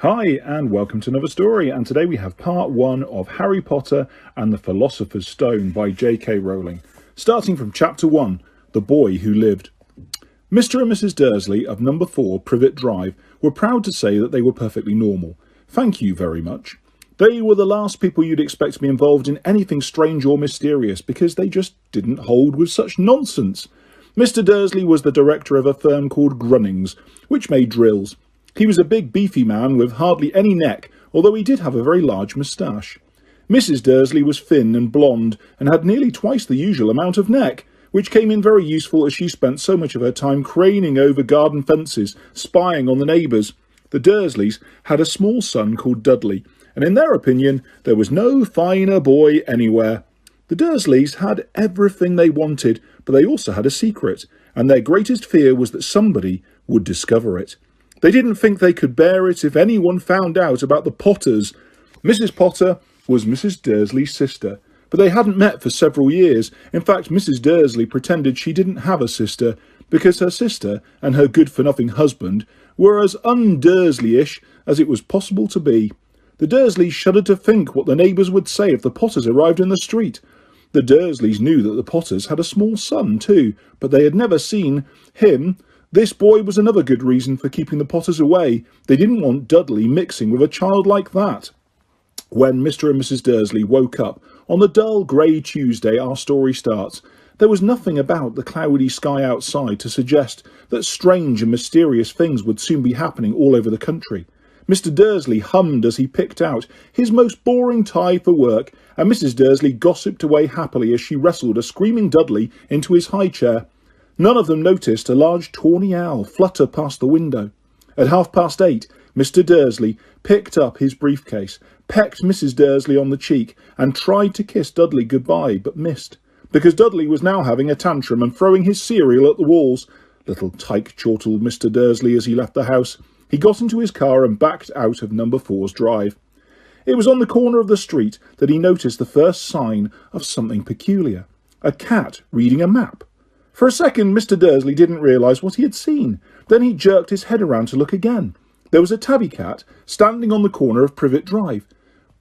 Hi and welcome to another story, and today we have part 1 of Harry Potter and the Philosopher's Stone by J.K. Rowling, starting from chapter 1, The Boy Who Lived. Mr. and Mrs. Dursley of number 4 Privet Drive were proud to say that they were perfectly normal. Thank you very much. They were the last people you'd expect to be involved in anything strange or mysterious because they just didn't hold with such nonsense. Mr. Dursley was the director of a firm called Grunnings, which made drills. He was a big beefy man with hardly any neck, although he did have a very large moustache. Mrs. Dursley was thin and blonde and had nearly twice the usual amount of neck, which came in very useful as she spent so much of her time craning over garden fences, spying on the neighbours. The Dursleys had a small son called Dudley, and in their opinion there was no finer boy anywhere. The Dursleys had everything they wanted, but they also had a secret, and their greatest fear was that somebody would discover it. They didn't think they could bear it if anyone found out about the Potters. Mrs. Potter was Mrs. Dursley's sister, but they hadn't met for several years. In fact, Mrs. Dursley pretended she didn't have a sister, because her sister and her good-for-nothing husband were as un-Dursley-ish as it was possible to be. The Dursleys shuddered to think what the neighbours would say if the Potters arrived in the street. The Dursleys knew that the Potters had a small son too, but they had never seen him. This boy was another good reason for keeping the Potters away. They didn't want Dudley mixing with a child like that. When Mr. and Mrs. Dursley woke up on the dull grey Tuesday our story starts, there was nothing about the cloudy sky outside to suggest that strange and mysterious things would soon be happening all over the country. Mr. Dursley hummed as he picked out his most boring tie for work, and Mrs. Dursley gossiped away happily as she wrestled a screaming Dudley into his high chair. None of them noticed a large tawny owl flutter past the window. At 8:30, Mr. Dursley picked up his briefcase, pecked Mrs. Dursley on the cheek, and tried to kiss Dudley goodbye, but missed, because Dudley was now having a tantrum and throwing his cereal at the walls. Little tyke, chortled Mr. Dursley as he left the house. He got into his car and backed out of number 4's drive. It was on the corner of the street that he noticed the first sign of something peculiar. A cat reading a map. For a second, Mr. Dursley didn't realise what he had seen. Then he jerked his head around to look again. There was a tabby cat standing on the corner of Privet Drive,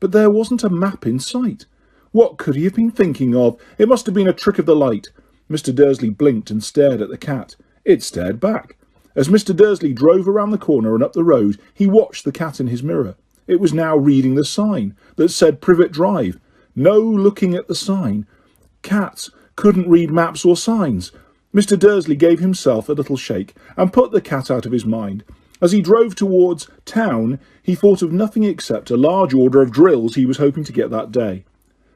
but there wasn't a map in sight. What could he have been thinking of? It must have been a trick of the light. Mr. Dursley blinked and stared at the cat. It stared back. As Mr. Dursley drove around the corner and up the road, he watched the cat in his mirror. It was now reading the sign that said Privet Drive. No looking at the sign. Cats couldn't read maps or signs. Mr. Dursley gave himself a little shake and put the cat out of his mind. As he drove towards town, he thought of nothing except a large order of drills he was hoping to get that day.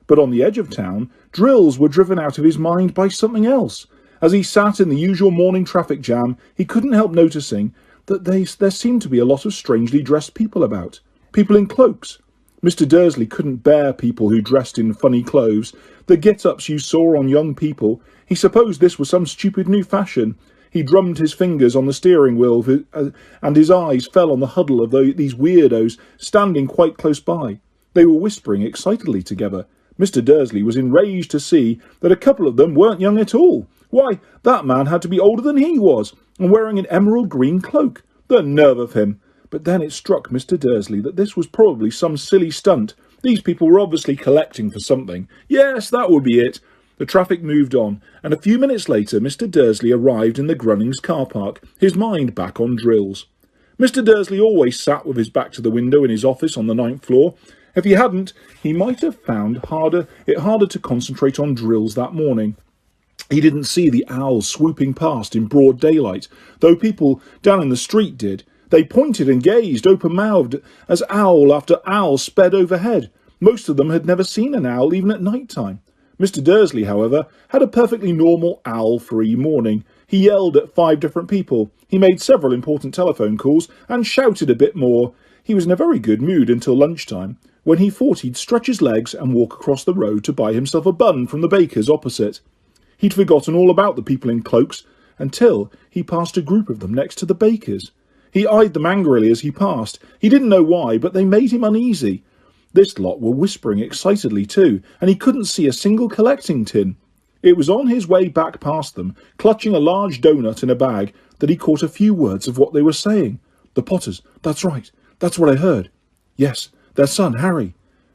But on the edge of town, drills were driven out of his mind by something else. As he sat in the usual morning traffic jam, he couldn't help noticing that there seemed to be a lot of strangely dressed people about. People in cloaks. Mr. Dursley couldn't bear people who dressed in funny clothes, the get-ups you saw on young people. He supposed this was some stupid new fashion. He drummed his fingers on the steering wheel, and his eyes fell on the huddle of these weirdos standing quite close by. They were whispering excitedly together. Mr. Dursley was enraged to see that a couple of them weren't young at all. Why, that man had to be older than he was, and wearing an emerald green cloak. The nerve of him! But then it struck Mr. Dursley that this was probably some silly stunt. These people were obviously collecting for something. Yes, that would be it. The traffic moved on, and a few minutes later Mr. Dursley arrived in the Grunnings car park, his mind back on drills. Mr. Dursley always sat with his back to the window in his office on the 9th floor. If he hadn't, he might have found it harder to concentrate on drills that morning. He didn't see the owls swooping past in broad daylight, though people down in the street did. They pointed and gazed open-mouthed as owl after owl sped overhead. Most of them had never seen an owl even at night time. Mr. Dursley, however, had a perfectly normal owl-free morning. He yelled at 5 different people. He made several important telephone calls and shouted a bit more. He was in a very good mood until lunchtime, when he thought he'd stretch his legs and walk across the road to buy himself a bun from the baker's opposite. He'd forgotten all about the people in cloaks until he passed a group of them next to the baker's. He eyed them angrily as he passed. He didn't know why, but they made him uneasy. This lot were whispering excitedly too, and he couldn't see a single collecting tin. It was on his way back past them, clutching a large doughnut in a bag, that he caught a few words of what they were saying. The Potters, that's right, That's what I heard. Yes, their son, Harry.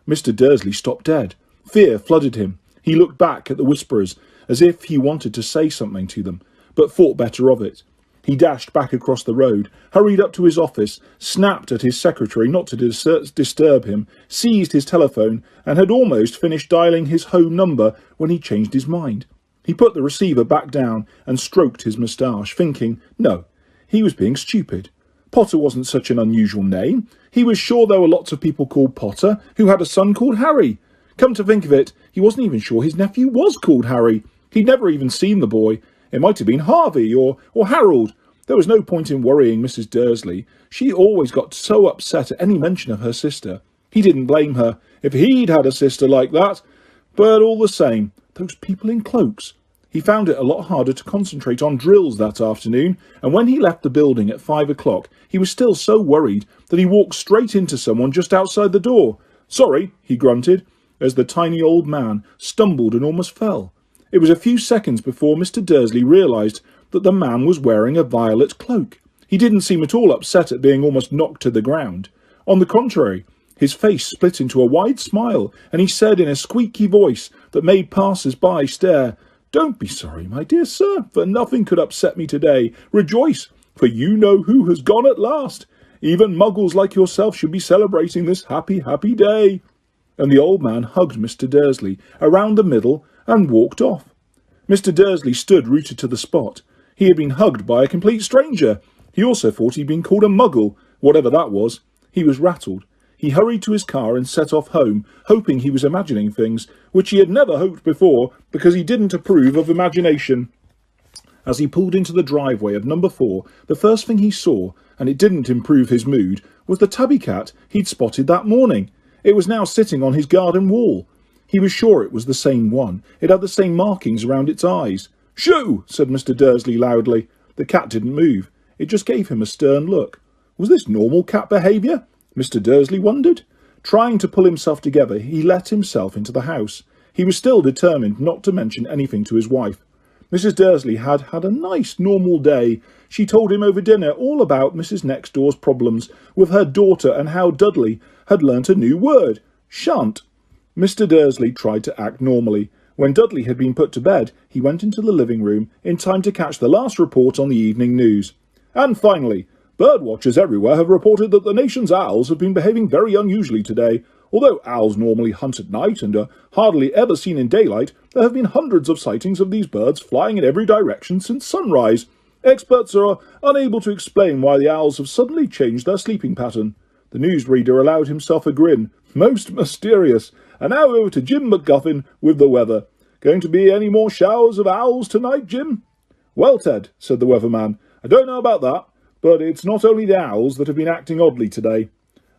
Mr. Dursley stopped dead. Fear flooded him. He looked back at the whisperers, as if he wanted to say something to them, but thought better of it. He dashed back across the road, hurried up to his office, snapped at his secretary not to disturb him, seized his telephone, and had almost finished dialing his home number when he changed his mind. He put the receiver back down and stroked his moustache, thinking, no, he was being stupid. Potter wasn't such an unusual name. He was sure there were lots of people called Potter who had a son called Harry. Come to think of it, he wasn't even sure his nephew was called Harry. He'd never even seen the boy. It might have been Harvey or Harold. There was no point in worrying Mrs. Dursley. She always got so upset at any mention of her sister. He didn't blame her if he'd had a sister like that. But all the same, those people in cloaks. He found it a lot harder to concentrate on drills that afternoon, and when he left the building at 5 o'clock, he was still so worried that he walked straight into someone just outside the door. Sorry, he grunted, as the tiny old man stumbled and almost fell. It was a few seconds before Mr. Dursley realised that the man was wearing a violet cloak. He didn't seem at all upset at being almost knocked to the ground. On the contrary, his face split into a wide smile, and he said in a squeaky voice that made passers-by stare, "Don't be sorry, my dear sir, for nothing could upset me today. Rejoice, for you know who has gone at last. Even muggles like yourself should be celebrating this happy, happy day." And the old man hugged Mr. Dursley around the middle and walked off. Mr. Dursley stood rooted to the spot. He had been hugged by a complete stranger. He also thought he'd been called a muggle, whatever that was. He was rattled. He hurried to his car and set off home, hoping he was imagining things, which he had never hoped before, because he didn't approve of imagination. As he pulled into the driveway of number 4, the first thing he saw, and it didn't improve his mood, was the tabby cat he'd spotted that morning. It was now sitting on his garden wall. He was sure it was the same one. It had the same markings around its eyes. "Shoo!" said Mr. Dursley loudly. The cat didn't move. It just gave him a stern look. Was this normal cat behaviour? Mr. Dursley wondered. Trying to pull himself together, he let himself into the house. He was still determined not to mention anything to his wife. Mrs. Dursley had had a nice, normal day. She told him over dinner all about Mrs. Nextdoor's problems with her daughter and how Dudley had learnt a new word, shan't. Mr. Dursley tried to act normally. When Dudley had been put to bed, he went into the living room in time to catch the last report on the evening news. And finally, birdwatchers everywhere have reported that the nation's owls have been behaving very unusually today. Although owls normally hunt at night and are hardly ever seen in daylight, there have been hundreds of sightings of these birds flying in every direction since sunrise. Experts are unable to explain why the owls have suddenly changed their sleeping pattern. The newsreader allowed himself a grin. Most mysterious. And now over to Jim McGuffin with the weather. Going to be any more showers of owls tonight, Jim? Well, Ted, said the weatherman, I don't know about that, but it's not only the owls that have been acting oddly today.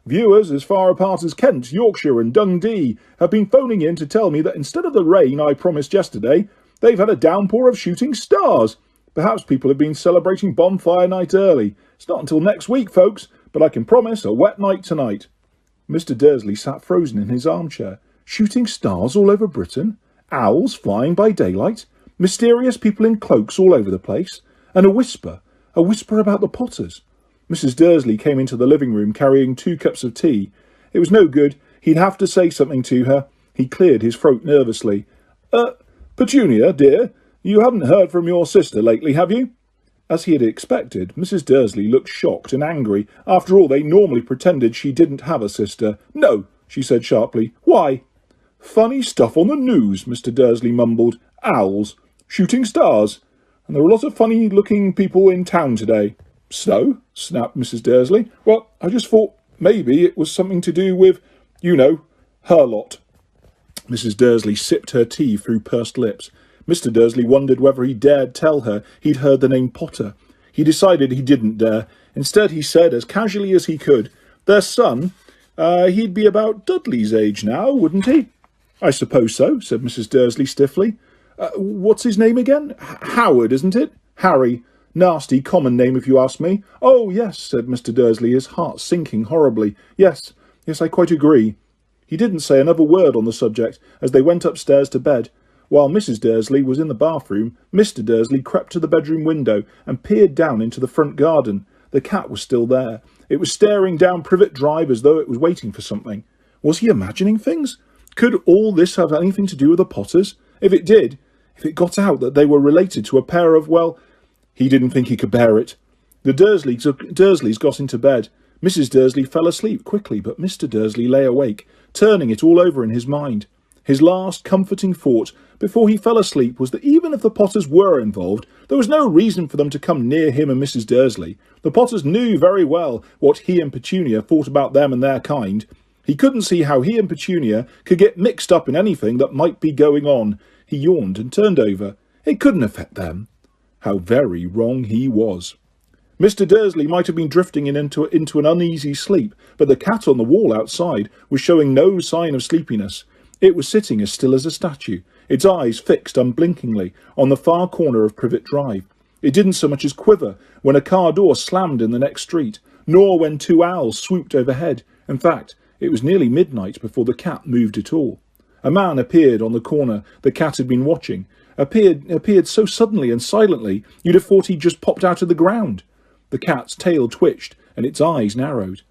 Viewers as far apart as Kent, Yorkshire and Dundee have been phoning in to tell me that instead of the rain I promised yesterday, they've had a downpour of shooting stars. Perhaps people have been celebrating bonfire night early. It's not until next week, folks, but I can promise a wet night tonight. Mr. Dursley sat frozen in his armchair. Shooting stars all over Britain? Owls flying by daylight? Mysterious people in cloaks all over the place? And a whisper about the Potters. Mrs. Dursley came into the living room carrying 2 cups of tea. It was no good. He'd have to say something to her. He cleared his throat nervously. Petunia, dear, you haven't heard from your sister lately, have you? As he had expected, Mrs. Dursley looked shocked and angry. After all, they normally pretended she didn't have a sister. No, she said sharply. Why? Funny stuff on the news, Mr. Dursley mumbled. Owls. Shooting stars. And there were a lot of funny-looking people in town today. So? Snapped Mrs. Dursley. Well, I just thought maybe it was something to do with, you know, her lot. Mrs. Dursley sipped her tea through pursed lips. Mr. Dursley wondered whether he dared tell her he'd heard the name Potter. He decided he didn't dare. Instead, he said, as casually as he could, their son, he'd be about Dudley's age now, wouldn't he? I suppose so, said Mrs. Dursley stiffly. What's his name again? Howard, isn't it? Harry. Nasty, common name if you ask me. Oh, yes, said Mr. Dursley, his heart sinking horribly. Yes, I quite agree. He didn't say another word on the subject as they went upstairs to bed. While Mrs. Dursley was in the bathroom, Mr. Dursley crept to the bedroom window and peered down into the front garden. The cat was still there. It was staring down Privet Drive as though it was waiting for something. Was he imagining things? Could all this have anything to do with the Potters? If it did, if it got out that they were related to a pair of, well, he didn't think he could bear it. The Dursleys got into bed. Mrs. Dursley fell asleep quickly, but Mr. Dursley lay awake, turning it all over in his mind. His last comforting thought before he fell asleep was that even if the Potters were involved, there was no reason for them to come near him and Mrs. Dursley. The Potters knew very well what he and Petunia thought about them and their kind. He couldn't see how he and Petunia could get mixed up in anything that might be going on. He yawned and turned over. It couldn't affect them. How very wrong he was. Mr. Dursley might have been drifting into an uneasy sleep, but the cat on the wall outside was showing no sign of sleepiness. It was sitting as still as a statue, its eyes fixed unblinkingly on the far corner of Privet Drive. It didn't so much as quiver when a car door slammed in the next street, nor when two owls swooped overhead. In fact, it was nearly midnight before the cat moved at all. A man appeared on the corner the cat had been watching, appeared so suddenly and silently you'd have thought he'd just popped out of the ground. The cat's tail twitched and its eyes narrowed.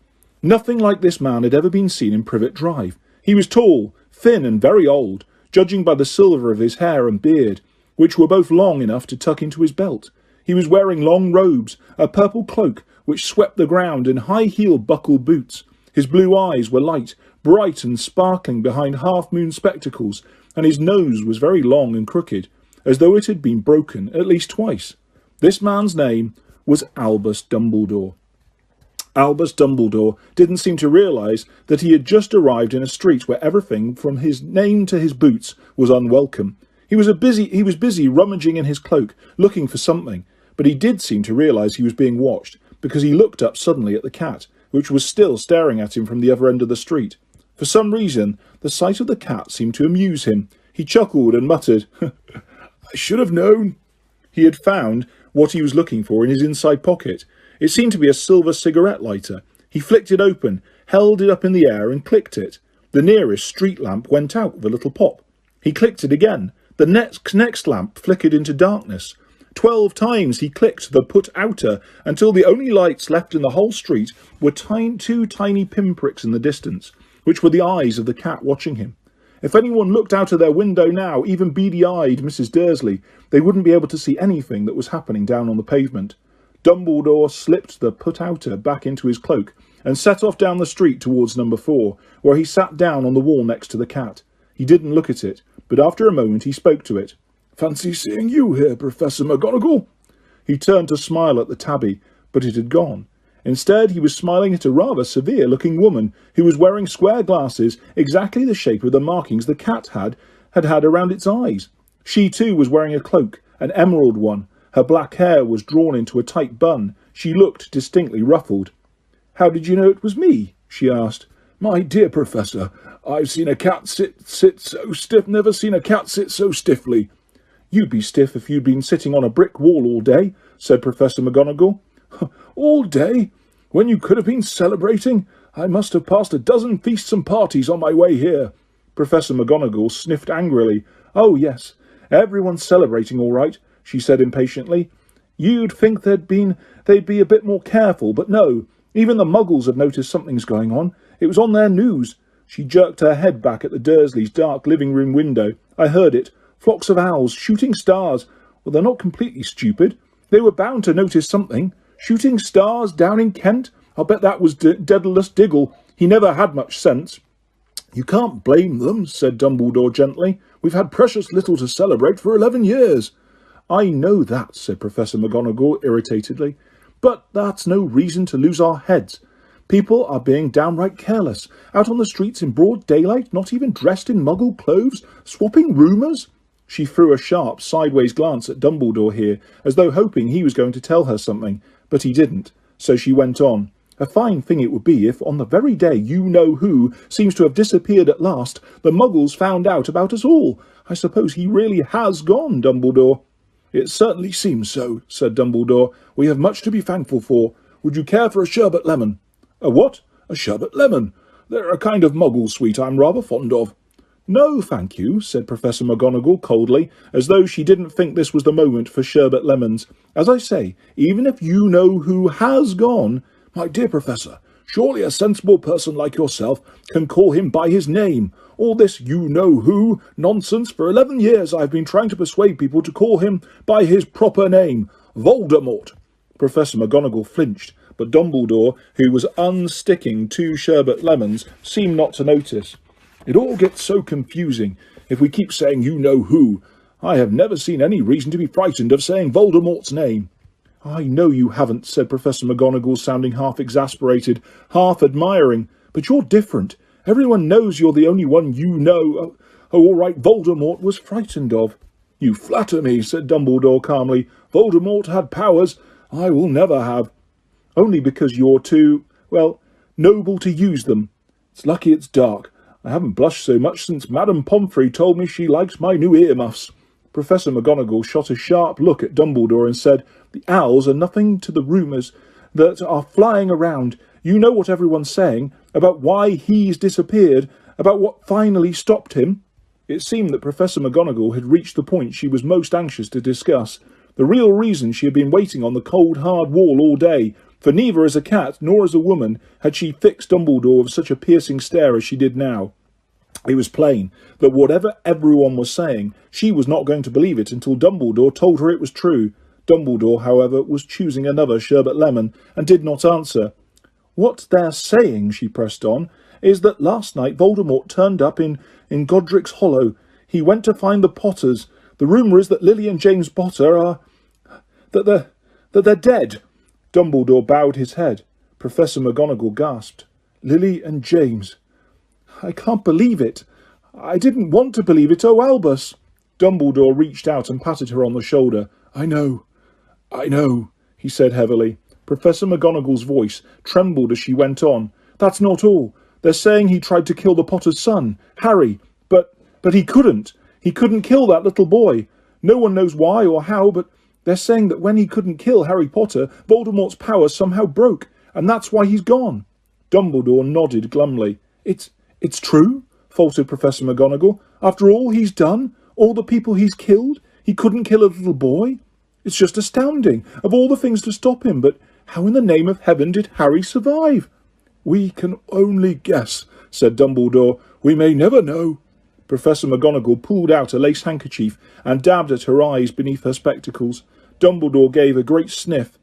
Nothing like this man had ever been seen in Privet Drive. He was tall, thin and very old, judging by the silver of his hair and beard, which were both long enough to tuck into his belt. He was wearing long robes, a purple cloak which swept the ground, and high-heeled buckled boots. His blue eyes were light, bright and sparkling behind half-moon spectacles, and his nose was very long and crooked, as though it had been broken at least twice. This man's name was Albus Dumbledore. Albus Dumbledore didn't seem to realise that he had just arrived in a street where everything from his name to his boots was unwelcome. He was busy rummaging in his cloak, looking for something, but he did seem to realise he was being watched, because he looked up suddenly at the cat, which was still staring at him from the other end of the street. For some reason, the sight of the cat seemed to amuse him. He chuckled and muttered, "I should have known." He had found what he was looking for in his inside pocket. It seemed to be a silver cigarette lighter. He flicked it open, held it up in the air and clicked it. The nearest street lamp went out with a little pop. He clicked it again. The next lamp flickered into darkness. 12 times he clicked the put outer until the only lights left in the whole street were two tiny pinpricks in the distance, which were the eyes of the cat watching him. If anyone looked out of their window now, even beady-eyed Mrs. Dursley, they wouldn't be able to see anything that was happening down on the pavement. Dumbledore slipped the put-outer back into his cloak and set off down the street towards number 4, where he sat down on the wall next to the cat. He didn't look at it, but after a moment he spoke to it. "Fancy seeing you here, Professor McGonagall." He turned to smile at the tabby, but it had gone. Instead, he was smiling at a rather severe-looking woman who was wearing square glasses exactly the shape of the markings the cat had around its eyes. She, too, was wearing a cloak, an emerald one. Her black hair was drawn into a tight bun. She looked distinctly ruffled. "How did you know it was me?" she asked. "My dear Professor, I've seen a cat sit so stiff, never seen a cat sit so stiffly." "You'd be stiff if you'd been sitting on a brick wall all day," said Professor McGonagall. "All day? When you could have been celebrating? I must have passed a dozen feasts and parties on my way here." Professor McGonagall sniffed angrily. "Oh, yes, everyone's celebrating all right," she said impatiently. "You'd think they'd be a bit more careful, but no. Even the Muggles have noticed something's going on. It was on their news." She jerked her head back at the Dursleys' dark living-room window. "I heard it. Flocks of owls, shooting stars. Well, they're not completely stupid. They were bound to notice something. Shooting stars down in Kent? I'll bet that was Daedalus Diggle. He never had much sense." "You can't blame them," said Dumbledore gently. "We've had precious little to celebrate for 11 years. "I know that," said Professor McGonagall irritatedly. "But that's no reason to lose our heads. People are being downright careless, out on the streets in broad daylight, not even dressed in Muggle clothes, swapping rumours." She threw a sharp, sideways glance at Dumbledore here, as though hoping he was going to tell her something, but he didn't, so she went on. "A fine thing it would be if, on the very day you-know-who seems to have disappeared at last, the Muggles found out about us all. I suppose he really has gone, Dumbledore." "It certainly seems so," said Dumbledore. "We have much to be thankful for. Would you care for a sherbet lemon?" "A what?" "A sherbet lemon. They're a kind of Muggle sweet I'm rather fond of." No, thank you, said Professor McGonagall coldly, as though she didn't think this was the moment for sherbet lemons. As I say, even if you know who has gone... My dear Professor, surely a sensible person like yourself can call him by his name. All this you-know-who nonsense. For 11 years I've been trying to persuade people to call him by his proper name, Voldemort. Professor McGonagall flinched, but Dumbledore, who was unsticking 2 sherbet lemons, seemed not to notice. It all gets so confusing if we keep saying you-know-who. I have never seen any reason to be frightened of saying Voldemort's name. I know you haven't, said Professor McGonagall, sounding half exasperated, half admiring. But you're different. Everyone knows you're the only one you know. Oh, all right, Voldemort was frightened of. You flatter me, said Dumbledore calmly. Voldemort had powers I will never have. Only because you're too, well, noble to use them. It's lucky it's dark. I haven't blushed so much since Madame Pomfrey told me she likes my new earmuffs. Professor McGonagall shot a sharp look at Dumbledore and said, The owls are nothing to the rumours that are flying around. You know what everyone's saying about why he's disappeared, about what finally stopped him. It seemed that Professor McGonagall had reached the point she was most anxious to discuss. The real reason she had been waiting on the cold, hard wall all day, for neither as a cat nor as a woman had she fixed Dumbledore with such a piercing stare as she did now. It was plain that whatever everyone was saying, she was not going to believe it until Dumbledore told her it was true. Dumbledore, however, was choosing another sherbet lemon and did not answer. What they're saying, she pressed on, is that last night Voldemort turned up in Godric's Hollow. He went to find the Potters. The rumour is that Lily and James Potter are... that they're dead. Dumbledore bowed his head. Professor McGonagall gasped. Lily and James. I can't believe it. I didn't want to believe it. Oh, Albus. Dumbledore reached out and patted her on the shoulder. I know, he said heavily. Professor McGonagall's voice trembled as she went on. That's not all. They're saying he tried to kill the Potter's son, Harry, but he couldn't. He couldn't kill that little boy. No one knows why or how, but they're saying that when he couldn't kill Harry Potter, Voldemort's powers somehow broke, and that's why he's gone. Dumbledore nodded glumly. It's true, faltered Professor McGonagall. After all he's done, all the people he's killed, he couldn't kill a little boy? It's just astounding, of all the things to stop him, but how in the name of heaven did Harry survive? We can only guess, said Dumbledore. We may never know. Professor McGonagall pulled out a lace handkerchief and dabbed at her eyes beneath her spectacles. Dumbledore gave a great sniff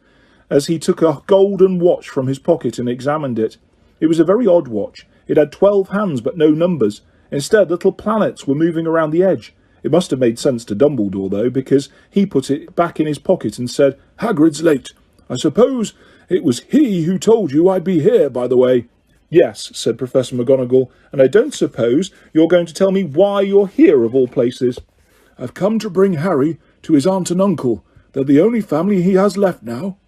as he took a golden watch from his pocket and examined it. It was a very odd watch. It had 12 hands but no numbers. Instead, little planets were moving around the edge. It must have made sense to Dumbledore, though, because he put it back in his pocket and said, Hagrid's late. I suppose it was he who told you I'd be here, by the way. Yes, said Professor McGonagall, and I don't suppose you're going to tell me why you're here, of all places. I've come to bring Harry to his aunt and uncle. They're the only family he has left now.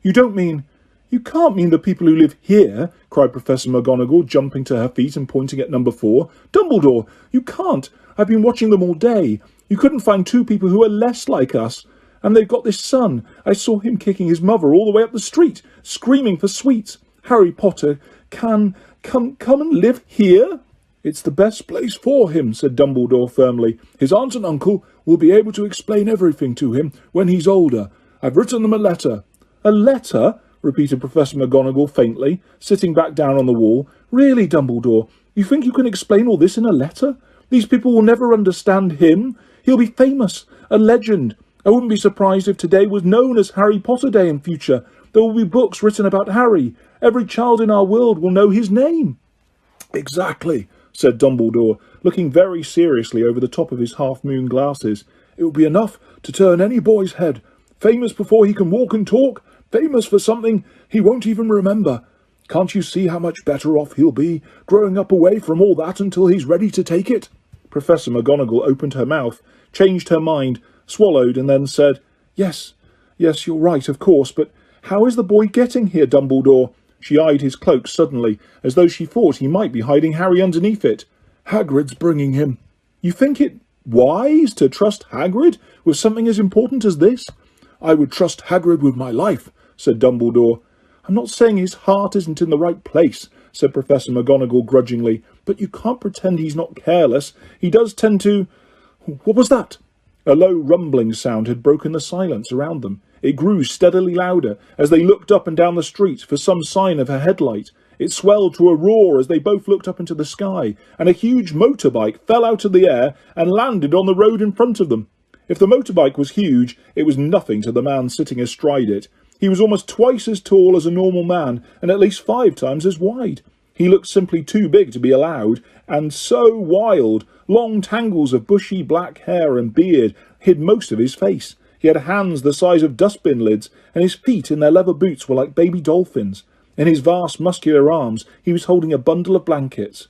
You can't mean the people who live here, cried Professor McGonagall, jumping to her feet and pointing at number 4. Dumbledore, you can't. I've been watching them all day. You couldn't find 2 people who are less like us. And they've got this son. I saw him kicking his mother all the way up the street, screaming for sweets. Harry Potter can come and live here? It's the best place for him, said Dumbledore firmly. His aunt and uncle will be able to explain everything to him when he's older. I've written them a letter. A letter? Repeated Professor McGonagall faintly, sitting back down on the wall. Really, Dumbledore, you think you can explain all this in a letter? These people will never understand him. He'll be famous, a legend. I wouldn't be surprised if today was known as Harry Potter Day in future. There will be books written about Harry. Every child in our world will know his name. Exactly, said Dumbledore, looking very seriously over the top of his half-moon glasses. It will be enough to turn any boy's head. Famous before he can walk and talk. Famous for something he won't even remember. Can't you see how much better off he'll be, growing up away from all that until he's ready to take it? Professor McGonagall opened her mouth, changed her mind, swallowed, and then said, Yes, you're right, of course, but how is the boy getting here, Dumbledore? She eyed his cloak suddenly, as though she thought he might be hiding Harry underneath it. Hagrid's bringing him. You think it wise to trust Hagrid with something as important as this? I would trust Hagrid with my life, said Dumbledore. I'm not saying his heart isn't in the right place, said Professor McGonagall grudgingly, But you can't pretend he's not careless. He does tend to... What was that? A low rumbling sound had broken the silence around them. It grew steadily louder as they looked up and down the street for some sign of a headlight. It swelled to a roar as they both looked up into the sky, and a huge motorbike fell out of the air and landed on the road in front of them. If the motorbike was huge, it was nothing to the man sitting astride it. He was almost twice as tall as a normal man, and at least 5 times as wide. He looked simply too big to be allowed, and so wild. Long tangles of bushy black hair and beard hid most of his face. He had hands the size of dustbin lids, and his feet in their leather boots were like baby dolphins. In his vast muscular arms he was holding a bundle of blankets.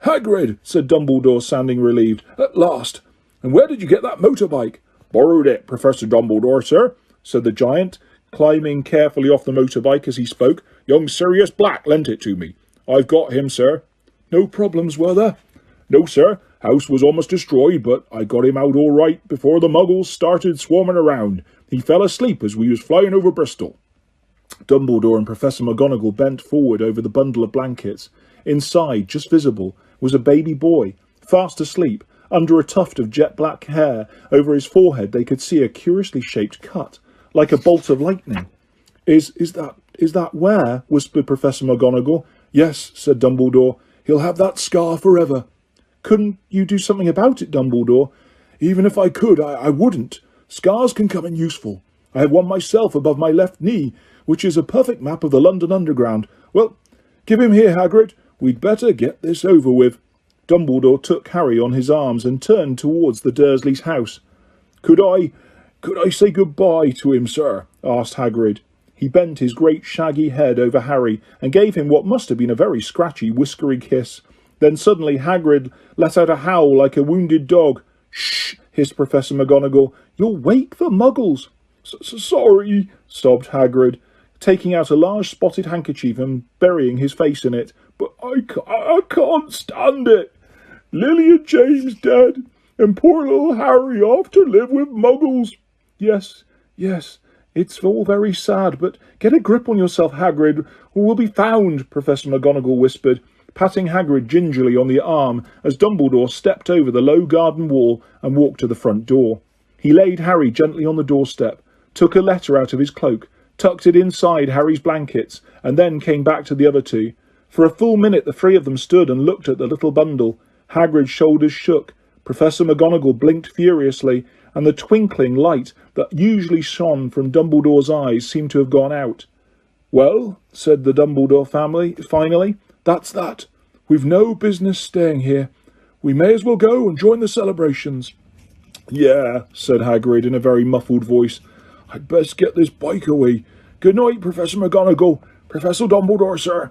"Hagrid," said Dumbledore, sounding relieved. "At last! And where did you get that motorbike?" "Borrowed it, Professor Dumbledore, sir," said the giant, climbing carefully off the motorbike as he spoke. "Young Sirius Black lent it to me. I've got him, sir." "No problems, were there?" "No, sir. House was almost destroyed, but I got him out all right before the muggles started swarming around. He fell asleep as we was flying over Bristol." Dumbledore and Professor McGonagall bent forward over the bundle of blankets. Inside, just visible, was a baby boy, fast asleep. Under a tuft of jet-black hair over his forehead they could see a curiously shaped cut, like a bolt of lightning. Is that where?" whispered Professor McGonagall. "Yes," said Dumbledore. "He'll have that scar forever." "Couldn't you do something about it, Dumbledore?" "Even if I could, I wouldn't. Scars can come in useful. I have one myself above my left knee, which is a perfect map of the London Underground. Well, give him here, Hagrid. We'd better get this over with." Dumbledore took Harry on his arms and turned towards the Dursleys' house. Could I say goodbye to him, sir?" asked Hagrid. He bent his great shaggy head over Harry and gave him what must have been a very scratchy, whiskery kiss. Then suddenly Hagrid let out a howl like a wounded dog. "Shh!" hissed Professor McGonagall. "You'll wake the muggles." Sorry," sobbed Hagrid, taking out a large spotted handkerchief and burying his face in it. "But I can't stand it. Lily and James dead, and poor little Harry off to live with muggles." Yes, it's all very sad, but get a grip on yourself, Hagrid, or we'll be found," Professor McGonagall whispered, patting Hagrid gingerly on the arm as Dumbledore stepped over the low garden wall and walked to the front door. He laid Harry gently on the doorstep, took a letter out of his cloak, tucked it inside Harry's blankets, and then came back to the other two. For a full minute the 3 of them stood and looked at the little bundle. Hagrid's shoulders shook, Professor McGonagall blinked furiously, and the twinkling light that usually shone from Dumbledore's eyes seemed to have gone out. "Well," said the Dumbledore family, finally, "that's that. We've no business staying here. We may as well go and join the celebrations." "Yeah," said Hagrid in a very muffled voice. "I'd best get this bike away. Good night, Professor McGonagall. Professor Dumbledore, sir."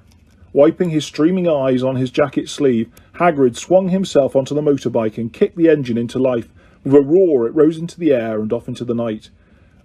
Wiping his streaming eyes on his jacket sleeve, Hagrid swung himself onto the motorbike and kicked the engine into life. With a roar it rose into the air and off into the night.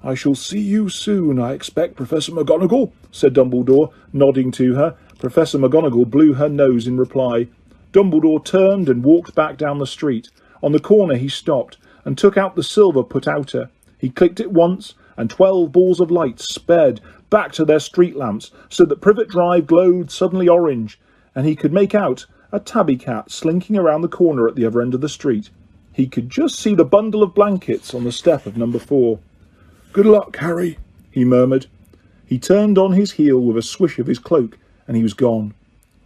"I shall see you soon, I expect, Professor McGonagall," said Dumbledore, nodding to her. Professor McGonagall blew her nose in reply. Dumbledore turned and walked back down the street. On the corner he stopped and took out the silver put-outer. He clicked it once, and 12 balls of light sped back to their street lamps, so that Privet Drive glowed suddenly orange, and he could make out a tabby cat slinking around the corner at the other end of the street. He could just see the bundle of blankets on the step of number 4. "Good luck, Harry," he murmured. He turned on his heel with a swish of his cloak, and he was gone.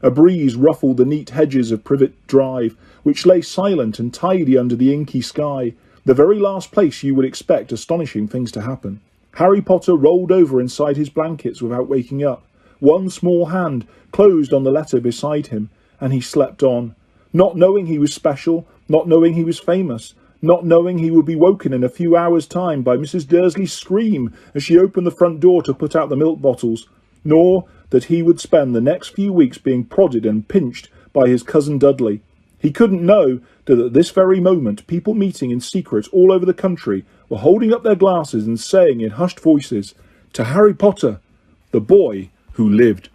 A breeze ruffled the neat hedges of Privet Drive, which lay silent and tidy under the inky sky, the very last place you would expect astonishing things to happen. Harry Potter rolled over inside his blankets without waking up. One small hand closed on the letter beside him, and he slept on, not knowing he was special, not knowing he was famous, not knowing he would be woken in a few hours' time by Mrs. Dursley's scream as she opened the front door to put out the milk bottles, nor that he would spend the next few weeks being prodded and pinched by his cousin Dudley. He couldn't know that at this very moment people meeting in secret all over the country were holding up their glasses and saying in hushed voices, "To Harry Potter, the boy who lived."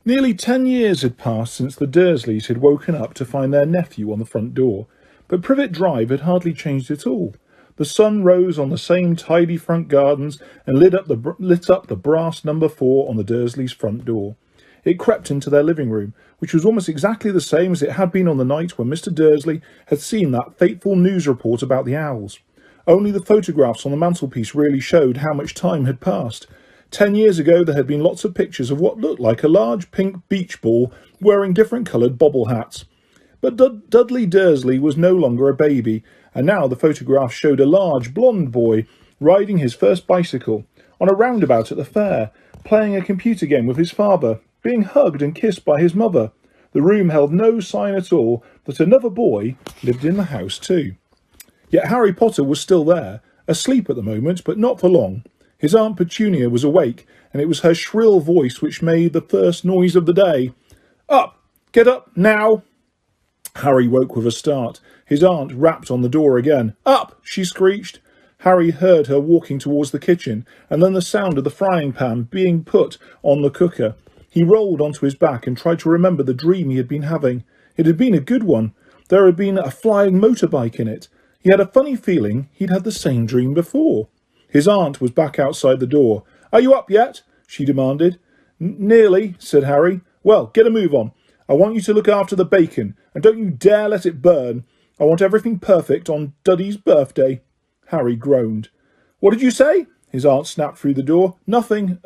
Nearly 10 years had passed since the Dursleys had woken up to find their nephew on the front door, but Privet Drive had hardly changed at all. The sun rose on the same tidy front gardens and lit up the brass number 4 on the Dursleys' front door. It crept into their living room, which was almost exactly the same as it had been on the night when Mr. Dursley had seen that fateful news report about the owls. Only the photographs on the mantelpiece really showed how much time had passed. 10 years ago there had been lots of pictures of what looked like a large pink beach ball wearing different coloured bobble hats. But Dudley Dursley was no longer a baby, and now the photographs showed a large blonde boy riding his first bicycle, on a roundabout at the fair, playing a computer game with his father, being hugged and kissed by his mother. The room held no sign at all that another boy lived in the house too. Yet Harry Potter was still there, asleep at the moment, but not for long. His Aunt Petunia was awake, and it was her shrill voice which made the first noise of the day. "Up! Get up, now!" Harry woke with a start. His aunt rapped on the door again. "Up!" she screeched. Harry heard her walking towards the kitchen, and then the sound of the frying pan being put on the cooker. He rolled onto his back and tried to remember the dream he had been having. It had been a good one. There had been a flying motorbike in it. He had a funny feeling he'd had the same dream before. His aunt was back outside the door. "Are you up yet?" she demanded. "Nearly," said Harry. "Well, get a move on. I want you to look after the bacon, and don't you dare let it burn. I want everything perfect on Duddy's birthday." Harry groaned. "What did you say?" His aunt snapped through the door. Nothing.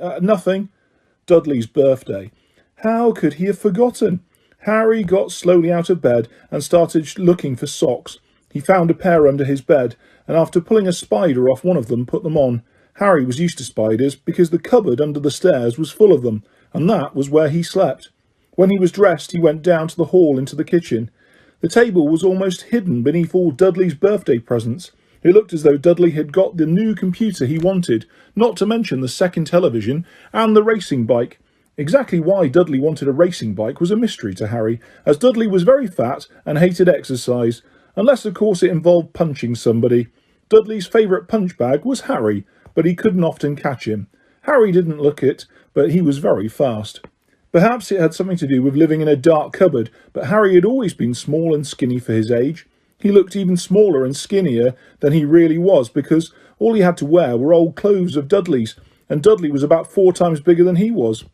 Dudley's birthday. How could he have forgotten? Harry got slowly out of bed and started looking for socks. He found a pair under his bed, and after pulling a spider off one of them, put them on. Harry was used to spiders because the cupboard under the stairs was full of them, and that was where he slept. When he was dressed, he went down to the hall into the kitchen. The table was almost hidden beneath all Dudley's birthday presents. It looked as though Dudley had got the new computer he wanted, not to mention the second television and the racing bike. Exactly why Dudley wanted a racing bike was a mystery to Harry, as Dudley was very fat and hated exercise, unless of course it involved punching somebody. Dudley's favourite punch bag was Harry, but he couldn't often catch him. Harry didn't look it, but he was very fast. Perhaps it had something to do with living in a dark cupboard, but Harry had always been small and skinny for his age. He looked even smaller and skinnier than he really was, because all he had to wear were old clothes of Dudley's, and Dudley was about 4 times bigger than he was.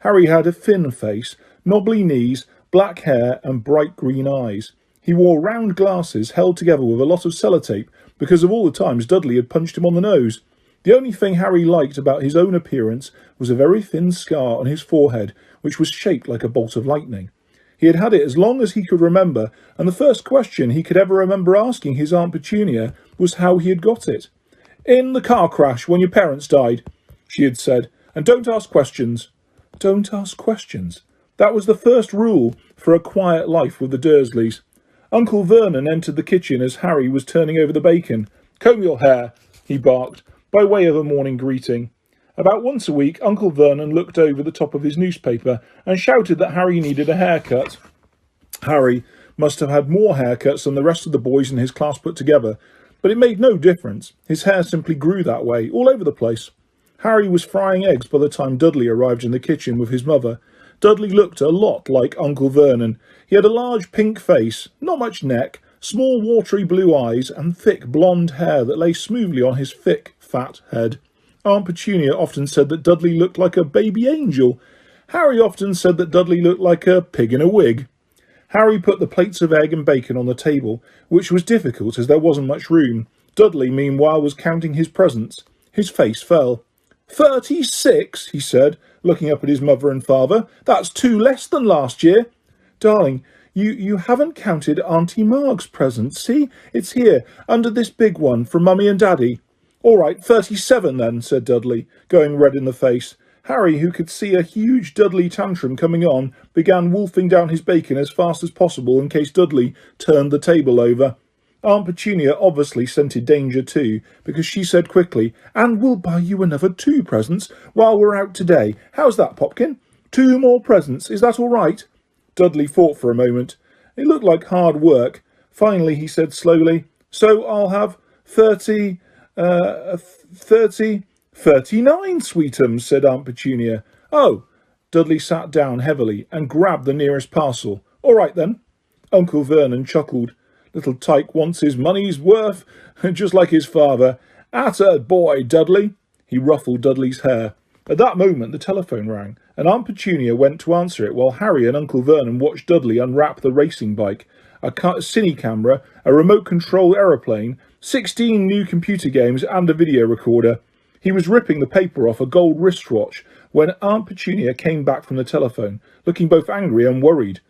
Harry had a thin face, knobbly knees, black hair and bright green eyes. He wore round glasses held together with a lot of sellotape because of all the times Dudley had punched him on the nose. The only thing Harry liked about his own appearance was a very thin scar on his forehead, which was shaped like a bolt of lightning. He had had it as long as he could remember, and the first question he could ever remember asking his Aunt Petunia was how he had got it. "In the car crash when your parents died," she had said, "and don't ask questions." Don't ask questions. That was the first rule for a quiet life with the Dursleys. Uncle Vernon entered the kitchen as Harry was turning over the bacon. "Comb your hair," he barked, by way of a morning greeting. About once a week, Uncle Vernon looked over the top of his newspaper and shouted that Harry needed a haircut. Harry must have had more haircuts than the rest of the boys in his class put together, but it made no difference. His hair simply grew that way, all over the place. Harry was frying eggs by the time Dudley arrived in the kitchen with his mother. Dudley looked a lot like Uncle Vernon. He had a large pink face, not much neck, small watery blue eyes, and thick blonde hair that lay smoothly on his thick, fat head. Aunt Petunia often said that Dudley looked like a baby angel. Harry often said that Dudley looked like a pig in a wig. Harry put the plates of egg and bacon on the table, which was difficult as there wasn't much room. Dudley, meanwhile, was counting his presents. His face fell. 36, he said, looking up at his mother and father. "That's 2 less than last year." "Darling, you haven't counted Auntie Marg's present. See, it's here, under this big one from Mummy and Daddy." "All right, 37 then," said Dudley, going red in the face. Harry, who could see a huge Dudley tantrum coming on, began wolfing down his bacon as fast as possible in case Dudley turned the table over. Aunt Petunia obviously scented danger too, because she said quickly, "And we'll buy you another 2 presents while we're out today. How's that, Popkin? 2 more presents, is that all right?" Dudley thought for a moment. It looked like hard work. Finally he said slowly, "So I'll have 39, sweetums," said Aunt Petunia. "Oh." Dudley sat down heavily and grabbed the nearest parcel. "All right then." Uncle Vernon chuckled. "Little tyke wants his money's worth, just like his father. Atta boy, Dudley." He ruffled Dudley's hair. At that moment the telephone rang, and Aunt Petunia went to answer it while Harry and Uncle Vernon watched Dudley unwrap the racing bike, a cine camera, a remote-control aeroplane, 16 new computer games and a video recorder. He was ripping the paper off a gold wristwatch when Aunt Petunia came back from the telephone, looking both angry and worried.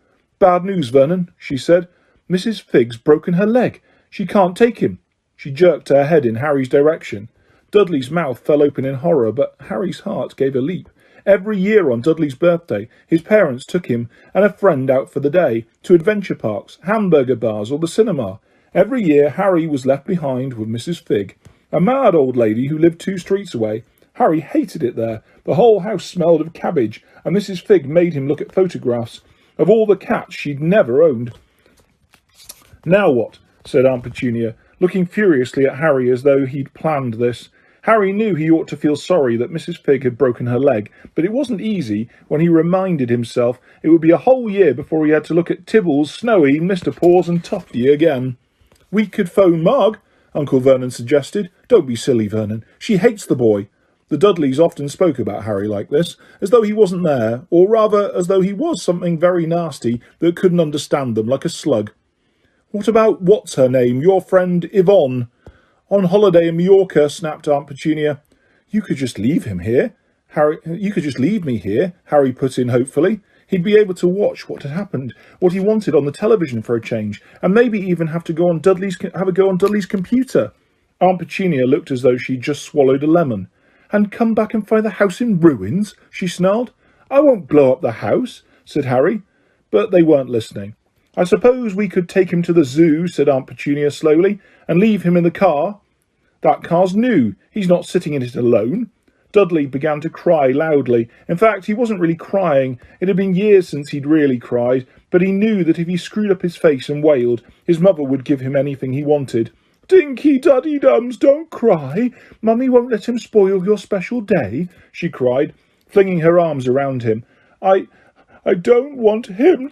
"Bad news, Vernon," she said. "Mrs. Figg's broken her leg. She can't take him." She jerked her head in Harry's direction. Dudley's mouth fell open in horror, but Harry's heart gave a leap. Every year on Dudley's birthday, his parents took him and a friend out for the day, to adventure parks, hamburger bars or the cinema. Every year Harry was left behind with Mrs. Figg, a mad old lady who lived 2 streets away. Harry hated it there. The whole house smelled of cabbage, and Mrs. Figg made him look at photographs of all the cats she'd never owned. "Now what?" said Aunt Petunia, looking furiously at Harry as though he'd planned this. Harry knew he ought to feel sorry that Mrs. Figg had broken her leg, but it wasn't easy when he reminded himself it would be a whole year before he had to look at Tibbles, Snowy, Mr. Paws and Tufty again. "We could phone Marg," Uncle Vernon suggested. "Don't be silly, Vernon. She hates the boy." The Dudleys often spoke about Harry like this, as though he wasn't there, or rather as though he was something very nasty that couldn't understand them, like a slug. "What about what's-her-name, your friend Yvonne?" "On holiday in Mallorca," snapped Aunt Petunia. "You could just leave him here, Harry. You could just leave me here," Harry put in hopefully. He'd be able to watch what had happened, what he wanted on the television for a change, and maybe even have a go on Dudley's computer. Aunt Petunia looked as though she'd just swallowed a lemon. "And come back and find the house in ruins?" she snarled. "I won't blow up the house," said Harry. But they weren't listening. "I suppose we could take him to the zoo," said Aunt Petunia slowly, "and leave him in the car." "That car's new. He's not sitting in it alone." Dudley began to cry loudly. In fact, he wasn't really crying. It had been years since he'd really cried, but he knew that if he screwed up his face and wailed, his mother would give him anything he wanted. "Dinky Duddy Dums, don't cry. Mummy won't let him spoil your special day," she cried, flinging her arms around him. I don't want him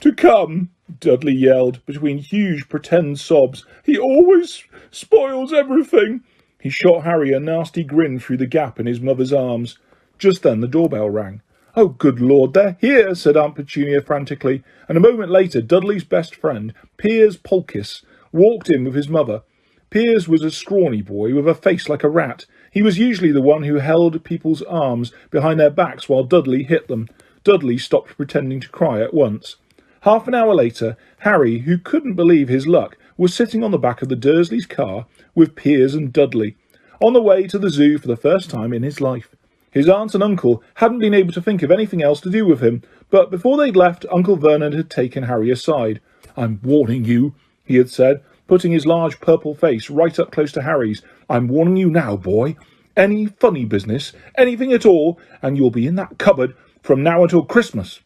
to come," Dudley yelled, between huge pretend sobs. "He always spoils everything." He shot Harry a nasty grin through the gap in his mother's arms. Just then the doorbell rang. "Oh, good Lord, they're here," said Aunt Petunia frantically, and a moment later Dudley's best friend, Piers Polkiss, walked in with his mother. Piers was a scrawny boy with a face like a rat. He was usually the one who held people's arms behind their backs while Dudley hit them. Dudley stopped pretending to cry at once. Half an hour later, Harry, who couldn't believe his luck, was sitting on the back of the Dursleys' car with Piers and Dudley, on the way to the zoo for the first time in his life. His aunt and uncle hadn't been able to think of anything else to do with him, but before they'd left, Uncle Vernon had taken Harry aside. "I'm warning you," he had said, putting his large purple face right up close to Harry's. "I'm warning you now, boy. Any funny business, anything at all, and you'll be in that cupboard from now until Christmas."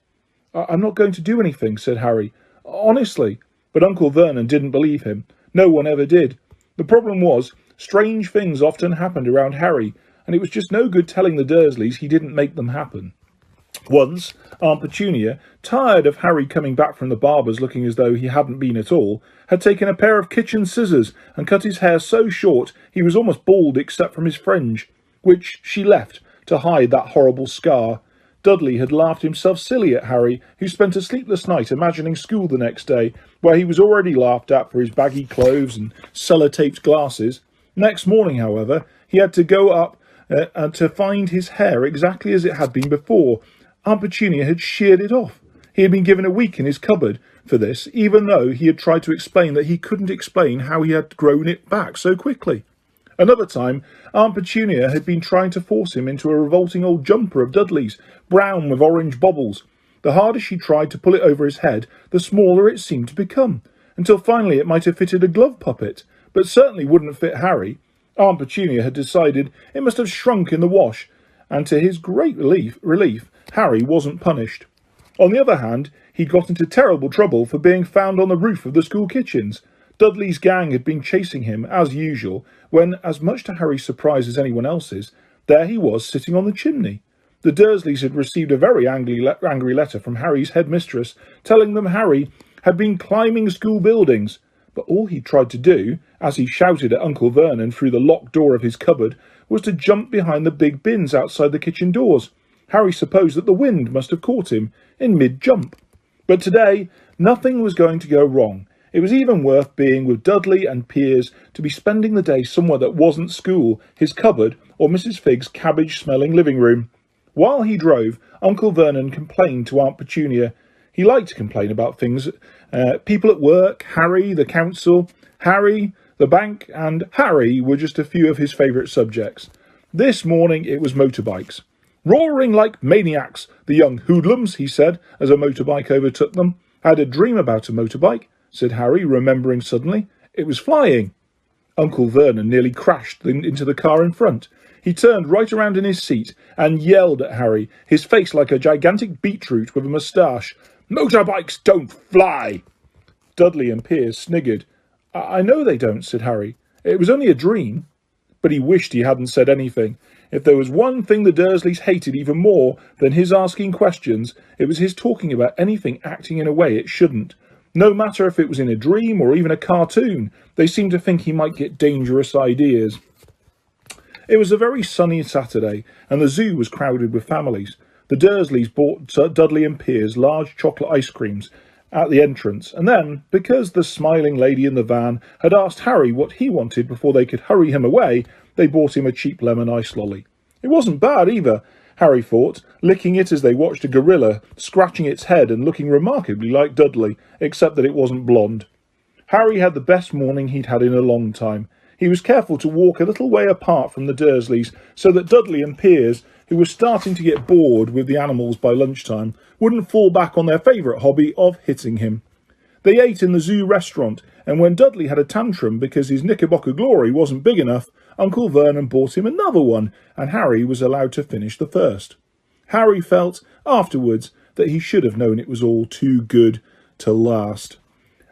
"I'm not going to do anything," said Harry. "Honestly." But Uncle Vernon didn't believe him. No one ever did. The problem was, strange things often happened around Harry, and it was just no good telling the Dursleys he didn't make them happen. Once, Aunt Petunia, tired of Harry coming back from the barber's looking as though he hadn't been at all, had taken a pair of kitchen scissors and cut his hair so short he was almost bald except from his fringe, which she left to hide that horrible scar. Dudley had laughed himself silly at Harry, who spent a sleepless night imagining school the next day, where he was already laughed at for his baggy clothes and sellotaped glasses. Next morning, however, he had to go up to find his hair exactly as it had been before. Aunt Petunia had sheared it off. He had been given a week in his cupboard for this, even though he had tried to explain that he couldn't explain how he had grown it back so quickly. Another time, Aunt Petunia had been trying to force him into a revolting old jumper of Dudley's, brown with orange bobbles. The harder she tried to pull it over his head, the smaller it seemed to become, until finally it might have fitted a glove puppet, but certainly wouldn't fit Harry. Aunt Petunia had decided it must have shrunk in the wash, and to his great relief, Harry wasn't punished. On the other hand, he got into terrible trouble for being found on the roof of the school kitchens. Dudley's gang had been chasing him, as usual, when, as much to Harry's surprise as anyone else's, there he was sitting on the chimney. The Dursleys had received a very angry letter from Harry's headmistress, telling them Harry had been climbing school buildings, but all he tried to do, as he shouted at Uncle Vernon through the locked door of his cupboard, was to jump behind the big bins outside the kitchen doors. Harry supposed that the wind must have caught him in mid-jump. But today, nothing was going to go wrong. It was even worth being with Dudley and Piers to be spending the day somewhere that wasn't school, his cupboard, or Mrs. Figg's cabbage-smelling living room. While he drove, Uncle Vernon complained to Aunt Petunia. He liked to complain about things. People at work, Harry, the council, Harry, the bank, and Harry were just a few of his favourite subjects. This morning it was motorbikes. Roaring like maniacs, the young hoodlums, he said, as a motorbike overtook them. I had a dream about a motorbike, said Harry, remembering suddenly. It was flying. Uncle Vernon nearly crashed into the car in front. He turned right around in his seat and yelled at Harry, his face like a gigantic beetroot with a moustache. Motorbikes don't fly! Dudley and Piers sniggered. I know they don't, said Harry. It was only a dream. But he wished he hadn't said anything. If there was one thing the Dursleys hated even more than his asking questions, it was his talking about anything acting in a way it shouldn't. No matter if it was in a dream or even a cartoon, they seemed to think he might get dangerous ideas. It was a very sunny Saturday, and the zoo was crowded with families. The Dursleys bought Dudley and Piers large chocolate ice creams at the entrance, and then, because the smiling lady in the van had asked Harry what he wanted before they could hurry him away, they bought him a cheap lemon ice lolly. It wasn't bad either, Harry thought, licking it as they watched a gorilla scratching its head and looking remarkably like Dudley, except that it wasn't blonde. Harry had the best morning he'd had in a long time. He was careful to walk a little way apart from the Dursleys so that Dudley and Piers, who were starting to get bored with the animals by lunchtime, wouldn't fall back on their favourite hobby of hitting him. They ate in the zoo restaurant, and when Dudley had a tantrum because his Knickerbocker glory wasn't big enough, Uncle Vernon bought him another one, and Harry was allowed to finish the first. Harry felt, afterwards, that he should have known it was all too good to last.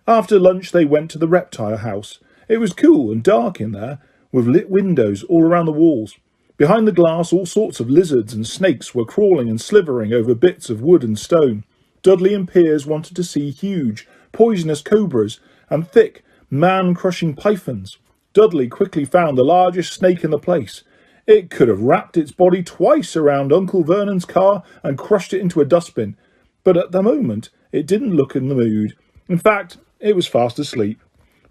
After lunch they went to the reptile house. It was cool and dark in there, with lit windows all around the walls. Behind the glass all sorts of lizards and snakes were crawling and slithering over bits of wood and stone. Dudley and Piers wanted to see huge, poisonous cobras and thick, man-crushing pythons. Dudley quickly found the largest snake in the place. It could have wrapped its body twice around Uncle Vernon's car and crushed it into a dustbin. But at the moment, it didn't look in the mood. In fact, it was fast asleep.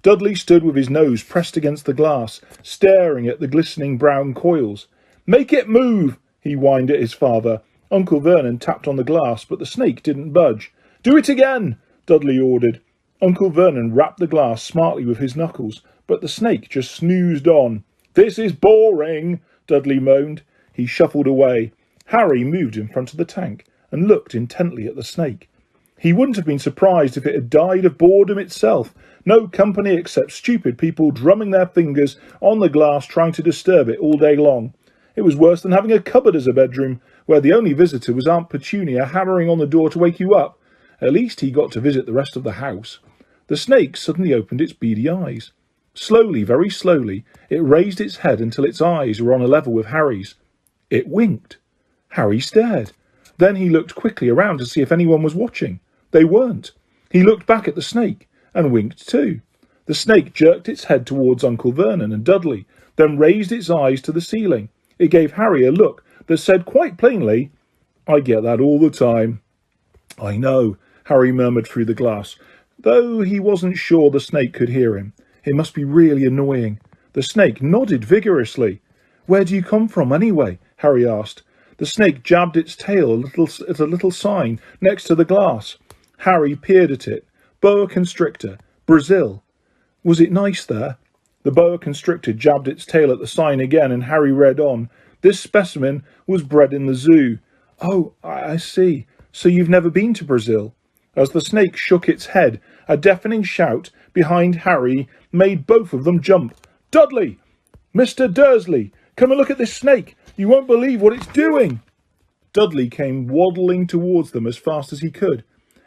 Dudley stood with his nose pressed against the glass, staring at the glistening brown coils. "Make it move," he whined at his father. Uncle Vernon tapped on the glass, but the snake didn't budge. "Do it again," Dudley ordered. Uncle Vernon rapped the glass smartly with his knuckles, but the snake just snoozed on. "This is boring," Dudley moaned. He shuffled away. Harry moved in front of the tank and looked intently at the snake. He wouldn't have been surprised if it had died of boredom itself. No company except stupid people drumming their fingers on the glass trying to disturb it all day long. It was worse than having a cupboard as a bedroom, where the only visitor was Aunt Petunia hammering on the door to wake you up. At least he got to visit the rest of the house. The snake suddenly opened its beady eyes. Slowly, very slowly, it raised its head until its eyes were on a level with Harry's. It winked. Harry stared. Then he looked quickly around to see if anyone was watching. They weren't. He looked back at the snake and winked too. The snake jerked its head towards Uncle Vernon and Dudley, then raised its eyes to the ceiling. It gave Harry a look that said quite plainly, "I get that all the time." "I know," Harry murmured through the glass, though he wasn't sure the snake could hear him. It must be really annoying. The snake nodded vigorously. "Where do you come from, anyway?" Harry asked. The snake jabbed its tail at a little sign next to the glass. Harry peered at it. Boa constrictor, Brazil. Was it nice there? The boa constrictor jabbed its tail at the sign again, and Harry read on. This specimen was bred in the zoo. "Oh, I see. So you've never been to Brazil?" As the snake shook its head, a deafening shout behind Harry made both of them jump. "Dudley! Mr. Dursley! Come and look at this snake! You won't believe what it's doing!" Dudley came waddling towards them as fast as he could.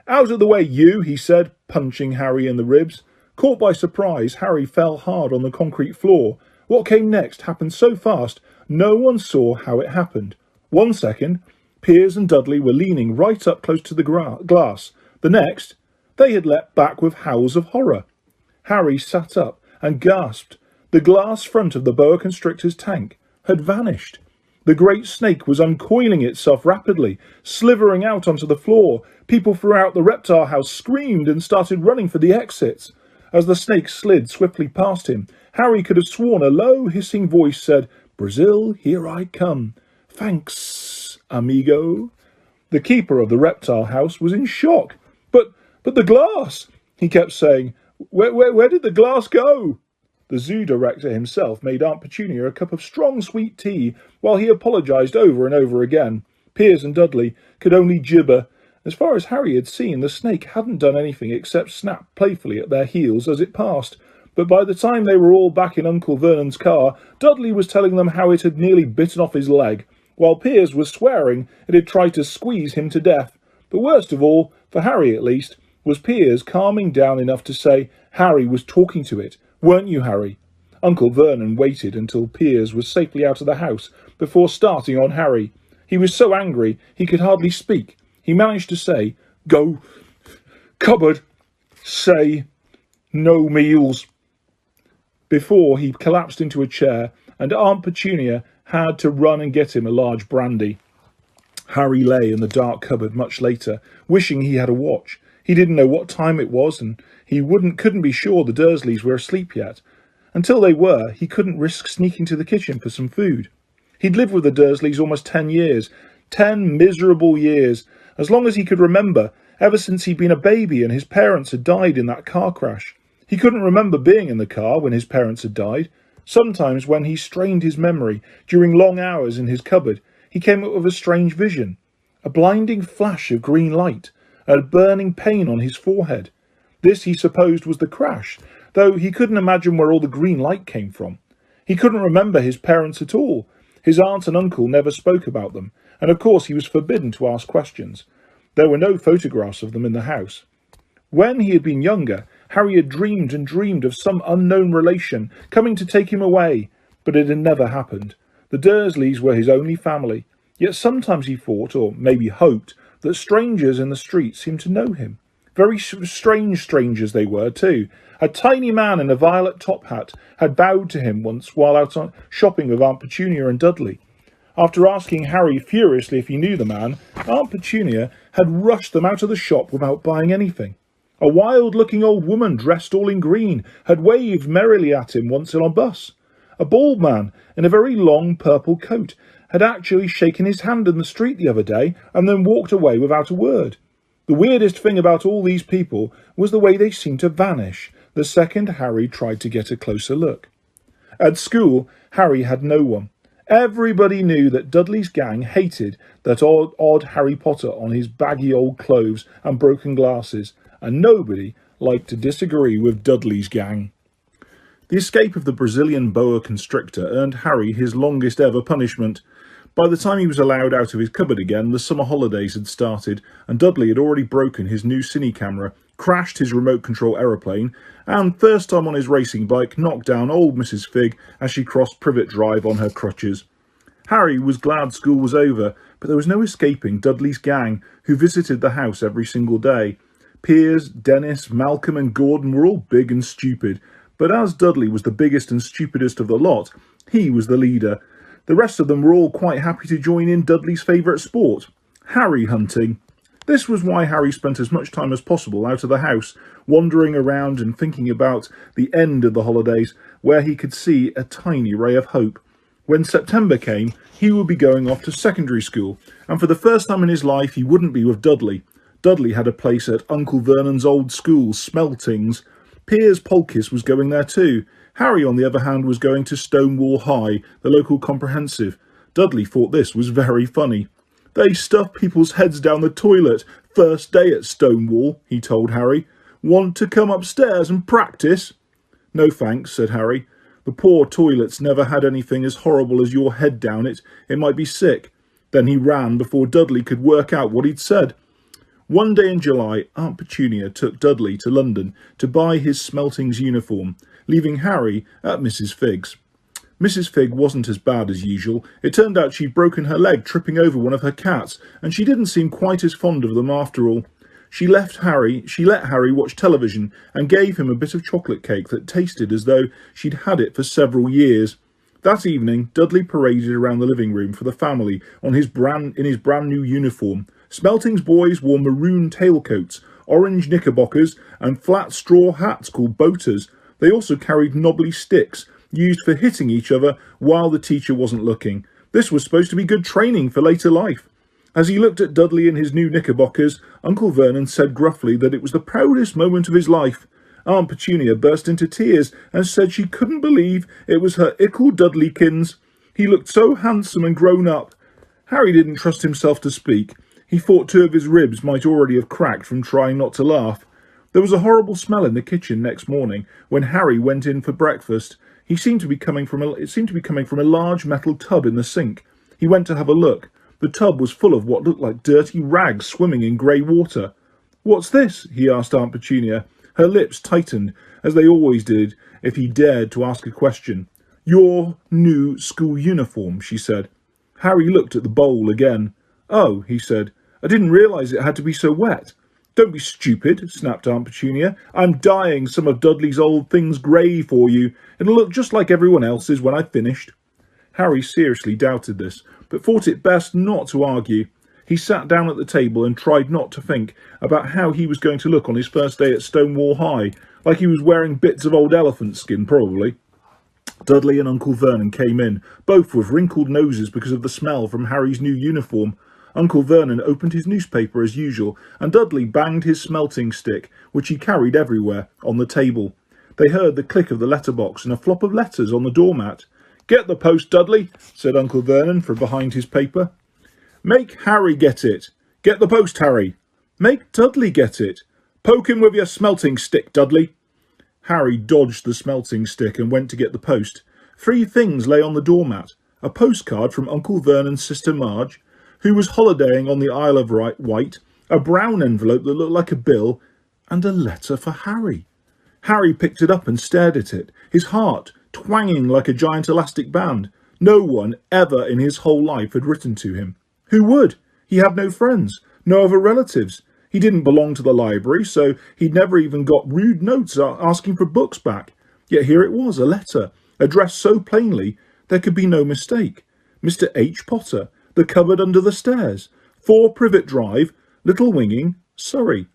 "Out of the way, you," he said, punching Harry in the ribs. Caught by surprise, Harry fell hard on the concrete floor. What came next happened so fast, no one saw how it happened. 1 second, Piers and Dudley were leaning right up close to the glass. The next, they had leapt back with howls of horror. Harry sat up and gasped. The glass front of the boa constrictor's tank had vanished. The great snake was uncoiling itself rapidly, slithering out onto the floor. People throughout the reptile house screamed and started running for the exits. As the snake slid swiftly past him, Harry could have sworn a low, hissing voice said, "Brazil, here I come. Thanks, amigo." The keeper of the reptile house was in shock. But the glass, he kept saying. Where did the glass go? The zoo director himself made Aunt Petunia a cup of strong sweet tea while he apologised over and over again. Piers and Dudley could only gibber. As far as Harry had seen, the snake hadn't done anything except snap playfully at their heels as it passed. But by the time they were all back in Uncle Vernon's car, Dudley was telling them how it had nearly bitten off his leg, while Piers was swearing it had tried to squeeze him to death. But worst of all, for Harry at least, was Piers calming down enough to say Harry was talking to it. "Weren't you, Harry?" Uncle Vernon waited until Piers was safely out of the house before starting on Harry. He was so angry he could hardly speak. He managed to say, "Go, cupboard, say, no meals," before he collapsed into a chair and Aunt Petunia had to run and get him a large brandy. Harry lay in the dark cupboard much later, wishing he had a watch. He didn't know what time it was, and he couldn't be sure the Dursleys were asleep yet. Until they were, he couldn't risk sneaking to the kitchen for some food. He'd lived with the Dursleys almost 10 years. 10 miserable years. As long as he could remember, ever since he'd been a baby and his parents had died in that car crash. He couldn't remember being in the car when his parents had died. Sometimes when he strained his memory during long hours in his cupboard, he came up with a strange vision. A blinding flash of green light, a burning pain on his forehead. This he supposed was the crash, though he couldn't imagine where all the green light came from. He couldn't remember his parents at all. His aunt and uncle never spoke about them, and of course he was forbidden to ask questions. There were no photographs of them in the house. When he had been younger, Harry had dreamed and dreamed of some unknown relation coming to take him away, but it had never happened. The Dursleys were his only family, yet sometimes he thought, or maybe hoped, that strangers in the street seemed to know him. Very strange strangers they were, too. A tiny man in a violet top hat had bowed to him once while out shopping with Aunt Petunia and Dudley. After asking Harry furiously if he knew the man, Aunt Petunia had rushed them out of the shop without buying anything. A wild-looking old woman dressed all in green had waved merrily at him once on a bus. A bald man in a very long purple coat had actually shaken his hand in the street the other day and then walked away without a word. The weirdest thing about all these people was the way they seemed to vanish the second Harry tried to get a closer look. At school, Harry had no one. Everybody knew that Dudley's gang hated that odd Harry Potter on his baggy old clothes and broken glasses, and nobody liked to disagree with Dudley's gang. The escape of the Brazilian boa constrictor earned Harry his longest ever punishment. By the time he was allowed out of his cupboard again, the summer holidays had started, and Dudley had already broken his new cine camera, crashed his remote control aeroplane, and, first time on his racing bike, knocked down old Mrs. Fig as she crossed Privet Drive on her crutches. Harry was glad school was over, but there was no escaping Dudley's gang, who visited the house every single day. Piers, Dennis, Malcolm and Gordon were all big and stupid, but as Dudley was the biggest and stupidest of the lot, he was the leader. The rest of them were all quite happy to join in Dudley's favourite sport, Harry hunting. This was why Harry spent as much time as possible out of the house, wandering around and thinking about the end of the holidays, where he could see a tiny ray of hope. When September came, he would be going off to secondary school, and for the first time in his life he wouldn't be with Dudley. Dudley had a place at Uncle Vernon's old school, Smeltings. Piers Polkiss was going there too. Harry, on the other hand, was going to Stonewall High, the local comprehensive. Dudley thought this was very funny. "They stuff people's heads down the toilet first day at Stonewall," he told Harry. "Want to come upstairs and practice?" "No thanks," said Harry. "The poor toilets never had anything as horrible as your head down it. It might be sick." Then he ran before Dudley could work out what he'd said. One day in July, Aunt Petunia took Dudley to London to buy his Smeltings uniform, leaving Harry at Mrs. Fig's. Mrs. Fig wasn't as bad as usual. It turned out she'd broken her leg tripping over one of her cats, and she didn't seem quite as fond of them after all. She let Harry watch television and gave him a bit of chocolate cake that tasted as though she'd had it for several years. That evening, Dudley paraded around the living room for the family in his brand new uniform. Smelting's boys wore maroon tailcoats, orange knickerbockers, and flat straw hats called boaters. They also carried knobbly sticks, used for hitting each other while the teacher wasn't looking. This was supposed to be good training for later life. As he looked at Dudley in his new knickerbockers, Uncle Vernon said gruffly that it was the proudest moment of his life. Aunt Petunia burst into tears and said she couldn't believe it was her ickle Dudleykins. He looked so handsome and grown up. Harry didn't trust himself to speak. He thought 2 of his ribs might already have cracked from trying not to laugh. There was a horrible smell in the kitchen next morning when Harry went in for breakfast. It seemed to be coming from a large metal tub in the sink. He went to have a look. The tub was full of what looked like dirty rags swimming in grey water. "What's this?" he asked Aunt Petunia. Her lips tightened, as they always did if he dared to ask a question. "Your new school uniform," she said. Harry looked at the bowl again. "Oh," he said, "I didn't realise it had to be so wet." "Don't be stupid," snapped Aunt Petunia. "I'm dyeing some of Dudley's old things grey for you. It'll look just like everyone else's when I've finished." Harry seriously doubted this, but thought it best not to argue. He sat down at the table and tried not to think about how he was going to look on his first day at Stonewall High, like he was wearing bits of old elephant skin, probably. Dudley and Uncle Vernon came in, both with wrinkled noses because of the smell from Harry's new uniform. Uncle Vernon opened his newspaper as usual, and Dudley banged his smelting stick, which he carried everywhere, on the table. They heard the click of the letterbox and a flop of letters on the doormat. "Get the post, Dudley," said Uncle Vernon from behind his paper. "Make Harry get it. Get the post, Harry." "Make Dudley get it." "Poke him with your smelting stick, Dudley." Harry dodged the smelting stick and went to get the post. 3 things lay on the doormat. A postcard from Uncle Vernon's sister Marge, who was holidaying on the Isle of Wight, a brown envelope that looked like a bill, and a letter for Harry. Harry picked it up and stared at it, his heart twanging like a giant elastic band. No one ever in his whole life had written to him. Who would? He had no friends, no other relatives. He didn't belong to the library, so he'd never even got rude notes asking for books back. Yet here it was, a letter, addressed so plainly there could be no mistake. Mr. H. Potter, the cupboard under the stairs, 4 Privet Drive, Little Winging, Surrey.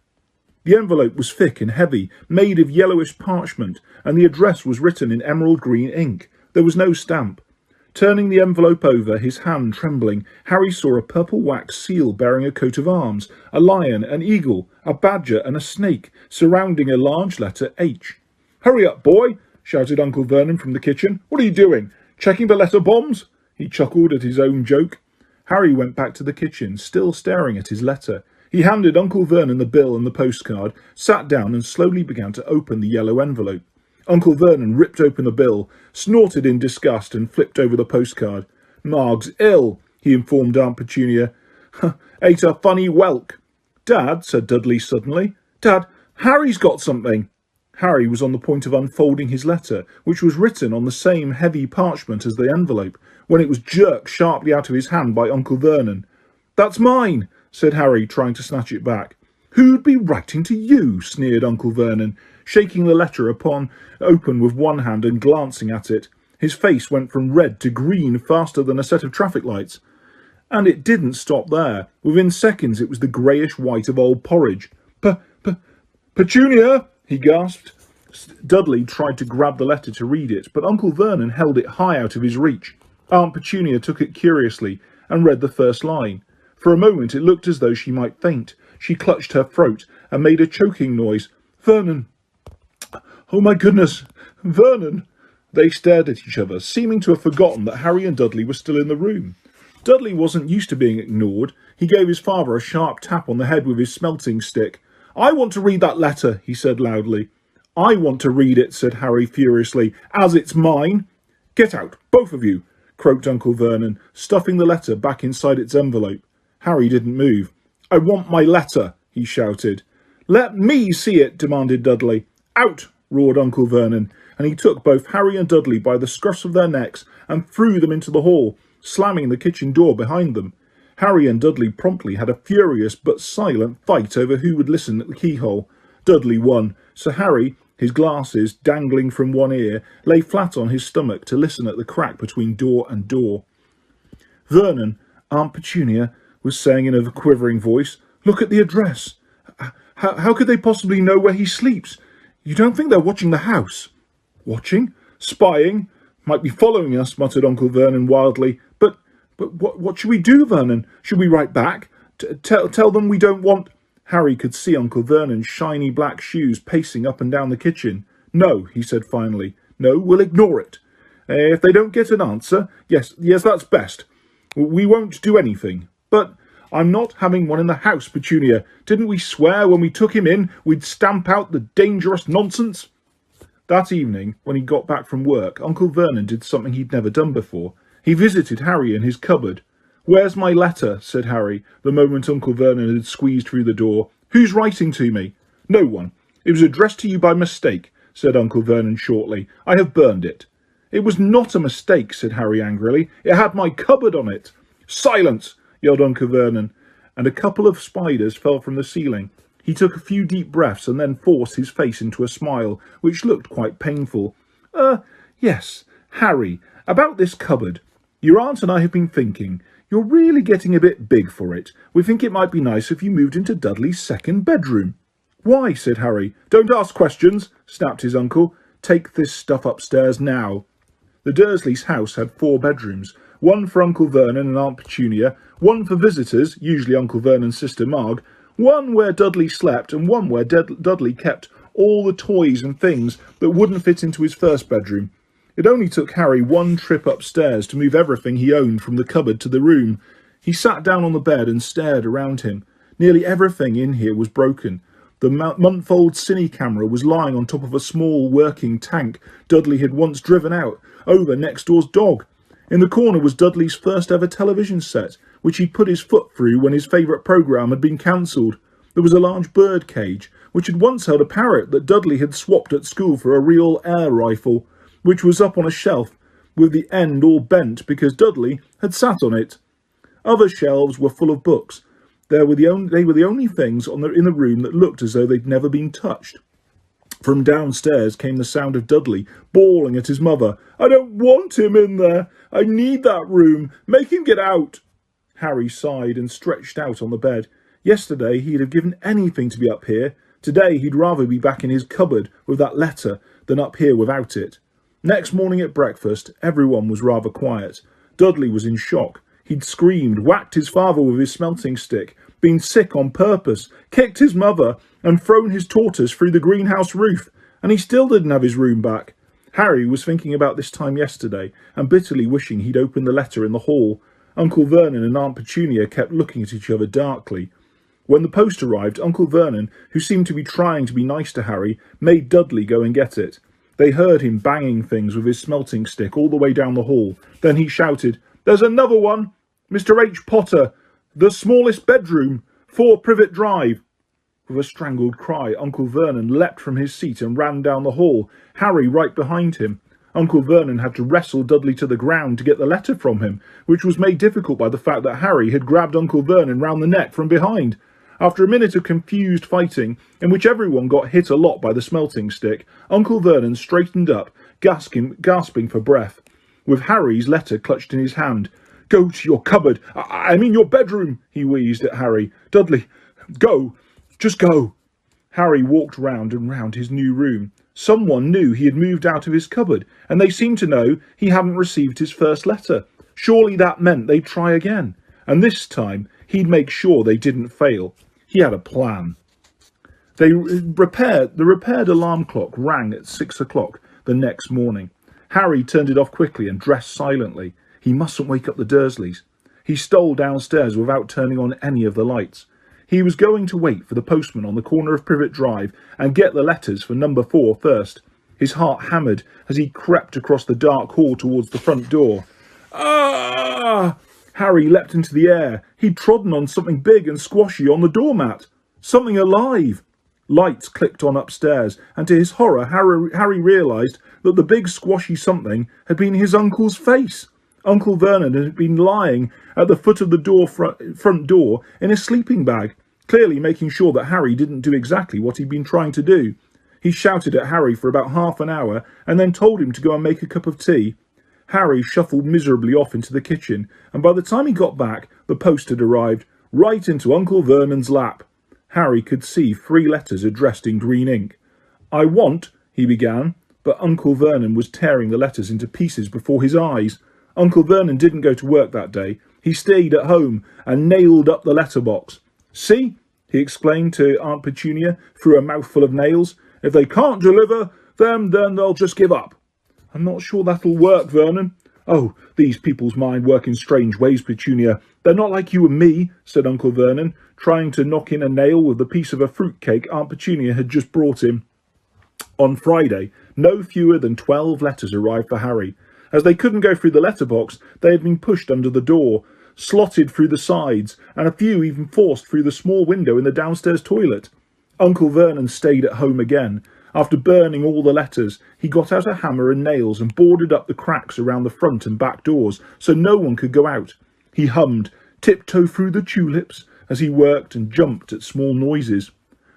The envelope was thick and heavy, made of yellowish parchment, and the address was written in emerald green ink. There was no stamp. Turning the envelope over, his hand trembling, Harry saw a purple wax seal bearing a coat of arms, a lion, an eagle, a badger and a snake, surrounding a large letter H. "Hurry up, boy," shouted Uncle Vernon from the kitchen. "What are you doing? Checking the letter bombs?" He chuckled at his own joke. Harry went back to the kitchen, still staring at his letter. He handed Uncle Vernon the bill and the postcard, sat down and slowly began to open the yellow envelope. Uncle Vernon ripped open the bill, snorted in disgust and flipped over the postcard. "Marg's ill," he informed Aunt Petunia. "Ate a funny whelk." "Dad," said Dudley suddenly. "Dad, Harry's got something." Harry was on the point of unfolding his letter, which was written on the same heavy parchment as the envelope, when it was jerked sharply out of his hand by Uncle Vernon. "That's mine," said Harry, trying to snatch it back. "Who'd be writing to you?" sneered Uncle Vernon, shaking the letter open with one hand and glancing at it. His face went from red to green faster than a set of traffic lights. And it didn't stop there. Within seconds it was the greyish white of old porridge. "Petunia!" he gasped. Dudley tried to grab the letter to read it, but Uncle Vernon held it high out of his reach. Aunt Petunia took it curiously and read the first line. For a moment it looked as though she might faint. She clutched her throat and made a choking noise. "Vernon! Oh my goodness! Vernon!" They stared at each other, seeming to have forgotten that Harry and Dudley were still in the room. Dudley wasn't used to being ignored. He gave his father a sharp tap on the head with his smelting stick. "I want to read that letter," he said loudly. "I want to read it," said Harry furiously, "as it's mine." "Get out, both of you," croaked Uncle Vernon, stuffing the letter back inside its envelope. Harry didn't move. "I want my letter," he shouted. "Let me see it," demanded Dudley. "Out!" roared Uncle Vernon, and he took both Harry and Dudley by the scruffs of their necks and threw them into the hall, slamming the kitchen door behind them. Harry and Dudley promptly had a furious but silent fight over who would listen at the keyhole. Dudley won, so Harry, His glasses, dangling from one ear, lay flat on his stomach to listen at the crack between door and door. "Vernon," Aunt Petunia was saying in a quivering voice, "look at the address. How could they possibly know where he sleeps? You don't think they're watching the house?" "Watching? Spying? Might be following us," muttered Uncle Vernon wildly. But what should we do, Vernon? Should we write back? Tell them we don't want—" Harry could see Uncle Vernon's shiny black shoes pacing up and down the kitchen. "No," he said finally. "No, we'll ignore it. If they don't get an answer, yes, that's best. We won't do anything. But I'm not having one in the house, Petunia. Didn't we swear when we took him in we'd stamp out the dangerous nonsense?" That evening, when he got back from work, Uncle Vernon did something he'd never done before. He visited Harry in his cupboard. "Where's my letter?" said Harry, the moment Uncle Vernon had squeezed through the door. "Who's writing to me?" "No one. It was addressed to you by mistake," said Uncle Vernon shortly. "I have burned it." "It was not a mistake," said Harry angrily. "It had my cupboard on it." "Silence!" yelled Uncle Vernon, and a couple of spiders fell from the ceiling. He took a few deep breaths and then forced his face into a smile, which looked quite painful. Yes, Harry, about this cupboard. Your aunt and I have been thinking. You're really getting a bit big for it. We think it might be nice if you moved into Dudley's second bedroom." "Why?" said Harry. "Don't ask questions," snapped his uncle. "Take this stuff upstairs now." The Dursleys' house had 4 bedrooms, one for Uncle Vernon and Aunt Petunia, one for visitors, usually Uncle Vernon's sister Marg, one where Dudley slept, and one where Dudley kept all the toys and things that wouldn't fit into his first bedroom. It only took Harry one trip upstairs to move everything he owned from the cupboard to the room. He sat down on the bed and stared around him. Nearly everything in here was broken. The month-old cine camera was lying on top of a small working tank Dudley had once driven out over next door's dog. In the corner was Dudley's first ever television set, which he'd put his foot through when his favourite programme had been cancelled. There was a large bird cage, which had once held a parrot that Dudley had swapped at school for a real air rifle, which was up on a shelf, with the end all bent because Dudley had sat on it. Other shelves were full of books. They were the only things in the room that looked as though they'd never been touched. From downstairs came the sound of Dudley bawling at his mother. "I don't want him in there. I need that room. Make him get out." Harry sighed and stretched out on the bed. Yesterday he'd have given anything to be up here. Today he'd rather be back in his cupboard with that letter than up here without it. Next morning at breakfast, everyone was rather quiet. Dudley was in shock. He'd screamed, whacked his father with his smelting stick, been sick on purpose, kicked his mother, and thrown his tortoise through the greenhouse roof, and he still didn't have his room back. Harry was thinking about this time yesterday, and bitterly wishing he'd opened the letter in the hall. Uncle Vernon and Aunt Petunia kept looking at each other darkly. When the post arrived, Uncle Vernon, who seemed to be trying to be nice to Harry, made Dudley go and get it. They heard him banging things with his smelting stick all the way down the hall. Then he shouted, "There's another one! Mr. H. Potter, the smallest bedroom, 4 Privet Drive." With a strangled cry, Uncle Vernon leapt from his seat and ran down the hall, Harry right behind him. Uncle Vernon had to wrestle Dudley to the ground to get the letter from him, which was made difficult by the fact that Harry had grabbed Uncle Vernon round the neck from behind. After a minute of confused fighting, in which everyone got hit a lot by the smelting stick, Uncle Vernon straightened up, gasping for breath, with Harry's letter clutched in his hand. "Go to your cupboard. I mean your bedroom," he wheezed at Harry. "Dudley, go. Just go." Harry walked round and round his new room. Someone knew he had moved out of his cupboard, and they seemed to know he hadn't received his first letter. Surely that meant they'd try again, and this time he'd make sure they didn't fail. He had a plan. The repaired alarm clock rang at 6 o'clock the next morning. Harry turned it off quickly and dressed silently. He mustn't wake up the Dursleys. He stole downstairs without turning on any of the lights. He was going to wait for the postman on the corner of Privet Drive and get the letters for number 4 first. His heart hammered as he crept across the dark hall towards the front door. Ah! Harry leapt into the air. He'd trodden on something big and squashy on the doormat. Something alive. Lights clicked on upstairs, and to his horror, Harry realised that the big squashy something had been his uncle's face. Uncle Vernon had been lying at the foot of the front door in a sleeping bag, clearly making sure that Harry didn't do exactly what he'd been trying to do. He shouted at Harry for about half an hour and then told him to go and make a cup of tea. Harry shuffled miserably off into the kitchen, and by the time he got back, the post had arrived, right into Uncle Vernon's lap. Harry could see 3 letters addressed in green ink. "I want," he began, but Uncle Vernon was tearing the letters into pieces before his eyes. Uncle Vernon didn't go to work that day. He stayed at home and nailed up the letterbox. "See," he explained to Aunt Petunia through a mouthful of nails, "if they can't deliver them, then they'll just give up." "I'm not sure that'll work, Vernon." "Oh, these people's minds work in strange ways, Petunia. They're not like you and me," said Uncle Vernon, trying to knock in a nail with the piece of a fruitcake Aunt Petunia had just brought him. On Friday, no fewer than 12 letters arrived for Harry. As they couldn't go through the letterbox, they had been pushed under the door, slotted through the sides, and a few even forced through the small window in the downstairs toilet. Uncle Vernon stayed at home again. After burning all the letters, he got out a hammer and nails and boarded up the cracks around the front and back doors so no one could go out. He hummed "Tiptoe Through the Tulips" as he worked and jumped at small noises.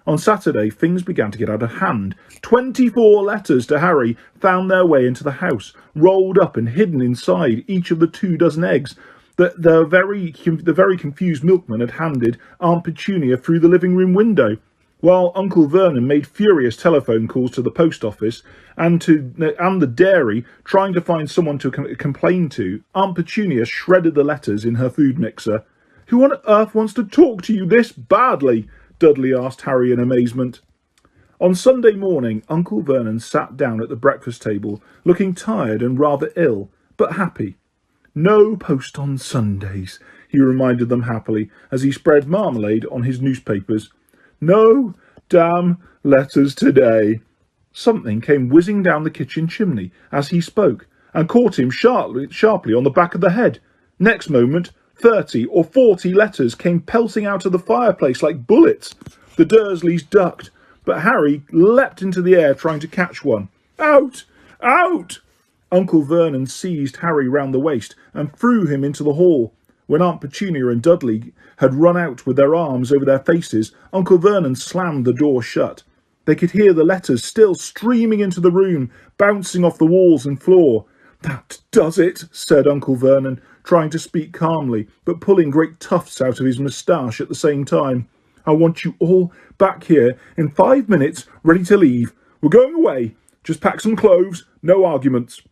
On Saturday, things began to get out of hand. 24 letters to Harry found their way into the house, rolled up and hidden inside each of the 24 eggs that the very confused milkman had handed Aunt Petunia through the living room window. While Uncle Vernon made furious telephone calls to the post office and the dairy, trying to find someone to complain to, Aunt Petunia shredded the letters in her food mixer. "Who on earth wants to talk to you this badly?" Dudley asked Harry in amazement. On Sunday morning, Uncle Vernon sat down at the breakfast table, looking tired and rather ill, but happy. "No post on Sundays," he reminded them happily as he spread marmalade on his newspapers. "No damn letters today." Something came whizzing down the kitchen chimney as he spoke and caught him sharply on the back of the head. Next moment, 30 or 40 letters came pelting out of the fireplace like bullets. The Dursleys ducked, but Harry leapt into the air trying to catch one. "Out! Out!" Uncle Vernon seized Harry round the waist and threw him into the hall. When Aunt Petunia and Dudley had run out with their arms over their faces, Uncle Vernon slammed the door shut. They could hear the letters still streaming into the room, bouncing off the walls and floor. "That does it," said Uncle Vernon, trying to speak calmly, but pulling great tufts out of his moustache at the same time. "I want you all back here in 5 minutes, ready to leave. We're going away. Just pack some clothes, no arguments."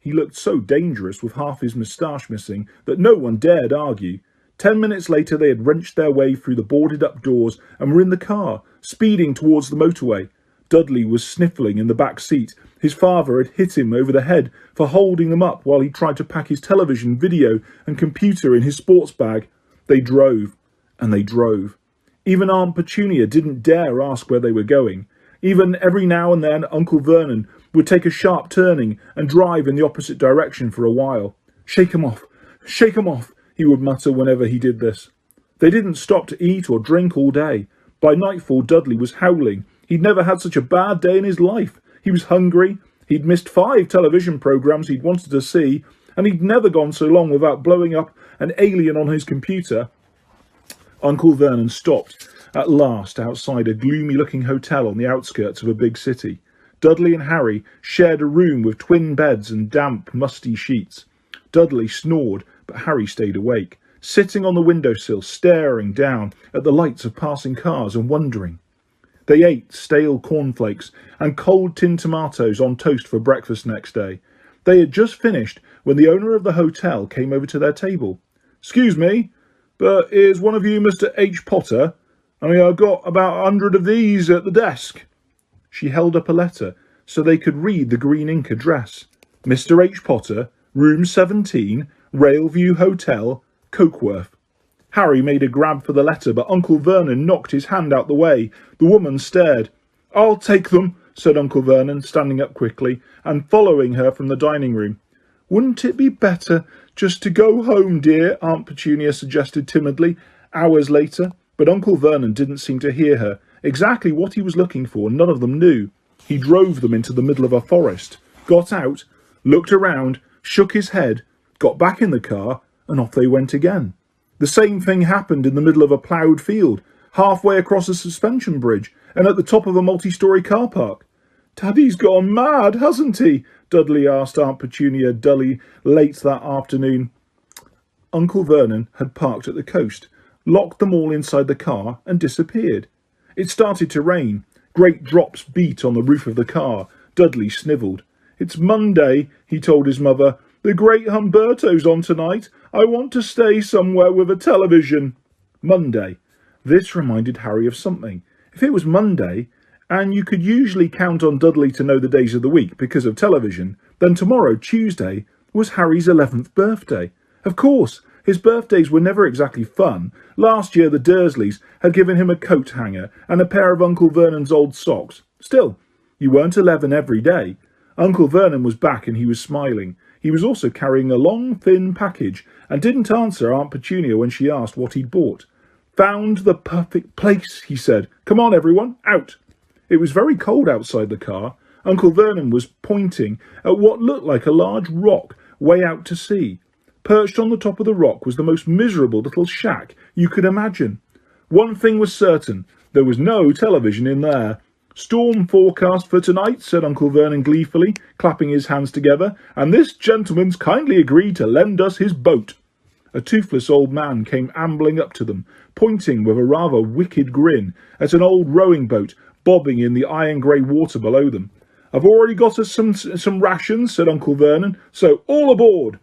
He looked so dangerous with half his moustache missing that no one dared argue. 10 minutes later they had wrenched their way through the boarded-up doors and were in the car, speeding towards the motorway. Dudley was sniffling in the back seat. His father had hit him over the head for holding them up while he tried to pack his television, video and computer in his sports bag. They drove, and they drove. Even Aunt Petunia didn't dare ask where they were going. Even every now and then Uncle Vernon would take a sharp turning and drive in the opposite direction for a while. Shake 'em off, he would mutter whenever he did this. They didn't stop to eat or drink all day. By nightfall, Dudley was howling. He'd never had such a bad day in his life. He was hungry. He'd missed 5 television programmes he'd wanted to see, and he'd never gone so long without blowing up an alien on his computer. Uncle Vernon stopped at last outside a gloomy-looking hotel on the outskirts of a big city. Dudley and Harry shared a room with twin beds and damp, musty sheets. Dudley snored, but Harry stayed awake, sitting on the windowsill, staring down at the lights of passing cars and wondering. They ate stale cornflakes and cold tinned tomatoes on toast for breakfast next day. They had just finished when the owner of the hotel came over to their table. "Excuse me, but is one of you Mr. H. Potter? I've got about 100 of these at the desk." She held up a letter so they could read the green ink address. "Mr. H. Potter, room 17, Railview Hotel, Cokeworth." Harry made a grab for the letter, but Uncle Vernon knocked his hand out the way. The woman stared. "I'll take them," said Uncle Vernon, standing up quickly and following her from the dining room. "Wouldn't it be better just to go home, dear?" Aunt Petunia suggested timidly, hours later. But Uncle Vernon didn't seem to hear her. Exactly what he was looking for, none of them knew. He drove them into the middle of a forest, got out, looked around, shook his head, got back in the car, and off they went again. The same thing happened in the middle of a ploughed field, halfway across a suspension bridge, and at the top of a multi-storey car park. "Daddy's gone mad, hasn't he?" Dudley asked Aunt Petunia dully late that afternoon. Uncle Vernon had parked at the coast, locked them all inside the car and disappeared. It started to rain. Great drops beat on the roof of the car. Dudley snivelled. "It's Monday," he told his mother. "The great Humberto's on tonight. I want to stay somewhere with a television." Monday. This reminded Harry of something. If it was Monday, and you could usually count on Dudley to know the days of the week because of television, then tomorrow, Tuesday, was Harry's 11th birthday. Of course, his birthdays were never exactly fun. Last year the Dursleys had given him a coat hanger and a pair of Uncle Vernon's old socks. Still, you weren't 11 every day. Uncle Vernon was back and he was smiling. He was also carrying a long, thin package and didn't answer Aunt Petunia when she asked what he'd bought. "Found the perfect place," he said. "Come on, everyone, out." It was very cold outside the car. Uncle Vernon was pointing at what looked like a large rock way out to sea. Perched on the top of the rock was the most miserable little shack you could imagine. One thing was certain, there was no television in there. "Storm forecast for tonight," said Uncle Vernon gleefully, clapping his hands together, "and this gentleman's kindly agreed to lend us his boat." A toothless old man came ambling up to them, pointing with a rather wicked grin at an old rowing boat bobbing in the iron-grey water below them. "I've already got us some rations," said Uncle Vernon, "so all aboard."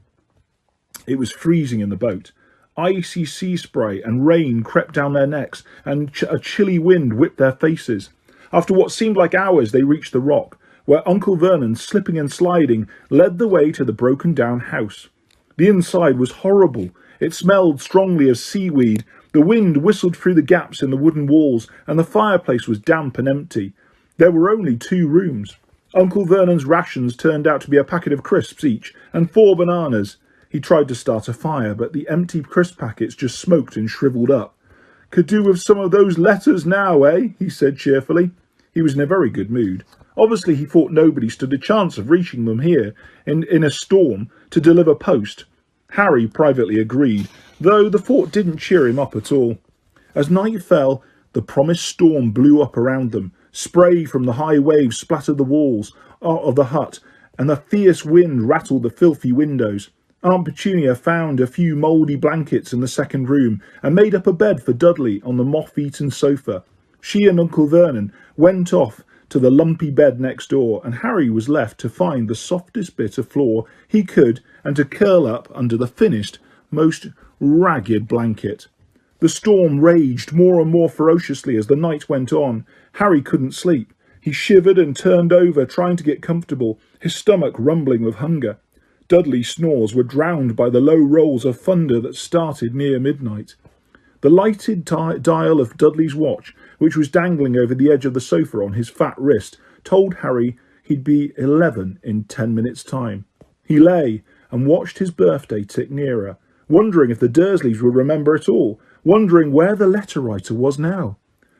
It was freezing in the boat. Icy sea spray and rain crept down their necks, and a chilly wind whipped their faces. After what seemed like hours, they reached the rock, where Uncle Vernon, slipping and sliding, led the way to the broken-down house. The inside was horrible. It smelled strongly of seaweed. The wind whistled through the gaps in the wooden walls, and the fireplace was damp and empty. There were only 2 rooms. Uncle Vernon's rations turned out to be a packet of crisps each, and 4 bananas. He tried to start a fire, but the empty crisp packets just smoked and shriveled up. "Could do with some of those letters now, eh?" he said cheerfully. He was in a very good mood. Obviously he thought nobody stood a chance of reaching them here in a storm to deliver post. Harry privately agreed, though the thought didn't cheer him up at all. As night fell, the promised storm blew up around them. Spray from the high waves splattered the walls of the hut, and the fierce wind rattled the filthy windows. Aunt Petunia found a few mouldy blankets in the second room and made up a bed for Dudley on the moth-eaten sofa. She and Uncle Vernon went off to the lumpy bed next door, and Harry was left to find the softest bit of floor he could and to curl up under the thinnest, most ragged blanket. The storm raged more and more ferociously as the night went on. Harry couldn't sleep. He shivered and turned over, trying to get comfortable, his stomach rumbling with hunger. Dudley's snores were drowned by the low rolls of thunder that started near midnight. The lighted dial of Dudley's watch, which was dangling over the edge of the sofa on his fat wrist, told Harry he'd be 11 in 10 minutes' time. He lay and watched his birthday tick nearer, wondering if the Dursleys would remember it all, wondering where the letter writer was now.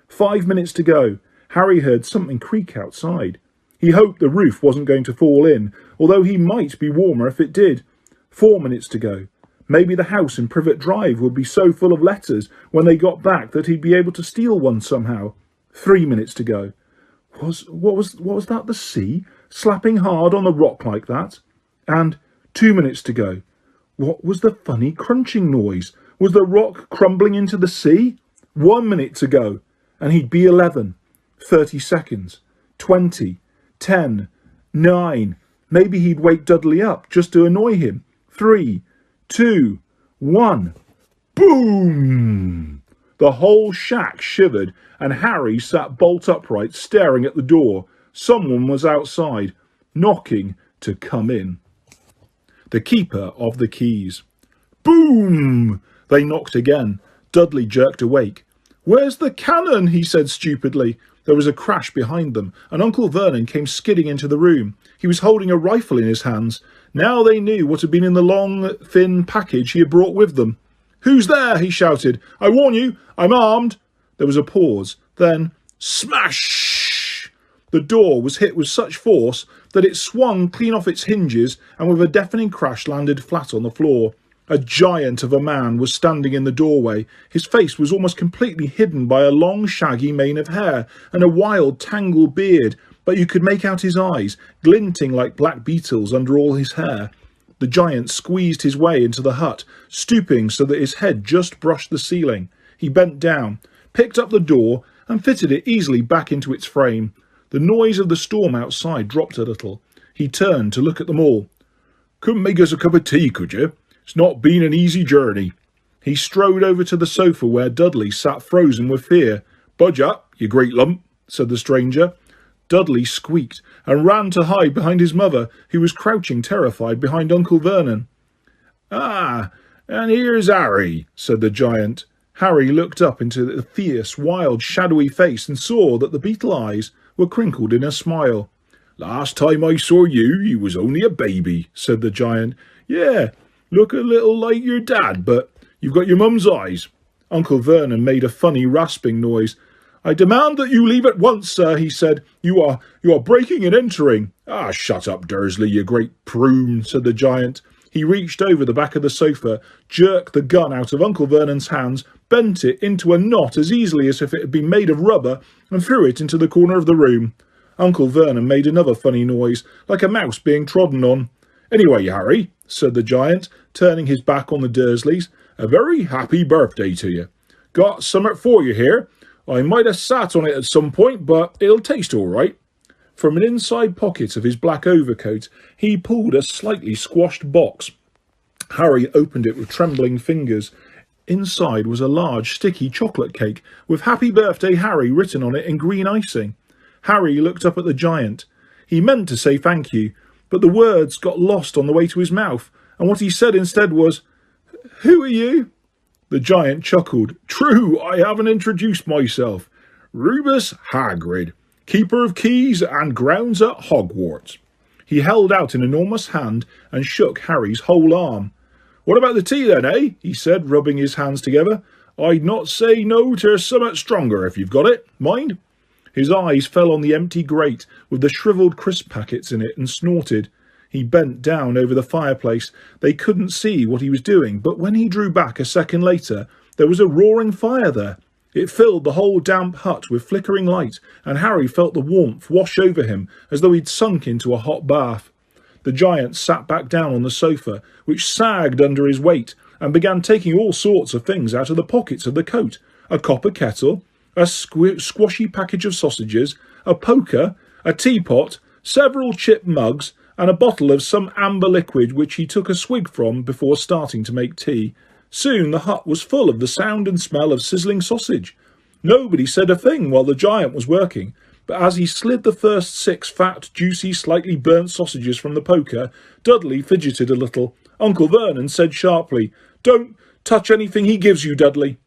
5 minutes to go. Harry heard something creak outside. He hoped the roof wasn't going to fall in, although he might be warmer if it did. 4 minutes to go. Maybe the house in Privet Drive would be so full of letters when they got back that he'd be able to steal one somehow. 3 minutes to go. What was that, the sea, slapping hard on the rock like that? And 2 minutes to go. What was the funny crunching noise? Was the rock crumbling into the sea? 1 minute to go, and he'd be 11. 30 seconds. 20. 10. 9. Maybe he'd wake Dudley up just to annoy him. 3, 2, 1. Boom! The whole shack shivered, and Harry sat bolt upright, staring at the door. Someone was outside, knocking to come in. The keeper of the keys. Boom! They knocked again. Dudley jerked awake. "Where's the cannon?" he said stupidly. There was a crash behind them, and Uncle Vernon came skidding into the room. He was holding a rifle in his hands. Now they knew what had been in the long, thin package he had brought with them. "Who's there?" he shouted. "I warn you, I'm armed." There was a pause. Then, smash! The door was hit with such force that it swung clean off its hinges and with a deafening crash landed flat on the floor. A giant of a man was standing in the doorway. His face was almost completely hidden by a long, shaggy mane of hair and a wild, tangled beard, but you could make out his eyes, glinting like black beetles under all his hair. The giant squeezed his way into the hut, stooping so that his head just brushed the ceiling. He bent down, picked up the door, and fitted it easily back into its frame. The noise of the storm outside dropped a little. He turned to look at them all. "Couldn't make us a cup of tea, could you? It's not been an easy journey." He strode over to the sofa where Dudley sat frozen with fear. "Budge up, you great lump," said the stranger. Dudley squeaked and ran to hide behind his mother, who was crouching terrified behind Uncle Vernon. "Ah, and here's Harry," said the giant. Harry looked up into the fierce, wild, shadowy face and saw that the beetle eyes were crinkled in a smile. "Last time I saw you, you was only a baby," said the giant. "Yeah, look a little like your dad, but you've got your mum's eyes." Uncle Vernon made a funny rasping noise. "I demand that you leave at once, sir," he said. You are breaking and entering." "Ah, shut up, Dursley, you great prune," said the giant. He reached over the back of the sofa, jerked the gun out of Uncle Vernon's hands, bent it into a knot as easily as if it had been made of rubber, and threw it into the corner of the room. Uncle Vernon made another funny noise, like a mouse being trodden on. "Anyway, Harry," said the giant, turning his back on the Dursleys, "a very happy birthday to you. Got summat for you here. I might have sat on it at some point, but it'll taste all right." From an inside pocket of his black overcoat, he pulled a slightly squashed box. Harry opened it with trembling fingers. Inside was a large, sticky chocolate cake with "Happy Birthday, Harry" written on it in green icing. Harry looked up at the giant. He meant to say thank you, but the words got lost on the way to his mouth, and what he said instead was, "Who are you?" The giant chuckled. "True, I haven't introduced myself. Rubus Hagrid, keeper of keys and grounds at Hogwarts." He held out an enormous hand and shook Harry's whole arm. "What about the tea then, eh?" he said, rubbing his hands together. "I'd not say no to summat stronger if you've got it. Mind?" His eyes fell on the empty grate with the shrivelled crisp packets in it and snorted. He bent down over the fireplace. They couldn't see what he was doing, but when he drew back a second later, there was a roaring fire there. It filled the whole damp hut with flickering light, and Harry felt the warmth wash over him as though he'd sunk into a hot bath. The giant sat back down on the sofa, which sagged under his weight, and began taking all sorts of things out of the pockets of the coat. A copper kettle, a squashy package of sausages, a poker, a teapot, several chip mugs, and a bottle of some amber liquid which he took a swig from before starting to make tea. Soon the hut was full of the sound and smell of sizzling sausage. Nobody said a thing while the giant was working, but as he slid the first 6 fat, juicy, slightly burnt sausages from the poker, Dudley fidgeted a little. Uncle Vernon said sharply, "Don't touch anything he gives you, Dudley."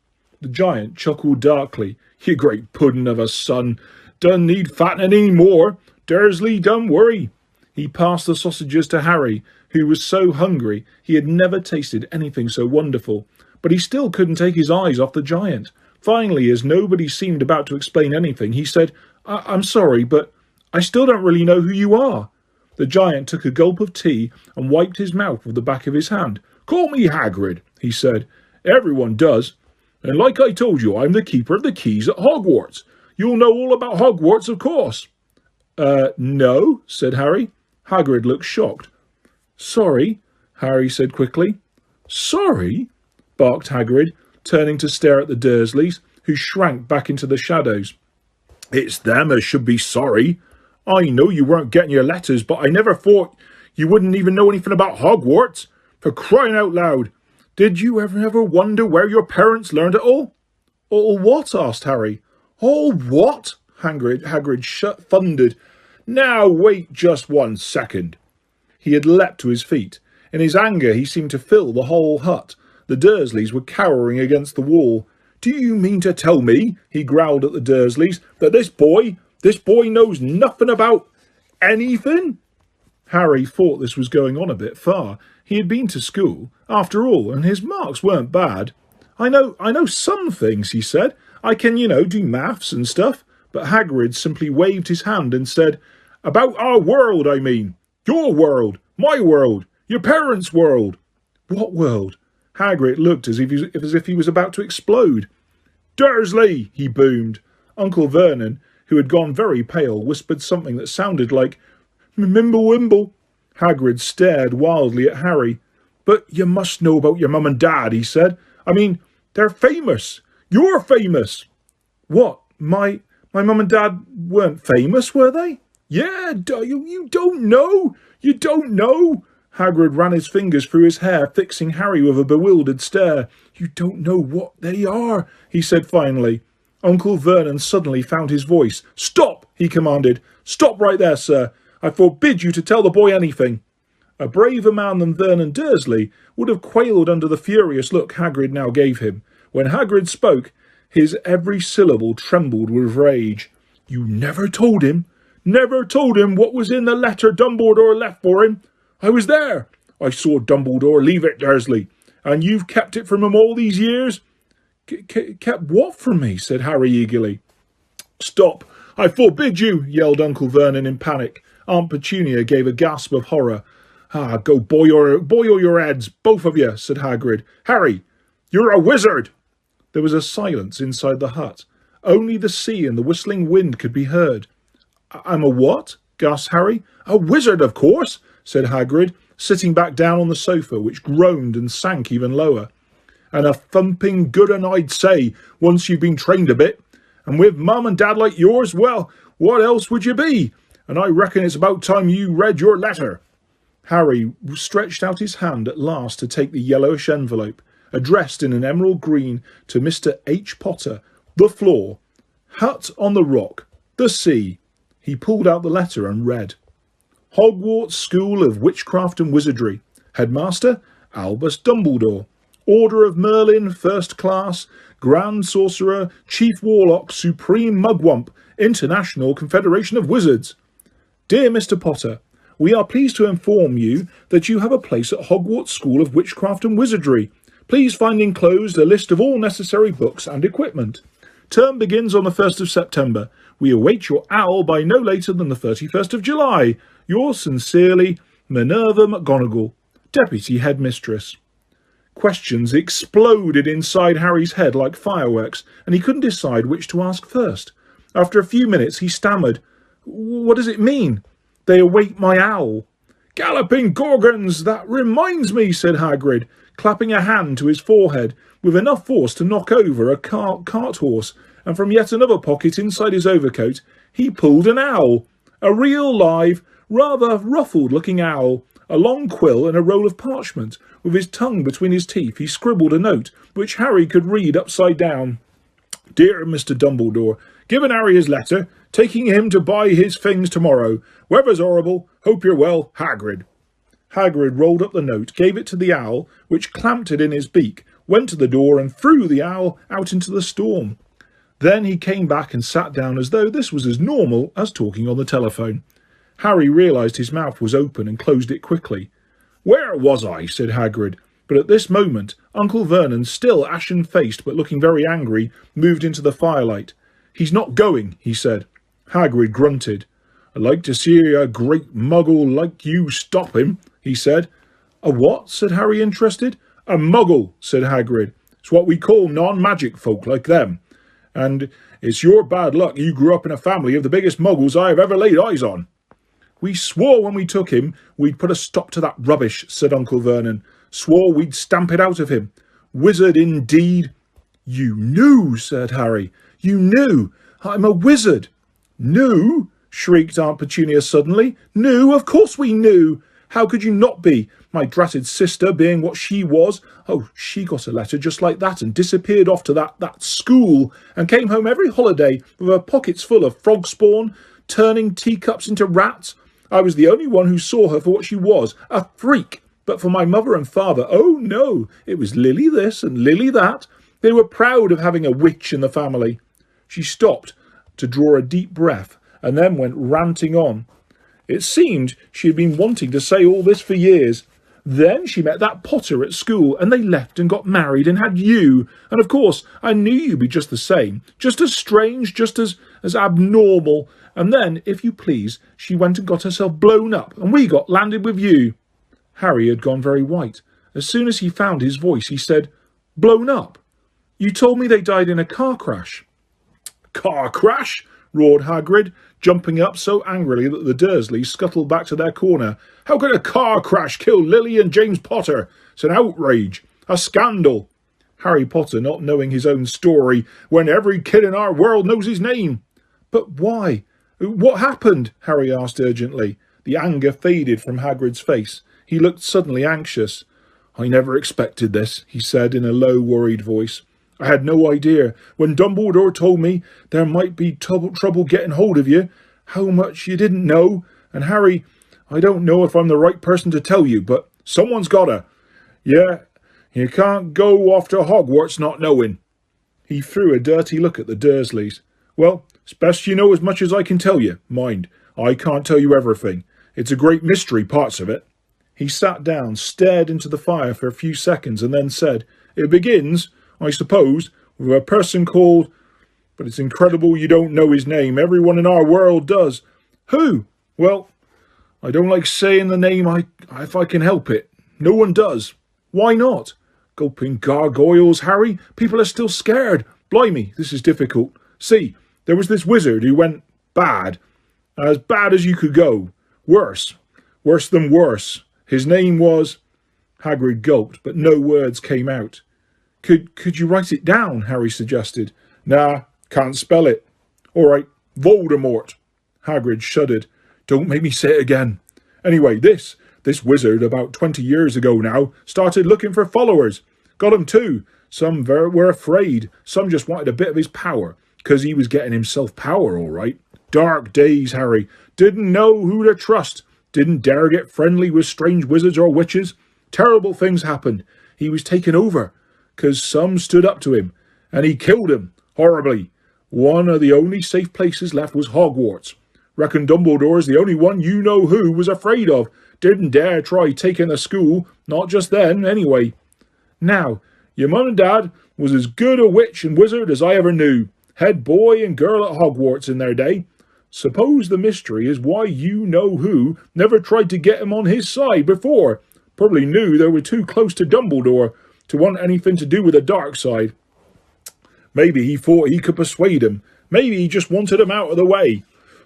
The giant chuckled darkly. "You great puddin' of a son. Don't need fattening any more. Dursley, don't worry." He passed the sausages to Harry, who was so hungry he had never tasted anything so wonderful, but he still couldn't take his eyes off the giant. Finally, as nobody seemed about to explain anything, he said, I'm sorry, but I still don't really know who you are." The giant took a gulp of tea and wiped his mouth with the back of his hand. "Call me Hagrid," he said. "Everyone does. And like I told you, I'm the keeper of the keys at Hogwarts. You'll know all about Hogwarts, of course." No," said Harry. Hagrid looked shocked. "Sorry," Harry said quickly. "Sorry?" barked Hagrid, turning to stare at the Dursleys, who shrank back into the shadows. "It's them as should be sorry. I know you weren't getting your letters, but I never thought you wouldn't even know anything about Hogwarts. For crying out loud, did you ever wonder where your parents learned it all?" "All what?" asked Harry. "All what?" Hagrid thundered. "Now wait just 1 second." He had leapt to his feet. In his anger he seemed to fill the whole hut. The Dursleys were cowering against the wall. "Do you mean to tell me," he growled at the Dursleys, "that this boy knows nothing about anything?" Harry thought this was going on a bit far. He had been to school, after all, and his marks weren't bad. I know some things," he said. "I can, do maths and stuff." But Hagrid simply waved his hand and said, "About our world, I mean. Your world, my world, your parents' world." "What world?" Hagrid looked as if he was about to explode. "Dursley!" he boomed. Uncle Vernon, who had gone very pale, whispered something that sounded like "Mimble Wimble." Hagrid stared wildly at Harry. "But you must know about your mum and dad," he said. "I mean, they're famous. You're famous." "What? My mum and dad weren't famous, were they?" "Yeah, you don't know? You don't know?" Hagrid ran his fingers through his hair, fixing Harry with a bewildered stare. "You don't know what they are," he said finally. Uncle Vernon suddenly found his voice. "Stop!" he commanded. "Stop right there, sir. I forbid you to tell the boy anything." A braver man than Vernon Dursley would have quailed under the furious look Hagrid now gave him. When Hagrid spoke, his every syllable trembled with rage. "You never told him? Never told him what was in the letter Dumbledore left for him? I was there. I saw Dumbledore leave it, Dursley. And you've kept it from him all these years?" Kept what from me?" said Harry eagerly. "Stop! I forbid you!" yelled Uncle Vernon in panic. Aunt Petunia gave a gasp of horror. Go boil your heads, both of you," said Hagrid. "Harry, you're a wizard!" There was a silence inside the hut. Only the sea and the whistling wind could be heard. "I'm a what?" gasped Harry. "A wizard, of course," said Hagrid, sitting back down on the sofa, which groaned and sank even lower. "And a thumping good 'un, I'd say, once you've been trained a bit. And with mum and dad like yours, well, what else would you be? And I reckon it's about time you read your letter." Harry stretched out his hand at last to take the yellowish envelope, addressed in an emerald green to Mr. H. Potter. The floor. Hut on the rock. The sea. He pulled out the letter and read. Hogwarts School of Witchcraft and Wizardry. Headmaster, Albus Dumbledore. Order of Merlin, First Class. Grand Sorcerer, Chief Warlock, Supreme Mugwump, International Confederation of Wizards. Dear Mr. Potter, we are pleased to inform you that you have a place at Hogwarts School of Witchcraft and Wizardry. Please find enclosed a list of all necessary books and equipment. Term begins on the 1st of September. We await your owl by no later than the 31st of July. Yours sincerely, Minerva McGonagall, Deputy Headmistress. Questions exploded inside Harry's head like fireworks, and he couldn't decide which to ask first. After a few minutes he stammered, "What does it mean? They await my owl." "Galloping Gorgons, that reminds me," said Hagrid, clapping a hand to his forehead with enough force to knock over a cart horse, and from yet another pocket inside his overcoat he pulled an owl. A real live, rather ruffled-looking owl, a long quill and a roll of parchment. With his tongue between his teeth he scribbled a note, which Harry could read upside down. Dear Mr. Dumbledore, given Harry his letter, taking him to buy his things tomorrow. Weather's horrible. Hope you're well, Hagrid. Hagrid rolled up the note, gave it to the owl, which clamped it in his beak, went to the door and threw the owl out into the storm. Then he came back and sat down as though this was as normal as talking on the telephone. Harry realised his mouth was open and closed it quickly. Where was I? Said Hagrid. But at this moment, Uncle Vernon, still ashen-faced but looking very angry, moved into the firelight. He's not going, he said. Hagrid grunted. I'd like to see a great muggle like you stop him, he said. A what? Said Harry, interested. A muggle, said Hagrid. It's what we call non-magic folk like them. And it's your bad luck you grew up in a family of the biggest muggles I have ever laid eyes on. We swore when we took him we'd put a stop to that rubbish, said Uncle Vernon. Swore we'd stamp it out of him. Wizard indeed. You knew, said Harry. You knew. I'm a wizard. Knew? Shrieked Aunt Petunia suddenly. Knew? Of course we knew. How could you not be? My dratted sister being what she was. Oh, she got a letter just like that and disappeared off to that school and came home every holiday with her pockets full of frog spawn, turning teacups into rats. I was the only one who saw her for what she was, a freak. But for my mother and father, oh no, it was Lily this and Lily that. They were proud of having a witch in the family. She stopped to draw a deep breath and then went ranting on. It seemed she had been wanting to say all this for years. Then she met that Potter at school and they left and got married and had you. And of course, I knew you'd be just the same, just as strange, just as abnormal. And then, if you please, she went and got herself blown up and we got landed with you. Harry had gone very white. As soon as he found his voice, he said, Blown up? You told me they died in a car crash. Car crash? roared Hagrid, jumping up so angrily that the Dursleys scuttled back to their corner. "How could a car crash kill Lily and James Potter? It's an outrage, a scandal." Harry Potter not knowing his own story when every kid in our world knows his name. "But why? What happened?" Harry asked urgently. The anger faded from Hagrid's face. He looked suddenly anxious. "I never expected this," he said in a low, worried voice. "I had no idea. When Dumbledore told me there might be trouble getting hold of you, how much you didn't know. And Harry, I don't know if I'm the right person to tell you, but someone's gotta. Yeah, you can't go off to Hogwarts not knowing." He threw a dirty look at the Dursleys. "Well, it's best you know as much as I can tell you. Mind, I can't tell you everything. It's a great mystery, parts of it." He sat down, stared into the fire for a few seconds, and then said, "It begins, I suppose, with a person called... But it's incredible you don't know his name. Everyone in our world does." "Who?" "Well, I don't like saying the name if I can help it. No one does." "Why not?" "Gulping gargoyles, Harry. People are still scared. Blimey, this is difficult. See, there was this wizard who went bad. As bad as you could go. Worse. Worse than worse. His name was..." Hagrid gulped, but no words came out. Could you write it down?" Harry suggested. "Nah, can't spell it." "All right, Voldemort." Hagrid shuddered. "Don't make me say it again. Anyway, this wizard, about 20 years ago now, started looking for followers. Got 'em too. Some were afraid. Some just wanted a bit of his power, 'cause he was getting himself power, all right. Dark days, Harry. Didn't know who to trust. Didn't dare get friendly with strange wizards or witches. Terrible things happened. He was taken over, 'cause some stood up to him, and he killed him, horribly. One of the only safe places left was Hogwarts. Reckon Dumbledore's the only one you know who was afraid of. Didn't dare try taking the school, not just then, anyway. Now, your mum and dad was as good a witch and wizard as I ever knew. Head boy and girl at Hogwarts in their day. Suppose the mystery is why you know who never tried to get him on his side before. Probably knew they were too close to Dumbledore to want anything to do with the dark side. Maybe he thought he could persuade him. Maybe he just wanted him out of the way.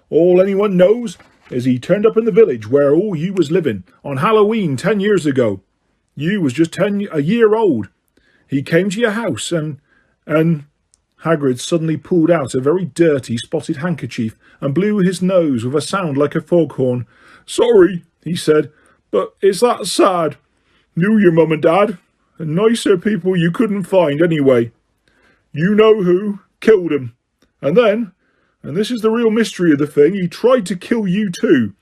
All anyone knows is he turned up in the village where all you was living on Halloween 10 years ago. You was just a year old. He came to your house and... Hagrid suddenly pulled out a very dirty, spotted handkerchief and blew his nose with a sound like a foghorn. "Sorry," he said, "but it's that sad. Knew your mum and dad. And nicer people you couldn't find anyway. You know who killed him. And then, and this is the real mystery of the thing, he tried to kill you too.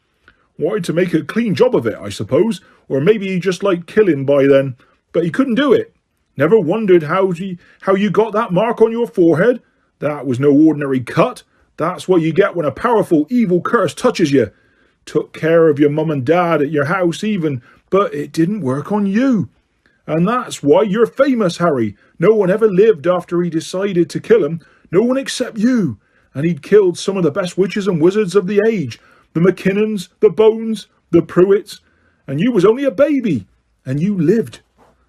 Wanted to make a clean job of it, I suppose, or maybe he just liked killing by then, but he couldn't do it. Never wondered how you got that mark on your forehead? That was no ordinary cut. That's what you get when a powerful evil curse touches you. Took care of your mum and dad at your house even, but it didn't work on you. And that's why you're famous, Harry. No one ever lived after he decided to kill him. No one except you. And he'd killed some of the best witches and wizards of the age. The McKinnons, the Bones, the Pruitts. And you was only a baby. And you lived."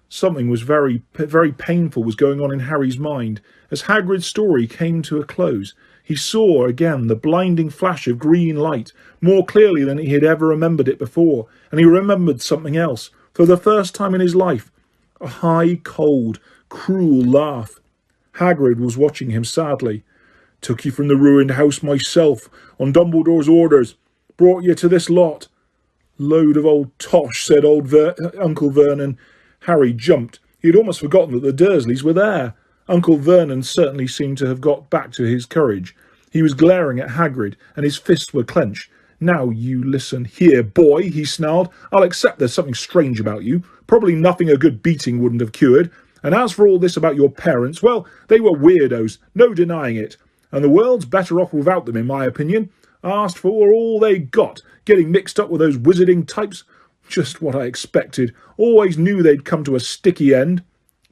Something was very, very painful was going on in Harry's mind. As Hagrid's story came to a close, he saw again the blinding flash of green light, more clearly than he had ever remembered it before, and he remembered something else, for the first time in his life, a high, cold, cruel laugh. Hagrid was watching him sadly. "Took you from the ruined house myself, on Dumbledore's orders, brought you to this lot." "Load of old tosh," said Uncle Vernon. Harry jumped. He had almost forgotten that the Dursleys were there. Uncle Vernon certainly seemed to have got back to his courage. He was glaring at Hagrid, and his fists were clenched. "Now you listen here, boy," he snarled. "I'll accept there's something strange about you. Probably nothing a good beating wouldn't have cured. And as for all this about your parents, well, they were weirdos, no denying it. And the world's better off without them, in my opinion. Asked for all they got, getting mixed up with those wizarding types. Just what I expected. Always knew they'd come to a sticky end."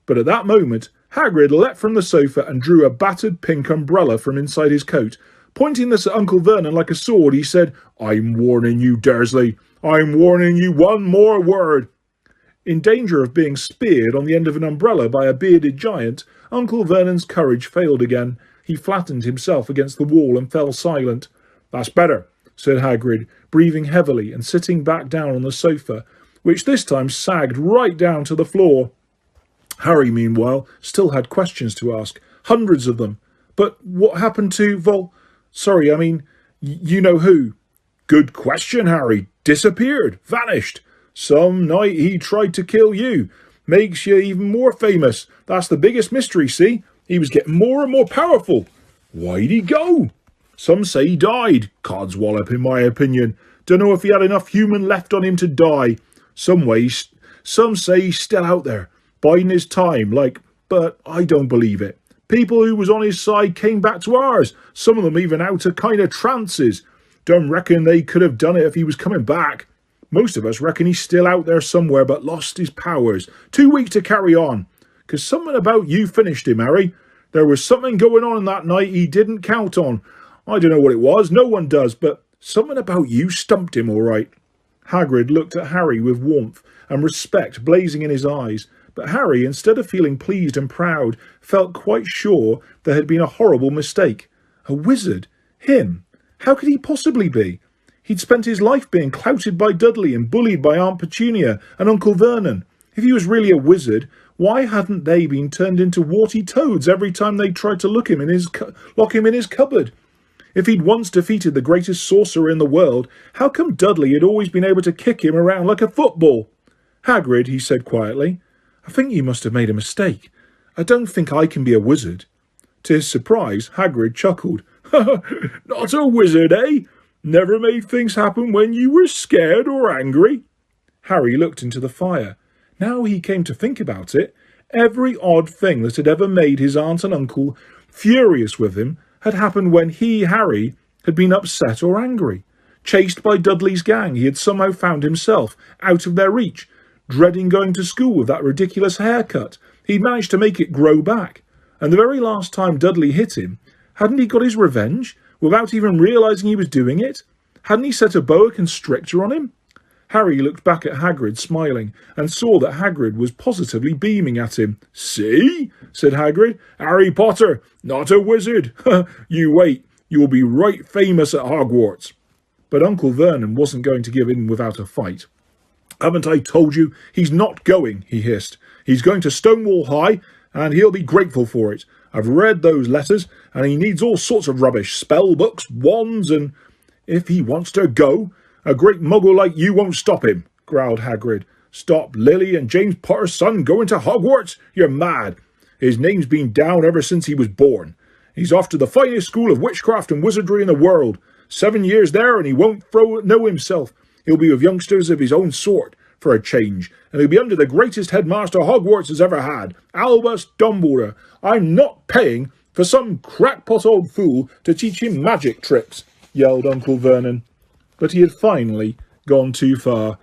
But at that moment, Hagrid leapt from the sofa and drew a battered pink umbrella from inside his coat. Pointing this at Uncle Vernon like a sword, he said, "I'm warning you, Dursley. I'm warning you one more word." In danger of being speared on the end of an umbrella by a bearded giant, Uncle Vernon's courage failed again. he flattened himself against the wall and fell silent. "That's better," said Hagrid, breathing heavily and sitting back down on the sofa, which this time sagged right down to the floor. Harry, meanwhile, still had questions to ask, hundreds of them. "But what happened to Sorry, I mean, you know who?" "Good question, Harry. Disappeared. Vanished. Some night he tried to kill you. Makes you even more famous. That's the biggest mystery, see? He was getting more and more powerful." "Why'd he go?" "Some say he died. Codswallop, in my opinion. Dunno if he had enough human left on him to die. Some say he's still out there, biding his time, but I don't believe it. People who was on his side came back to ours, some of them even out of kind of trances. Don't reckon they could have done it if he was coming back. Most of us reckon he's still out there somewhere but lost his powers. Too weak to carry on. 'Cause something about you finished him, Harry. There was something going on that night he didn't count on. I don't know what it was, no one does, but something about you stumped him all right." Hagrid looked at Harry with warmth and respect blazing in his eyes, but Harry, instead of feeling pleased and proud, felt quite sure there had been a horrible mistake. A wizard? Him? How could he possibly be? He'd spent his life being clouted by Dudley and bullied by Aunt Petunia and Uncle Vernon. If he was really a wizard, why hadn't they been turned into warty toads every time they tried to lock him in his cupboard? If he'd once defeated the greatest sorcerer in the world, how come Dudley had always been able to kick him around like a football? "Hagrid," he said quietly, "I think you must have made a mistake. I don't think I can be a wizard." To his surprise, Hagrid chuckled. "Not a wizard, eh? Never made things happen when you were scared or angry?" Harry looked into the fire. Now he came to think about it, every odd thing that had ever made his aunt and uncle furious with him had happened when he, Harry, had been upset or angry. Chased by Dudley's gang, he had somehow found himself out of their reach, dreading going to school with that ridiculous haircut. He'd managed to make it grow back. And the very last time Dudley hit him, hadn't he got his revenge without even realising he was doing it? Hadn't he set a boa constrictor on him? Harry looked back at Hagrid, smiling, and saw that Hagrid was positively beaming at him. "See?" said Hagrid. "Harry Potter, not a wizard. You wait, you'll be right famous at Hogwarts." But Uncle Vernon wasn't going to give in without a fight. "Haven't I told you? He's not going," he hissed. "He's going to Stonewall High, and he'll be grateful for it. I've read those letters, and he needs all sorts of rubbish, spell books, wands, and if he wants to go, a great muggle like you won't stop him," growled Hagrid. "Stop Lily and James Potter's son going to Hogwarts? You're mad. His name's been down ever since he was born. He's off to the finest school of witchcraft and wizardry in the world. 7 years there, and he won't know himself. He'll be with youngsters of his own sort, for a change, and he'll be under the greatest headmaster Hogwarts has ever had, Albus Dumbledore. I'm not paying for some crackpot old fool to teach him magic tricks," yelled Uncle Vernon. But he had finally gone too far.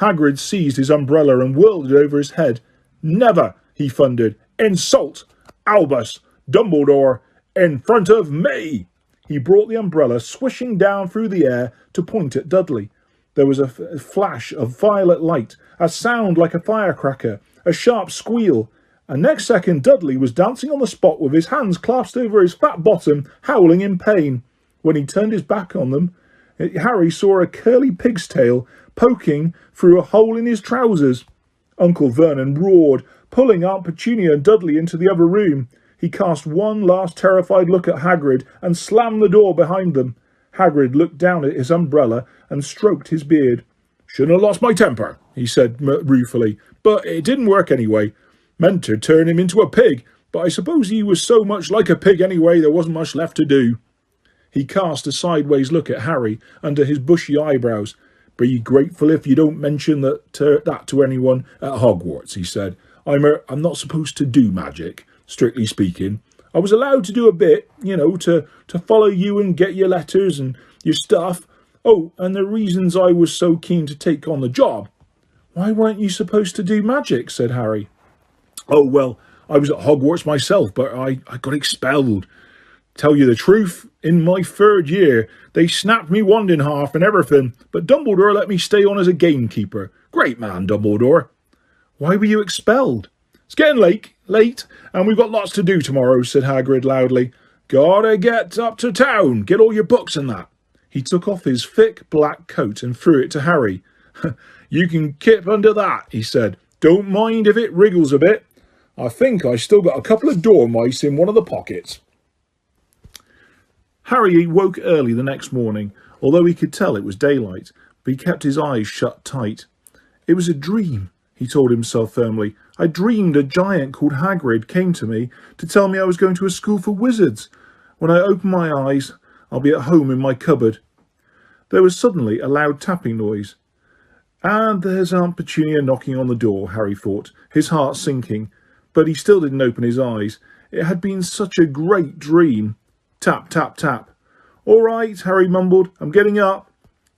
Hagrid seized his umbrella and whirled it over his head. "Never," he thundered. "Insult Albus Dumbledore in front of me." He brought the umbrella swishing down through the air to point at Dudley. There was a flash of violet light, a sound like a firecracker, a sharp squeal, and next second Dudley was dancing on the spot with his hands clasped over his fat bottom, howling in pain. When he turned his back on them, Harry saw a curly pig's tail poking through a hole in his trousers. Uncle Vernon roared, pulling Aunt Petunia and Dudley into the other room. He cast one last terrified look at Hagrid and slammed the door behind them. Hagrid looked down at his umbrella and stroked his beard. "Shouldn't have lost my temper," he said ruefully, "but it didn't work anyway. Meant to turn him into a pig, but I suppose he was so much like a pig anyway there wasn't much left to do." He cast a sideways look at Harry under his bushy eyebrows. "Be grateful if you don't mention that to anyone at Hogwarts," he said. I'm not supposed to do magic, strictly speaking. I was allowed to do a bit, to follow you and get your letters and your stuff. Oh, and the reasons I was so keen to take on the job." "Why weren't you supposed to do magic?" said Harry. "Oh, well, I was at Hogwarts myself, but I got expelled. Tell you the truth, in my 3rd year, they snapped me wand in half and everything, but Dumbledore let me stay on as a gamekeeper. Great man, Dumbledore." "Why were you expelled?" "It's getting late, and we've got lots to do tomorrow," said Hagrid loudly. Gotta get up to town. Get all your books and that. He took off his thick black coat and threw it to Harry. You can kip under that, he said. Don't mind if it wriggles a bit. I think I still got a couple of dormice in one of the pockets. Harry woke early the next morning, although he could tell it was daylight, but he kept his eyes shut tight. It was a dream, he told himself firmly. I dreamed a giant called Hagrid came to me to tell me I was going to a school for wizards. When I open my eyes, I'll be at home in my cupboard. There was suddenly a loud tapping noise. And there's Aunt Petunia knocking on the door, Harry thought, his heart sinking. But he still didn't open his eyes. It had been such a great dream. Tap, tap, tap. All right, Harry mumbled. I'm getting up.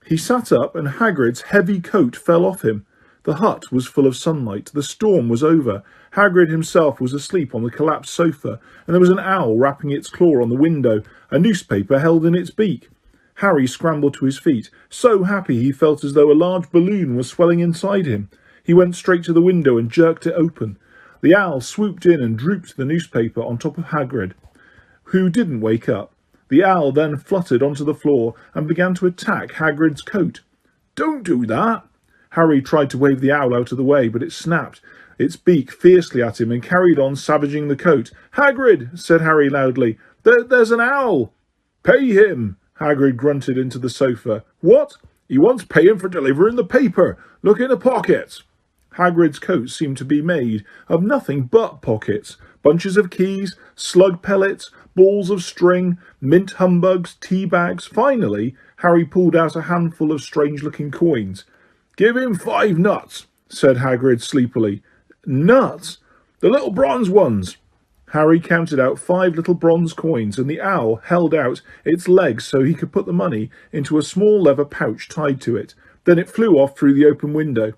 He sat up and Hagrid's heavy coat fell off him. The hut was full of sunlight. The storm was over. Hagrid himself was asleep on the collapsed sofa, and there was an owl rapping its claw on the window, a newspaper held in its beak. Harry scrambled to his feet, so happy he felt as though a large balloon was swelling inside him. He went straight to the window and jerked it open. The owl swooped in and drooped the newspaper on top of Hagrid, who didn't wake up. The owl then fluttered onto the floor and began to attack Hagrid's coat. Don't do that! Harry tried to wave the owl out of the way, but it snapped its beak fiercely at him and carried on savaging the coat. Hagrid, said Harry loudly, there's an owl. Pay him, Hagrid grunted into the sofa. What? He wants paying for delivering the paper. Look in the pockets. Hagrid's coat seemed to be made of nothing but pockets. Bunches of keys, slug pellets, balls of string, mint humbugs, tea bags. Finally, Harry pulled out a handful of strange-looking coins. Give him 5 nuts, said Hagrid sleepily. Nuts? The little bronze ones. Harry counted out 5 little bronze coins, and the owl held out its legs so he could put the money into a small leather pouch tied to it. Then it flew off through the open window.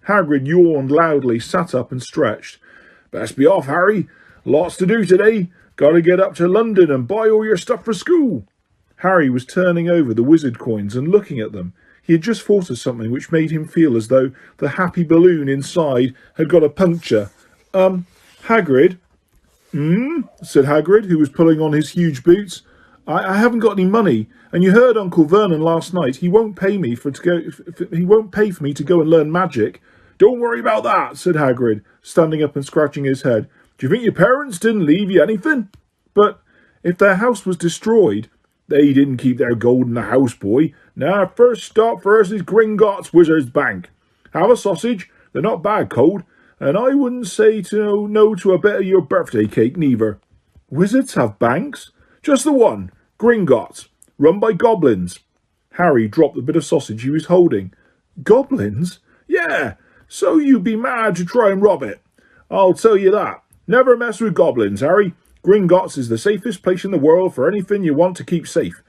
Hagrid yawned loudly, sat up and stretched. Best be off, Harry. Lots to do today. Got to get up to London and buy all your stuff for school. Harry was turning over the wizard coins and looking at them. He had just thought of something which made him feel as though the happy balloon inside had got a puncture. Hagrid? Said Hagrid, who was pulling on his huge boots. I haven't got any money, and you heard Uncle Vernon last night. He won't pay for me to go and learn magic. Don't worry about that, said Hagrid, standing up and scratching his head. Do you think your parents didn't leave you anything? But if their house was destroyed, they didn't keep their gold in the house, boy. Now, first stop first is Gringotts Wizard's Bank. Have a sausage. They're not bad cold. And I wouldn't say no to a bit of your birthday cake, neither. Wizards have banks? Just the one. Gringotts. Run by goblins. Harry dropped the bit of sausage he was holding. Goblins? Yeah. So you'd be mad to try and rob it. I'll tell you that. Never mess with goblins, Harry. Gringotts is the safest place in the world for anything you want to keep safe.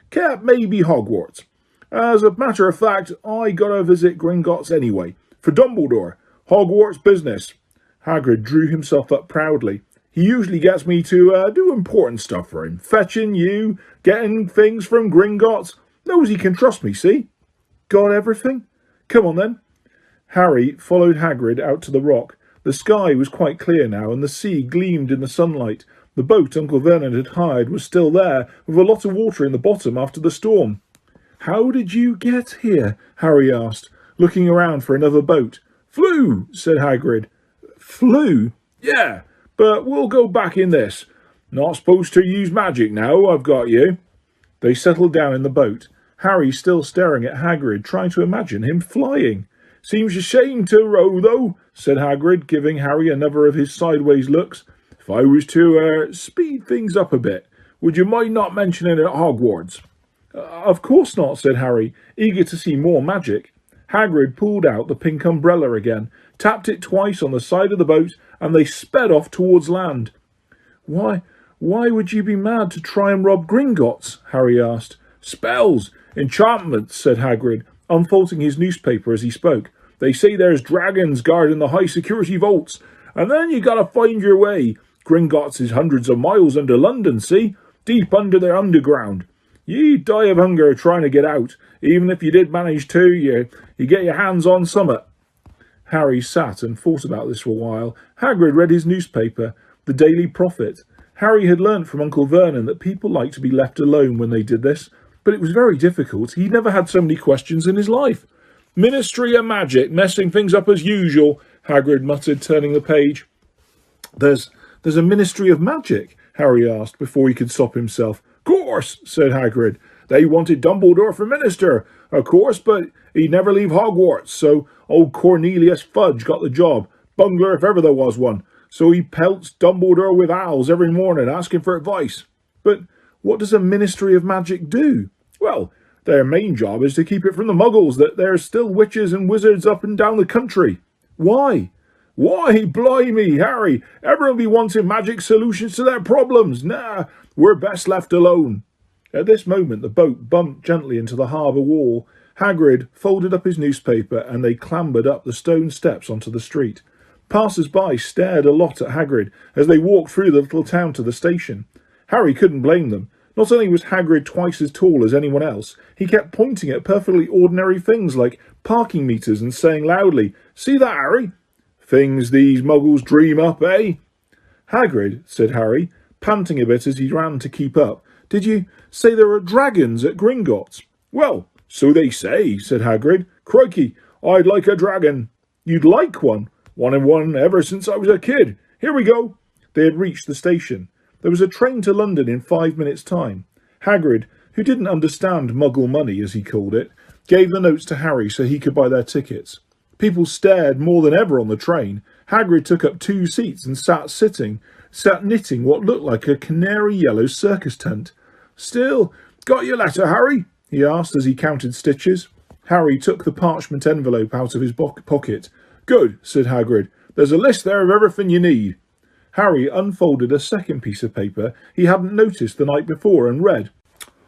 Except maybe Hogwarts. As a matter of fact, I gotta visit Gringotts anyway. For Dumbledore. Hogwarts business. Hagrid drew himself up proudly. He usually gets me to do important stuff for him. Fetching you, getting things from Gringotts. Knows he can trust me, see? Got everything? Come on then. Harry followed Hagrid out to the rock. The sky was quite clear now, and the sea gleamed in the sunlight. The boat Uncle Vernon had hired was still there, with a lot of water in the bottom after the storm. How did you get here? Harry asked, looking around for another boat. Flew, said Hagrid. Flew? Yeah, but we'll go back in this. Not supposed to use magic now, I've got you. They settled down in the boat, Harry still staring at Hagrid, trying to imagine him flying. Seems a shame to row, though, said Hagrid, giving Harry another of his sideways looks. If I was to speed things up a bit, would you mind not mentioning it at Hogwarts? Of course not, said Harry, eager to see more magic. Hagrid pulled out the pink umbrella again, tapped it twice on the side of the boat, and they sped off towards land. Why would you be mad to try and rob Gringotts? Harry asked. Spells, enchantments, said Hagrid, unfolding his newspaper as he spoke. They say there's dragons guarding the high-security vaults, and then you gotta find your way. Gringotts is hundreds of miles under London, see? Deep under the underground. You'd die of hunger trying to get out. Even if you did manage to, you get your hands on summit. Harry sat and thought about this for a while. Hagrid read his newspaper, the Daily Prophet. Harry had learnt from Uncle Vernon that people liked to be left alone when they did this, but it was very difficult. He'd never had so many questions in his life. Ministry of Magic, messing things up as usual, Hagrid muttered, turning the page. There's a Ministry of Magic? Harry asked before he could stop himself. Course, said Hagrid. They wanted Dumbledore for minister, of course, but he'd never leave Hogwarts, so old Cornelius Fudge got the job. Bungler if ever there was one. So he pelts Dumbledore with owls every morning, asking for advice. But what does a Ministry of Magic do? Well, their main job is to keep it from the muggles that there's still witches and wizards up and down the country. Why? Why, blimey, Harry, everyone be wanting magic solutions to their problems. Nah, we're best left alone. At this moment the boat bumped gently into the harbour wall. Hagrid folded up his newspaper and they clambered up the stone steps onto the street. Passers-by stared a lot at Hagrid as they walked through the little town to the station. Harry couldn't blame them. Not only was Hagrid twice as tall as anyone else, he kept pointing at perfectly ordinary things like parking meters and saying loudly, "See that, Harry? Things these muggles dream up, eh?" "Hagrid," said Harry, panting a bit as he ran to keep up, "did you say there are dragons at Gringotts?" "Well, so they say," said Hagrid. "Crikey, I'd like a dragon." "You'd like one?" "Wanted one ever since I was a kid. Here we go." They had reached the station. There was a train to London in 5 minutes' time. Hagrid, who didn't understand muggle money, as he called it, gave the notes to Harry so he could buy their tickets. People stared more than ever on the train. Hagrid took up 2 seats and sat knitting what looked like a canary yellow circus tent. "Still, got your letter, Harry?" he asked as he counted stitches. Harry took the parchment envelope out of his pocket. "Good," said Hagrid. "There's a list there of everything you need." Harry unfolded a second piece of paper he hadn't noticed the night before and read,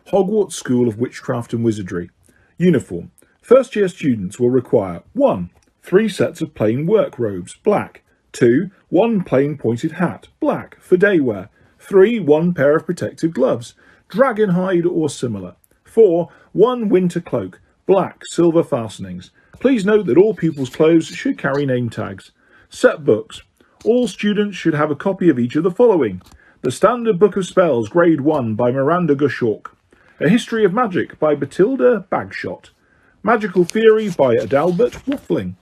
Hogwarts School of Witchcraft and Wizardry. Uniform. First-year students will require 1. 3 sets of plain work robes, black. 2. 1 plain pointed hat, black, for day wear. 3. 1 pair of protective gloves, dragon hide or similar. 4. 1 winter cloak, black, silver fastenings. Please note that all pupils' clothes should carry name tags. Set books. All students should have a copy of each of the following. The Standard Book of Spells, Grade 1 by Miranda Gushawk. A History of Magic by Batilda Bagshot. Magical Theory by Adalbert Waffling.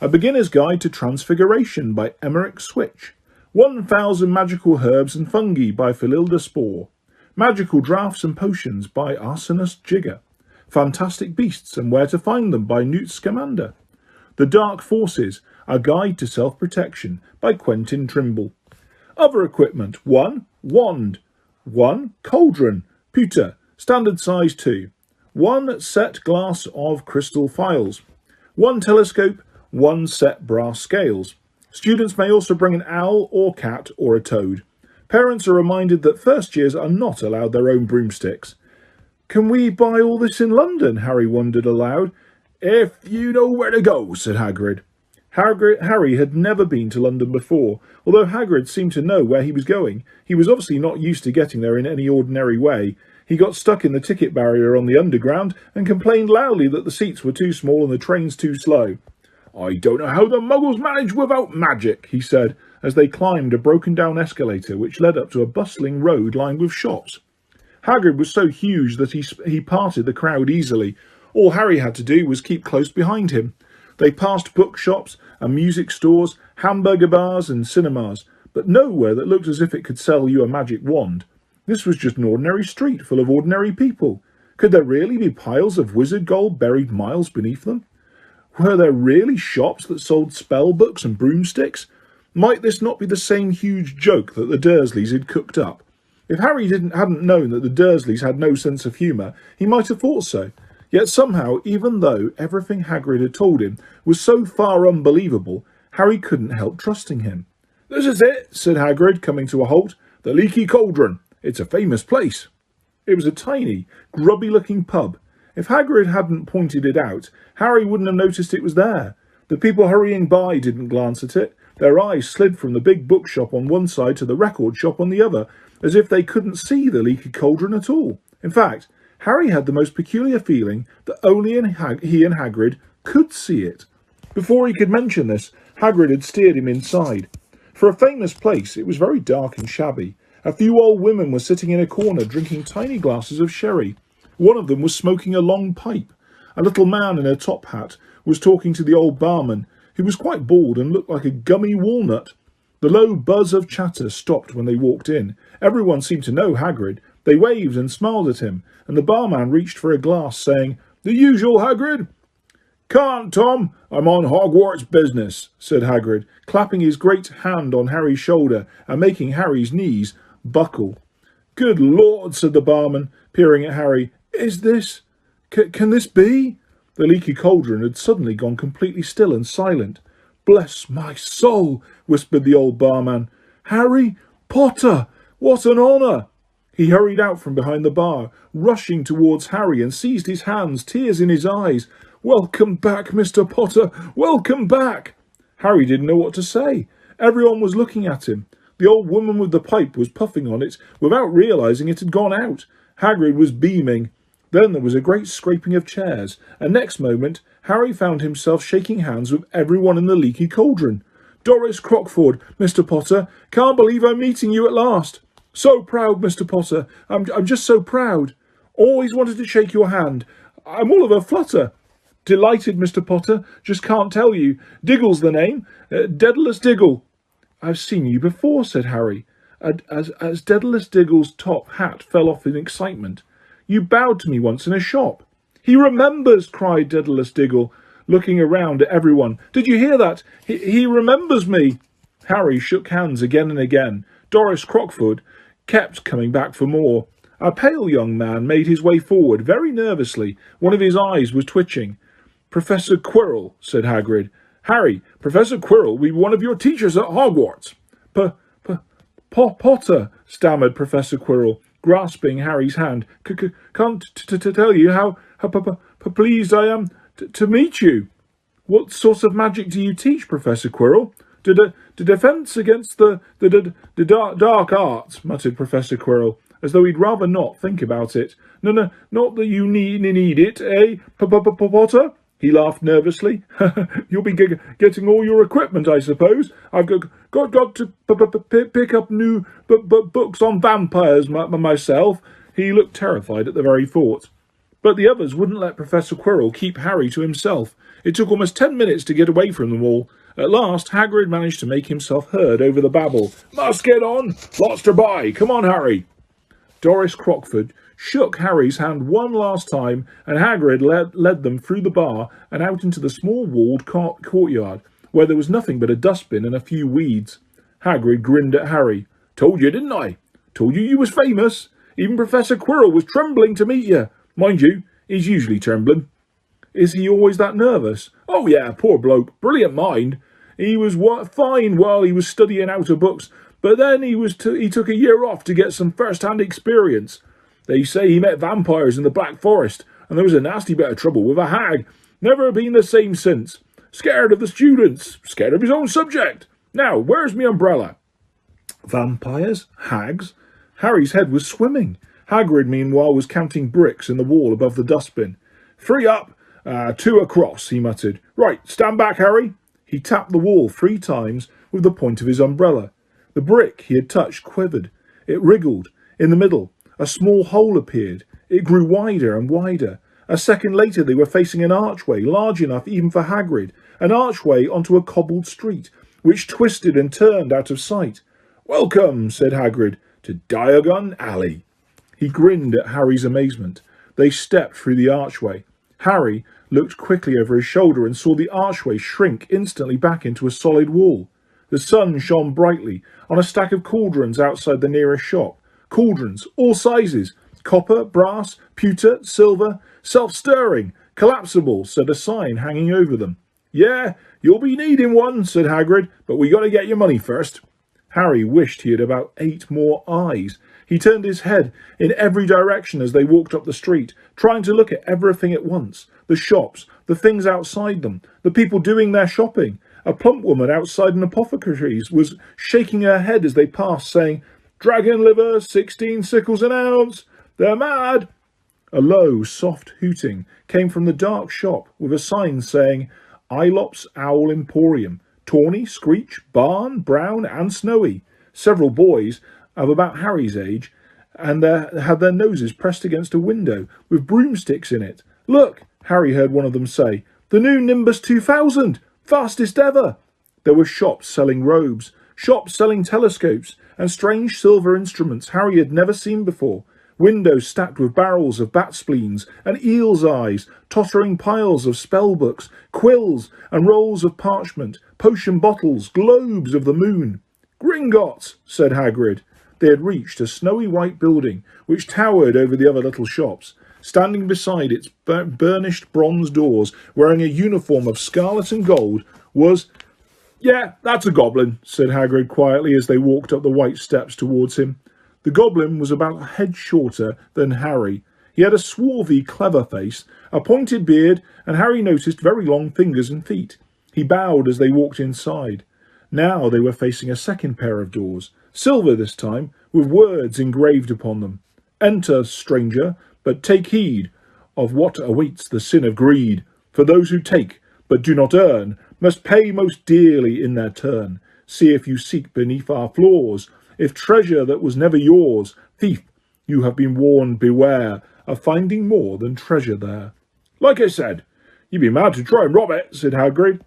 A Beginner's Guide to Transfiguration by Emmerich Switch. 1000 Magical Herbs and Fungi by Phililda Spore. Magical Draughts and Potions by Arsenis Jigger. Fantastic Beasts and Where to Find Them by Newt Scamander. The Dark Forces, A Guide to Self-Protection by Quentin Trimble. Other equipment. 1. Wand. 1. Cauldron. Pewter. Standard size 2. 1 set glass of crystal phials. 1 telescope. 1 set brass scales. Students may also bring an owl or cat or a toad. Parents are reminded that first years are not allowed their own broomsticks. "Can we buy all this in London?" Harry wondered aloud. "If you know where to go," said Hagrid. Harry had never been to London before. Although Hagrid seemed to know where he was going, he was obviously not used to getting there in any ordinary way. He got stuck in the ticket barrier on the Underground and complained loudly that the seats were too small and the trains too slow. "I don't know how the muggles manage without magic," he said, as they climbed a broken-down escalator which led up to a bustling road lined with shops. Hagrid was so huge that he parted the crowd easily. All Harry had to do was keep close behind him. They passed bookshops and music stores, hamburger bars and cinemas, but nowhere that looked as if it could sell you a magic wand. This was just an ordinary street full of ordinary people. Could there really be piles of wizard gold buried miles beneath them? Were there really shops that sold spell books and broomsticks? Might this not be the same huge joke that the Dursleys had cooked up? If Harry hadn't known that the Dursleys had no sense of humour, he might have thought so. Yet somehow, even though everything Hagrid had told him was so far unbelievable, Harry couldn't help trusting him. "This is it," said Hagrid, coming to a halt. "The Leaky Cauldron. It's a famous place." It was a tiny, grubby-looking pub. If Hagrid hadn't pointed it out, Harry wouldn't have noticed it was there. The people hurrying by didn't glance at it. Their eyes slid from the big bookshop on one side to the record shop on the other, as if they couldn't see the Leaky Cauldron at all. In fact, Harry had the most peculiar feeling that only he and Hagrid could see it. Before he could mention this, Hagrid had steered him inside. For a famous place, it was very dark and shabby. A few old women were sitting in a corner drinking tiny glasses of sherry. One of them was smoking a long pipe. A little man in a top hat was talking to the old barman, who was quite bald and looked like a gummy walnut. The low buzz of chatter stopped when they walked in. Everyone seemed to know Hagrid. They waved and smiled at him, and the barman reached for a glass, saying, "The usual, Hagrid?" "Can't, Tom. I'm on Hogwarts business," said Hagrid, clapping his great hand on Harry's shoulder and making Harry's knees buckle. "Good Lord," said the barman, peering at Harry. "Is this... Can this be?" The leaky cauldron had suddenly gone completely still and silent. "Bless my soul," whispered the old barman. "Harry Potter! What an honour!" He hurried out from behind the bar, rushing towards Harry and seized his hands, tears in his eyes. "Welcome back, Mr. Potter! Welcome back!" Harry didn't know what to say. Everyone was looking at him. The old woman with the pipe was puffing on it without realising it had gone out. Hagrid was beaming. Then there was a great scraping of chairs, and next moment Harry found himself shaking hands with everyone in the leaky cauldron. "Doris Crockford, Mr. Potter, can't believe I'm meeting you at last. So proud, Mr. Potter. I'm just so proud. Always wanted to shake your hand. I'm all of a flutter. Delighted, Mr. Potter. Just can't tell you. Diggle's the name. Daedalus Diggle." "I've seen you before," said Harry, as Daedalus Diggle's top hat fell off in excitement. "You bowed to me once in a shop." "He remembers!" cried Daedalus Diggle, looking around at everyone. "Did you hear that? He remembers me." Harry shook hands again and again. Doris Crockford kept coming back for more. A pale young man made his way forward very nervously. One of his eyes was twitching. "Professor Quirrell," said Hagrid. "Harry, Professor Quirrell will be one of your teachers at Hogwarts." Potter," stammered Professor Quirrell, grasping Harry's hand. "Can't tell you how pleased I am to meet you." "What sort of magic do you teach, Professor Quirrell?" The defence against the dark arts," muttered Professor Quirrell, as though he'd rather not think about it. No, not that you need it, eh, Potter?" He laughed nervously. "You'll be getting all your equipment, I suppose. I've got to pick up new books on vampires myself." He looked terrified at the very thought. But the others wouldn't let Professor Quirrell keep Harry to himself. It took almost 10 minutes to get away from them all. At last, Hagrid managed to make himself heard over the babble. "Must get on. Lots to buy. Come on, Harry." Doris Crockford shook Harry's hand one last time, and Hagrid led them through the bar and out into the small walled courtyard, where there was nothing but a dustbin and a few weeds. Hagrid grinned at Harry. "Told you, didn't I? Told you was famous. Even Professor Quirrell was trembling to meet you. Mind you, he's usually trembling." "Is he always that nervous?" "Oh yeah, poor bloke. Brilliant mind. He was fine while he was studying out of books, but then he took a year off to get some first-hand experience. They say he met vampires in the Black Forest, and there was a nasty bit of trouble with a hag. Never been the same since. Scared of the students, scared of his own subject. Now, where's me umbrella?" Vampires? Hags? Harry's head was swimming. Hagrid, meanwhile, was counting bricks in the wall above the dustbin. "3 up, 2 across," he muttered. "Right, stand back, Harry." He tapped the wall 3 times with the point of his umbrella. The brick he had touched quivered. It wriggled. In the middle, a small hole appeared. It grew wider and wider. A second later they were facing an archway, large enough even for Hagrid, an archway onto a cobbled street, which twisted and turned out of sight. "Welcome," said Hagrid, "to Diagon Alley." He grinned at Harry's amazement. They stepped through the archway. Harry looked quickly over his shoulder and saw the archway shrink instantly back into a solid wall. The sun shone brightly on a stack of cauldrons outside the nearest shop. Cauldrons, all sizes, copper, brass, pewter, silver, self-stirring, collapsible, said a sign hanging over them. "Yeah, you'll be needing one," said Hagrid, "but we got to get your money first." Harry wished he had about 8 more eyes. He turned his head in every direction as they walked up the street, trying to look at everything at once. The shops, the things outside them, the people doing their shopping. A plump woman outside an apothecary's was shaking her head as they passed, saying, "Dragon liver, 16 sickles an ounce. They're mad." A low, soft hooting came from the dark shop with a sign saying, "Ilops Owl Emporium. Tawny, Screech, Barn, Brown and Snowy." Several boys of about Harry's age, and had their noses pressed against a window with broomsticks in it. "Look," Harry heard one of them say, "the new Nimbus 2000! Fastest ever!" There were shops selling robes, shops selling telescopes, and strange silver instruments Harry had never seen before. Windows stacked with barrels of bat spleens and eel's eyes, tottering piles of spell books, quills and rolls of parchment, potion bottles, globes of the moon. "Gringotts," said Hagrid. They had reached a snowy white building which towered over the other little shops. Standing beside its burnished bronze doors, wearing a uniform of scarlet and gold, was... "Yeah, that's a goblin," said Hagrid quietly as they walked up the white steps towards him. The goblin was about a head shorter than Harry. He had a swarthy, clever face, a pointed beard, and Harry noticed very long fingers and feet. He bowed as they walked inside. Now they were facing a second pair of doors, silver this time, with words engraved upon them. "Enter, stranger, but take heed of what awaits the sin of greed. For those who take, but do not earn, must pay most dearly in their turn. See if you seek beneath our floors, if treasure that was never yours. Thief, you have been warned, beware of finding more than treasure there." "Like I said, you'd be mad to try and rob it," said Hagrid.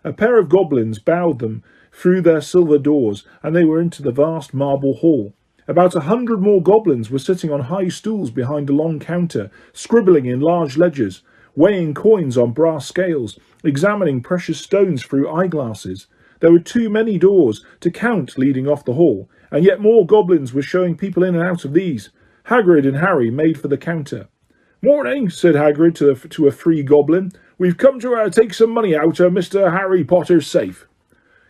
A pair of goblins bowed them through their silver doors, and they were into the vast marble hall. About 100 more goblins were sitting on high stools behind a long counter, scribbling in large ledgers, weighing coins on brass scales, examining precious stones through eyeglasses. There were too many doors to count leading off the hall, and yet more goblins were showing people in and out of these. Hagrid and Harry made for the counter. "Morning," said Hagrid to a free goblin. "We've come to take some money out of Mr. Harry Potter's safe."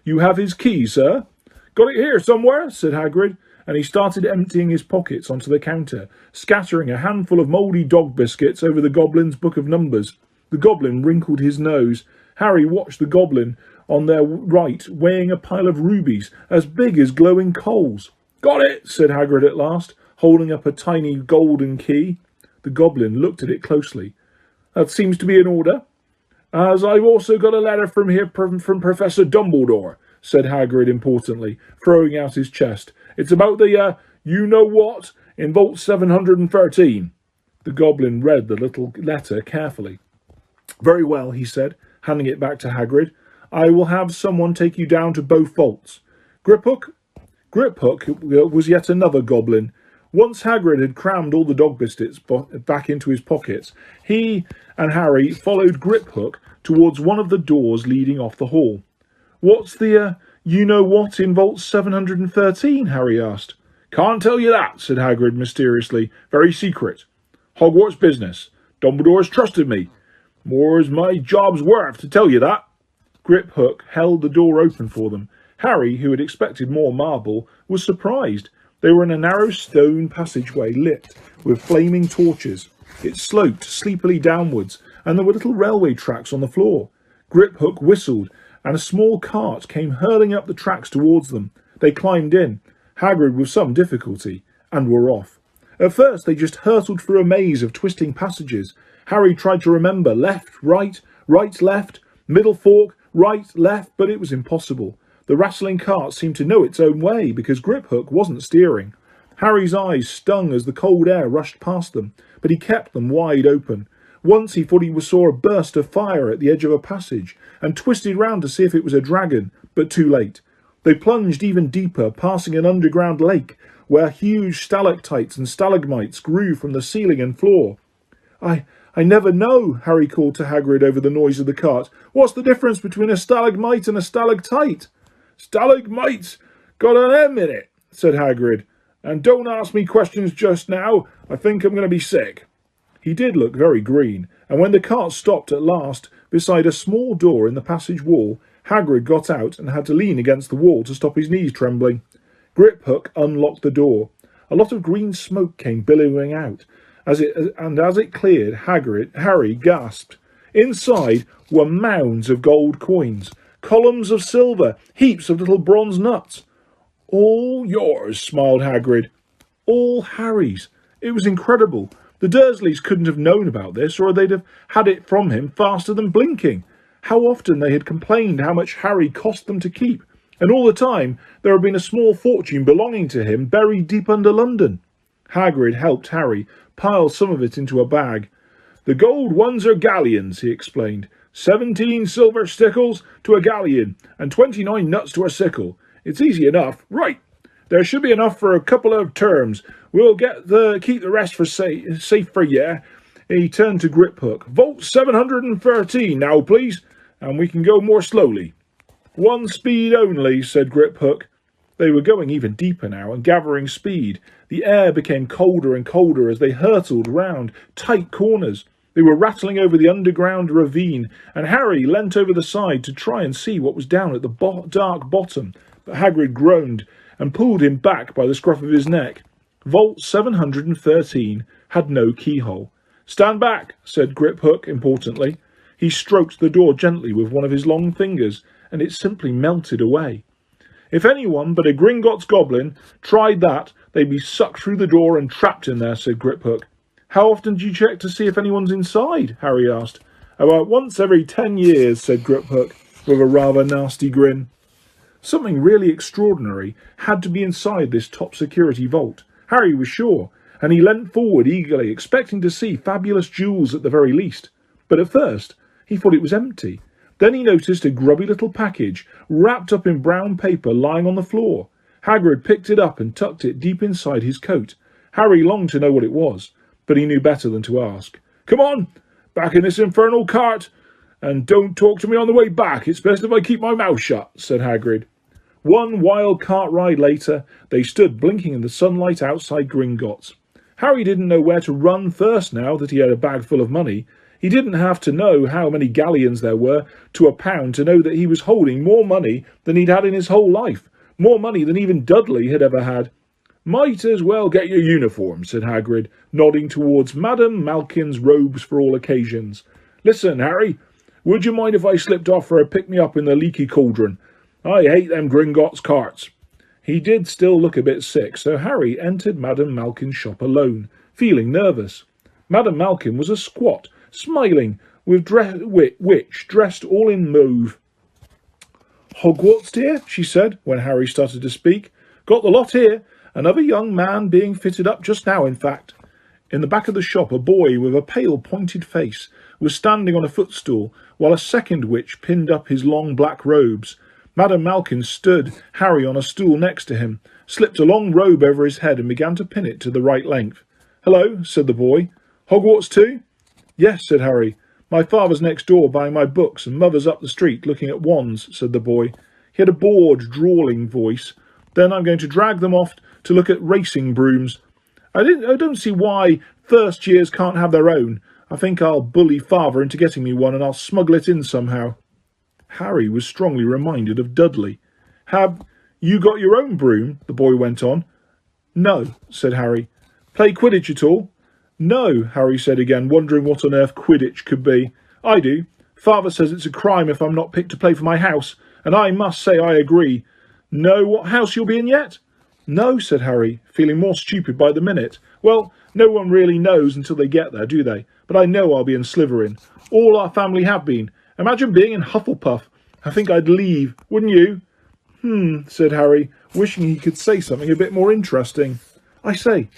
"You have his key, sir?" "Got it here somewhere," said Hagrid, and he started emptying his pockets onto the counter, scattering a handful of mouldy dog biscuits over the goblin's book of numbers. The goblin wrinkled his nose. Harry watched the goblin on their right, weighing a pile of rubies as big as glowing coals. "Got it," said Hagrid at last, holding up a tiny golden key. The goblin looked at it closely. "That seems to be in order." "As I've also got a letter from Professor Dumbledore," said Hagrid importantly, throwing out his chest. "It's about the, you-know-what, in Vault 713. The goblin read the little letter carefully. "Very well," he said, handing it back to Hagrid. "I will have someone take you down to both vaults. Griphook?" Griphook was yet another goblin. Once Hagrid had crammed all the dog biscuits back into his pockets, he and Harry followed Griphook towards one of the doors leading off the hall. "What's the, you-know-what in Vault 713, Harry asked. "Can't tell you that," said Hagrid mysteriously. "Very secret. Hogwarts business. Dumbledore's trusted me. More's my job's worth to tell you that." Griphook held the door open for them. Harry, who had expected more marble, was surprised. They were in a narrow stone passageway lit with flaming torches. It sloped sleepily downwards, and there were little railway tracks on the floor. Griphook whistled, and a small cart came hurling up the tracks towards them. They climbed in, Hagrid with some difficulty, and were off. At first they just hurtled through a maze of twisting passages. Harry tried to remember left, right, right, left, middle fork, right, left, but it was impossible. The rattling cart seemed to know its own way, because Griphook wasn't steering. Harry's eyes stung as the cold air rushed past them, but he kept them wide open. Once he thought he saw a burst of fire at the edge of a passage, and twisted round to see if it was a dragon, but too late. They plunged even deeper, passing an underground lake, where huge stalactites and stalagmites grew from the ceiling and floor. I never know," Harry called to Hagrid over the noise of the cart. "What's the difference between a stalagmite and a stalactite?" "Stalagmite's got an M in it," said Hagrid. "And don't ask me questions just now. I think I'm going to be sick." He did look very green, and when the cart stopped at last beside a small door in the passage wall, Hagrid got out and had to lean against the wall to stop his knees trembling. Griphook unlocked the door. A lot of green smoke came billowing out, as it cleared, Harry gasped. Inside were mounds of gold coins, columns of silver, heaps of little bronze nuts. "All yours," smiled Hagrid. All Harry's. It was incredible. The Dursleys couldn't have known about this, or they'd have had it from him faster than blinking. How often they had complained how much Harry cost them to keep. And all the time there had been a small fortune belonging to him buried deep under London. Hagrid helped Harry pile some of it into a bag. The gold ones are galleons, he explained. 17 silver stickles to a galleon, and 29 nuts to a sickle. It's easy enough. Right. There should be enough for a couple of terms. We'll keep the rest for safe for ye. He turned to Griphook. Vault 713 now, please, and we can go more slowly. One speed only, said Griphook. They were going even deeper now and gathering speed. The air became colder and colder as they hurtled round tight corners. They were rattling over the underground ravine, and Harry leant over the side to try and see what was down at the dark bottom, but Hagrid groaned and pulled him back by the scruff of his neck. Vault 713 had no keyhole. Stand back, said Griphook importantly. He stroked the door gently with one of his long fingers, and it simply melted away. If anyone but a Gringotts goblin tried that, they'd be sucked through the door and trapped in there, said Griphook. How often do you check to see if anyone's inside? Harry asked. About once every 10 years, said Griphook, with a rather nasty grin. Something really extraordinary had to be inside this top security vault. Harry was sure, and he leant forward eagerly, expecting to see fabulous jewels at the very least. But at first, he thought it was empty. Then he noticed a grubby little package, wrapped up in brown paper, lying on the floor. Hagrid picked it up and tucked it deep inside his coat. Harry longed to know what it was, but he knew better than to ask. Come on, back in this infernal cart, and don't talk to me on the way back. It's best if I keep my mouth shut, said Hagrid. One wild cart ride later, they stood blinking in the sunlight outside Gringotts. Harry didn't know where to run first now that he had a bag full of money. He didn't have to know how many galleons there were to a pound to know that he was holding more money than he'd had in his whole life, more money than even Dudley had ever had. Might as well get your uniform, said Hagrid, nodding towards Madame Malkin's robes for all occasions. Listen, Harry, would you mind if I slipped off for a pick-me-up in the leaky cauldron? I hate them Gringotts carts. He did still look a bit sick, so Harry entered Madame Malkin's shop alone, feeling nervous. Madame Malkin was a squat, smiling, witch dressed all in mauve. Hogwarts, dear, she said, when Harry started to speak. Got the lot here. Another young man being fitted up just now, in fact. In the back of the shop, a boy with a pale, pointed face was standing on a footstool, while a second witch pinned up his long black robes. Madame Malkin stood Harry on a stool next to him, slipped a long robe over his head and began to pin it to the right length. Hello, said the boy. Hogwarts too? Yes, said Harry. My father's next door buying my books, and mother's up the street looking at wands, said the boy. He had a bored, drawling voice. Then I'm going to drag them off to look at racing brooms. I don't see why first years can't have their own. I think I'll bully father into getting me one, and I'll smuggle it in somehow. Harry was strongly reminded of Dudley. Have you got your own broom? The boy went on. No, said Harry. Play Quidditch at all? No, Harry said again, wondering what on earth Quidditch could be. I do. Father says it's a crime if I'm not picked to play for my house, and I must say I agree. Know what house you'll be in yet? No, said Harry, feeling more stupid by the minute. Well, no one really knows until they get there, do they? But I know I'll be in Slytherin. All our family have been. Imagine being in Hufflepuff. I think I'd leave, wouldn't you? Said Harry, wishing he could say something a bit more interesting. I say,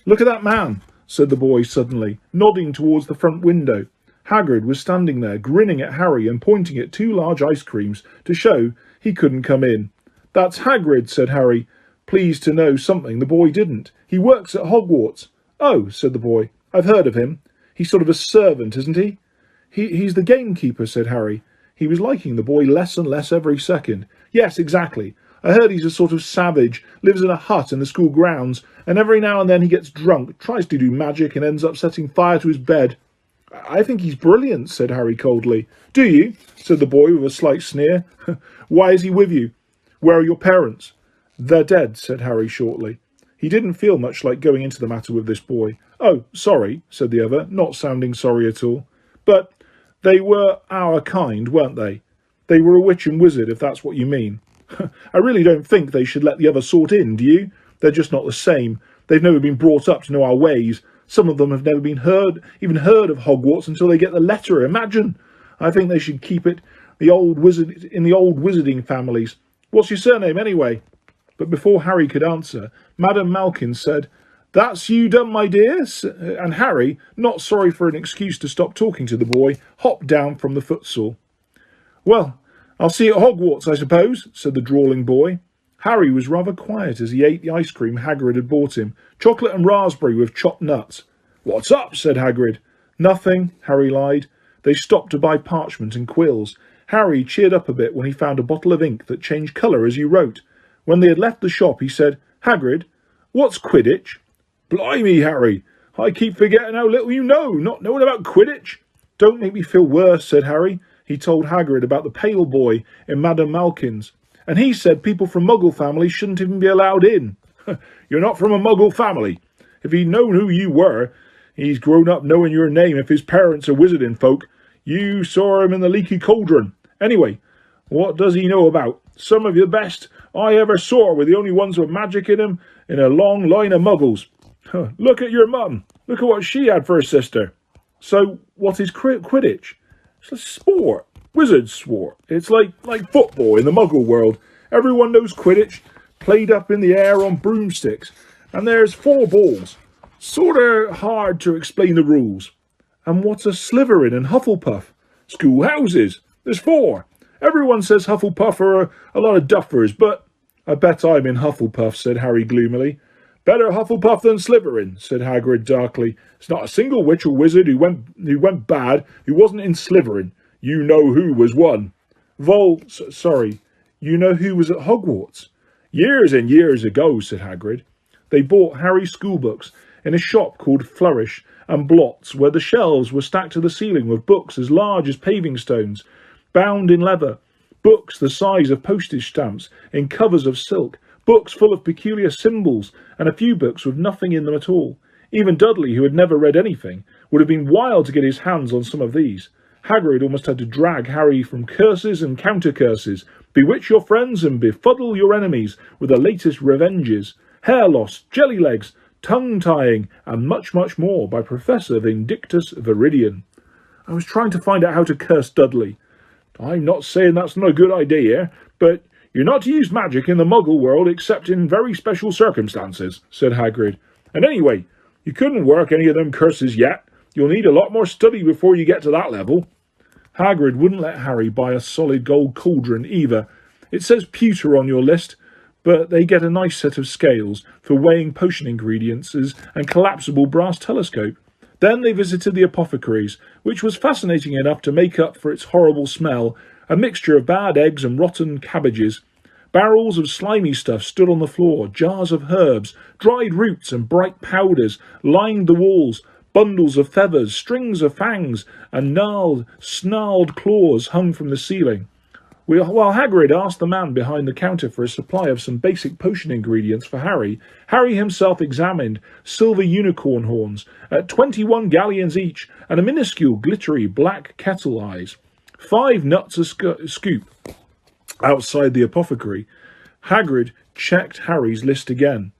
look at that man, said the boy suddenly, nodding towards the front window. Hagrid was standing there, grinning at Harry and pointing at 2 large ice creams to show he couldn't come in. That's Hagrid, said Harry, pleased to know something the boy didn't. He works at Hogwarts. Oh, said the boy, I've heard of him. He's sort of a servant, isn't he? He's the gamekeeper, said Harry. He was liking the boy less and less every second. Yes, exactly. I heard he's a sort of savage, lives in a hut in the school grounds, and every now and then he gets drunk, tries to do magic, and ends up setting fire to his bed. I think he's brilliant, said Harry coldly. Do you? Said the boy with a slight sneer. Why is he with you? Where are your parents? They're dead, said Harry shortly. He didn't feel much like going into the matter with this boy. Oh, sorry, said the other, not sounding sorry at all. But they were our kind, weren't they? They were a witch and wizard, if that's what you mean. I really don't think they should let the other sort in, do you? They're just not the same. They've never been brought up to know our ways. Some of them have never been even heard of Hogwarts until they get the letter. Imagine! I think they should keep it in the old wizarding families. What's your surname, anyway? But before Harry could answer, Madame Malkin said, "That's you done, my dear?" And Harry, not sorry for an excuse to stop talking to the boy, hopped down from the footstool. "Well, I'll see you at Hogwarts, I suppose," said the drawling boy. Harry was rather quiet as he ate the ice cream Hagrid had bought him, chocolate and raspberry with chopped nuts. "What's up?" said Hagrid. "Nothing," Harry lied. They stopped to buy parchment and quills. Harry cheered up a bit when he found a bottle of ink that changed colour as you wrote. When they had left the shop, he said, "Hagrid, what's Quidditch?" "Blimey, Harry, I keep forgetting how little you know, not knowing about Quidditch." "Don't make me feel worse," said Harry. He told Hagrid about the pale boy in Madame Malkin's. "And he said people from Muggle families shouldn't even be allowed in." "You're not from a Muggle family. If he'd known who you were, he's grown up knowing your name if his parents are wizarding folk. You saw him in the leaky cauldron. Anyway, what does he know about? Some of the best I ever saw were the only ones with magic in them in a long line of Muggles. Look at your mum. Look at what she had for a sister." "So, what is Quidditch?" "It's a sport. Wizards sport. It's like football in the Muggle world. Everyone knows Quidditch, played up in the air on broomsticks. And there's 4 balls. Sorta hard to explain the rules." "And what's a Slytherin and Hufflepuff?" "Schoolhouses. There's 4. Everyone says Hufflepuff are a lot of duffers, but—" "I bet I'm in Hufflepuff," said Harry gloomily. "Better Hufflepuff than Slytherin," said Hagrid darkly. "It's not a single witch or wizard who went bad who wasn't in Slytherin. You know who was one." Sorry, you know who was at Hogwarts?" "Years and years ago," said Hagrid. They bought Harry's schoolbooks in a shop called Flourish and Blots, where the shelves were stacked to the ceiling with books as large as paving stones, bound in leather, books the size of postage stamps in covers of silk, books full of peculiar symbols, and a few books with nothing in them at all. Even Dudley, who had never read anything, would have been wild to get his hands on some of these. Hagrid almost had to drag Harry from curses and counter-curses, bewitch your friends and befuddle your enemies with the latest revenges, hair loss, jelly legs, tongue-tying, and much, much more by Professor Vindictus Viridian. "I was trying to find out how to curse Dudley." "I'm not saying that's not a good idea, but you're not to use magic in the Muggle world except in very special circumstances," said Hagrid. "And anyway, you couldn't work any of them curses yet. You'll need a lot more study before you get to that level." Hagrid wouldn't let Harry buy a solid gold cauldron either. "It says pewter on your list, but they get a nice set of scales for weighing potion ingredients and collapsible brass telescope." Then they visited the apothecary's, which was fascinating enough to make up for its horrible smell, a mixture of bad eggs and rotten cabbages. Barrels of slimy stuff stood on the floor, jars of herbs, dried roots and bright powders lined the walls, bundles of feathers, strings of fangs, and snarled claws hung from the ceiling. While Hagrid asked the man behind the counter for a supply of some basic potion ingredients for Harry, Harry himself examined silver unicorn horns at 21 galleons each and a minuscule glittery black kettle eyes. 5 nuts a scoop. Outside the apothecary, Hagrid checked Harry's list again.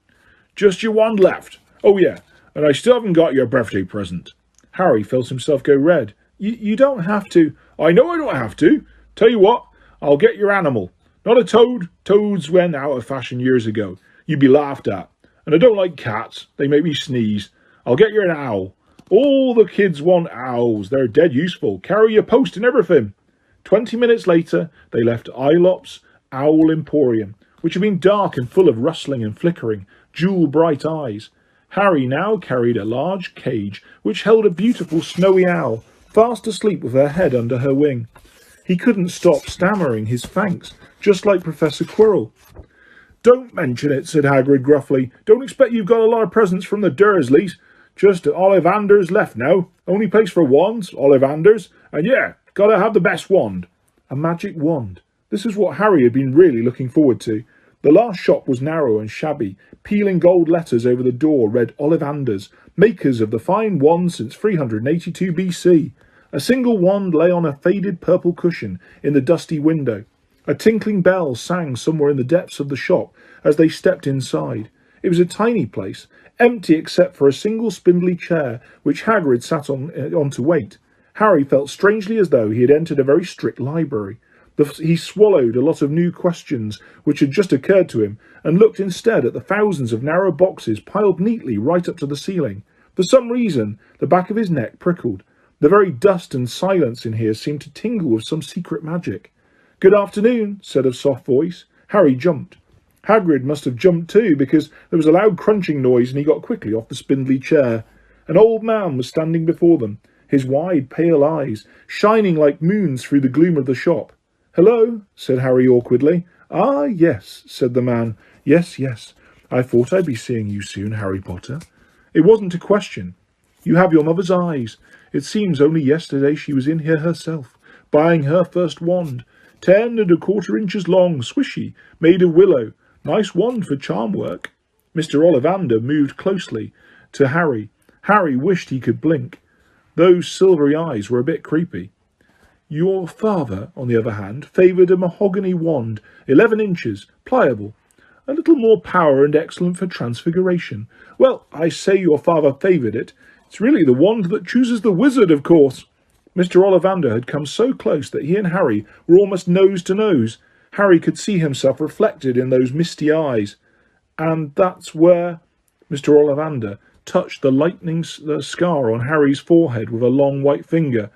"Just your one left. Oh yeah, and I still haven't got your birthday present." Harry felt himself go red. You don't have to." "I know I don't have to. Tell you what, I'll get your animal. Not a toad. Toads went out of fashion years ago. You'd be laughed at. And I don't like cats. They make me sneeze. I'll get you an owl. All the kids want owls. They're dead useful. Carry your post and everything." 20 minutes later, they left Ailop's Owl Emporium, which had been dark and full of rustling and flickering, jewel-bright eyes. Harry now carried a large cage which held a beautiful snowy owl, fast asleep with her head under her wing. He couldn't stop stammering his thanks, just like Professor Quirrell. "Don't mention it," said Hagrid gruffly. "Don't expect you've got a lot of presents from the Dursleys. Just Ollivanders left now. Only place for wands, Ollivanders. And yeah, gotta have the best wand." A magic wand. This is what Harry had been really looking forward to. The last shop was narrow and shabby. Peeling gold letters over the door read Ollivanders, makers of the fine wand since 382 BC. A single wand lay on a faded purple cushion in the dusty window. A tinkling bell sang somewhere in the depths of the shop as they stepped inside. It was a tiny place, empty except for a single spindly chair which Hagrid sat on to wait. Harry felt strangely as though he had entered a very strict library. He swallowed a lot of new questions which had just occurred to him, and looked instead at the thousands of narrow boxes piled neatly right up to the ceiling. For some reason, the back of his neck prickled. The very dust and silence in here seemed to tingle with some secret magic. "Good afternoon," said a soft voice. Harry jumped. Hagrid must have jumped too, because there was a loud crunching noise and he got quickly off the spindly chair. An old man was standing before them, his wide, pale eyes shining like moons through the gloom of the shop. "Hello," said Harry awkwardly. "Ah, yes," said the man. "Yes, yes. I thought I'd be seeing you soon, Harry Potter." "It wasn't a question. You have your mother's eyes. It seems only yesterday she was in here herself, buying her first wand. 10¼ inches long, swishy, made of willow. Nice wand for charm work." Mr. Ollivander moved closely to Harry. Harry wished he could blink. Those silvery eyes were a bit creepy. "Your father, on the other hand, favoured a mahogany wand, 11 inches, pliable. A little more power and excellent for transfiguration. Well, I say your father favoured it. It's really the wand that chooses the wizard, of course." Mr. Ollivander had come so close that he and Harry were almost nose to nose. Harry could see himself reflected in those misty eyes. "And that's where—" Mr. Ollivander touched the lightning scar on Harry's forehead with a long white finger.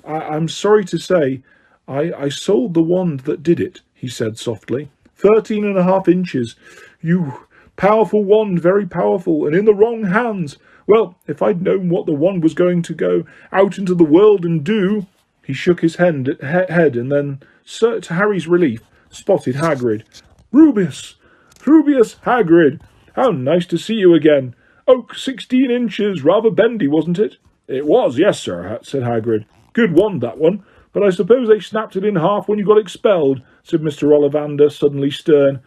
I'm sorry to say, I sold the wand that did it," he said softly. 13½ inches. You powerful wand, very powerful, and in the wrong hands. Well, if I'd known what the wand was going to go out into the world and do—" He shook his head and then, to Harry's relief, spotted Hagrid. "Rubius Hagrid! How nice to see you again. Oak 16 inches, rather bendy, wasn't it?" "It was, yes, sir," said Hagrid. "Good wand, that one. But I suppose they snapped it in half when you got expelled," said Mr. Ollivander, suddenly stern.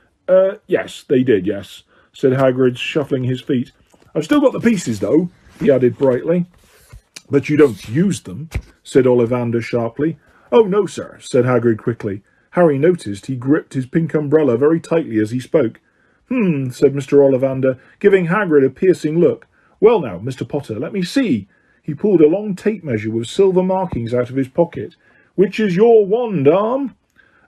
Yes, they did, yes," said Hagrid, shuffling his feet. "I've still got the pieces, though," he added brightly. "But you don't use them," said Ollivander sharply. "Oh, no, sir," said Hagrid quickly. Harry noticed he gripped his pink umbrella very tightly as he spoke. Said Mr. Ollivander, giving Hagrid a piercing look. "Well now, Mr. Potter, let me see." He pulled a long tape measure with silver markings out of his pocket. "Which is your wand arm?"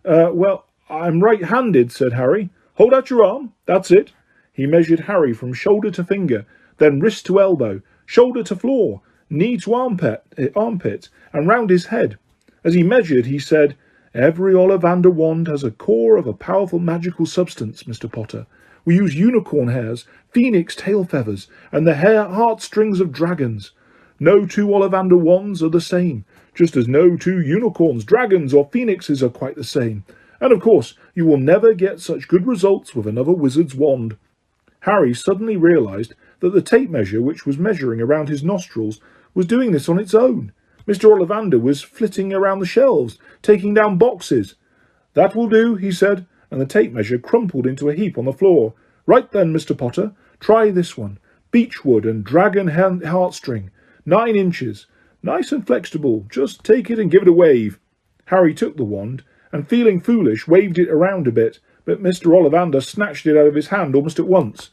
Well, I'm right-handed," said Harry. "Hold out your arm. That's it." He measured Harry from shoulder to finger, then wrist to elbow, shoulder to floor, knee to armpit, and round his head. As he measured, he said, "Every Ollivander wand has a core of a powerful magical substance, Mr. Potter. We use unicorn hairs, phoenix tail feathers, and the heartstrings of dragons. No two Ollivander wands are the same, just as no two unicorns, dragons, or phoenixes are quite the same. And, of course, you will never get such good results with another wizard's wand." Harry suddenly realised that the tape measure, which was measuring around his nostrils, was doing this on its own. Mr. Ollivander was flitting around the shelves, taking down boxes. "That will do," he said, and the tape measure crumpled into a heap on the floor. "Right then, Mr. Potter, try this one. Beechwood and dragon heartstring, 9 inches. Nice and flexible. Just take it and give it a wave." Harry took the wand, and feeling foolish, waved it around a bit, but Mr. Ollivander snatched it out of his hand almost at once.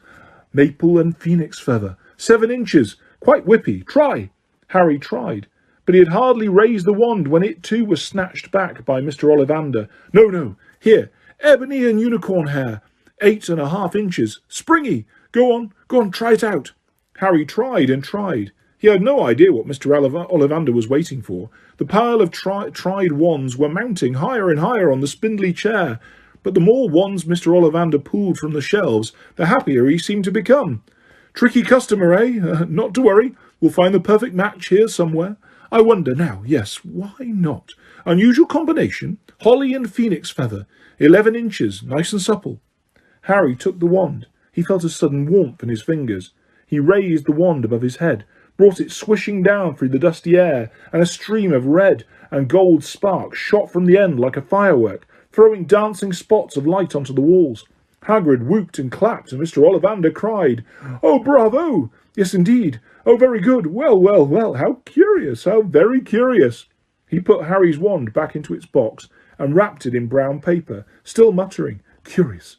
"Maple and phoenix feather, 7 inches. Quite whippy. Try." Harry tried, but he had hardly raised the wand when it too was snatched back by Mr. Ollivander. No. Here, ebony and unicorn hair, 8½ inches. Springy. Go on, try it out." Harry tried and tried. He had no idea what Mr. Ollivander was waiting for. The pile of tried wands were mounting higher and higher on the spindly chair, but the more wands Mr. Ollivander pulled from the shelves, the happier he seemed to become. "Tricky customer, eh? Not to worry. We'll find the perfect match here somewhere. I wonder now, yes, why not? Unusual combination, holly and phoenix feather, 11 inches, nice and supple." Harry took the wand. He felt a sudden warmth in his fingers. He raised the wand above his head, brought it swishing down through the dusty air, and a stream of red and gold sparks shot from the end like a firework, throwing dancing spots of light onto the walls. Hagrid whooped and clapped, and Mr. Ollivander cried, "Oh, bravo! Yes, indeed. Oh, very good. Well, how curious, how very curious." He put Harry's wand back into its box and wrapped it in brown paper, still muttering, "Curious.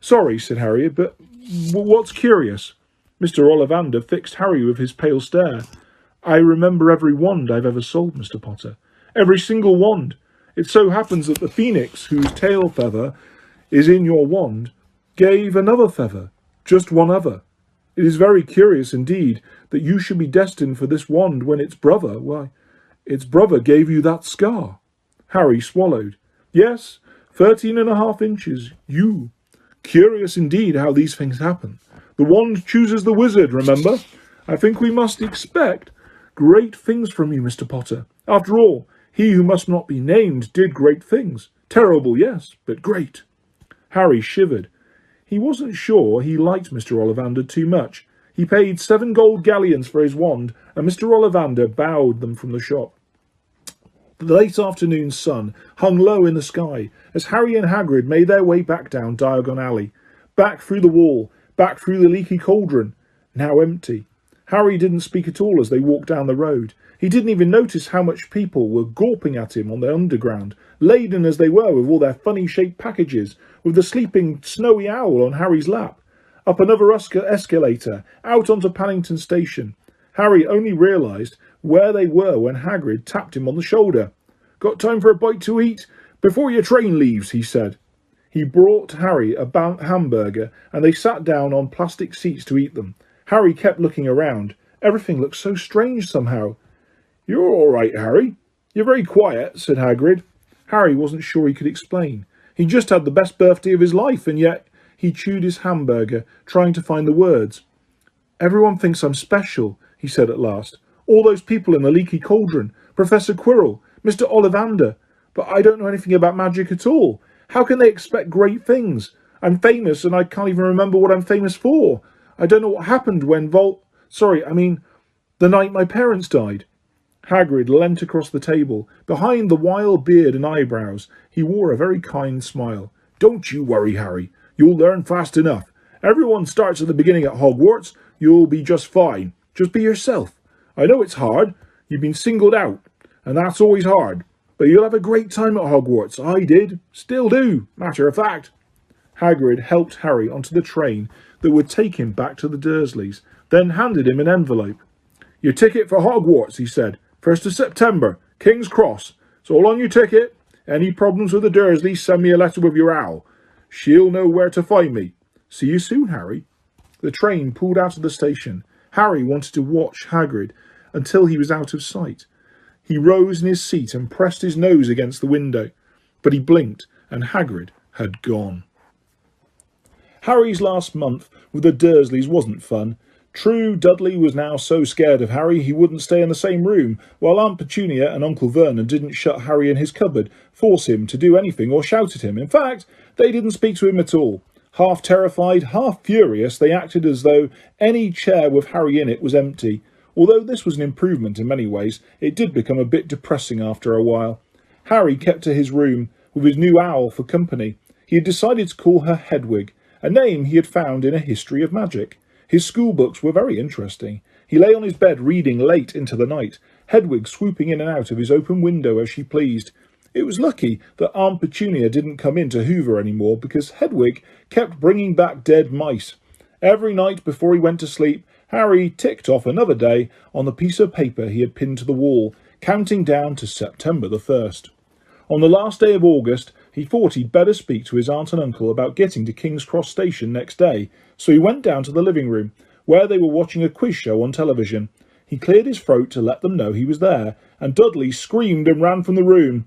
"Sorry," said Harry, "but what's curious?" Mr. Ollivander fixed Harry with his pale stare. "I remember every wand I've ever sold, Mr. Potter. Every single wand. It so happens that the phoenix, whose tail feather is in your wand, gave another feather, just one other. It is very curious indeed that you should be destined for this wand when its brother gave you that scar. Harry swallowed. Yes, 13.5 inches. You. Curious indeed how these things happen. The wand chooses the wizard, remember? I think we must expect great things from you, Mr. Potter. After all, he who must not be named did great things. Terrible, yes, but great. Harry shivered. He wasn't sure he liked Mr. Ollivander too much. He paid 7 gold galleons for his wand, and Mr. Ollivander bowed them from the shop. The late afternoon sun hung low in the sky as Harry and Hagrid made their way back down Diagon Alley, back through the wall, back through the leaky cauldron, now empty. Harry didn't speak at all as they walked down the road. He didn't even notice how much people were gawping at him on the underground, laden as they were with all their funny-shaped packages, with the sleeping snowy owl on Harry's lap. Up another escalator, out onto Paddington Station. Harry only realised where they were when Hagrid tapped him on the shoulder. "Got time for a bite to eat? Before your train leaves," he said. He brought Harry a hamburger, and they sat down on plastic seats to eat them. Harry kept looking around. Everything looked so strange somehow. "You're all right, Harry. You're very quiet," said Hagrid. Harry wasn't sure he could explain. He just had the best birthday of his life, and yet he chewed his hamburger, trying to find the words. "Everyone thinks I'm special," he said at last. "All those people in the leaky cauldron, Professor Quirrell, Mr. Ollivander. But I don't know anything about magic at all. How can they expect great things? I'm famous, and I can't even remember what I'm famous for. I don't know what happened when the night my parents died." Hagrid leant across the table. Behind the wild beard and eyebrows, he wore a very kind smile. "Don't you worry, Harry. You'll learn fast enough. Everyone starts at the beginning at Hogwarts. You'll be just fine. Just be yourself. I know it's hard. You've been singled out, and that's always hard. But you'll have a great time at Hogwarts. I did. Still do. Matter of fact." Hagrid helped Harry onto the train that would take him back to the Dursleys, then handed him an envelope. "Your ticket for Hogwarts," he said. "1st of September, King's Cross. It's all on your ticket. Any problems with the Dursleys, send me a letter with your owl. She'll know where to find me. See you soon, Harry." The train pulled out of the station. Harry wanted to watch Hagrid until he was out of sight. He rose in his seat and pressed his nose against the window, but he blinked and Hagrid had gone. Harry's last month with the Dursleys wasn't fun. True, Dudley was now so scared of Harry he wouldn't stay in the same room, while Aunt Petunia and Uncle Vernon didn't shut Harry in his cupboard, force him to do anything or shout at him. In fact, they didn't speak to him at all. Half terrified, half furious, they acted as though any chair with Harry in it was empty. Although this was an improvement in many ways, it did become a bit depressing after a while. Harry kept to his room with his new owl for company. He had decided to call her Hedwig, a name he had found in a history of magic. His school books were very interesting. He lay on his bed reading late into the night, Hedwig swooping in and out of his open window as she pleased. It was lucky that Aunt Petunia didn't come in to hoover any more, because Hedwig kept bringing back dead mice. Every night before he went to sleep, Harry ticked off another day on the piece of paper he had pinned to the wall, counting down to September the 1st. On the last day of August, he thought he'd better speak to his aunt and uncle about getting to King's Cross Station next day, so he went down to the living room, where they were watching a quiz show on television. He cleared his throat to let them know he was there, and Dudley screamed and ran from the room.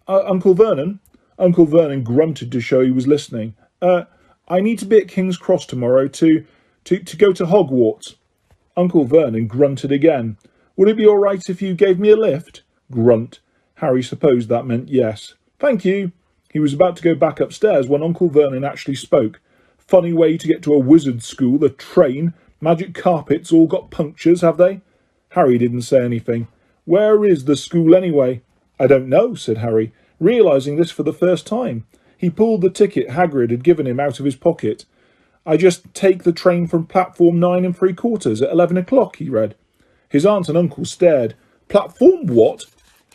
Uncle Vernon?" Uncle Vernon grunted to show he was listening. I need to be at King's Cross tomorrow to go to Hogwarts." Uncle Vernon grunted again. "Would it be all right if you gave me a lift?" Grunt. Harry supposed that meant yes. "Thank you." He was about to go back upstairs when Uncle Vernon actually spoke. "Funny way to get to a wizard's school, the train. Magic carpets all got punctures, have they?" Harry didn't say anything. "Where is the school anyway?" "I don't know," said Harry, realising this for the first time. He pulled the ticket Hagrid had given him out of his pocket. "I just take the train from platform 9 3/4 at 11 o'clock, he read. His aunt and uncle stared. "Platform what?"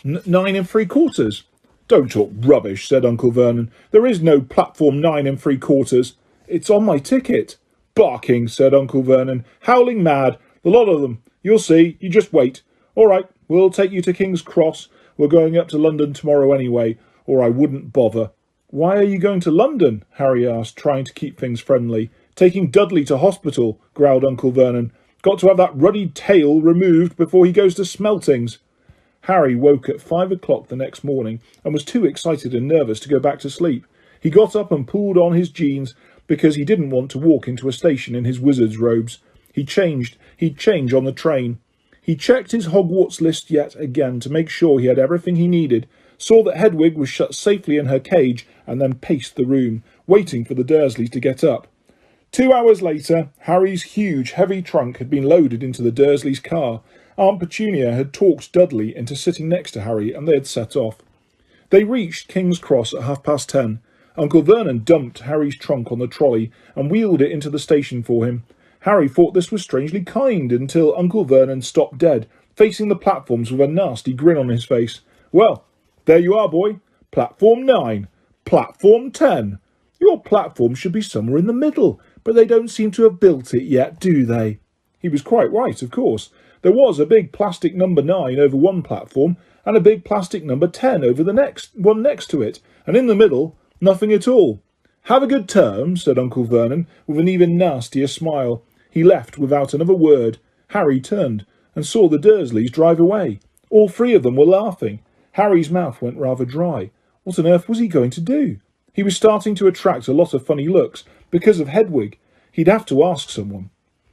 9 3/4. "Don't talk rubbish," said Uncle Vernon. "There is no platform 9 3/4. It's on my ticket." "Barking," said Uncle Vernon. "Howling mad. The lot of them. You'll see. You just wait. All right, we'll take you to King's Cross. We're going up to London tomorrow anyway, or I wouldn't bother." "Why are you going to London?" Harry asked, trying to keep things friendly. "Taking Dudley to hospital," growled Uncle Vernon. "Got to have that ruddy tail removed before he goes to Smeltings." Harry woke at 5 o'clock the next morning and was too excited and nervous to go back to sleep. He got up and pulled on his jeans because he didn't want to walk into a station in his wizard's robes. He'd change on the train. He checked his Hogwarts list yet again to make sure he had everything he needed, saw that Hedwig was shut safely in her cage, and then paced the room, waiting for the Dursleys to get up. 2 hours later, Harry's huge, heavy trunk had been loaded into the Dursleys' car. Aunt Petunia had talked Dudley into sitting next to Harry, and they had set off. They reached King's Cross at 10:30. Uncle Vernon dumped Harry's trunk on the trolley and wheeled it into the station for him. Harry thought this was strangely kind until Uncle Vernon stopped dead, facing the platforms with a nasty grin on his face. "Well, there you are, boy. Platform 9. Platform 10. Your platform should be somewhere in the middle, but they don't seem to have built it yet, do they?" He was quite right, of course. There was a big plastic number 9 over one platform and a big plastic number 10 over the one next to it, and in the middle, nothing at all. "Have a good term," said Uncle Vernon, with an even nastier smile. He left without another word. Harry turned and saw the Dursleys drive away. All three of them were laughing. Harry's mouth went rather dry. What on earth was he going to do? He was starting to attract a lot of funny looks because of Hedwig. He'd have to ask someone.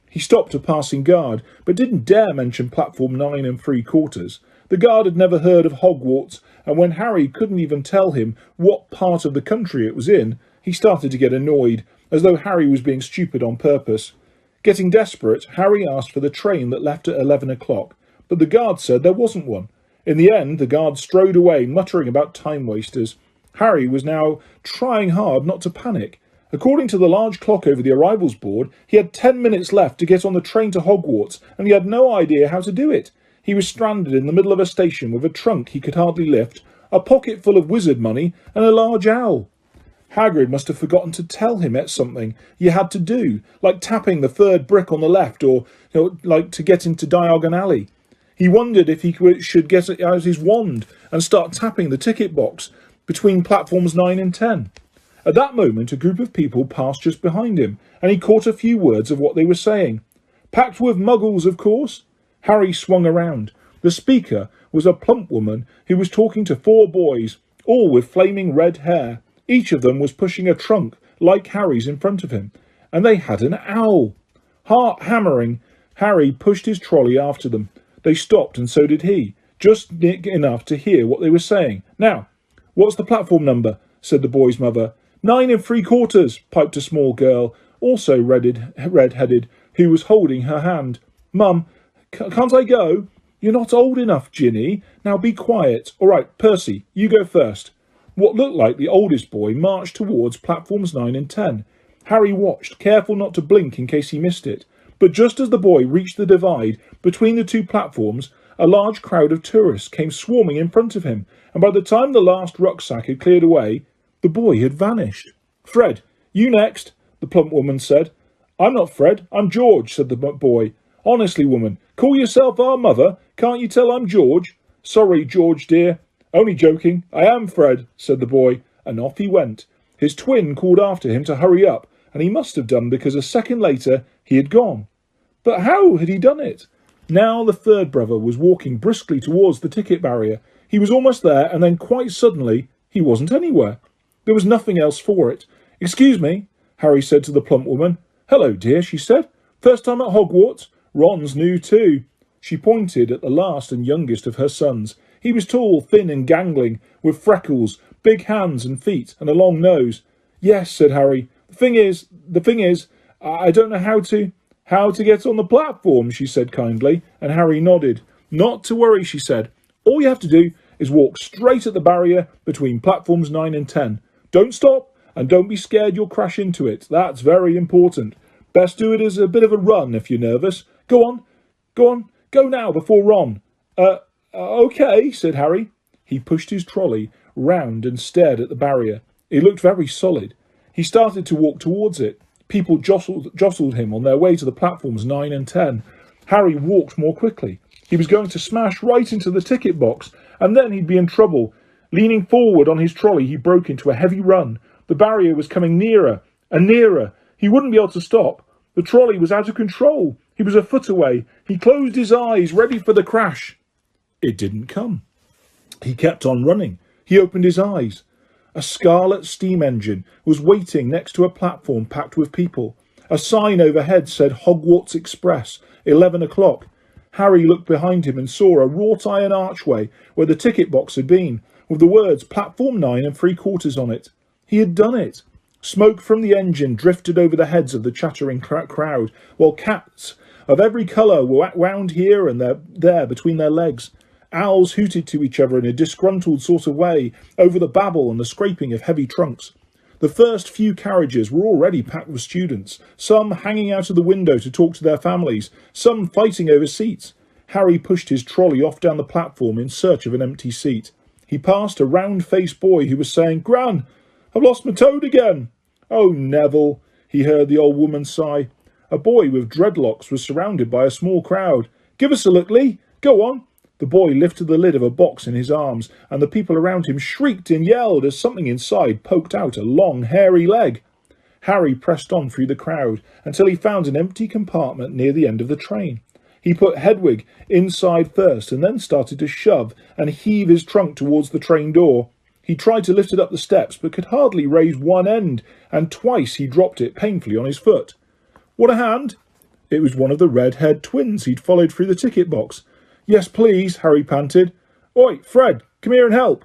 He stopped a passing guard, but didn't dare mention platform 9 3/4. The guard had never heard of Hogwarts, and when Harry couldn't even tell him what part of the country it was in, he started to get annoyed, as though Harry was being stupid on purpose. Getting desperate, Harry asked for the train that left at 11 o'clock, but the guard said there wasn't one. In the end, the guard strode away, muttering about time wasters. Harry was now trying hard not to panic. According to the large clock over the arrivals board, he had 10 minutes left to get on the train to Hogwarts, and he had no idea how to do it. He was stranded in the middle of a station with a trunk he could hardly lift, a pocket full of wizard money, and a large owl. Hagrid must have forgotten to tell him something he had to do, like tapping the third brick on the left, or like to get into Diagon Alley. He wondered if he should get out his wand and start tapping the ticket box between platforms 9 and 10. At that moment, a group of people passed just behind him, and he caught a few words of what they were saying. "Packed with muggles, of course." Harry swung around. The speaker was a plump woman who was talking to 4 boys, all with flaming red hair. Each of them was pushing a trunk, like Harry's, in front of him, and they had an owl. Heart hammering, Harry pushed his trolley after them. They stopped, and so did he, just enough to hear what they were saying. "Now, what's the platform number?" said the boy's mother. 9 3/4, piped a small girl, also red-headed, who was holding her hand. "Mum, can't I go?" "You're not old enough, Ginny. Now be quiet. All right, Percy, you go first." What looked like the oldest boy marched towards platforms 9 and 10. Harry watched, careful not to blink in case he missed it. But just as the boy reached the divide between the two platforms, a large crowd of tourists came swarming in front of him, and by the time the last rucksack had cleared away, the boy had vanished. "Fred, you next," the plump woman said. "I'm not Fred, I'm George," said the boy. "Honestly, woman, call yourself our mother. Can't you tell I'm George?" "Sorry, George, dear. Only joking. I am Fred," said the boy, and off he went. His twin called after him to hurry up, and he must have done because a second later he had gone. But how had he done it? Now the third brother was walking briskly towards the ticket barrier. He was almost there, and then quite suddenly he wasn't anywhere. There was nothing else for it. "Excuse me," Harry said to the plump woman. "Hello, dear," she said. "First time at Hogwarts? Ron's new too." She pointed at the last and youngest of her sons. He was tall, thin and gangling, with freckles, big hands and feet, and a long nose. "Yes," said Harry. The thing is, I don't know how to get on the platform," she said kindly, and Harry nodded. "Not to worry," she said. "All you have to do is walk straight at the barrier between platforms 9 and 10. Don't stop, and don't be scared you'll crash into it. That's very important. Best do it as a bit of a run if you're nervous. Go on, go now before Ron." Okay, said Harry. He pushed his trolley round and stared at the barrier. It looked very solid. He started to walk towards it. People jostled him on their way to the platforms 9 and 10. Harry walked more quickly. He was going to smash right into the ticket box, and then he'd be in trouble. Leaning forward on his trolley, he broke into a heavy run. The barrier was coming nearer and nearer. He wouldn't be able to stop. The trolley was out of control. He was a foot away. He closed his eyes, ready for the crash. It didn't come. He kept on running. He opened his eyes. A scarlet steam engine was waiting next to a platform packed with people. A sign overhead said Hogwarts Express, 11 o'clock. Harry looked behind him and saw a wrought iron archway where the ticket box had been, with the words Platform 9 3/4 on it. He had done it. Smoke from the engine drifted over the heads of the chattering crowd, while cats of every colour were wound here and there between their legs. Owls hooted to each other in a disgruntled sort of way over the babble and the scraping of heavy trunks. The first few carriages were already packed with students, some hanging out of the window to talk to their families, some fighting over seats. Harry pushed his trolley off down the platform in search of an empty seat. He passed a round-faced boy who was saying, "Gran, I've lost my toad again." "Oh, Neville," he heard the old woman sigh. A boy with dreadlocks was surrounded by a small crowd. "Give us a look, Lee. Go on." The boy lifted the lid of a box in his arms, and the people around him shrieked and yelled as something inside poked out a long, hairy leg. Harry pressed on through the crowd until he found an empty compartment near the end of the train. He put Hedwig inside first and then started to shove and heave his trunk towards the train door. He tried to lift it up the steps but could hardly raise one end, and twice he dropped it painfully on his foot. "Want a hand?" It was one of the red-haired twins he'd followed through the ticket box. "Yes, please," Harry panted. "Oi, Fred, come here and help."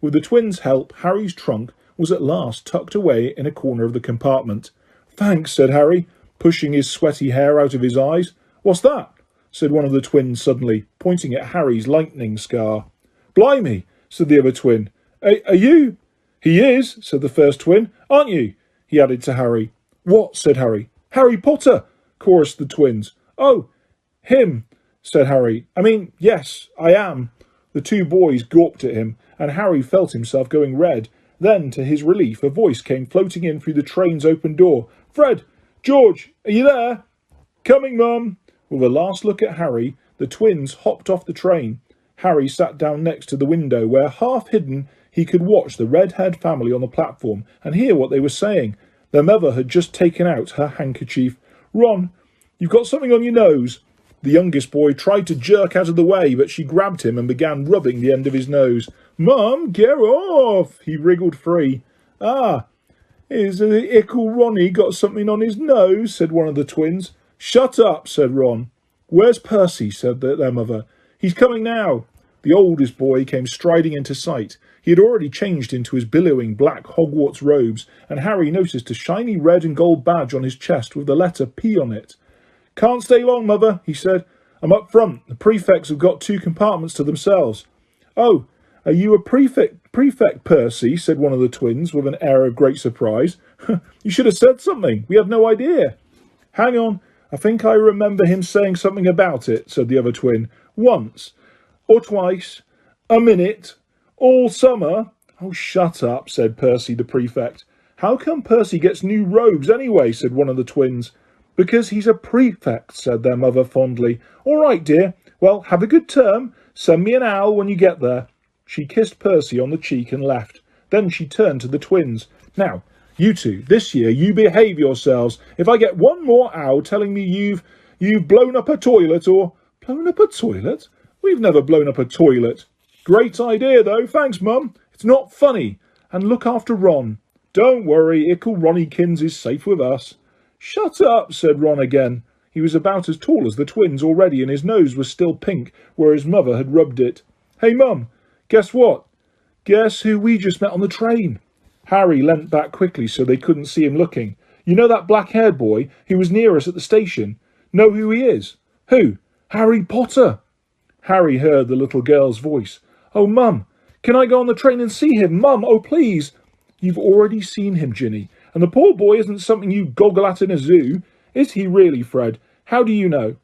With the twins' help, Harry's trunk was at last tucked away in a corner of the compartment. "Thanks," said Harry, pushing his sweaty hair out of his eyes. "What's that?" said one of the twins suddenly, pointing at Harry's lightning scar. "Blimey," said the other twin. Are you?" "He is," said the first twin. "Aren't you?" he added to Harry. "What?" said Harry. "Harry Potter," chorused the twins. "Oh, him," said Harry. Yes, I am." The two boys gawped at him, and Harry felt himself going red. Then, to his relief, a voice came floating in through the train's open door. "Fred! George! Are you there?" "Coming, Mum." With a last look at Harry, the twins hopped off the train. Harry sat down next to the window where, half hidden, he could watch the red-haired family on the platform and hear what they were saying. Their mother had just taken out her handkerchief. "Ron, you've got something on your nose." The youngest boy tried to jerk out of the way, but she grabbed him and began rubbing the end of his nose. "Mum, get off!" He wriggled free. "Ah, is Ickle Ronnie got something on his nose?" said one of the twins. "Shut up," said Ron. "Where's Percy?" said their mother. "He's coming now." The oldest boy came striding into sight. He had already changed into his billowing black Hogwarts robes, and Harry noticed a shiny red and gold badge on his chest with the letter P on it. "Can't stay long, Mother," he said. "I'm up front. The prefects have got 2 compartments to themselves." "Oh, are you a prefect, Percy?" said one of the twins with an air of great surprise. "You should have said something. We had no idea." "Hang on. I think I remember him saying something about it," said the other twin. "Once. Or twice. A minute. All summer." "Oh, shut up," said Percy the prefect. "How come Percy gets new robes anyway?" said one of the twins. "Because he's a prefect," said their mother fondly. "All right, dear. Well, have a good term. Send me an owl when you get there." She kissed Percy on the cheek and left. Then she turned to the twins. "Now, you two, this year you behave yourselves. If I get one more owl telling me you've blown up a toilet or..." "Blown up a toilet? We've never blown up a toilet." "Great idea, though. Thanks, Mum. It's not funny. And look after Ron." "Don't worry. Ickle Ronnykins is safe with us." "Shut up," said Ron again. He was about as tall as the twins already, and his nose was still pink where his mother had rubbed it. "Hey, Mum, guess what? Guess who we just met on the train?" Harry leant back quickly so they couldn't see him looking. "You know that black-haired boy who was near us at the station? Know who he is?" "Who?" "Harry Potter." Harry heard the little girl's voice. "Oh, Mum, can I go on the train and see him? Mum, oh, please." "You've already seen him, Ginny. And the poor boy isn't something you goggle at in a zoo. Is he really, Fred? How do you know?"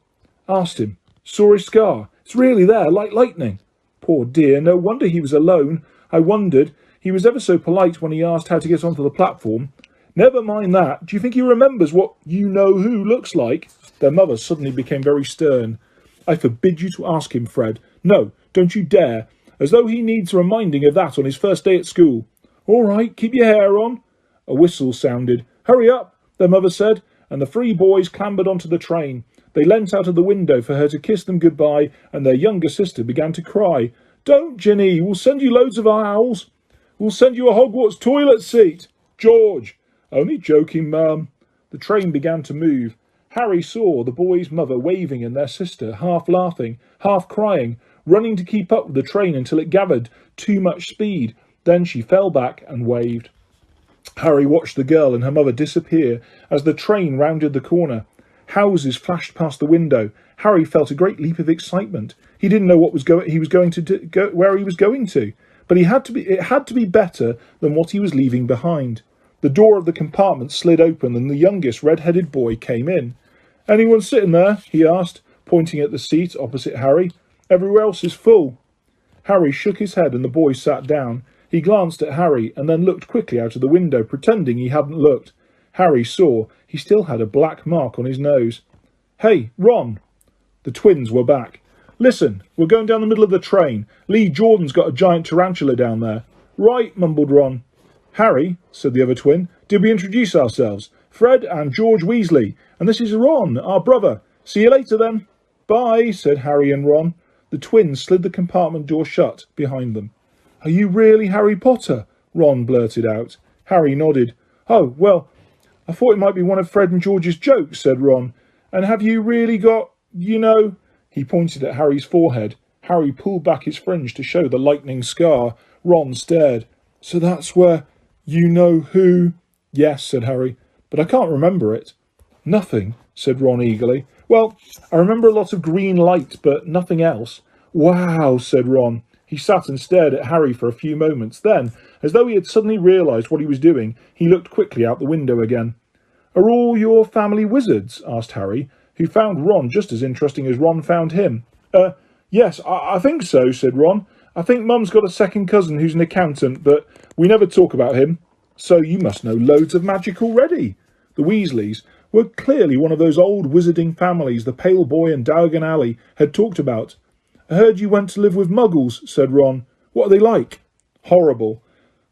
"Asked him. Saw his scar. It's really there, like lightning." "Poor dear, no wonder he was alone. I wondered. He was ever so polite when he asked how to get onto the platform." "Never mind that. Do you think he remembers what you-know-who looks like?" Their mother suddenly became very stern. "I forbid you to ask him, Fred. No, don't you dare. as though he needs reminding of that on his first day at school. All right, keep your hair on. A whistle sounded. Hurry up, their mother said, and the three boys clambered onto the train. They leant out of the window for her to kiss them goodbye, and their younger sister began to cry. Don't, Ginny, we'll send you loads of owls. We'll send you a Hogwarts toilet seat. George. Only joking, Mum. The train began to move. Harry saw the boys' mother waving and their sister, half laughing, half crying, running to keep up with the train until it gathered too much speed. Then she fell back and waved. Harry watched the girl and her mother disappear as the train rounded the corner. Houses flashed past the window. Harry felt a great leap of excitement. He didn't know where he was going to, but it had to be better than what he was leaving behind. The door of the compartment slid open and the youngest red-headed boy came in. Anyone sitting there? He asked, pointing at the seat opposite Harry. Everywhere else is full. Harry shook his head and the boy sat down. He glanced at Harry and then looked quickly out of the window, pretending he hadn't looked. Harry saw he still had a black mark on his nose. Hey, Ron! The twins were back. Listen, we're going down the middle of the train. Lee Jordan's got a giant tarantula down there. Right, mumbled Ron. Harry, said the other twin, did we introduce ourselves? Fred and George Weasley, and this is Ron, our brother. See you later then. Bye, said Harry and Ron. The twins slid the compartment door shut behind them. Are you really Harry Potter? Ron blurted out. Harry nodded. Oh, well, I thought it might be one of Fred and George's jokes, said Ron. And have you really got, you know... He pointed at Harry's forehead. Harry pulled back his fringe to show the lightning scar. Ron stared. So that's where... You know who? Yes, said Harry, but I can't remember it. Nothing, said Ron eagerly. Well, I remember a lot of green light, but nothing else. Wow, said Ron. He sat and stared at Harry for a few moments. Then, as though he had suddenly realised what he was doing, he looked quickly out the window again. Are all your family wizards? Asked Harry, who found Ron just as interesting as Ron found him. Yes, I think so, said Ron. I think Mum's got a second cousin who's an accountant, but we never talk about him. So you must know loads of magic already. The Weasleys were clearly one of those old wizarding families the Pale Boy and Diagon Alley had talked about. I heard you went to live with Muggles, said Ron. What are they like? Horrible.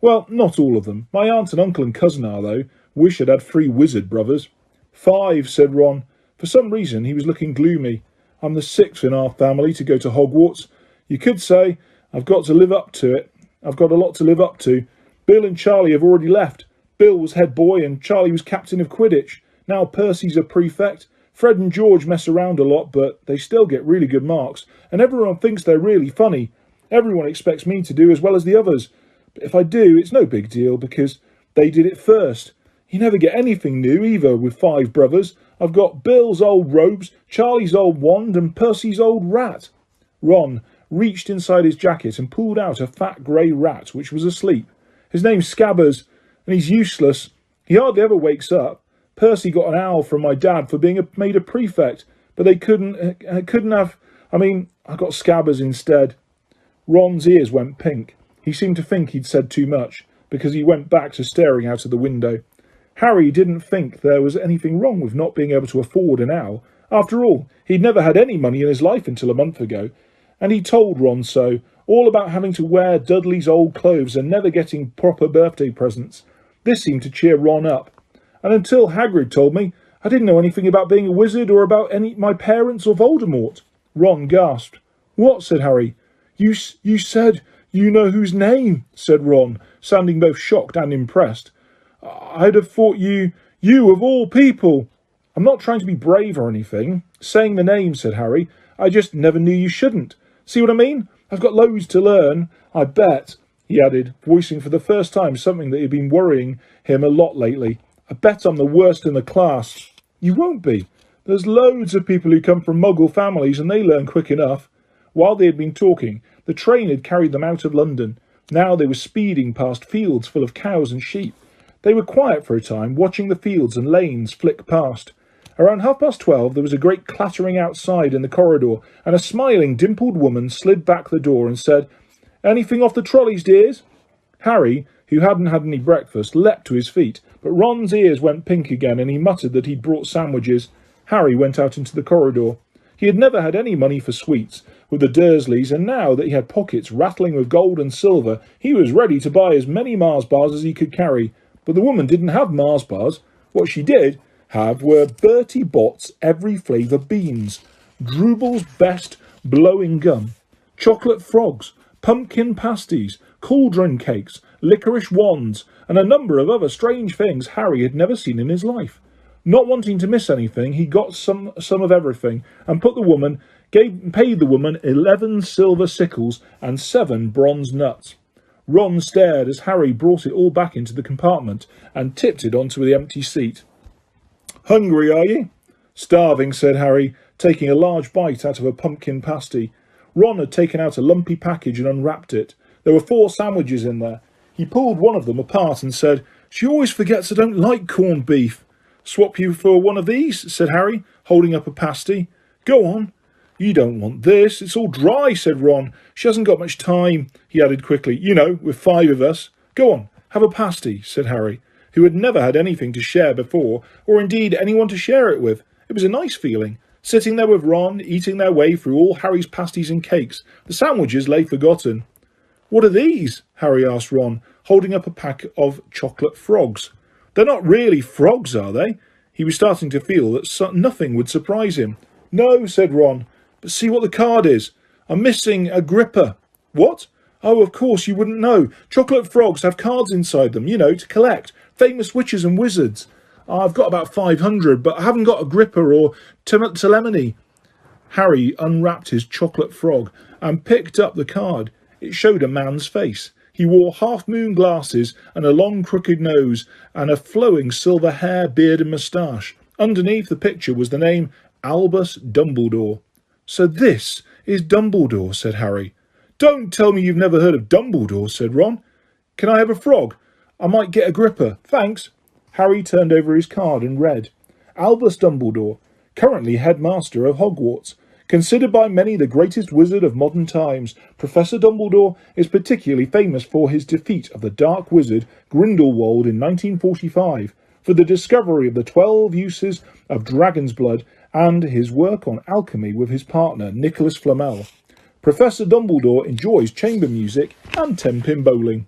Well, not all of them. My aunt and uncle and cousin are, though. Wish I'd had 3 wizard brothers. 5, said Ron. For some reason he was looking gloomy. I'm the 6th in our family to go to Hogwarts. You could say I've got to live up to it. I've got a lot to live up to. Bill and Charlie have already left. Bill was head boy and Charlie was captain of Quidditch. Now Percy's a prefect. Fred and George mess around a lot, but they still get really good marks. And everyone thinks they're really funny. Everyone expects me to do as well as the others. But if I do, it's no big deal because they did it first. You never get anything new either with 5 brothers. I've got Bill's old robes, Charlie's old wand and Percy's old rat. Ron reached inside his jacket and pulled out a fat grey rat which was asleep. His name's Scabbers, and he's useless. He hardly ever wakes up. Percy got an owl from my dad for being made a prefect, but they couldn't have... I got Scabbers instead. Ron's ears went pink. He seemed to think he'd said too much, because he went back to staring out of the window. Harry didn't think there was anything wrong with not being able to afford an owl. After all, he'd never had any money in his life until a month ago, and he told Ron so, all about having to wear Dudley's old clothes and never getting proper birthday presents. This seemed to cheer Ron up. And until Hagrid told me, I didn't know anything about being a wizard or about my parents or Voldemort. Ron gasped. What? Said Harry. You said you know whose name, said Ron, sounding both shocked and impressed. I'd have thought you of all people. I'm not trying to be brave or anything. Saying the name, said Harry. I just never knew you shouldn't. See what I mean? I've got loads to learn. I bet, he added, voicing for the first time something that had been worrying him a lot lately. I bet I'm the worst in the class. You won't be. There's loads of people who come from Muggle families and they learn quick enough. While they had been talking, the train had carried them out of London. Now they were speeding past fields full of cows and sheep. They were quiet for a time, watching the fields and lanes flick past. Around 12:30 there was a great clattering outside in the corridor, and a smiling, dimpled woman slid back the door and said, Anything off the trolleys, dears? Harry, who hadn't had any breakfast, leapt to his feet, but Ron's ears went pink again and he muttered that he'd brought sandwiches. Harry went out into the corridor. He had never had any money for sweets with the Dursleys, and now that he had pockets rattling with gold and silver, he was ready to buy as many Mars bars as he could carry. But the woman didn't have Mars bars. What she did have were Bertie Bott's every flavour beans, Drooble's best blowing gum, chocolate frogs, pumpkin pasties, cauldron cakes, licorice wands, and a number of other strange things Harry had never seen in his life. Not wanting to miss anything, he got some of everything and paid the woman 11 silver sickles and 7 bronze nuts. Ron stared as Harry brought it all back into the compartment and tipped it onto the empty seat. "Hungry, are you?" "Starving," said Harry, taking a large bite out of a pumpkin pasty. Ron had taken out a lumpy package and unwrapped it. There were 4 sandwiches in there. He pulled one of them apart and said, "She always forgets I don't like corned beef." "Swap you for one of these?" said Harry, holding up a pasty. "Go on." "You don't want this. It's all dry," said Ron. "She hasn't got much time," he added quickly. "You know, with 5 of us." "Go on, have a pasty," said Harry, who had never had anything to share before, or indeed anyone to share it with. It was a nice feeling, sitting there with Ron, eating their way through all Harry's pasties and cakes. The sandwiches lay forgotten. "What are these?" Harry asked Ron, holding up a pack of chocolate frogs. "They're not really frogs, are they?" He was starting to feel that nothing would surprise him. "No," said Ron, "but see what the card is. I'm missing a gripper." "What?" "Oh, of course you wouldn't know. Chocolate frogs have cards inside them, you know, to collect. Famous witches and wizards. I've got about 500, but I haven't got a gripper or telemony." Harry unwrapped his chocolate frog and picked up the card. It showed a man's face. He wore half-moon glasses and a long crooked nose and a flowing silver hair, beard and moustache. Underneath the picture was the name Albus Dumbledore. "So this is Dumbledore," said Harry. "Don't tell me you've never heard of Dumbledore," said Ron. "Can I have a frog? I might get a gripper. Thanks." Harry turned over his card and read, "Albus Dumbledore, currently headmaster of Hogwarts. Considered by many the greatest wizard of modern times, Professor Dumbledore is particularly famous for his defeat of the dark wizard Grindelwald in 1945, for the discovery of the 12 uses of dragon's blood, and his work on alchemy with his partner Nicholas Flamel. Professor Dumbledore enjoys chamber music and 10-pin bowling."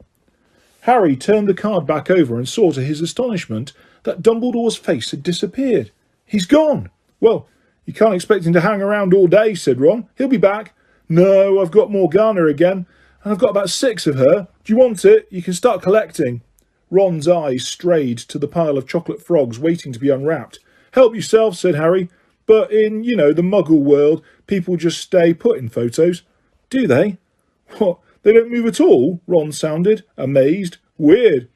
Harry turned the card back over and saw to his astonishment that Dumbledore's face had disappeared. "He's gone." "Well, you can't expect him to hang around all day," said Ron. "He'll be back." "No, I've got Morgana again, and I've got about 6 of her. Do you want it? You can start collecting." Ron's eyes strayed to the pile of chocolate frogs waiting to be unwrapped. "Help yourself," said Harry. "But in, the Muggle world, people just stay put in photos." "Do they?" "What, they don't move at all?" Ron sounded, amazed. "Weird."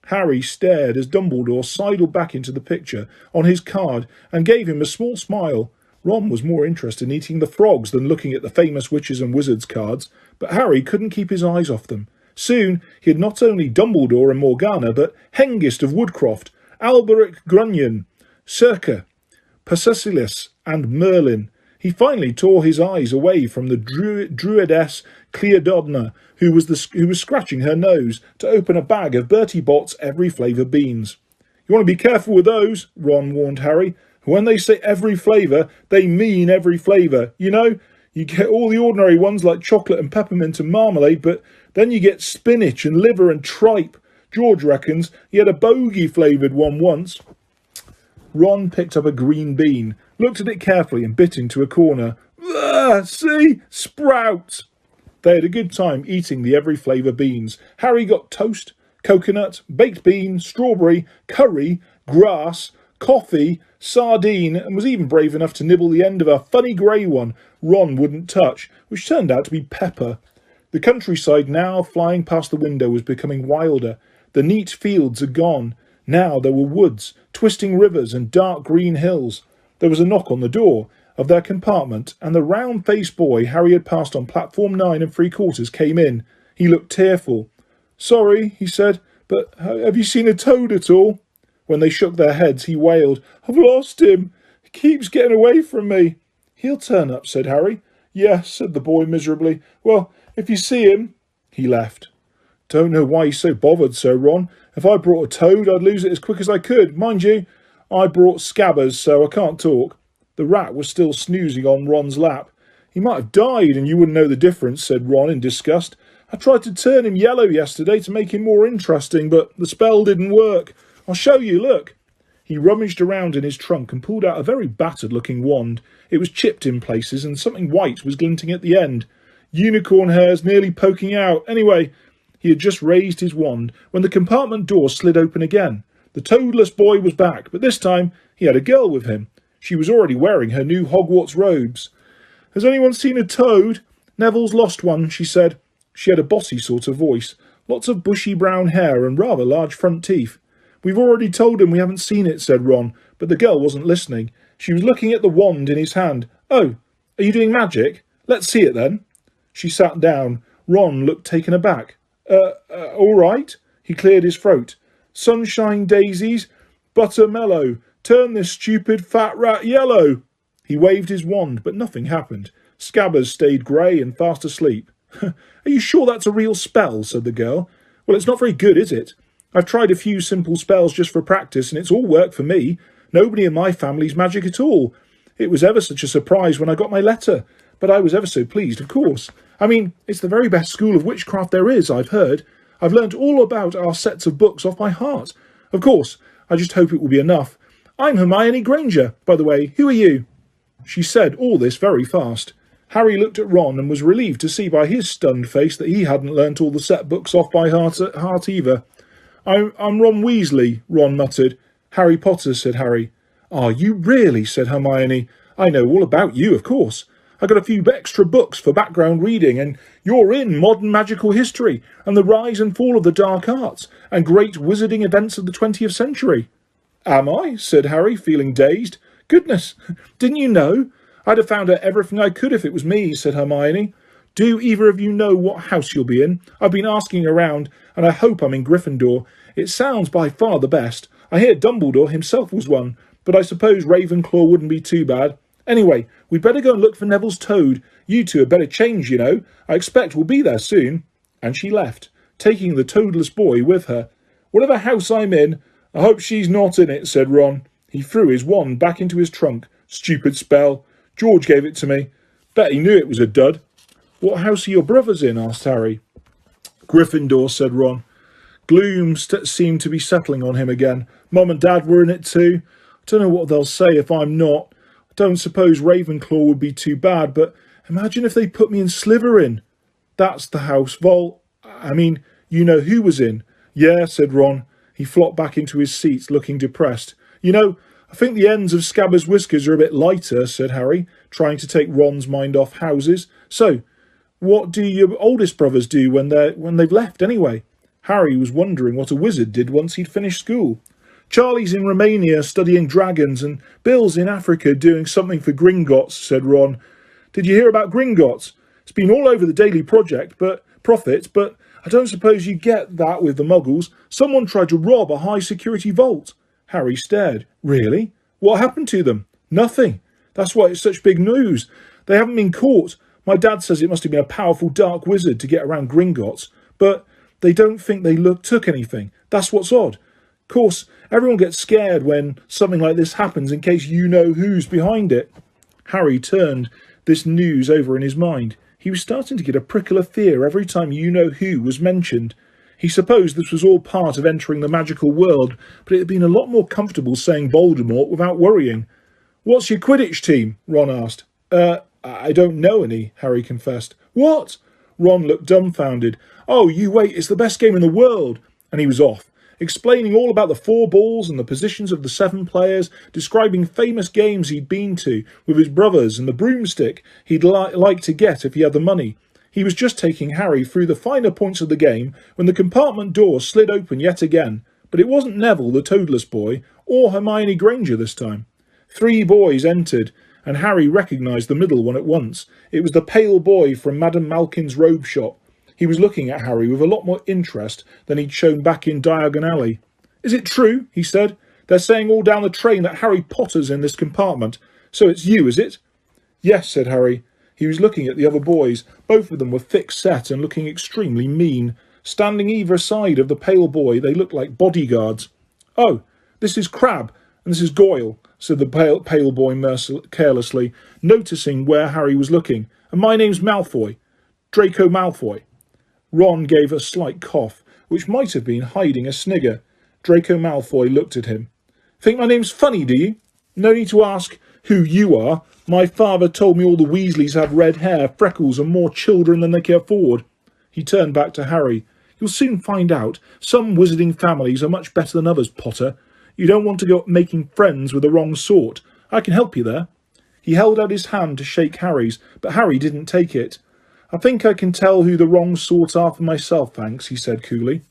Harry stared as Dumbledore sidled back into the picture on his card and gave him a small smile. Ron was more interested in eating the frogs than looking at the famous witches and wizards cards, but Harry couldn't keep his eyes off them. Soon he had not only Dumbledore and Morgana, but Hengist of Woodcroft, Alberic Grunion, Circa, Persepolis, and Merlin. He finally tore his eyes away from the druidess Cleododna, who was scratching her nose, to open a bag of Bertie Bott's every flavour beans. "You want to be careful with those," Ron warned Harry. "When they say every flavour, they mean every flavour. You get all the ordinary ones like chocolate and peppermint and marmalade, but then you get spinach and liver and tripe. George reckons he had a bogey-flavoured one once." Ron picked up a green bean, looked at it carefully and bit into a corner. "See? Sprouts!" They had a good time eating the every flavour beans. Harry got toast, coconut, baked bean, strawberry, curry, grass, coffee, sardine, and was even brave enough to nibble the end of a funny grey one Ron wouldn't touch, which turned out to be pepper. The countryside now flying past the window was becoming wilder. The neat fields had gone. Now there were woods, twisting rivers and dark green hills. There was a knock on the door of their compartment, and the round-faced boy Harry had passed on platform 9 3/4 came in. He looked tearful. "Sorry," he said, "but have you seen a toad at all?" When they shook their heads, he wailed, "I've lost him. He keeps getting away from me." "He'll turn up," said Harry. "Yes," said the boy miserably. "Well, if you see him—" He left. "Don't know why he's so bothered, Sir Ron. If I brought a toad, I'd lose it as quick as I could. Mind you, I brought Scabbers, so I can't talk." The rat was still snoozing on Ron's lap. He might have died and you wouldn't know the difference, said Ron in disgust. I tried to turn him yellow yesterday to make him more interesting, but the spell didn't work. I'll show you, look. He rummaged around in his trunk and pulled out a very battered-looking wand. It was chipped in places and something white was glinting at the end. Unicorn hairs nearly poking out. Anyway, he had just raised his wand when the compartment door slid open again. The toadless boy was back, but this time he had a girl with him. She was already wearing her new Hogwarts robes. Has anyone seen a toad? Neville's lost one, she said. She had a bossy sort of voice, lots of bushy brown hair and rather large front teeth. We've already told him we haven't seen it, said Ron, but the girl wasn't listening. She was looking at the wand in his hand. Oh, are you doing magic? Let's see it then. She sat down. Ron looked taken aback. All right. He cleared his throat. Sunshine daisies, buttermellow, turn this stupid fat rat yellow. He waved his wand, but nothing happened. Scabbers stayed grey and fast asleep. Are you sure that's a real spell? Said the girl. Well, it's not very good, is it? I've tried a few simple spells just for practice, and it's all worked for me. Nobody in my family's magic at all. It was ever such a surprise when I got my letter, but I was ever so pleased, of course. I mean, it's the very best school of witchcraft there is, I've heard. I've learnt all about our sets of books off by heart. Of course, I just hope it will be enough. I'm Hermione Granger, by the way. Who are you? She said all this very fast. Harry looked at Ron and was relieved to see by his stunned face that he hadn't learnt all the set books off by heart either. I'm Ron Weasley, Ron muttered. Harry Potter, said Harry. Are you really? Said Hermione. I know all about you, of course. I got a few extra books for background reading, and you're in modern magical history, and the rise and fall of the dark arts, and great wizarding events of the 20th century. Am I? Said Harry, feeling dazed. Goodness, didn't you know? I'd have found out everything I could if it was me, said Hermione. Do either of you know what house you'll be in? I've been asking around, and I hope I'm in Gryffindor. It sounds by far the best. I hear Dumbledore himself was one, but I suppose Ravenclaw wouldn't be too bad. Anyway, we'd better go and look for Neville's toad. You two had better change, you know. I expect we'll be there soon. And she left, taking the toadless boy with her. Whatever house I'm in, I hope she's not in it, said Ron. He threw his wand back into his trunk. Stupid spell. George gave it to me. Bet he knew it was a dud. What house are your brothers in? Asked Harry. Gryffindor, said Ron. Gloom seemed to be settling on him again. Mum and Dad were in it too. I don't know what they'll say if I'm not. I don't suppose Ravenclaw would be too bad, but imagine if they put me in Slytherin. That's the house you know who was in. Yeah, said Ron. He flopped back into his seat, looking depressed. You know, I think the ends of Scabbers' whiskers are a bit lighter, said Harry, trying to take Ron's mind off houses. So, what do your oldest brothers do when they've left anyway? Harry was wondering what a wizard did once he'd finished school. Charlie's in Romania studying dragons, and Bill's in Africa doing something for Gringotts, said Ron. Did you hear about Gringotts? It's been all over the Daily Prophet, but I don't suppose you get that with the Muggles. Someone tried to rob a high-security vault. Harry stared. Really? What happened to them? Nothing. That's why it's such big news. They haven't been caught. My dad says it must have been a powerful dark wizard to get around Gringotts, but they don't think they took anything. That's what's odd. Of course, everyone gets scared when something like this happens in case you know who's behind it. Harry turned this news over in his mind. He was starting to get a prickle of fear every time you know who was mentioned. He supposed this was all part of entering the magical world, but it had been a lot more comfortable saying Voldemort without worrying. What's your Quidditch team? Ron asked. I don't know any, Harry confessed. What? Ron looked dumbfounded. Oh, you wait, it's the best game in the world. And he was off, explaining all about the 4 balls and the positions of the 7 players, describing famous games he'd been to with his brothers and the broomstick he'd like to get if he had the money. He was just taking Harry through the finer points of the game when the compartment door slid open yet again. But it wasn't Neville, the toadless boy, or Hermione Granger this time. 3 boys entered, and Harry recognised the middle one at once. It was the pale boy from Madame Malkin's robe shop. He was looking at Harry with a lot more interest than he'd shown back in Diagon Alley. Is it true? He said. They're saying all down the train that Harry Potter's in this compartment. So it's you, is it? Yes, said Harry. He was looking at the other boys. Both of them were thick-set and looking extremely mean. Standing either side of the pale boy, they looked like bodyguards. Oh, this is Crabbe, and this is Goyle. said the pale boy carelessly, noticing where Harry was looking. And my name's Malfoy. Draco Malfoy. Ron gave a slight cough, which might have been hiding a snigger. Draco Malfoy looked at him. Think my name's funny, do you? No need to ask who you are. My father told me all the Weasleys have red hair, freckles, and more children than they can afford. He turned back to Harry. You'll soon find out. Some wizarding families are much better than others, Potter. You don't want to go making friends with the wrong sort. I can help you there. He held out his hand to shake Harry's, but Harry didn't take it. I think I can tell who the wrong sort are for myself, thanks, he said coolly.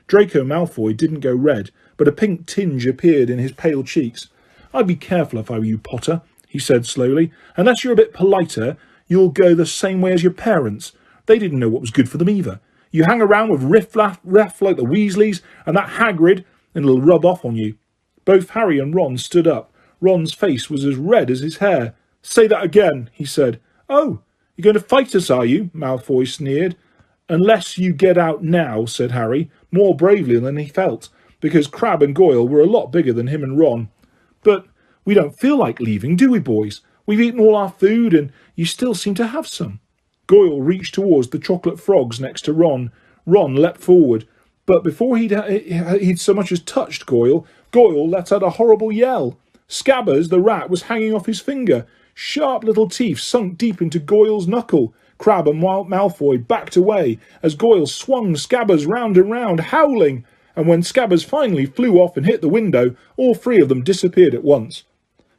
Draco Malfoy didn't go red, but a pink tinge appeared in his pale cheeks. I'd be careful if I were you, Potter, he said slowly. Unless you're a bit politer, you'll go the same way as your parents. They didn't know what was good for them either. You hang around with riff-raff like the Weasleys, and that Hagrid, and it'll rub off on you. Both Harry and Ron stood up. Ron's face was as red as his hair. Say that again, he said. Oh, you're going to fight us, are you? Malfoy sneered. Unless you get out now, said Harry, more bravely than he felt, because Crabbe and Goyle were a lot bigger than him and Ron. But we don't feel like leaving, do we, boys? We've eaten all our food, and you still seem to have some. Goyle reached towards the chocolate frogs next to Ron. Ron leapt forward, but before he'd so much as touched Goyle, Goyle let out a horrible yell. Scabbers, the rat, was hanging off his finger. Sharp little teeth sunk deep into Goyle's knuckle. Crabbe and Malfoy backed away as Goyle swung Scabbers round and round, howling, and when Scabbers finally flew off and hit the window, all three of them disappeared at once.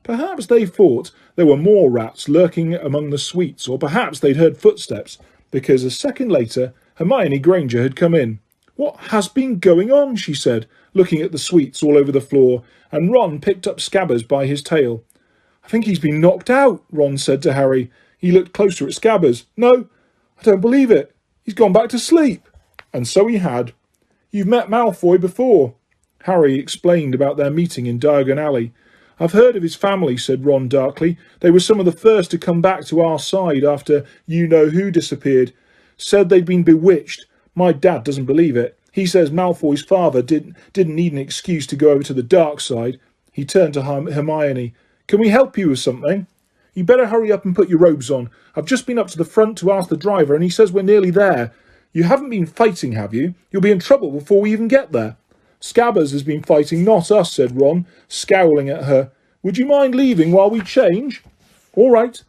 Perhaps they thought there were more rats lurking among the sweets, or perhaps they'd heard footsteps, because a second later Hermione Granger had come in. What has been going on? She said, looking at the sweets all over the floor, and Ron picked up Scabbers by his tail. I think he's been knocked out, Ron said to Harry. He looked closer at Scabbers. No, I don't believe it. He's gone back to sleep. And so he had. You've met Malfoy before. Harry explained about their meeting in Diagon Alley. I've heard of his family, said Ron darkly. They were some of the first to come back to our side after you-know-who disappeared. Said they'd been bewitched. My dad doesn't believe it. He says Malfoy's father didn't need an excuse to go over to the dark side. He turned to Hermione. Can we help you with something? You better hurry up and put your robes on. I've just been up to the front to ask the driver, and he says we're nearly there. You haven't been fighting, have you? You'll be in trouble before we even get there. Scabbers has been fighting, not us, said Ron, scowling at her. Would you mind leaving while we change? All right.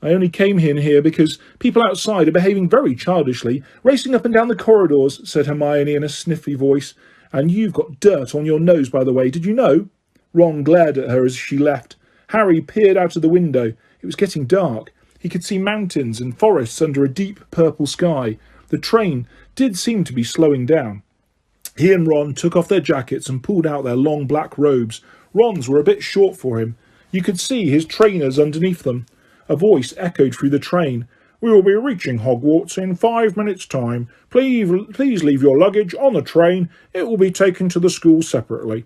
I only came in here because people outside are behaving very childishly, racing up and down the corridors, said Hermione in a sniffy voice. And you've got dirt on your nose, by the way, did you know? Ron glared at her as she left. Harry peered out of the window. It was getting dark. He could see mountains and forests under a deep purple sky. The train did seem to be slowing down. He and Ron took off their jackets and pulled out their long black robes. Ron's were a bit short for him. You could see his trainers underneath them. A voice echoed through the train. We will be reaching Hogwarts in 5 minutes' time. Please leave your luggage on the train. It will be taken to the school separately.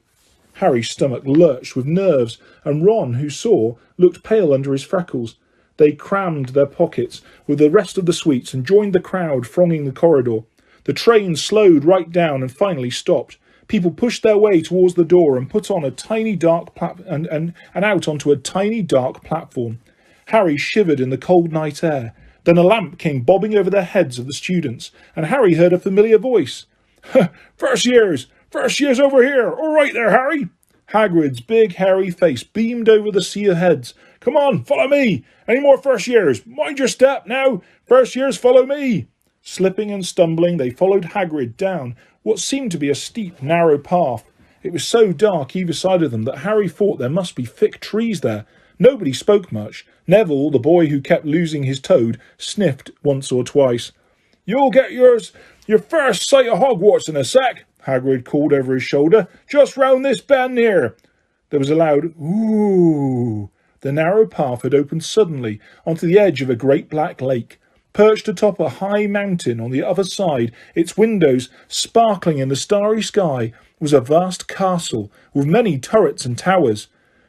Harry's stomach lurched with nerves, and Ron, who saw, looked pale under his freckles. They crammed their pockets with the rest of the sweets and joined the crowd thronging the corridor. The train slowed right down and finally stopped. People pushed their way towards the door and put on a tiny dark and out onto a tiny dark platform. Harry shivered in the cold night air. Then a lamp came bobbing over the heads of the students, and Harry heard a familiar voice. First years over here. All right there, Harry. Hagrid's big hairy face beamed over the sea of heads. Come on, follow me. Any more first years? Mind your step now. First years, follow me. Slipping and stumbling, they followed Hagrid down what seemed to be a steep, narrow path. It was so dark either side of them that Harry thought there must be thick trees there. Nobody spoke much. Neville, the boy who kept losing his toad, sniffed once or twice. You'll get your first sight of Hogwarts in a sec, Hagrid called over his shoulder. Just round this bend here. There was a loud ooh. The narrow path had opened suddenly onto the edge of a great black lake. Perched atop a high mountain on the other side, its windows sparkling in the starry sky, was a vast castle with many turrets and towers.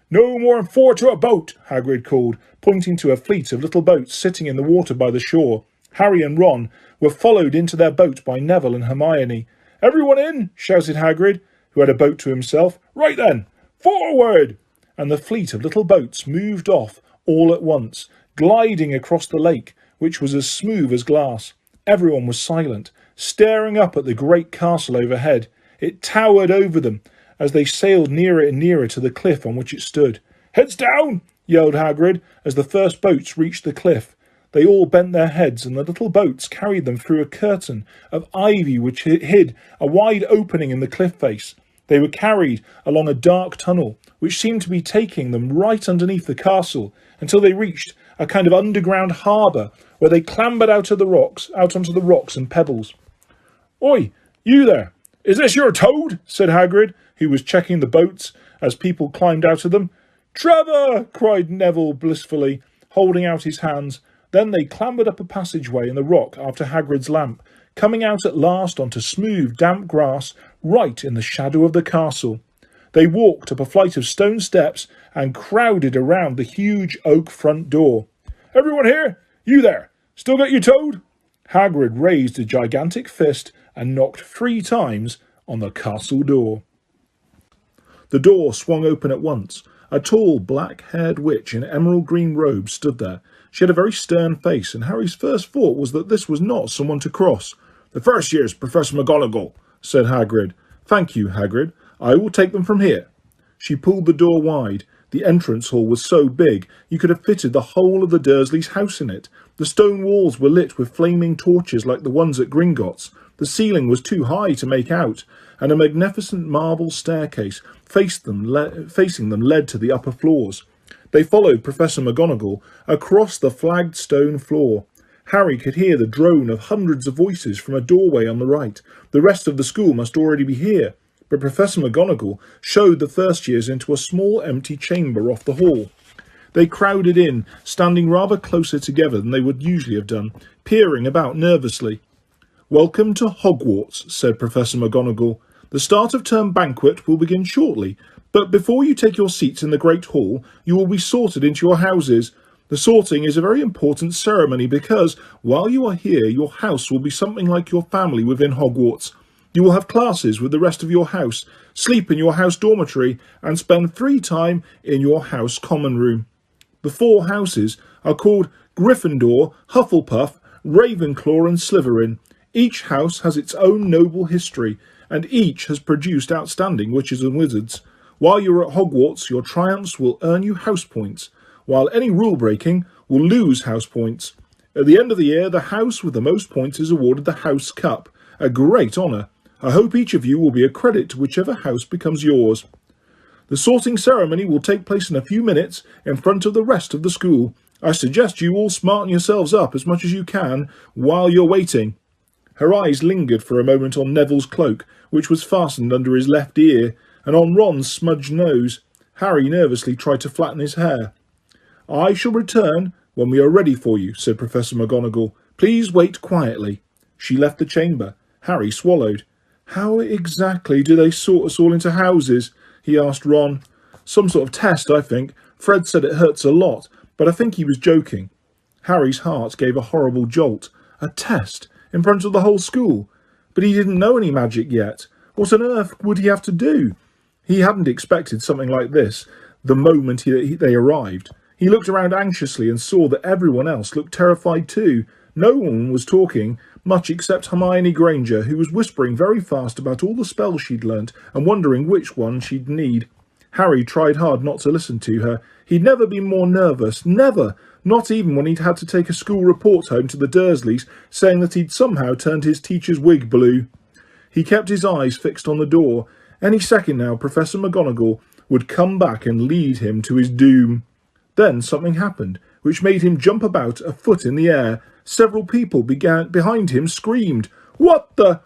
No more than 4 to a boat, Hagrid called, pointing to a fleet of little boats sitting in the water by the shore. Harry and Ron were followed into their boat by Neville and Hermione. Everyone in, shouted Hagrid, who had a boat to himself. Right then, forward! and the fleet of little boats moved off all at once, gliding across the lake, which was as smooth as glass. Everyone was silent, staring up at the great castle overhead. It towered over them as they sailed nearer and nearer to the cliff on which it stood. "Heads down!" yelled Hagrid as the first boats reached the cliff. They all bent their heads, and the little boats carried them through a curtain of ivy which hid a wide opening in the cliff face. They were carried along a dark tunnel, which seemed to be taking them right underneath the castle, until they reached a kind of underground harbour, where they clambered out onto the rocks and pebbles. "Oi, you there! Is this your toad?" said Hagrid, who was checking the boats as people climbed out of them. "Trevor!" cried Neville blissfully, holding out his hands. Then they clambered up a passageway in the rock after Hagrid's lamp, coming out at last onto smooth, damp grass right in the shadow of the castle. They walked up a flight of stone steps and crowded around the huge oak front door. "Everyone here? You there? Still got your toad?" Hagrid raised a gigantic fist and knocked 3 times on the castle door. The door swung open at once. A tall, black-haired witch in emerald green robes stood there. She had a very stern face, and Harry's first thought was that this was not someone to cross. "The first year's Professor McGonagall," said Hagrid. "Thank you, Hagrid. I will take them from here." She pulled the door wide. The entrance hall was so big you could have fitted the whole of the Dursleys' house in it. The stone walls were lit with flaming torches like the ones at Gringotts. The ceiling was too high to make out, and a magnificent marble staircase facing them led to the upper floors. They followed Professor McGonagall across the flagged stone floor. Harry could hear the drone of hundreds of voices from a doorway on the right. The rest of the school must already be here, but Professor McGonagall showed the first years into a small empty chamber off the hall. They crowded in, standing rather closer together than they would usually have done, peering about nervously. "Welcome to Hogwarts," said Professor McGonagall. "The start of term banquet will begin shortly, but before you take your seats in the Great Hall, you will be sorted into your houses. The sorting is a very important ceremony because, while you are here, your house will be something like your family within Hogwarts. You will have classes with the rest of your house, sleep in your house dormitory, and spend free time in your house common room. The 4 houses are called Gryffindor, Hufflepuff, Ravenclaw and Slytherin. Each house has its own noble history, and each has produced outstanding witches and wizards. While you are at Hogwarts, your triumphs will earn you house points, while any rule breaking will lose house points. At the end of the year, the house with the most points is awarded the House Cup, a great honour. I hope each of you will be a credit to whichever house becomes yours. The sorting ceremony will take place in a few minutes in front of the rest of the school. I suggest you all smarten yourselves up as much as you can while you're waiting." Her eyes lingered for a moment on Neville's cloak, which was fastened under his left ear, and on Ron's smudged nose. Harry nervously tried to flatten his hair. "I shall return when we are ready for you," said Professor McGonagall. "Please wait quietly." She left the chamber. Harry swallowed. "How exactly do they sort us all into houses?" he asked Ron. "Some sort of test, I think. Fred said it hurts a lot, but I think he was joking." Harry's heart gave a horrible jolt. A test? In front of the whole school? But he didn't know any magic yet. What on earth would he have to do? He hadn't expected something like this the moment they arrived. He looked around anxiously and saw that everyone else looked terrified too. No one was talking much except Hermione Granger, who was whispering very fast about all the spells she'd learnt and wondering which one she'd need. Harry tried hard not to listen to her. He'd never been more nervous. Never! Not even when he'd had to take a school report home to the Dursleys, saying that he'd somehow turned his teacher's wig blue. He kept his eyes fixed on the door. Any second now, Professor McGonagall would come back and lead him to his doom. Then something happened, which made him jump about a foot in the air. Several people behind him screamed. "What the—"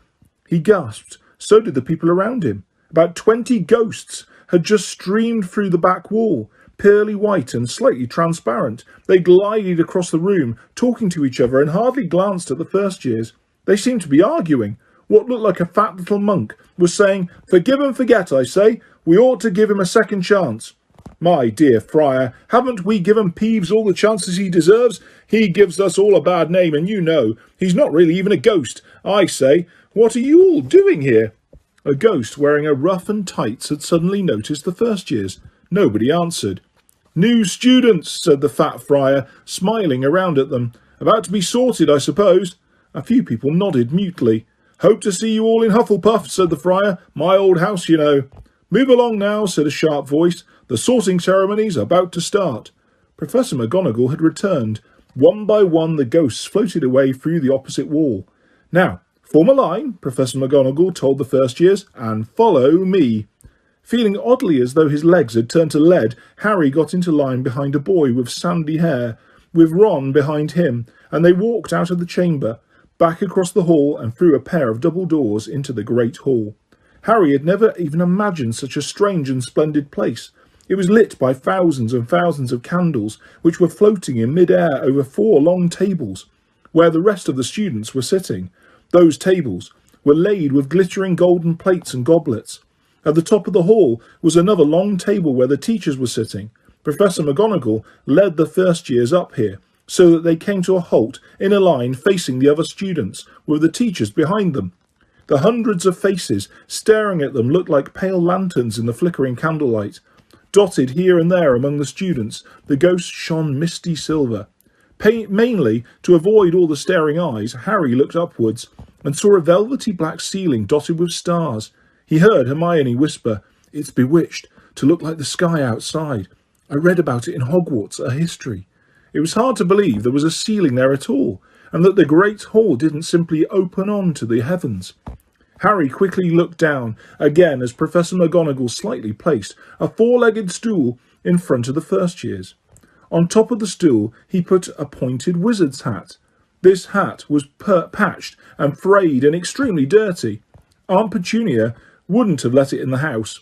He gasped. So did the people around him. About 20 ghosts had just streamed through the back wall, pearly white and slightly transparent. They glided across the room, talking to each other, and hardly glanced at the first years. They seemed to be arguing. What looked like a fat little monk was saying, "Forgive and forget, I say. We ought to give him a second chance." "My dear Friar, haven't we given Peeves all the chances he deserves? He gives us all a bad name, and you know. He's not really even a ghost. I say, what are you all doing here?" A ghost wearing a ruff and tights had suddenly noticed the first years. Nobody answered. "New students," said the fat friar, smiling around at them. "About to be sorted, I suppose." A few people nodded mutely. "Hope to see you all in Hufflepuff," said the friar. "My old house, you know." "Move along now," said a sharp voice. "The sorting ceremony's about to start." Professor McGonagall had returned. One by one the ghosts floated away through the opposite wall. "Now, form a line," Professor McGonagall told the first years, "and follow me." Feeling oddly as though his legs had turned to lead, Harry got into line behind a boy with sandy hair, with Ron behind him, and they walked out of the chamber, back across the hall and through a pair of double doors into the great hall. Harry had never even imagined such a strange and splendid place. It was lit by thousands and thousands of candles, which were floating in mid-air over 4 long tables, where the rest of the students were sitting. Those tables were laid with glittering golden plates and goblets. At the top of the hall was another long table where the teachers were sitting. Professor McGonagall led the first years up here, so that they came to a halt in a line facing the other students, with the teachers behind them. The hundreds of faces staring at them looked like pale lanterns in the flickering candlelight. Dotted here and there among the students, the ghosts shone misty silver. Mainly to avoid all the staring eyes, Harry looked upwards and saw a velvety black ceiling dotted with stars. He heard Hermione whisper, "It's bewitched to look like the sky outside. I read about it in Hogwarts, a history." It was hard to believe there was a ceiling there at all, and that the great hall didn't simply open on to the heavens. Harry quickly looked down, again as Professor McGonagall slightly placed a 4-legged stool in front of the first years. On top of the stool he put a pointed wizard's hat. This hat was patched and frayed and extremely dirty. Aunt Petunia wouldn't have let it in the house.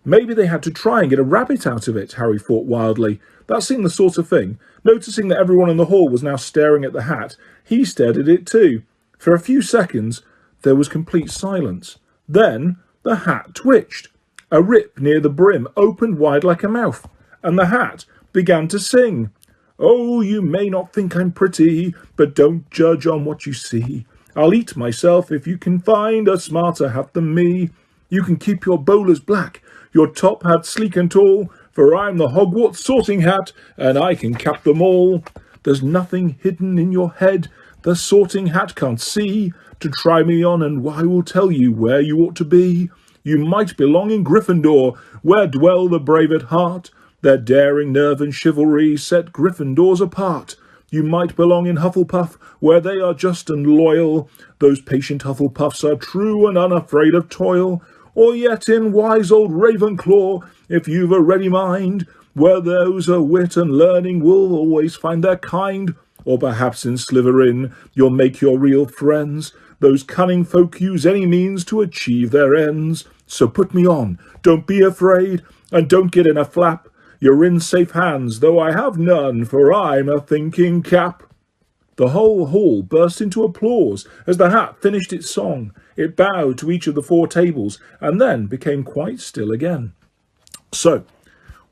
Maybe they had to try and get a rabbit out of it, Harry thought wildly. That seemed the sort of thing. Noticing that everyone in the hall was now staring at the hat, he stared at it too. For a few seconds there was complete silence. Then the hat twitched. A rip near the brim opened wide like a mouth, and the hat began to sing. "Oh, you may not think I'm pretty, but don't judge on what you see. I'll eat myself if you can find a smarter hat than me. You can keep your bowlers black, your top hat sleek and tall, for I'm the Hogwarts sorting hat, and I can cap them all. There's nothing hidden in your head the sorting hat can't see. To try me on, and I will tell you where you ought to be. You might belong in Gryffindor, where dwell the brave at heart. Their daring nerve and chivalry set Gryffindors apart. You might belong in Hufflepuff, where they are just and loyal. Those patient Hufflepuffs are true and unafraid of toil. Or yet in wise old Ravenclaw, if you've a ready mind, where those of wit and learning will always find their kind. Or perhaps in Slytherin you'll make your real friends. Those cunning folk use any means to achieve their ends. So put me on, don't be afraid, and don't get in a flap. You're in safe hands, though I have none, for I'm a thinking cap." The whole hall burst into applause as the hat finished its song. It bowed to each of the 4 tables, and then became quite still again. "So,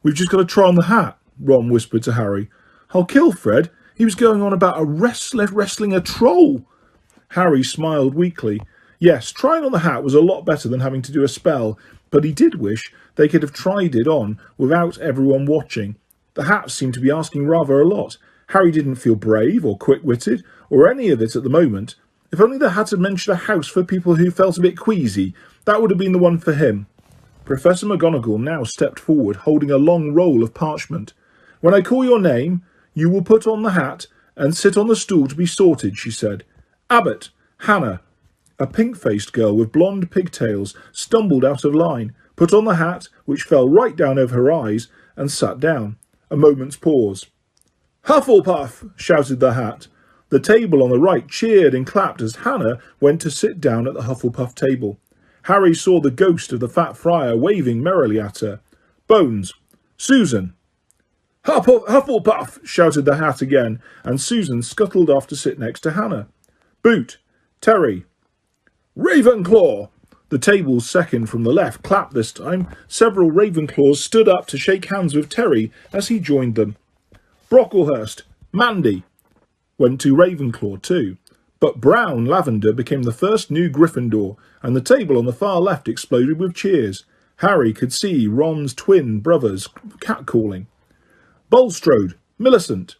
we've just got to try on the hat," Ron whispered to Harry. "I'll kill Fred. He was going on about a wrestling a troll." Harry smiled weakly. Yes, trying on the hat was a lot better than having to do a spell, but he did wish they could have tried it on without everyone watching. The hat seemed to be asking rather a lot. Harry didn't feel brave or quick-witted or any of it at the moment. If only the hat had mentioned a house for people who felt a bit queasy, that would have been the one for him. Professor McGonagall now stepped forward, holding a long roll of parchment. "When I call your name, you will put on the hat and sit on the stool to be sorted," she said. "Abbott, Hannah." A pink-faced girl with blonde pigtails stumbled out of line, put on the hat, which fell right down over her eyes, and sat down. A moment's pause. "Hufflepuff!" shouted the hat. The table on the right cheered and clapped as Hannah went to sit down at the Hufflepuff table. Harry saw the ghost of the fat friar waving merrily at her. "Bones! Susan!" "Hufflepuff!" shouted the hat again, and Susan scuttled off to sit next to Hannah. "Boot! Terry!" "Ravenclaw!" The tables second from the left clapped this time. Several Ravenclaws stood up to shake hands with Terry as he joined them. "Brocklehurst! Mandy!" went to Ravenclaw too. But Brown Lavender became the first new Gryffindor, and the table on the far left exploded with cheers. Harry could see Ron's twin brothers catcalling. Bulstrode, Millicent,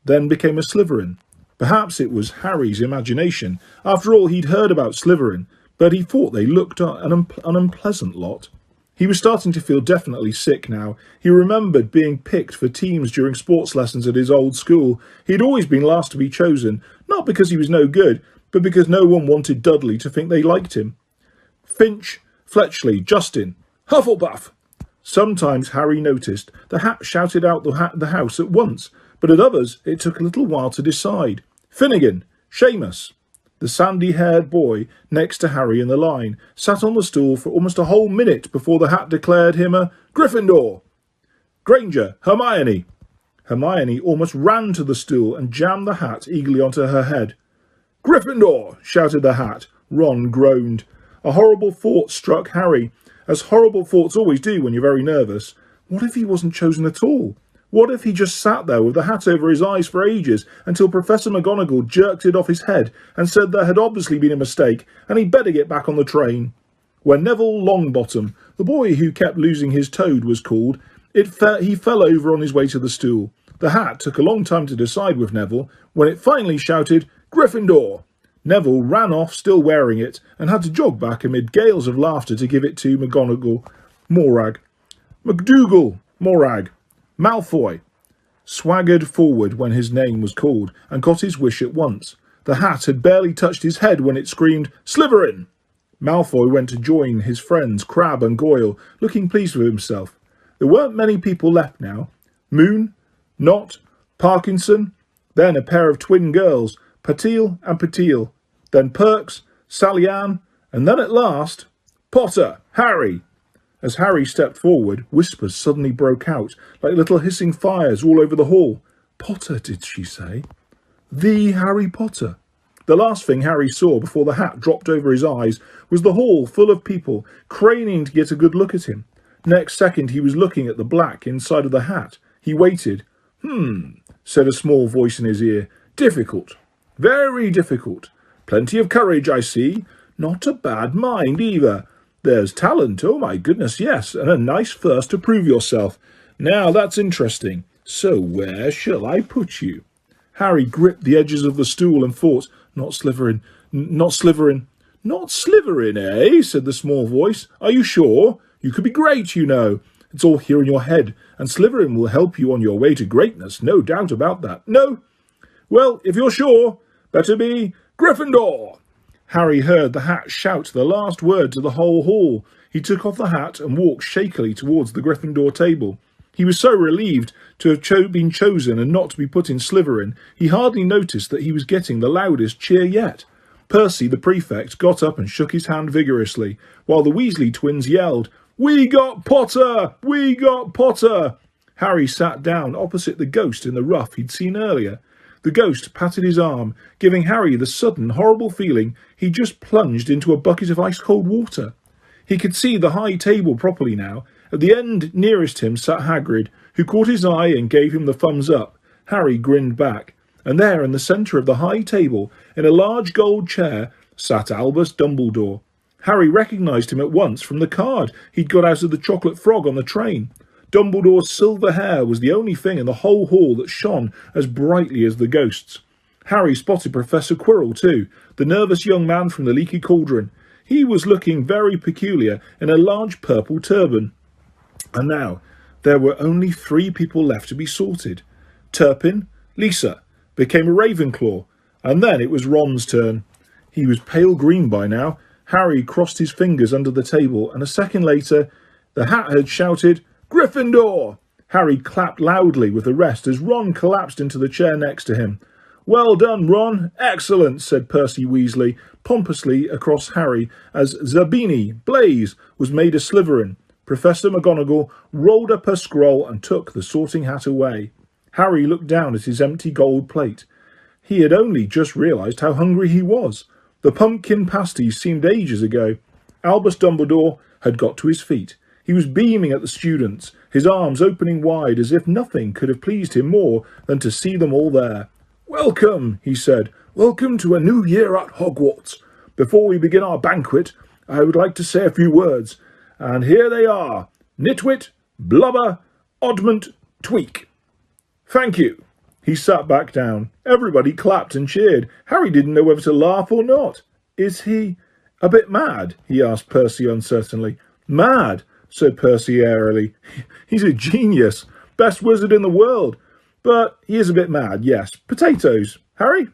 then became a Slytherin. Perhaps it was Harry's imagination. After all, he'd heard about Slytherin, but he thought they looked an unpleasant lot. He was starting to feel definitely sick now. He remembered being picked for teams during sports lessons at his old school. He'd always been last to be chosen, not because he was no good, but because no one wanted Dudley to think they liked him. Finch, Fletchley, Justin, Hufflepuff. Sometimes Harry noticed the Hat shouted out the house at once, but at others it took a little while to decide. Finnegan, Seamus. The sandy-haired boy next to Harry in the line sat on the stool for almost a whole minute before the Hat declared him a Gryffindor. Granger, Hermione. Hermione almost ran to the stool and jammed the hat eagerly onto her head. Gryffindor, shouted the Hat. Ron groaned. A horrible thought struck Harry, as horrible thoughts always do when you're very nervous. What if he wasn't chosen at all? What if he just sat there with the hat over his eyes for ages until Professor McGonagall jerked it off his head and said there had obviously been a mistake and he'd better get back on the train? When Neville Longbottom, the boy who kept losing his toad, was called, he fell over on his way to the stool. The Hat took a long time to decide with Neville. When it finally shouted, Gryffindor, Neville ran off still wearing it and had to jog back amid gales of laughter to give it to McGonagall. Morag. McDougal, Morag. Malfoy swaggered forward when his name was called and got his wish at once. The Hat had barely touched his head when it screamed, Slytherin! Malfoy went to join his friends Crabbe and Goyle, looking pleased with himself. There weren't many people left now. Moon, Knott, Parkinson, then a pair of twin girls, Patil and Patil, then Perks, Sally Ann, and then at last, Potter, Harry. As Harry stepped forward, whispers suddenly broke out, like little hissing fires all over the hall. Potter, did she say? The Harry Potter. The last thing Harry saw before the hat dropped over his eyes was the hall full of people, craning to get a good look at him. Next second he was looking at the black inside of the hat. He waited. Said a small voice in his ear. Difficult. Very difficult. Plenty of courage, I see. Not a bad mind, either. There's talent, oh my goodness, yes, and a nice thirst to prove yourself. Now that's interesting. So where shall I put you? Harry gripped the edges of the stool and thought, not Slytherin, not Slytherin. Not Slytherin, eh? Said the small voice. Are you sure? You could be great, you know. It's all here in your head, and Slytherin will help you on your way to greatness, no doubt about that. No? Well, if you're sure, better be Gryffindor. Harry heard the Hat shout the last word to the whole hall. He took off the hat and walked shakily towards the Gryffindor table. He was so relieved to have been chosen and not to be put in Slytherin, he hardly noticed that he was getting the loudest cheer yet. Percy, the prefect, got up and shook his hand vigorously, while the Weasley twins yelled, We got Potter! We got Potter! Harry sat down opposite the ghost in the ruff he'd seen earlier. The ghost patted his arm, giving Harry the sudden, horrible feeling he'd just plunged into a bucket of ice-cold water. He could see the high table properly now. At the end nearest him sat Hagrid, who caught his eye and gave him the thumbs up. Harry grinned back. And there, in the centre of the high table, in a large gold chair, sat Albus Dumbledore. Harry recognised him at once from the card he'd got out of the Chocolate Frog on the train. Dumbledore's silver hair was the only thing in the whole hall that shone as brightly as the ghost's. Harry spotted Professor Quirrell too, the nervous young man from the Leaky Cauldron. He was looking very peculiar in a large purple turban. And now, there were only 3 people left to be sorted. Turpin, Lisa, became a Ravenclaw, and then it was Ron's turn. He was pale green by now. Harry crossed his fingers under the table, and a second later, the Hat had shouted, Gryffindor! Harry clapped loudly with the rest as Ron collapsed into the chair next to him. Well done, Ron. Excellent, said Percy Weasley pompously across Harry as Zabini, Blaze, was made a Slytherin. Professor McGonagall rolled up her scroll and took the sorting hat away. Harry looked down at his empty gold plate. He had only just realised how hungry he was. The pumpkin pasties seemed ages ago. Albus Dumbledore had got to his feet. He was beaming at the students, his arms opening wide as if nothing could have pleased him more than to see them all there. Welcome, he said. Welcome to a new year at Hogwarts. Before we begin our banquet, I would like to say a few words. And here they are. Nitwit, Blubber, Oddment, Tweak. Thank you. He sat back down. Everybody clapped and cheered. Harry didn't know whether to laugh or not. Is he a bit mad? He asked Percy uncertainly. Mad, said Percy airily. He's a genius. Best wizard in the world. But he is a bit mad, yes. Potatoes. Harry?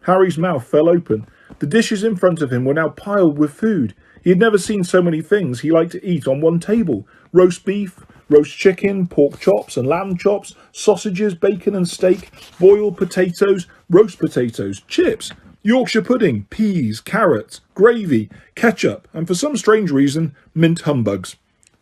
Harry's mouth fell open. The dishes in front of him were now piled with food. He had never seen so many things he liked to eat on one table. Roast beef, roast chicken, pork chops and lamb chops, sausages, bacon and steak, boiled potatoes, roast potatoes, chips, Yorkshire pudding, peas, carrots, gravy, ketchup, and for some strange reason, mint humbugs.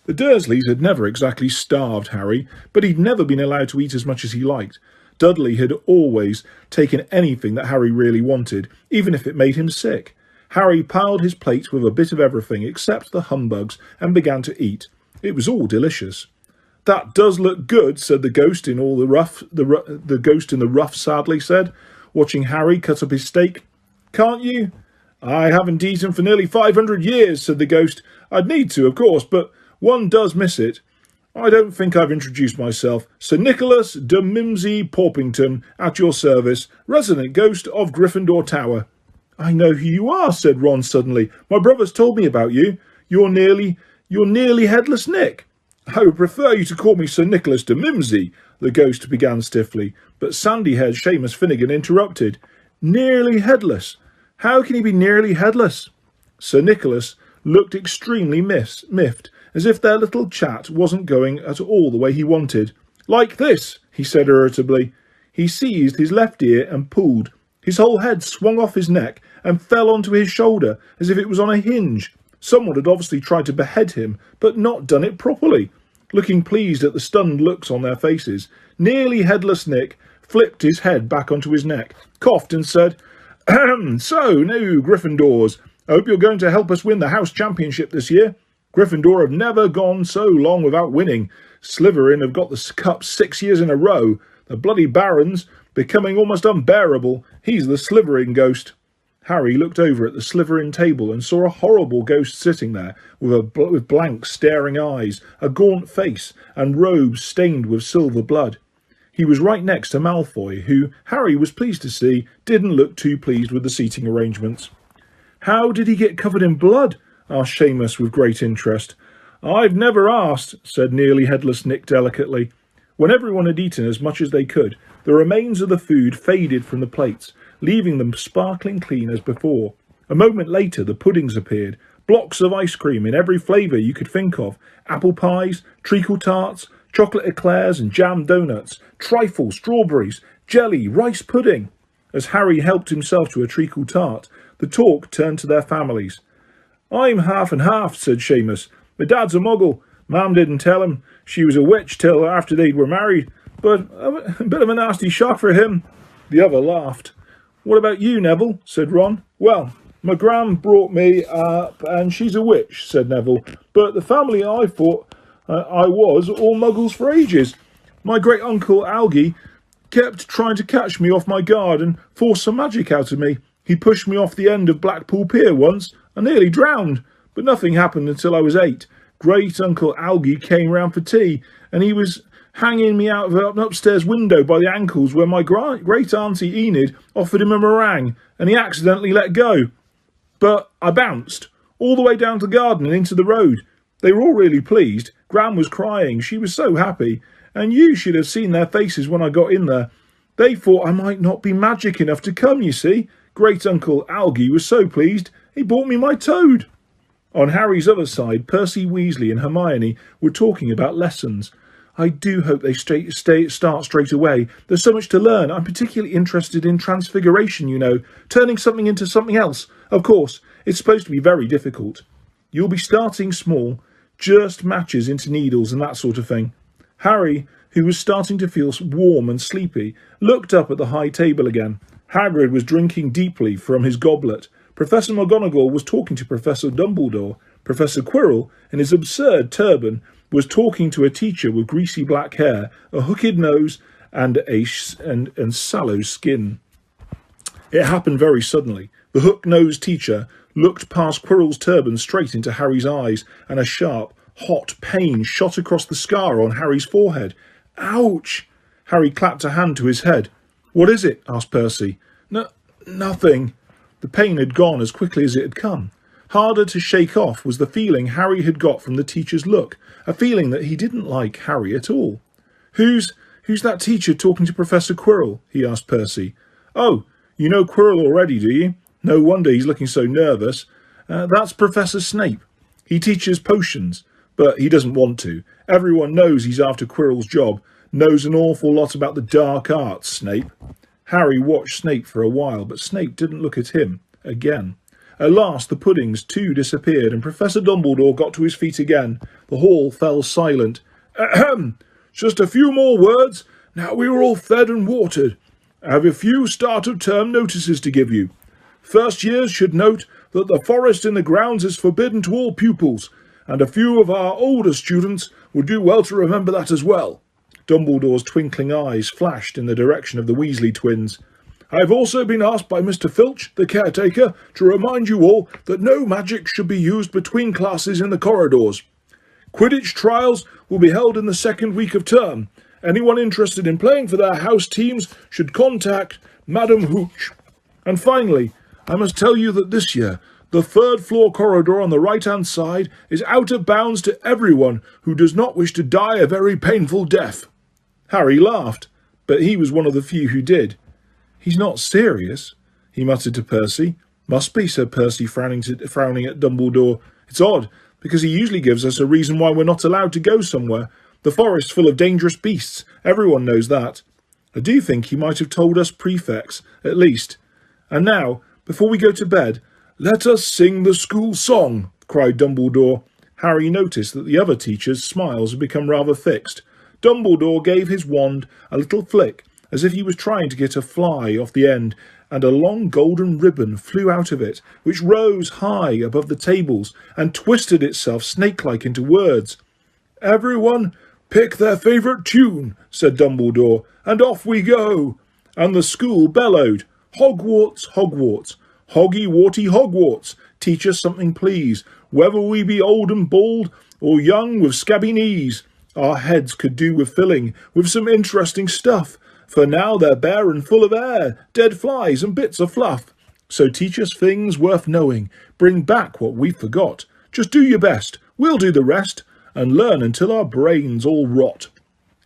The Dursleys had never exactly starved Harry, but he'd never been allowed to eat as much as he liked. Dudley had always taken anything that Harry really wanted, even if it made him sick. Harry piled his plate with a bit of everything except the humbugs and began to eat. It was all delicious. That does look good, said the ghost in all the rough. The ghost in the rough sadly said, watching Harry cut up his steak. Can't you? I haven't eaten for nearly 500 years, said the ghost. I'd need to, of course, but one does miss it. I don't think I've introduced myself. Sir Nicholas de Mimsy Porpington, at your service, resident ghost of Gryffindor Tower. I know who you are, said Ron suddenly. My brother's told me about you. You're nearly Headless Nick. I would prefer you to call me Sir Nicholas de Mimsy, the ghost began stiffly, but sandy-haired Seamus Finnegan interrupted. Nearly headless? How can he be nearly headless? Sir Nicholas looked extremely miffed, as if their little chat wasn't going at all the way he wanted. Like this, he said irritably. He seized his left ear and pulled. His whole head swung off his neck and fell onto his shoulder as if it was on a hinge. Someone had obviously tried to behead him, but not done it properly. Looking pleased at the stunned looks on their faces, nearly Headless Nick flipped his head back onto his neck, coughed and said, So, now, Gryffindors, I hope you're going to help us win the house championship this year. Gryffindor have never gone so long without winning. Slytherin have got the cup 6 years in a row. The bloody Baron's becoming almost unbearable. He's the Slytherin ghost. Harry looked over at the Slytherin table and saw a horrible ghost sitting there with blank staring eyes, a gaunt face, and robes stained with silver blood. He was right next to Malfoy, who, Harry was pleased to see, didn't look too pleased with the seating arrangements. How did he get covered in blood? Asked Seamus with great interest. I've never asked, said nearly Headless Nick delicately. When everyone had eaten as much as they could, the remains of the food faded from the plates, leaving them sparkling clean as before. A moment later the puddings appeared, blocks of ice cream in every flavour you could think of, apple pies, treacle tarts, chocolate eclairs and jam donuts, trifle, strawberries, jelly, rice pudding. As Harry helped himself to a treacle tart, the talk turned to their families. I'm half and half, said Seamus. My dad's a muggle. Mum didn't tell him. She was a witch till after they were married, but a bit of a nasty shock for him. The other laughed. What about you, Neville? Said Ron. Well, my gran brought me up, and she's a witch, said Neville. But the family I thought I was all muggles for ages. My great-uncle Algie kept trying to catch me off my guard and force some magic out of me. He pushed me off the end of Blackpool Pier once. I nearly drowned, but nothing happened until I was 8. Great-uncle Algie came round for tea, and he was hanging me out of an upstairs window by the ankles when my great-auntie Enid offered him a meringue, and he accidentally let go. But I bounced, all the way down to the garden and into the road. They were all really pleased. Gran was crying. She was so happy. And you should have seen their faces when I got in there. They thought I might not be magic enough to come, you see. Great-uncle Algie was so pleased, he bought me my toad. On Harry's other side, Percy Weasley and Hermione were talking about lessons. I do hope they start straight away. There's so much to learn. I'm particularly interested in transfiguration, you know, turning something into something else. Of course, it's supposed to be very difficult. You'll be starting small, just matches into needles and that sort of thing. Harry, who was starting to feel warm and sleepy, looked up at the high table again. Hagrid was drinking deeply from his goblet. Professor McGonagall was talking to Professor Dumbledore. Professor Quirrell, in his absurd turban, was talking to a teacher with greasy black hair, a hooked nose, and sallow skin. It happened very suddenly. The hook-nosed teacher looked past Quirrell's turban straight into Harry's eyes, and a sharp, Hot pain shot across the scar on Harry's forehead. Ouch! Harry clapped a hand to his head. What is it? Asked Percy. Nothing. The pain had gone as quickly as it had come. Harder to shake off was the feeling Harry had got from the teacher's look, a feeling that he didn't like Harry at all. Who's that teacher talking to Professor Quirrell? He asked Percy. Oh, you know Quirrell already, do you? No wonder he's looking so nervous. That's Professor Snape. He teaches potions, but he doesn't want to. Everyone knows he's after Quirrell's job, knows an awful lot about the dark arts, Snape. Harry watched Snape for a while, but Snape didn't look at him again. At last the puddings too disappeared, and Professor Dumbledore got to his feet again. The hall fell silent. Ahem! Just a few more words. Now we are all fed and watered. I have a few start-of-term notices to give you. First years should note that the forest in the grounds is forbidden to all pupils, and a few of our older students would do well to remember that as well. Dumbledore's twinkling eyes flashed in the direction of the Weasley twins. I have also been asked by Mr. Filch, the caretaker, to remind you all that no magic should be used between classes in the corridors. Quidditch trials will be held in the second week of term. Anyone interested in playing for their house teams should contact Madam Hooch. And finally, I must tell you that this year, the third floor corridor on the right-hand side is out of bounds to everyone who does not wish to die a very painful death. Harry laughed, but he was one of the few who did. He's not serious, he muttered to Percy. Must be, said Percy, frowning at Dumbledore. It's odd, because he usually gives us a reason why we're not allowed to go somewhere. The forest's full of dangerous beasts. Everyone knows that. I do think he might have told us prefects, at least. And now, before we go to bed, let us sing the school song, cried Dumbledore. Harry noticed that the other teachers' smiles had become rather fixed. Dumbledore gave his wand a little flick, as if he was trying to get a fly off the end, and a long golden ribbon flew out of it, which rose high above the tables and twisted itself snake-like into words. Everyone pick their favourite tune, said Dumbledore, and off we go. And the school bellowed, Hogwarts, Hogwarts, Hoggy-warty Hogwarts, teach us something please, whether we be old and bald, or young with scabby knees. Our heads could do with filling with some interesting stuff, for now they're bare and full of air, dead flies and bits of fluff. So teach us things worth knowing, bring back what we forgot. Just do your best, we'll do the rest, and learn until our brains all rot.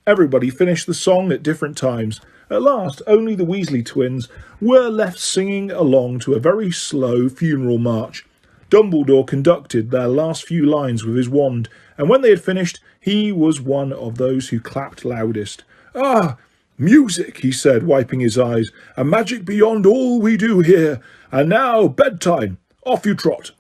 Everybody finished the song at different times. At last, only the Weasley twins were left singing along to a very slow funeral march. Dumbledore conducted their last few lines with his wand, and when they had finished, he was one of those who clapped loudest. Ah, music, he said, wiping his eyes, a magic beyond all we do here. And now, bedtime. Off you trot.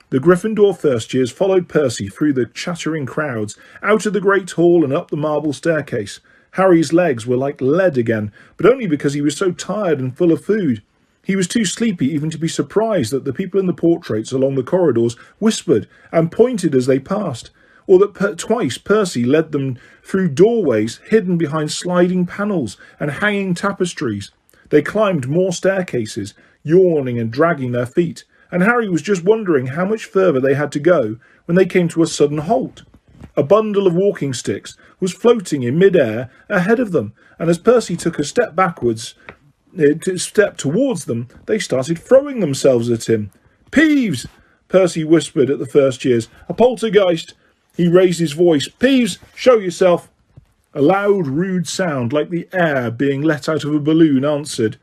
The Gryffindor first years followed Percy through the chattering crowds, out of the great hall and up the marble staircase. Harry's legs were like lead again, but only because he was so tired and full of food. He was too sleepy even to be surprised that the people in the portraits along the corridors whispered and pointed as they passed, or that twice Percy led them through doorways hidden behind sliding panels and hanging tapestries. They climbed more staircases, yawning and dragging their feet, and Harry was just wondering how much further they had to go when they came to a sudden halt. A bundle of walking sticks was floating in mid-air ahead of them, and as Percy took a step towards them, they started throwing themselves at him. Peeves! Percy whispered at the first years. A poltergeist! He raised his voice. Peeves, show yourself! A loud, rude sound, like the air being let out of a balloon, answered.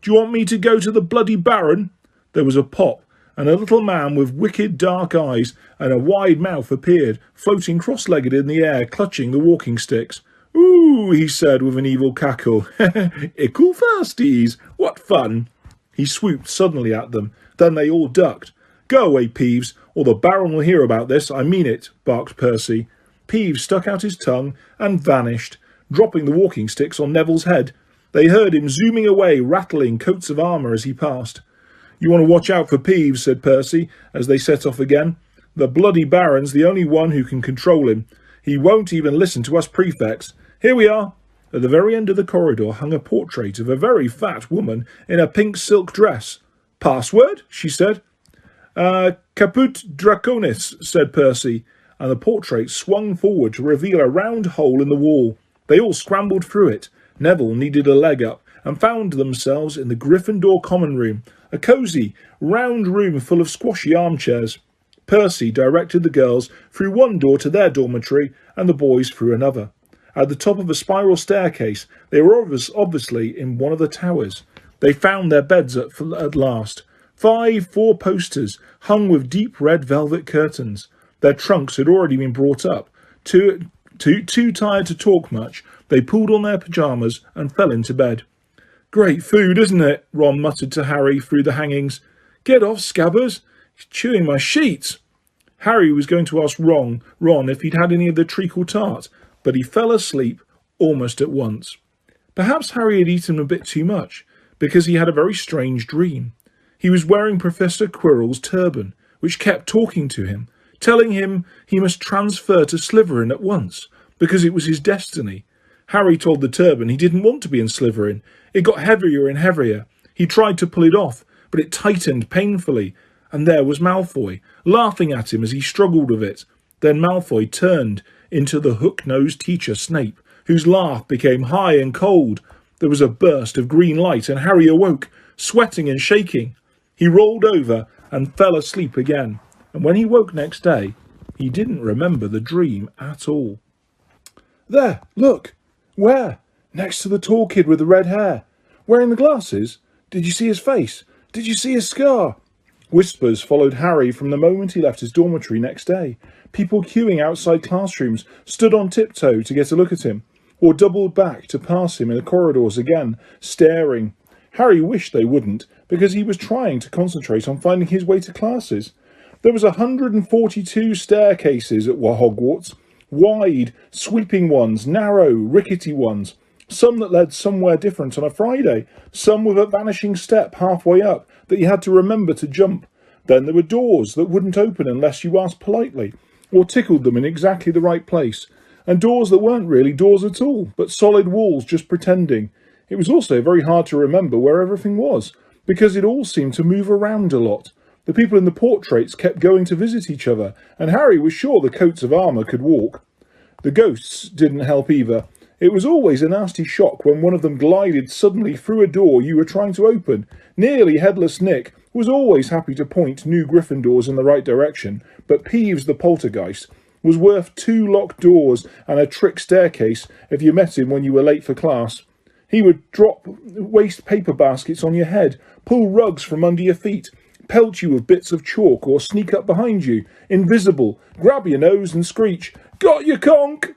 Do you want me to go to the bloody Baron? There was a pop, and a little man with wicked dark eyes and a wide mouth appeared, floating cross-legged in the air, clutching the walking sticks. Ooh, he said with an evil cackle. Ickle firsties, what fun! He swooped suddenly at them. Then they all ducked. Go away, Peeves, or the Baron will hear about this, I mean it, barked Percy. Peeves stuck out his tongue and vanished, dropping the walking sticks on Neville's head. They heard him zooming away, rattling coats of armour as he passed. You want to watch out for Peeves, said Percy, as they set off again. The bloody Baron's the only one who can control him. He won't even listen to us prefects. Here we are. At the very end of the corridor hung a portrait of a very fat woman in a pink silk dress. Password? She said. Caput Draconis, said Percy. and the portrait swung forward to reveal a round hole in the wall. They all scrambled through it. Neville needed a leg up and found themselves in the Gryffindor common room, a cosy, round room full of squashy armchairs. Percy directed the girls through one door to their dormitory and the boys through another. At the top of a spiral staircase, they were obviously in one of the towers. They found their beds at last. 5 four-posters hung with deep red velvet curtains. Their trunks had already been brought up. Too tired to talk much, they pulled on their pyjamas and fell into bed. "Great food, isn't it?" Ron muttered to Harry through the hangings. "Get off, Scabbers. He's chewing my sheets." Harry was going to ask Ron if he'd had any of the treacle tart, but he fell asleep almost at once. Perhaps Harry had eaten a bit too much, because he had a very strange dream. He was wearing Professor Quirrell's turban, which kept talking to him, telling him he must transfer to Slytherin at once, because it was his destiny. Harry told the turban he didn't want to be in Slytherin. It got heavier and heavier. He tried to pull it off, but it tightened painfully, and there was Malfoy, laughing at him as he struggled with it. Then Malfoy turned into the hook-nosed teacher Snape, whose laugh became high and cold. There was a burst of green light, and Harry awoke, sweating and shaking. He rolled over and fell asleep again, and when he woke next day, he didn't remember the dream at all. "There, look." "Where?" "Next to the tall kid with the red hair." "Wearing the glasses? Did you see his face? Did you see his scar?" Whispers followed Harry from the moment he left his dormitory next day. People queuing outside classrooms stood on tiptoe to get a look at him, or doubled back to pass him in the corridors again, staring. Harry wished they wouldn't, because he was trying to concentrate on finding his way to classes. There was 142 staircases at Hogwarts, wide, sweeping ones, narrow, rickety ones, some that led somewhere different on a Friday, some with a vanishing step halfway up that you had to remember to jump. Then there were doors that wouldn't open unless you asked politely, or tickled them in exactly the right place, and doors that weren't really doors at all, but solid walls just pretending. It was also very hard to remember where everything was, because it all seemed to move around a lot. The people in the portraits kept going to visit each other, and Harry was sure the coats of armour could walk. The ghosts didn't help either. It was always a nasty shock when one of them glided suddenly through a door you were trying to open. Nearly Headless Nick was always happy to point new Gryffindors in the right direction, but Peeves the poltergeist was worth 2 locked doors and a trick staircase if you met him when you were late for class. He would drop waste paper baskets on your head, pull rugs from under your feet, pelt you with bits of chalk, or sneak up behind you, invisible, grab your nose and screech, "Got your conk!"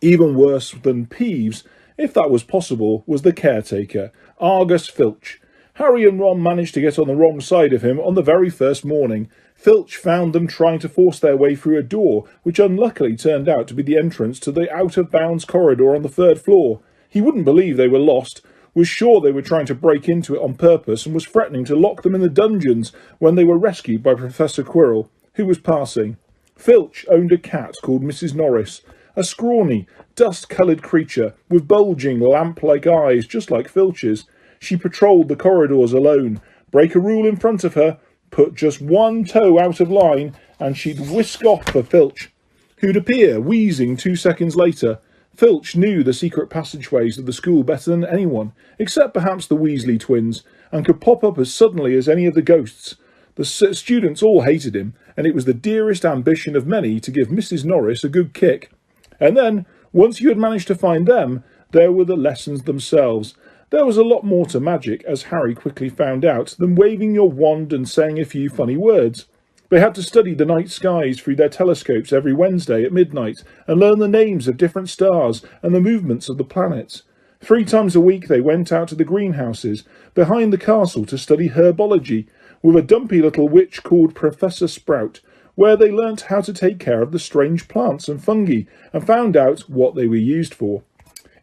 Even worse than Peeves, if that was possible, was the caretaker, Argus Filch. Harry and Ron managed to get on the wrong side of him on the very first morning. Filch found them trying to force their way through a door, which unluckily turned out to be the entrance to the out-of-bounds corridor on the 3rd floor. He wouldn't believe they were lost, was sure they were trying to break into it on purpose, and was threatening to lock them in the dungeons when they were rescued by Professor Quirrell, who was passing. Filch owned a cat called Mrs. Norris, a scrawny, dust-coloured creature with bulging, lamp-like eyes just like Filch's. She patrolled the corridors alone. Break a rule in front of her, put just one toe out of line, and she'd whisk off for Filch, who'd appear wheezing 2 seconds later. Filch knew the secret passageways of the school better than anyone, except perhaps the Weasley twins, and could pop up as suddenly as any of the ghosts. The students all hated him, and it was the dearest ambition of many to give Mrs. Norris a good kick. And then, once you had managed to find them, there were the lessons themselves. There was a lot more to magic, as Harry quickly found out, than waving your wand and saying a few funny words. They had to study the night skies through their telescopes every Wednesday at midnight, and learn the names of different stars and the movements of the planets. 3 times a week they went out to the greenhouses behind the castle to study herbology, with a dumpy little witch called Professor Sprout, where they learnt how to take care of the strange plants and fungi, and found out what they were used for.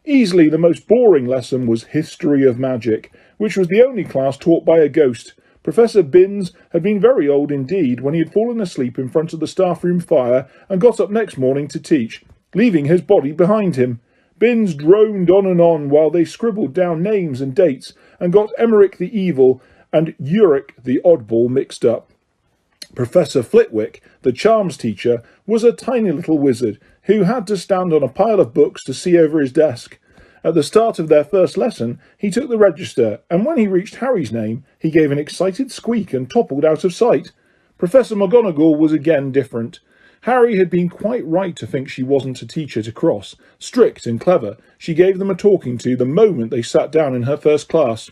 Easily the most boring lesson was History of Magic, which was the only class taught by a ghost. Professor Binns had been very old indeed when he had fallen asleep in front of the staff room fire and got up next morning to teach, leaving his body behind him. Binns droned on and on while they scribbled down names and dates and got Emmerich the Evil and Uric the Oddball mixed up. Professor Flitwick, the charms teacher, was a tiny little wizard who had to stand on a pile of books to see over his desk. At the start of their first lesson, he took the register, and when he reached Harry's name, he gave an excited squeak and toppled out of sight. Professor McGonagall was again different. Harry had been quite right to think she wasn't a teacher to cross. Strict and clever, she gave them a talking to the moment they sat down in her first class.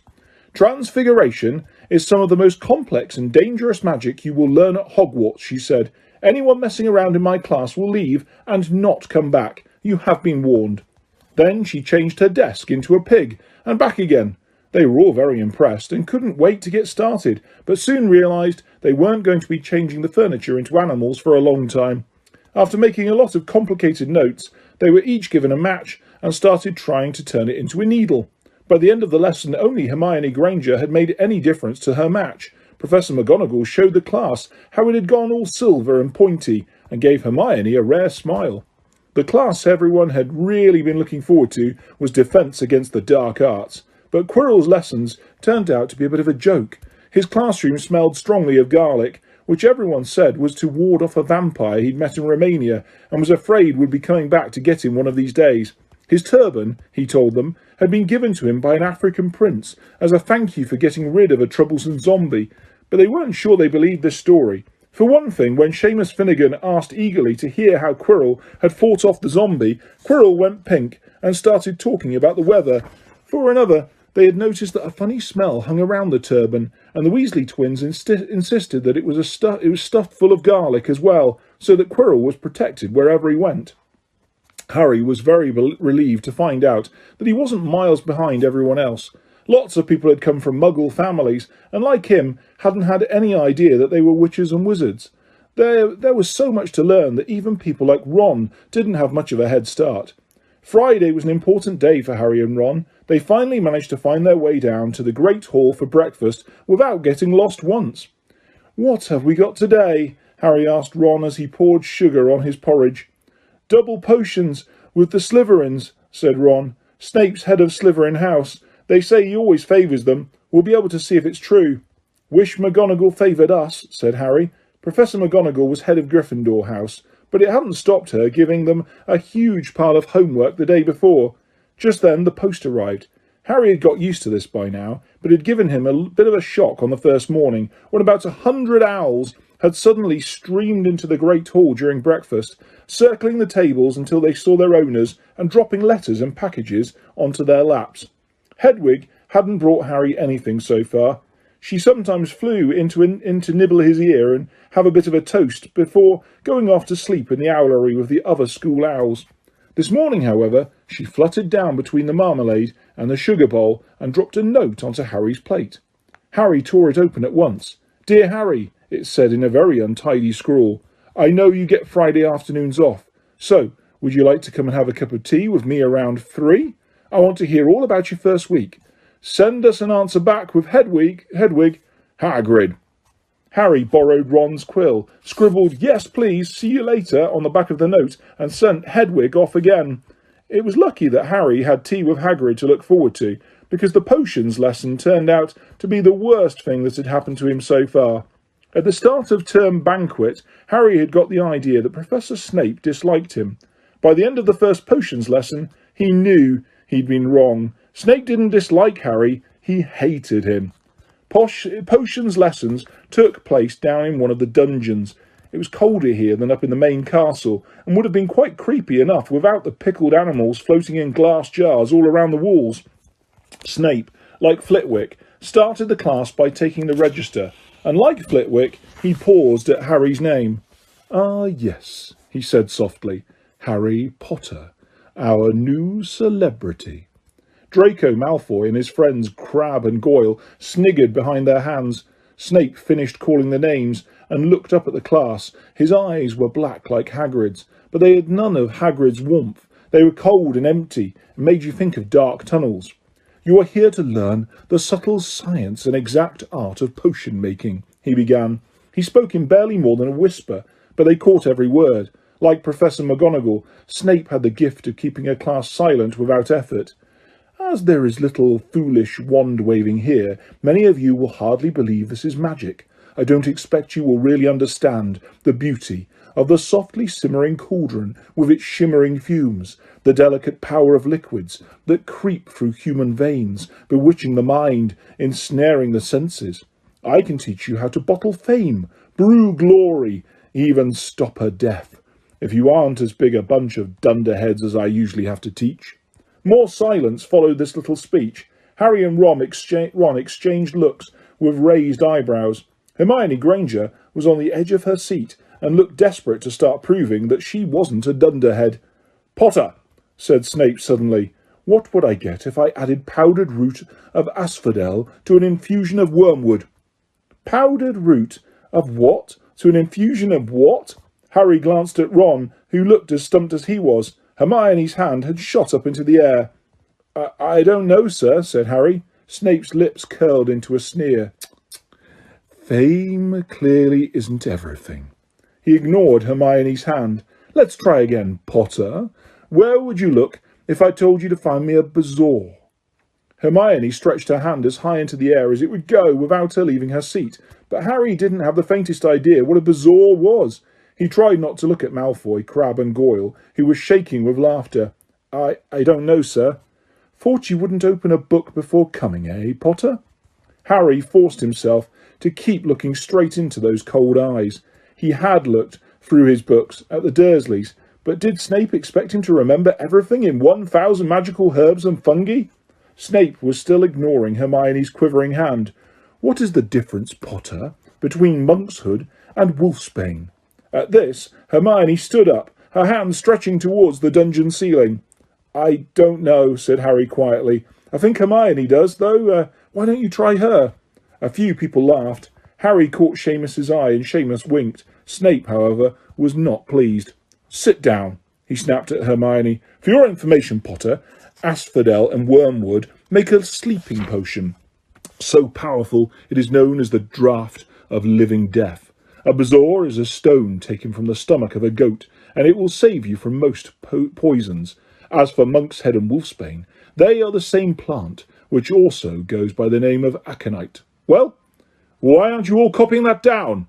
Transfiguration is some of the most complex and dangerous magic you will learn at Hogwarts, she said. Anyone messing around in my class will leave and not come back. You have been warned. Then she changed her desk into a pig and back again. They were all very impressed and couldn't wait to get started, but soon realised they weren't going to be changing the furniture into animals for a long time. After making a lot of complicated notes, they were each given a match and started trying to turn it into a needle. By the end of the lesson, only Hermione Granger had made any difference to her match. Professor McGonagall showed the class how it had gone all silver and pointy, and gave Hermione a rare smile. The class everyone had really been looking forward to was Defence Against the Dark Arts, but Quirrell's lessons turned out to be a bit of a joke. His classroom smelled strongly of garlic, which everyone said was to ward off a vampire he'd met in Romania and was afraid would be coming back to get him one of these days. His turban, he told them, had been given to him by an African prince as a thank you for getting rid of a troublesome zombie, but they weren't sure they believed this story. For one thing, when Seamus Finnegan asked eagerly to hear how Quirrell had fought off the zombie, Quirrell went pink and started talking about the weather. For another, they had noticed that a funny smell hung around the turban, and the Weasley twins insisted that it was stuffed full of garlic as well, so that Quirrell was protected wherever he went. Harry was very relieved to find out that he wasn't miles behind everyone else. Lots of people had come from Muggle families, and like him, hadn't had any idea that they were witches and wizards. There was so much to learn that even people like Ron didn't have much of a head start. Friday was an important day for Harry and Ron. They finally managed to find their way down to the Great Hall for breakfast without getting lost once. "What have we got today?" Harry asked Ron as he poured sugar on his porridge. "Double potions with the Slytherins," said Ron. "Snape's head of Slytherin House. They say he always favours them. We'll be able to see if it's true." "Wish McGonagall favoured us," said Harry. Professor McGonagall was head of Gryffindor House, but it hadn't stopped her giving them a huge pile of homework the day before. Just then the post arrived. Harry had got used to this by now, but it had given him a bit of a shock on the first morning when about 100 owls had suddenly streamed into the Great Hall during breakfast, circling the tables until they saw their owners and dropping letters and packages onto their laps. Hedwig hadn't brought Harry anything so far. She sometimes flew in to nibble his ear and have a bit of a toast before going off to sleep in the owlery with the other school owls. This morning, however, she fluttered down between the marmalade and the sugar bowl and dropped a note onto Harry's plate. Harry tore it open at once. "Dear Harry," it said in a very untidy scrawl, "I know you get Friday afternoons off, so would you like to come and have a cup of tea with me around 3? I want to hear all about your first week. Send us an answer back with Hedwig, Hagrid." Harry borrowed Ron's quill, scribbled "Yes, please, see you later" on the back of the note, and sent Hedwig off again. It was lucky that Harry had tea with Hagrid to look forward to, because the potions lesson turned out to be the worst thing that had happened to him so far. At the start of term banquet, Harry had got the idea that Professor Snape disliked him. By the end of the first potions lesson, he knew he'd been wrong. Snape didn't dislike Harry, he hated him. Potions lessons took place down in one of the dungeons. It was colder here than up in the main castle, and would have been quite creepy enough without the pickled animals floating in glass jars all around the walls. Snape, like Flitwick, started the class by taking the register, and like Flitwick, he paused at Harry's name. "Ah, yes," he said softly, "Harry Potter, our new celebrity." Draco Malfoy and his friends Crabbe and Goyle sniggered behind their hands. Snape finished calling the names and looked up at the class. His eyes were black like Hagrid's, but they had none of Hagrid's warmth. They were cold and empty and made you think of dark tunnels. "You are here to learn the subtle science and exact art of potion making," he began. He spoke in barely more than a whisper, but they caught every word. Like Professor McGonagall, Snape had the gift of keeping a class silent without effort. "As there is little foolish wand-waving here, many of you will hardly believe this is magic. I don't expect you will really understand the beauty of the softly simmering cauldron with its shimmering fumes, the delicate power of liquids that creep through human veins, bewitching the mind, ensnaring the senses. I can teach you how to bottle fame, brew glory, even stopper death, if you aren't as big a bunch of dunderheads as I usually have to teach. More silence followed this little speech. Harry and Ron exchanged looks with raised eyebrows. Hermione Granger was on the edge of her seat and looked desperate to start proving that she wasn't a dunderhead. "Potter," said Snape suddenly, "what would I get if I added powdered root of asphodel to an infusion of wormwood?" "Powdered root of what? To an infusion of what?" Harry glanced at Ron, who looked as stumped as he was. Hermione's hand had shot up into the air. I don't know, sir," said Harry. Snape's lips curled into a sneer. "Fame clearly isn't everything." He ignored Hermione's hand. "Let's try again, Potter. Where would you look if I told you to find me a bezoar?" Hermione stretched her hand as high into the air as it would go without her leaving her seat, but Harry didn't have the faintest idea what a bezoar was. He tried not to look at Malfoy, Crabbe and Goyle, who was shaking with laughter. I don't know, sir." "Thought you wouldn't open a book before coming, eh, Potter?" Harry forced himself to keep looking straight into those cold eyes. He had looked through his books at the Dursleys, but did Snape expect him to remember everything in 1,000 magical herbs and fungi? Snape was still ignoring Hermione's quivering hand. "What is the difference, Potter, between monkshood and wolfsbane?" At this, Hermione stood up, her hand stretching towards the dungeon ceiling. "I don't know," said Harry quietly. "I think Hermione does, though. Why don't you try her?" A few people laughed. Harry caught Seamus's eye and Seamus winked. Snape, however, was not pleased. "Sit down," he snapped at Hermione. "For your information, Potter, asphodel and wormwood make a sleeping potion. So powerful it is known as the draught of living death. A bezoar is a stone taken from the stomach of a goat, and it will save you from most poisons. As for monk's head and wolfsbane, they are the same plant, which also goes by the name of aconite. Well, why aren't you all copying that down?"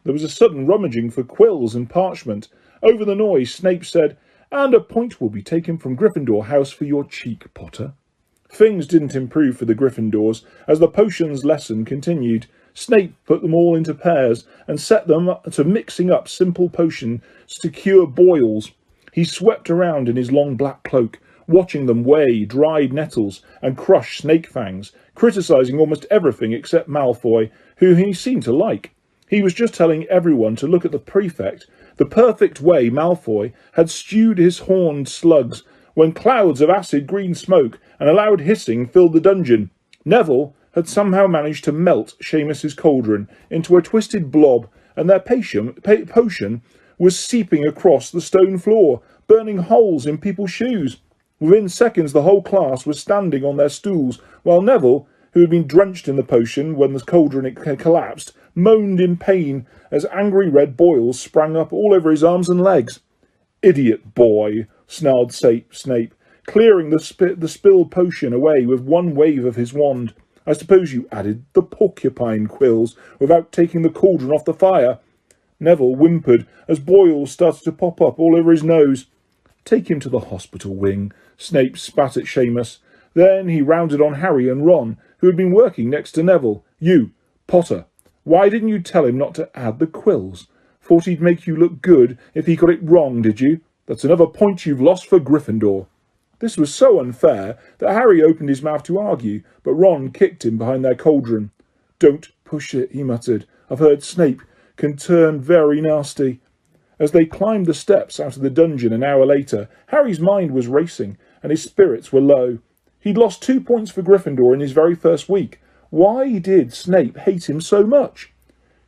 There was a sudden rummaging for quills and parchment. Over the noise, Snape said, "And a point will be taken from Gryffindor House for your cheek, Potter." Things didn't improve for the Gryffindors as the potions lesson continued. Snape put them all into pairs and set them to mixing up simple potions to cure boils. He swept around in his long black cloak, watching them weigh dried nettles and crush snake fangs, criticising almost everything except Malfoy, who he seemed to like. He was just telling everyone to look at the prefect, the perfect way Malfoy had stewed his horned slugs, when clouds of acid green smoke and a loud hissing filled the dungeon. Neville had somehow managed to melt Seamus's cauldron into a twisted blob, and their potion was seeping across the stone floor, burning holes in people's shoes. Within seconds, the whole class was standing on their stools, while Neville, who had been drenched in the potion when the cauldron collapsed, moaned in pain as angry red boils sprang up all over his arms and legs. "Idiot boy," snarled Snape, clearing the spilled potion away with one wave of his wand. "I suppose you added the porcupine quills without taking the cauldron off the fire." Neville whimpered as boils started to pop up all over his nose. "Take him to the hospital wing," Snape spat at Seamus. Then he rounded on Harry and Ron, who had been working next to Neville. "You, Potter, why didn't you tell him not to add the quills? Thought he'd make you look good if he got it wrong, did you? That's another point you've lost for Gryffindor." This was so unfair that Harry opened his mouth to argue, but Ron kicked him behind their cauldron. "Don't push it," he muttered. "I've heard Snape can turn very nasty." As they climbed the steps out of the dungeon an hour later, Harry's mind was racing and his spirits were low. He'd lost 2 points for Gryffindor in his very first week. Why did Snape hate him so much?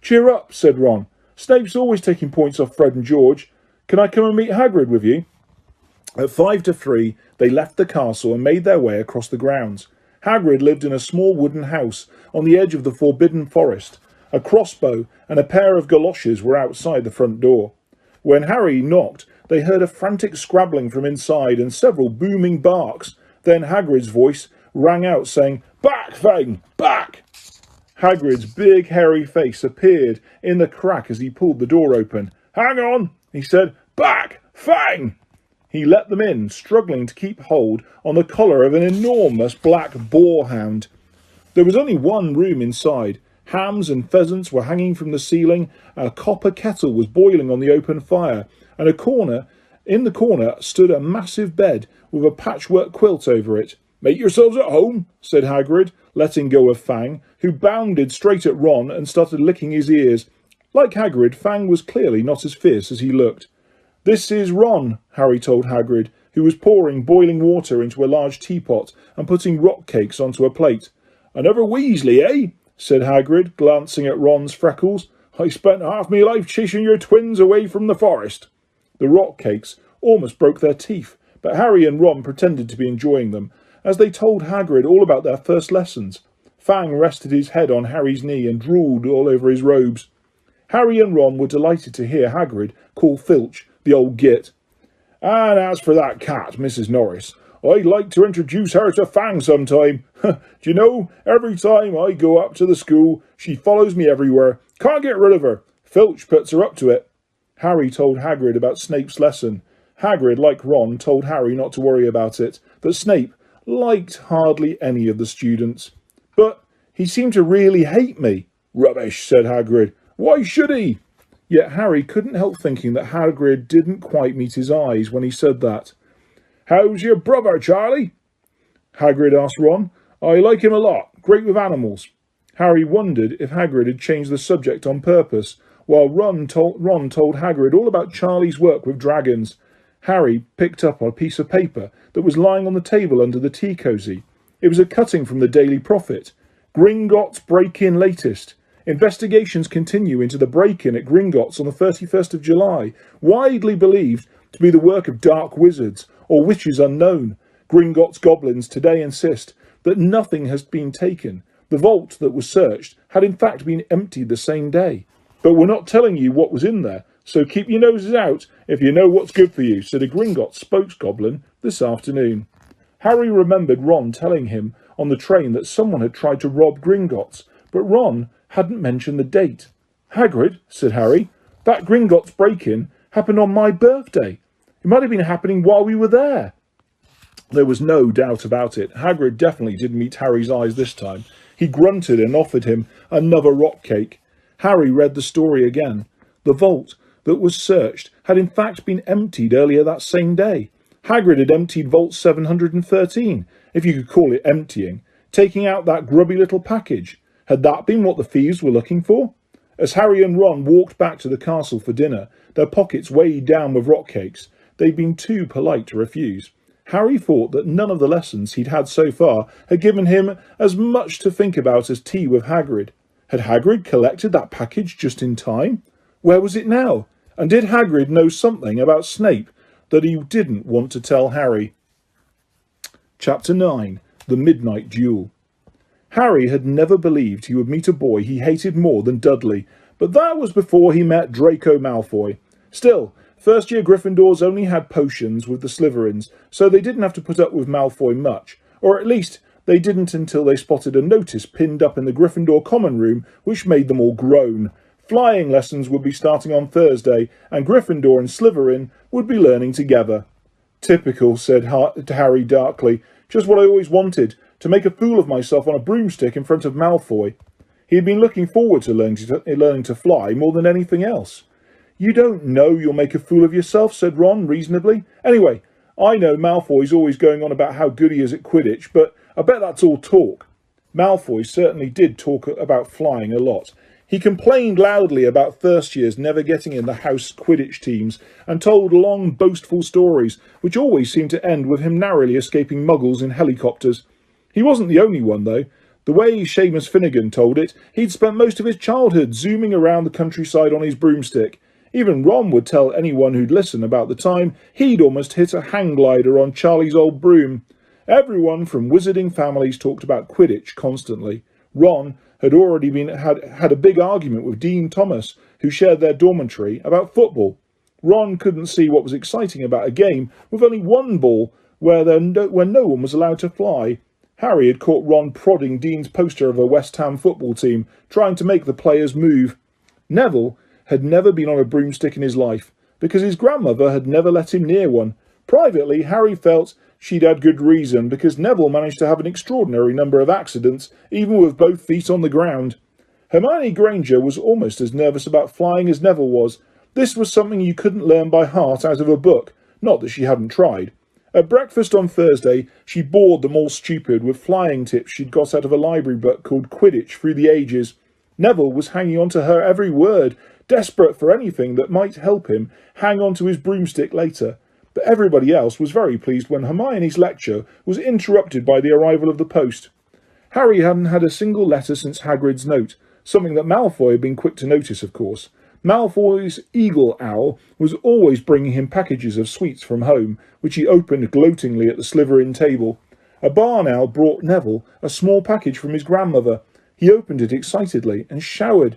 "Cheer up," said Ron. "Snape's always taking points off Fred and George. Can I come and meet Hagrid with you?" At 5 to 3, they left the castle and made their way across the grounds. Hagrid lived in a small wooden house on the edge of the forbidden forest. A crossbow and a pair of galoshes were outside the front door. When Harry knocked, they heard a frantic scrabbling from inside and several booming barks. Then Hagrid's voice rang out saying, "Back, Fang, back!" Hagrid's big hairy face appeared in the crack as he pulled the door open. "Hang on," he said. "Back! Fang!" He let them in, struggling to keep hold on the collar of an enormous black boarhound. There was only one room inside. Hams and pheasants were hanging from the ceiling, a copper kettle was boiling on the open fire, and in the corner stood a massive bed with a patchwork quilt over it. "Make yourselves at home," said Hagrid, letting go of Fang, who bounded straight at Ron and started licking his ears. Like Hagrid, Fang was clearly not as fierce as he looked. "This is Ron," Harry told Hagrid, who was pouring boiling water into a large teapot and putting rock cakes onto a plate. "Another Weasley, eh?" said Hagrid, glancing at Ron's freckles. "I spent half my life chasing your twins away from the forest." The rock cakes almost broke their teeth, but Harry and Ron pretended to be enjoying them, as they told Hagrid all about their first lessons. Fang rested his head on Harry's knee and drooled all over his robes. Harry and Ron were delighted to hear Hagrid call Filch the old git. "And as for that cat, Mrs. Norris, I'd like to introduce her to Fang sometime. Do you know, every time I go up to the school, she follows me everywhere. Can't get rid of her. Filch puts her up to it." Harry told Hagrid about Snape's lesson. Hagrid, like Ron, told Harry not to worry about it, that Snape liked hardly any of the students. "But he seemed to really hate me." "Rubbish," said Hagrid. "Why should he?" Yet Harry couldn't help thinking that Hagrid didn't quite meet his eyes when he said that. "How's your brother, Charlie?" Hagrid asked Ron. "I like him a lot. Great with animals." Harry wondered if Hagrid had changed the subject on purpose, while Ron told Hagrid all about Charlie's work with dragons. Harry picked up a piece of paper that was lying on the table under the tea cosy. It was a cutting from the Daily Prophet. "Gringotts break-in latest. Investigations continue into the break-in at Gringotts on the 31st of July, widely believed to be the work of dark wizards or witches unknown. Gringotts goblins today insist that nothing has been taken. The vault that was searched had in fact been emptied the same day. But we're not telling you what was in there, so keep your noses out if you know what's good for you," said a Gringotts spokesgoblin this afternoon. Harry remembered Ron telling him on the train that someone had tried to rob Gringotts, but Ron hadn't mentioned the date. "Hagrid," said Harry, "that Gringotts break-in happened on my birthday. It might have been happening while we were there." There was no doubt about it. Hagrid definitely didn't meet Harry's eyes this time. He grunted and offered him another rock cake. Harry read the story again. The vault that was searched had in fact been emptied earlier that same day. Hagrid had emptied Vault 713, if you could call it emptying, taking out that grubby little package. Had that been what the thieves were looking for? As Harry and Ron walked back to the castle for dinner, their pockets weighed down with rock cakes, they'd been too polite to refuse. Harry thought that none of the lessons he'd had so far had given him as much to think about as tea with Hagrid. Had Hagrid collected that package just in time? Where was it now? And did Hagrid know something about Snape that he didn't want to tell Harry? Chapter 9. The Midnight Duel. Harry had never believed he would meet a boy he hated more than Dudley, but that was before he met Draco Malfoy. Still, first-year Gryffindors only had potions with the Slytherins, so they didn't have to put up with Malfoy much, or at least they didn't until they spotted a notice pinned up in the Gryffindor common room which made them all groan. Flying lessons would be starting on Thursday, and Gryffindor and Slytherin would be learning together. "Typical," said Harry darkly. "Just what I always wanted, to make a fool of myself on a broomstick in front of Malfoy." He had been looking forward to learning to fly more than anything else. "You don't know you'll make a fool of yourself," said Ron reasonably. "Anyway, I know Malfoy's always going on about how good he is at Quidditch, but I bet that's all talk." Malfoy certainly did talk about flying a lot. He complained loudly about first years never getting in the house Quidditch teams and told long, boastful stories, which always seemed to end with him narrowly escaping muggles in helicopters. He wasn't the only one, though. The way Seamus Finnegan told it, he'd spent most of his childhood zooming around the countryside on his broomstick. Even Ron would tell anyone who'd listen about the time he'd almost hit a hang glider on Charlie's old broom. Everyone from wizarding families talked about Quidditch constantly. Ron had already had a big argument with Dean Thomas, who shared their dormitory, about football. Ron couldn't see what was exciting about a game with only one ball where no one was allowed to fly. Harry had caught Ron prodding Dean's poster of a West Ham football team, trying to make the players move. Neville had never been on a broomstick in his life, because his grandmother had never let him near one. Privately, Harry felt she'd had good reason, because Neville managed to have an extraordinary number of accidents, even with both feet on the ground. Hermione Granger was almost as nervous about flying as Neville was. This was something you couldn't learn by heart out of a book, not that she hadn't tried. At breakfast on Thursday, she bored them all stupid with flying tips she'd got out of a library book called Quidditch Through the Ages. Neville was hanging on to her every word, desperate for anything that might help him hang on to his broomstick later. But everybody else was very pleased when Hermione's lecture was interrupted by the arrival of the post. Harry hadn't had a single letter since Hagrid's note, something that Malfoy had been quick to notice, of course. Malfoy's eagle owl was always bringing him packages of sweets from home, which he opened gloatingly at the Slytherin table. A barn owl brought Neville a small package from his grandmother. He opened it excitedly and showed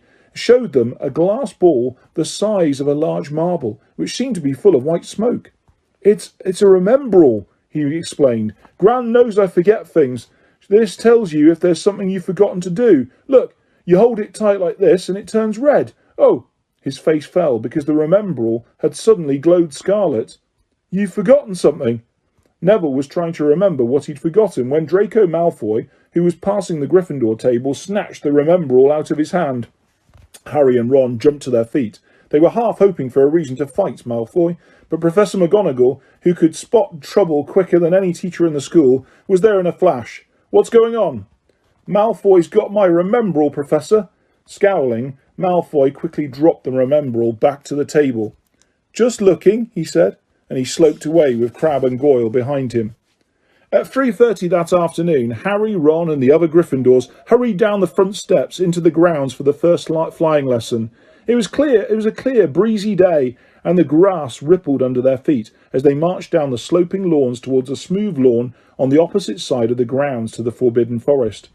them a glass ball the size of a large marble, which seemed to be full of white smoke. It's a remembrall, he explained. Gran knows I forget things. This tells you if there's something you've forgotten to do. Look, you hold it tight like this and it turns red. Oh, his face fell because the remembrall had suddenly glowed scarlet. You've forgotten something. Neville was trying to remember what he'd forgotten when Draco Malfoy, who was passing the Gryffindor table, snatched the remembrall out of his hand. Harry and Ron jumped to their feet. They were half hoping for a reason to fight Malfoy, but Professor McGonagall, who could spot trouble quicker than any teacher in the school, was there in a flash. What's going on? Malfoy's got my remembrall, Professor. Scowling, Malfoy quickly dropped the remembrall back to the table. Just looking, he said, and he sloped away with Crabbe and Goyle behind him. At 3:30 that afternoon, Harry, Ron and the other Gryffindors hurried down the front steps into the grounds for the first flying lesson. It was a clear, breezy day, and the grass rippled under their feet as they marched down the sloping lawns towards a smooth lawn on the opposite side of the grounds to the Forbidden Forest,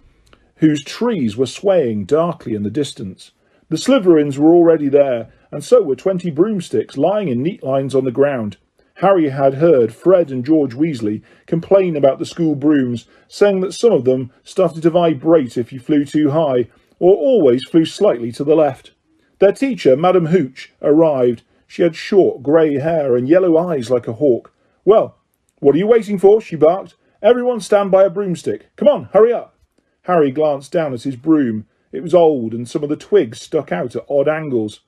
whose trees were swaying darkly in the distance. The Slytherins were already there, and so were 20 broomsticks lying in neat lines on the ground. Harry had heard Fred and George Weasley complain about the school brooms, saying that some of them started to vibrate if you flew too high, or always flew slightly to the left. Their teacher, Madam Hooch, arrived. She had short grey hair and yellow eyes like a hawk. Well, what are you waiting for? She barked. Everyone stand by a broomstick. Come on, hurry up. Harry glanced down at his broom. It was old, and some of the twigs stuck out at odd angles.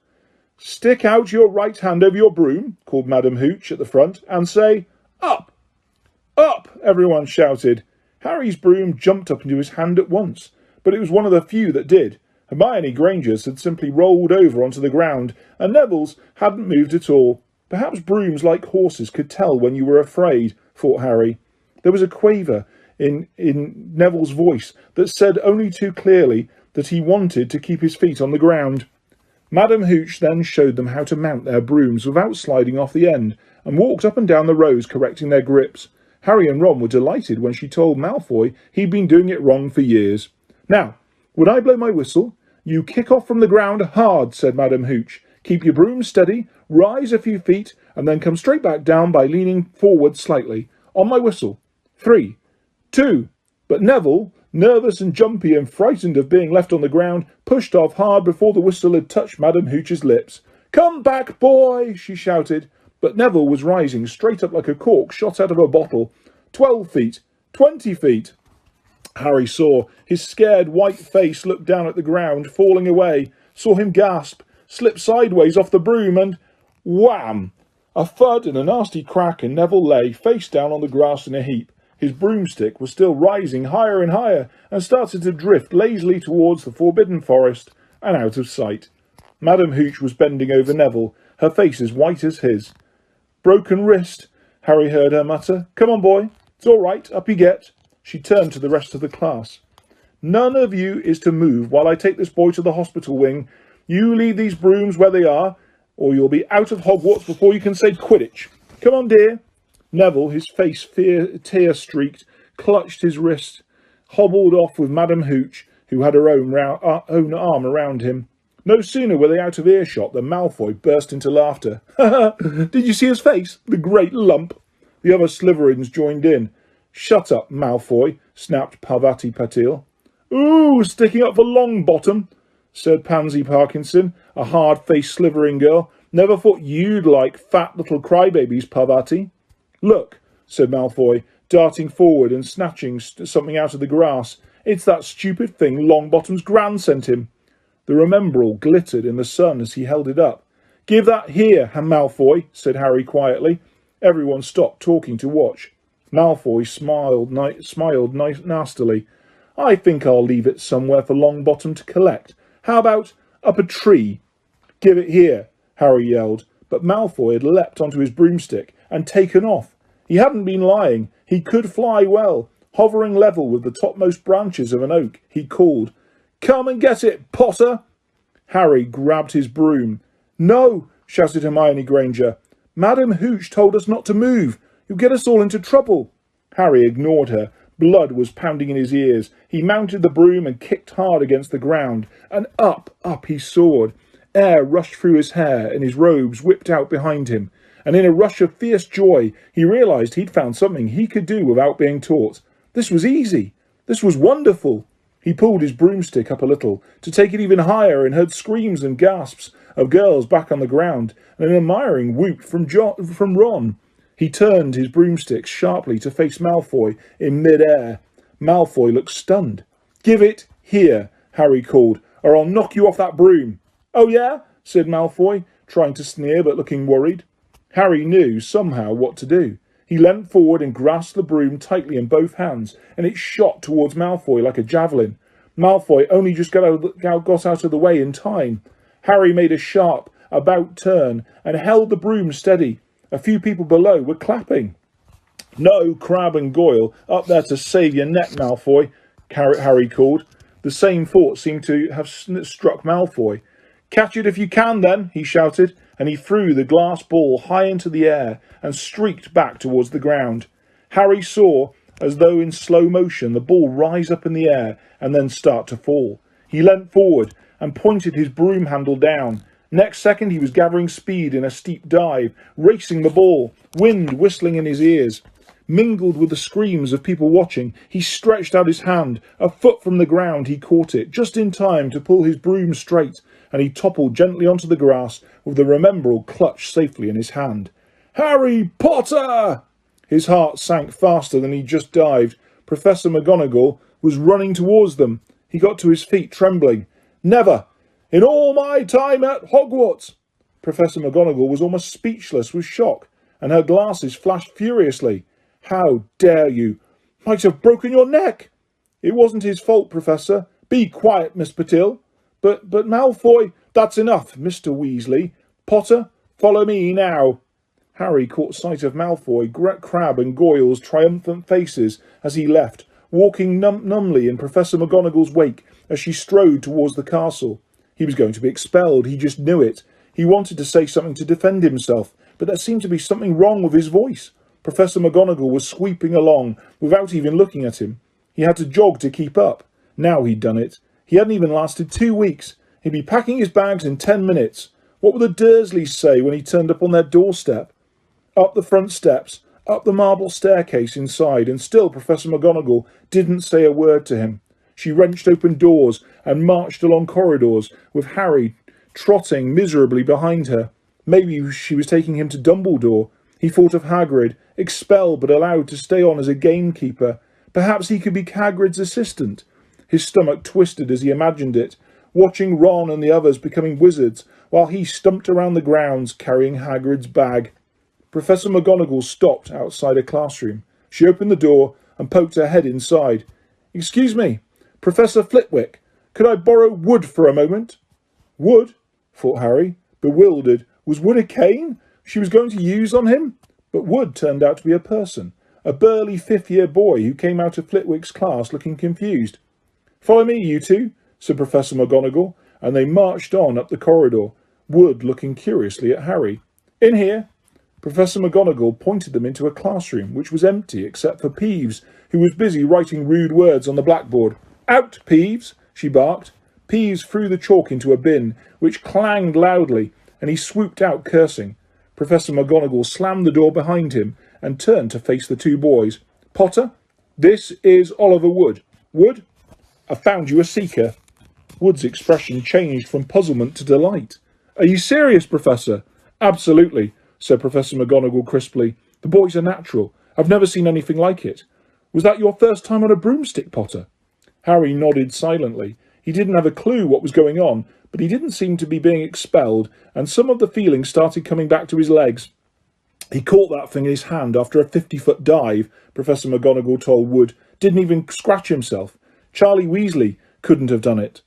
Stick out your right hand over your broom, called Madam Hooch at the front, and say, up! Up! Everyone shouted. Harry's broom jumped up into his hand at once, but it was one of the few that did. Hermione Granger's had simply rolled over onto the ground, and Neville's hadn't moved at all. Perhaps brooms, like horses, could tell when you were afraid, thought Harry. There was a quaver in Neville's voice that said only too clearly that he wanted to keep his feet on the ground. Madam Hooch then showed them how to mount their brooms without sliding off the end, and walked up and down the rows correcting their grips. Harry and Ron were delighted when she told Malfoy he'd been doing it wrong for years. Now, when I blow my whistle, you kick off from the ground hard, said Madam Hooch. Keep your broom steady, rise a few feet, and then come straight back down by leaning forward slightly. On my whistle. 3, 2... But Neville, nervous and jumpy and frightened of being left on the ground, pushed off hard before the whistle had touched Madam Hooch's lips. Come back, boy, she shouted. But Neville was rising straight up like a cork shot out of a bottle. 12 feet, 20 feet. Harry saw his scared white face look down at the ground, falling away, saw him gasp, slip sideways off the broom, and wham! A thud and a nasty crack, and Neville lay face down on the grass in a heap. His broomstick was still rising higher and higher, and started to drift lazily towards the Forbidden Forest and out of sight. Madam Hooch was bending over Neville, her face as white as his. Broken wrist, Harry heard her mutter. Come on, boy. It's all right. Up you get. She turned to the rest of the class. None of you is to move while I take this boy to the hospital wing. You leave these brooms where they are, or you'll be out of Hogwarts before you can say Quidditch. Come on, dear. Neville, his face tear-streaked, clutched his wrist, hobbled off with Madam Hooch, who had her own arm around him. No sooner were they out of earshot than Malfoy burst into laughter. Did you see his face? The great lump! The other Slytherins joined in. Shut up, Malfoy, snapped Parvati Patil. Ooh, sticking up for Longbottom, said Pansy Parkinson, a hard-faced slithering girl. Never thought you'd like fat little crybabies, Parvati. Look, said Malfoy, darting forward and snatching something out of the grass. It's that stupid thing Longbottom's gran sent him. The remembrall glittered in the sun as he held it up. Give that here, Malfoy, said Harry quietly. Everyone stopped talking to watch. Malfoy smiled nastily. I think I'll leave it somewhere for Longbottom to collect. How about up a tree? Give it here, Harry yelled, but Malfoy had leapt onto his broomstick and taken off. He hadn't been lying. He could fly well. Hovering level with the topmost branches of an oak, he called, Come and get it, Potter! Harry grabbed his broom. No, shouted Hermione Granger. Madam Hooch told us not to move. You'll get us all into trouble. Harry ignored her. Blood was pounding in his ears. He mounted the broom and kicked hard against the ground, and up he soared. Air rushed through his hair, and his robes whipped out behind him. And in a rush of fierce joy, he realised he'd found something he could do without being taught. This was easy. This was wonderful. He pulled his broomstick up a little, to take it even higher, and heard screams and gasps of girls back on the ground, and an admiring whoop from Ron. He turned his broomstick sharply to face Malfoy in mid-air. Malfoy looked stunned. Give it here, Harry called, or I'll knock you off that broom. Oh yeah? Said Malfoy, trying to sneer but looking worried. Harry knew somehow what to do. He leant forward and grasped the broom tightly in both hands, and it shot towards Malfoy like a javelin. Malfoy only just got out of the way in time. Harry made a sharp about turn and held the broom steady. A few people below were clapping. No, Crabbe and Goyle, up there to save your neck, Malfoy, Harry called. The same thought seemed to have struck Malfoy. Catch it if you can, then, he shouted, and he threw the glass ball high into the air and streaked back towards the ground. Harry saw, as though in slow motion, the ball rise up in the air and then start to fall. He leant forward and pointed his broom handle down. Next second he was gathering speed in a steep dive, racing the ball, wind whistling in his ears. Mingled with the screams of people watching, he stretched out his hand. A foot from the ground he caught it, just in time to pull his broom straight, and he toppled gently onto the grass with the remembrall clutched safely in his hand. Harry Potter! His heart sank faster than he just dived. Professor McGonagall was running towards them. He got to his feet, trembling. Never! In all my time at Hogwarts! Professor McGonagall was almost speechless with shock, and her glasses flashed furiously. How dare you? Might have broken your neck. It wasn't his fault, Professor. Be quiet, Miss Patil. But Malfoy, that's enough, Mr. Weasley. Potter, follow me now. Harry caught sight of Malfoy, Crabbe and Goyle's triumphant faces as he left, walking numbly in Professor McGonagall's wake as she strode towards the castle. He was going to be expelled, he just knew it. He wanted to say something to defend himself, but there seemed to be something wrong with his voice. Professor McGonagall was sweeping along without even looking at him. He had to jog to keep up. Now he'd done it. He hadn't even lasted 2 weeks. He'd be packing his bags in 10 minutes. What would the Dursleys say when he turned up on their doorstep? Up the front steps, up the marble staircase inside, and still Professor McGonagall didn't say a word to him. She wrenched open doors and marched along corridors, with Harry trotting miserably behind her. Maybe she was taking him to Dumbledore. He thought of Hagrid, expelled but allowed to stay on as a gamekeeper. Perhaps he could be Hagrid's assistant. His stomach twisted as he imagined it, watching Ron and the others becoming wizards, while he stumped around the grounds carrying Hagrid's bag. Professor McGonagall stopped outside a classroom. She opened the door and poked her head inside. Excuse me, Professor Flitwick, could I borrow wood for a moment? Wood? Thought Harry, bewildered. Was wood a cane she was going to use on him? But Wood turned out to be a person, a burly fifth-year boy who came out of Flitwick's class looking confused. Follow me, you two, said Professor McGonagall, and they marched on up the corridor, Wood looking curiously at Harry. In here. Professor McGonagall pointed them into a classroom which was empty except for Peeves, who was busy writing rude words on the blackboard. Out, Peeves, she barked. Peeves threw the chalk into a bin, which clanged loudly, and he swooped out cursing. Professor McGonagall slammed the door behind him and turned to face the two boys. Potter, This is Oliver Wood. Wood, I found you a seeker. Wood's expression changed from puzzlement to delight. Are you serious, Professor? Absolutely, said Professor McGonagall crisply. The boy's a natural. I've never seen anything like it. Was that your first time on a broomstick, Potter? Harry nodded silently. He didn't have a clue what was going on, but he didn't seem to be being expelled, and some of the feeling started coming back to his legs. He caught that thing in his hand after a 50-foot dive, Professor McGonagall told Wood. Didn't even scratch himself. Charlie Weasley couldn't have done it.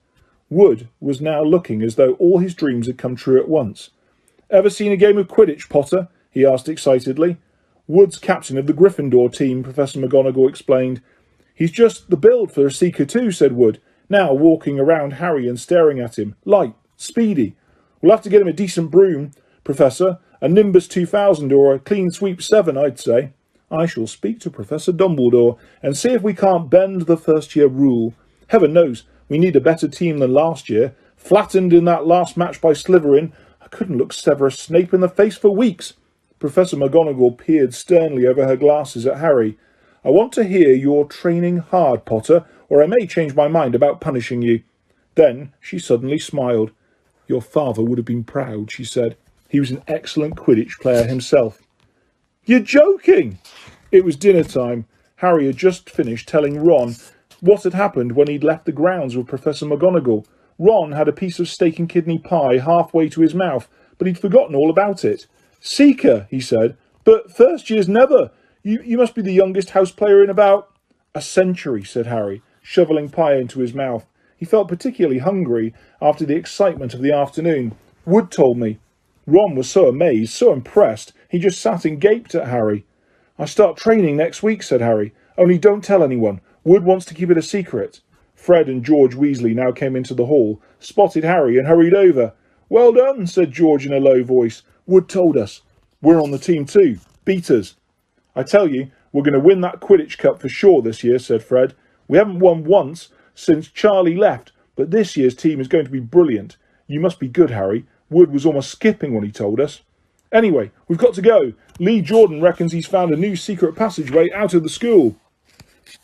Wood was now looking as though all his dreams had come true at once. Ever seen a game of Quidditch, Potter? He asked excitedly. Wood's captain of the Gryffindor team, Professor McGonagall explained. He's just the build for a Seeker too, said Wood, now walking around Harry and staring at him. Light, speedy. We'll have to get him a decent broom, Professor. A Nimbus 2000 or a Clean Sweep 7, I'd say. I shall speak to Professor Dumbledore and see if we can't bend the first-year rule. Heaven knows, we need a better team than last year. Flattened in that last match by Slytherin, I couldn't look Severus Snape in the face for weeks. Professor McGonagall peered sternly over her glasses at Harry. I want to hear you're training hard, Potter, or I may change my mind about punishing you. Then she suddenly smiled. Your father would have been proud, she said. He was an excellent Quidditch player himself. You're joking! It was dinner time. Harry had just finished telling Ron what had happened when he'd left the grounds with Professor McGonagall. Ron had a piece of steak and kidney pie halfway to his mouth, but he'd forgotten all about it. Seeker, he said, but first years never. You must be the youngest house player in about a century, said Harry, shoveling pie into his mouth. He felt particularly hungry after the excitement of the afternoon. Wood told me. Ron was so amazed, so impressed, he just sat and gaped at Harry. I start training next week, said Harry. Only don't tell anyone. Wood wants to keep it a secret. Fred and George Weasley now came into the hall, spotted Harry and hurried over. Well done, said George in a low voice. Wood told us. We're on the team too. Beat us. I tell you, we're going to win that Quidditch Cup for sure this year, said Fred. We haven't won once since Charlie left, but this year's team is going to be brilliant. You must be good, Harry. Wood was almost skipping when he told us. Anyway, we've got to go. Lee Jordan reckons he's found a new secret passageway out of the school.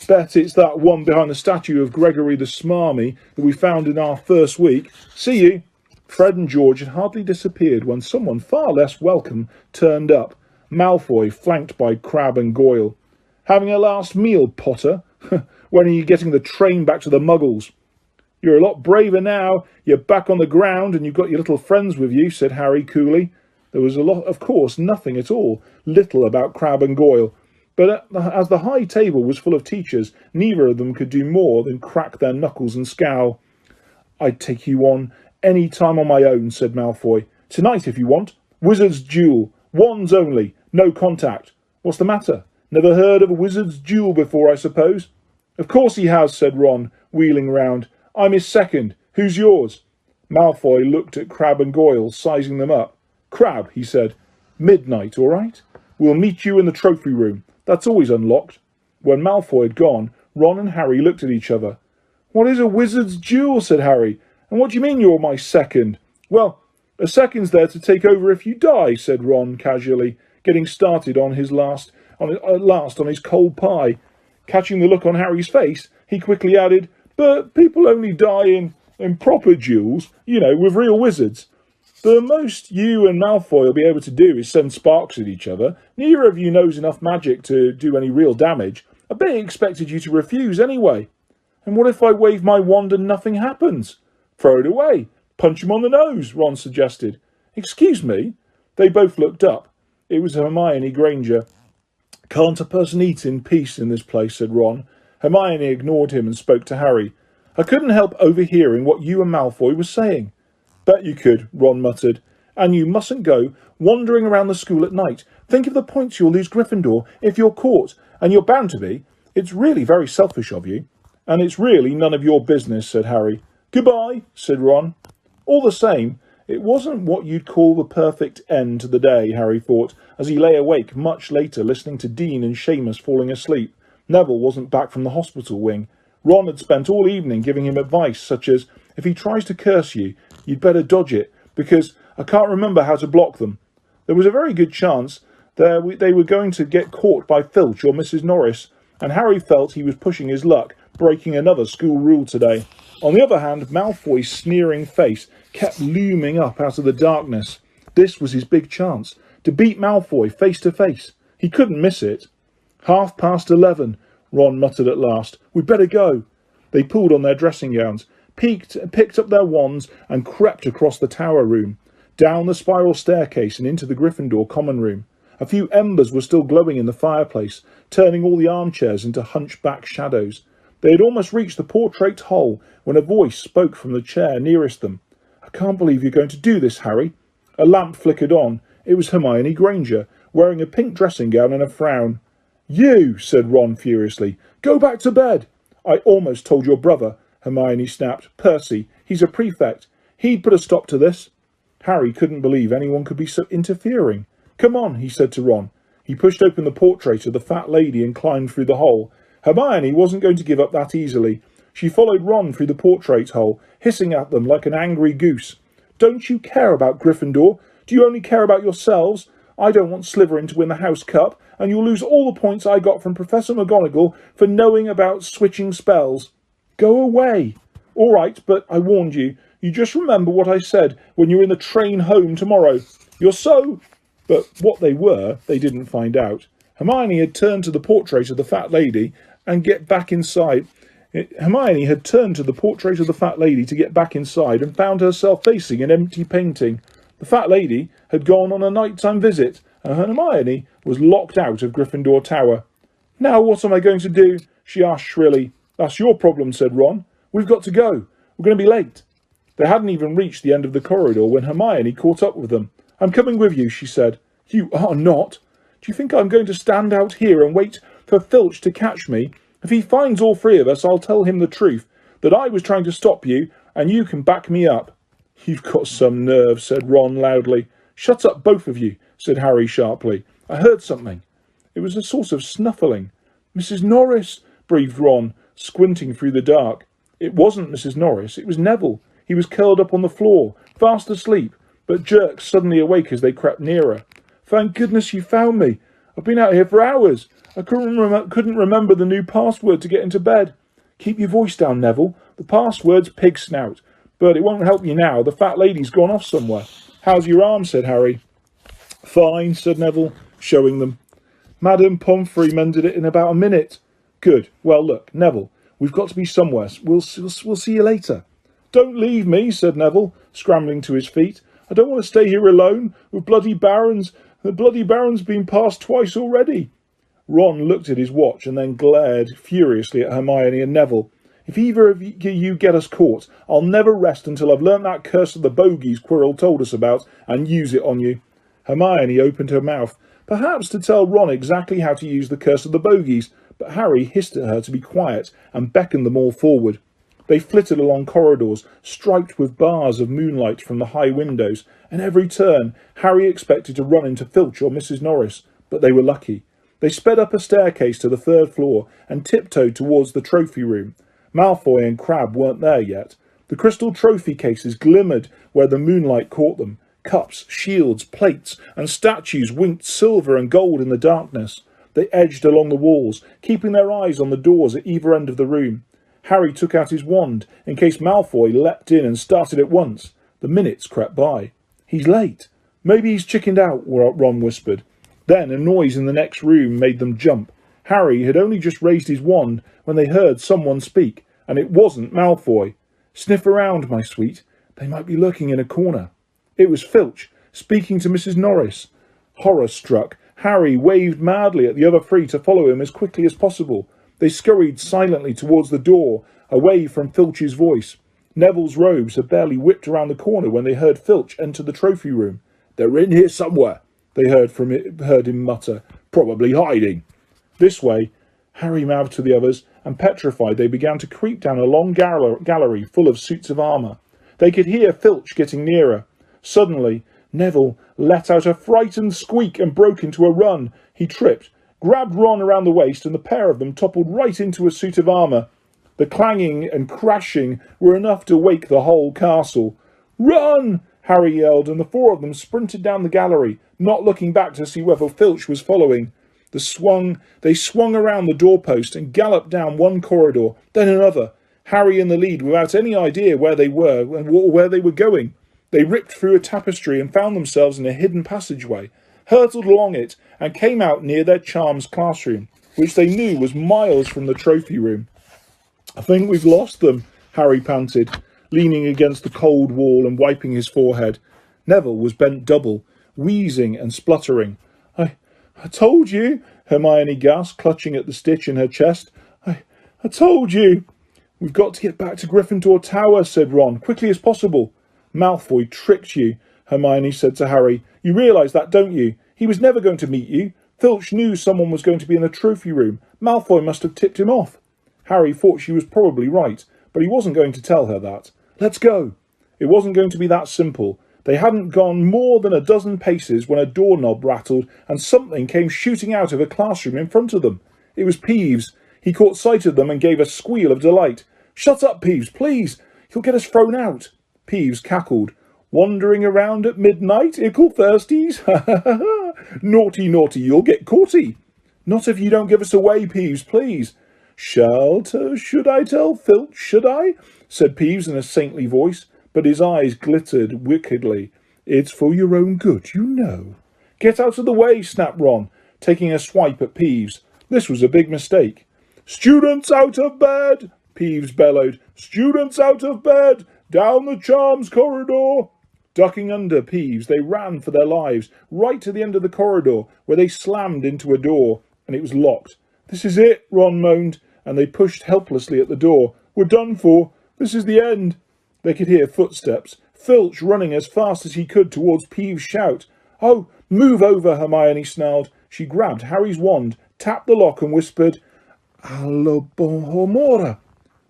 Bet it's that one behind the statue of Gregory the Smarmy that we found in our first week. See you. Fred and George had hardly disappeared when someone far less welcome turned up. Malfoy, flanked by Crabbe and Goyle. Having a last meal, Potter? When are you getting the train back to the Muggles? You're a lot braver now. You're back on the ground and you've got your little friends with you, said Harry coolly. There was of course, nothing at all little about Crabbe and Goyle. But as the high table was full of teachers, neither of them could do more than crack their knuckles and scowl. I'd take you on any time on my own, said Malfoy. Tonight, if you want. Wizard's duel. Wands only. No contact. What's the matter? Never heard of a wizard's duel before, I suppose? Of course he has, said Ron, wheeling round. I'm his second. Who's yours? Malfoy looked at Crabbe and Goyle, sizing them up. Crabbe, he said. Midnight, all right? We'll meet you in the trophy room. That's always unlocked. When Malfoy had gone, Ron and Harry looked at each other. What is a wizard's duel, said Harry. And what do you mean you're my second? Well, a second's there to take over if you die, said Ron casually, getting started on his last on his cold pie. Catching the look on Harry's face, he quickly added, but people only die in proper duels, with real wizards. The most you and Malfoy will be able to do is send sparks at each other. Neither of you knows enough magic to do any real damage. I bet he expected you to refuse anyway. And what if I wave my wand and nothing happens? Throw it away. Punch him on the nose, Ron suggested. Excuse me? They both looked up. It was Hermione Granger. Can't a person eat in peace in this place, said Ron. Hermione ignored him and spoke to Harry. I couldn't help overhearing what you and Malfoy were saying. Bet you could, Ron muttered. And you mustn't go wandering around the school at night. Think of the points you'll lose Gryffindor if you're caught, and you're bound to be. It's really very selfish of you. And it's really none of your business, said Harry. Goodbye, said Ron. All the same, it wasn't what you'd call the perfect end to the day, Harry thought, as he lay awake much later listening to Dean and Seamus falling asleep. Neville wasn't back from the hospital wing. Ron had spent all evening giving him advice, such as, if he tries to curse you, you'd better dodge it, because I can't remember how to block them. There was a very good chance they were going to get caught by Filch or Mrs. Norris, and Harry felt he was pushing his luck, breaking another school rule today. On the other hand, Malfoy's sneering face kept looming up out of the darkness. This was his big chance, to beat Malfoy face to face. He couldn't miss it. 11:30, Ron muttered at last. We'd better go. They pulled on their dressing gowns, picked up their wands and crept across the tower room, down the spiral staircase and into the Gryffindor common room. A few embers were still glowing in the fireplace, turning all the armchairs into hunchback shadows. They had almost reached the portrait hole when a voice spoke from the chair nearest them. I can't believe you're going to do this, Harry. A lamp flickered on. It was Hermione Granger, wearing a pink dressing gown and a frown. You, said Ron furiously. Go back to bed. I almost told your brother, Hermione snapped. Percy, he's a prefect. He'd put a stop to this. Harry couldn't believe anyone could be so interfering. Come on, he said to Ron. He pushed open the portrait of the fat lady and climbed through the hole. Hermione wasn't going to give up that easily. She followed Ron through the portrait hole, hissing at them like an angry goose. Don't you care about Gryffindor? Do you only care about yourselves? I don't want Slytherin to win the House Cup, and you'll lose all the points I got from Professor McGonagall for knowing about switching spells. Go away. All right, but I warned you. You just remember what I said when you're in the train home tomorrow. You're so... But what they were, they didn't find out. Hermione had turned to the portrait of the fat lady and get back inside. Hermione had turned to the portrait of the fat lady to get back inside and found herself facing an empty painting. The fat lady had gone on a nighttime visit, and Hermione was locked out of Gryffindor Tower. Now what am I going to do? She asked shrilly. That's your problem, said Ron. We've got to go. We're going to be late. They hadn't even reached the end of the corridor when Hermione caught up with them. I'm coming with you, she said. You are not. Do you think I'm going to stand out here and wait for Filch to catch me? If he finds all three of us, I'll tell him the truth, that I was trying to stop you, and you can back me up. You've got some nerve, said Ron loudly. Shut up, both of you, said Harry sharply. I heard something. It was a sort of snuffling. Mrs. Norris, breathed Ron, squinting through the dark. It wasn't Mrs. Norris, it was Neville. He was curled up on the floor, fast asleep, but jerked suddenly awake as they crept nearer. Thank goodness you found me. I've been out here for hours. I couldn't remember the new password to get into bed. Keep your voice down, Neville. The password's pig snout. But it won't help you now. The fat lady's gone off somewhere. How's your arm? Said Harry. Fine, said Neville, showing them. Madame Pomfrey mended it in about a minute. Good. Well, look, Neville, we've got to be somewhere. We'll see you later. Don't leave me, said Neville, scrambling to his feet. I don't want to stay here alone with bloody barons. The bloody baron's been passed twice already. Ron looked at his watch and then glared furiously at Hermione and Neville. If either of you get us caught, I'll never rest until I've learnt that curse of the bogies Quirrell told us about and use it on you. Hermione opened her mouth, perhaps to tell Ron exactly how to use the curse of the bogies, but Harry hissed at her to be quiet and beckoned them all forward. They flitted along corridors, striped with bars of moonlight from the high windows, and every turn Harry expected to run into Filch or Mrs. Norris, but they were lucky. They sped up a staircase to the third floor and tiptoed towards the trophy room. Malfoy and Crabbe weren't there yet. The crystal trophy cases glimmered where the moonlight caught them. Cups, shields, plates, and statues winked silver and gold in the darkness. They edged along the walls, keeping their eyes on the doors at either end of the room. Harry took out his wand, in case Malfoy leapt in and started at once. The minutes crept by. He's late. Maybe he's chickened out, Ron whispered. Then a noise in the next room made them jump. Harry had only just raised his wand when they heard someone speak, and it wasn't Malfoy. Sniff around, my sweet. They might be lurking in a corner. It was Filch, speaking to Mrs. Norris. Horror-struck, Harry waved madly at the other three to follow him as quickly as possible. They scurried silently towards the door, away from Filch's voice. Neville's robes had barely whipped around the corner when they heard Filch enter the trophy room. They're in here somewhere, they heard him mutter. Probably hiding. This way, Harry mouthed to the others, and petrified they began to creep down a long gallery full of suits of armour. They could hear Filch getting nearer. Suddenly, Neville let out a frightened squeak and broke into a run. He tripped, grabbed Ron around the waist, and the pair of them toppled right into a suit of armour. The clanging and crashing were enough to wake the whole castle. Run! Harry yelled, and the four of them sprinted down the gallery, not looking back to see whether Filch was following. They swung around the doorpost and galloped down one corridor, then another, Harry in the lead without any idea where they were and where they were going. They ripped through a tapestry and found themselves in a hidden passageway, hurtled along it and came out near their charms classroom, which they knew was miles from the trophy room. "I think we've lost them," Harry panted, leaning against the cold wall and wiping his forehead. Neville was bent double, wheezing and spluttering. I told you," Hermione gasped, clutching at the stitch in her chest. I told you." "We've got to get back to Gryffindor Tower," said Ron, "quickly as possible." "Malfoy tricked you," Hermione said to Harry. "You realise that, don't you? He was never going to meet you. Filch knew someone was going to be in the trophy room. Malfoy must have tipped him off." Harry thought she was probably right, but he wasn't going to tell her that. "Let's go." It wasn't going to be that simple. They hadn't gone more than a dozen paces when a doorknob rattled and something came shooting out of a classroom in front of them. It was Peeves. He caught sight of them and gave a squeal of delight. "Shut up, Peeves, please! You'll get us thrown out." Peeves cackled. "Wandering around at midnight, ickle thirsties? Ha ha ha ha! Naughty, naughty, you'll get caughty." "Not if you don't give us away, Peeves, please." Should I tell Filch, should I?" said Peeves in a saintly voice, but his eyes glittered wickedly. "It's for your own good, you know." "Get out of the way," snapped Ron, taking a swipe at Peeves. This was a big mistake. "Students out of bed!" Peeves bellowed. "Students out of bed! Down the charms corridor!" Ducking under Peeves, they ran for their lives, right to the end of the corridor, where they slammed into a door, and it was locked. "This is it," Ron moaned, and they pushed helplessly at the door. "We're done for. This is the end." They could hear footsteps, Filch running as fast as he could towards Peeves' shout. "Oh, move over," Hermione snarled. She grabbed Harry's wand, tapped the lock and whispered, "Alobomora."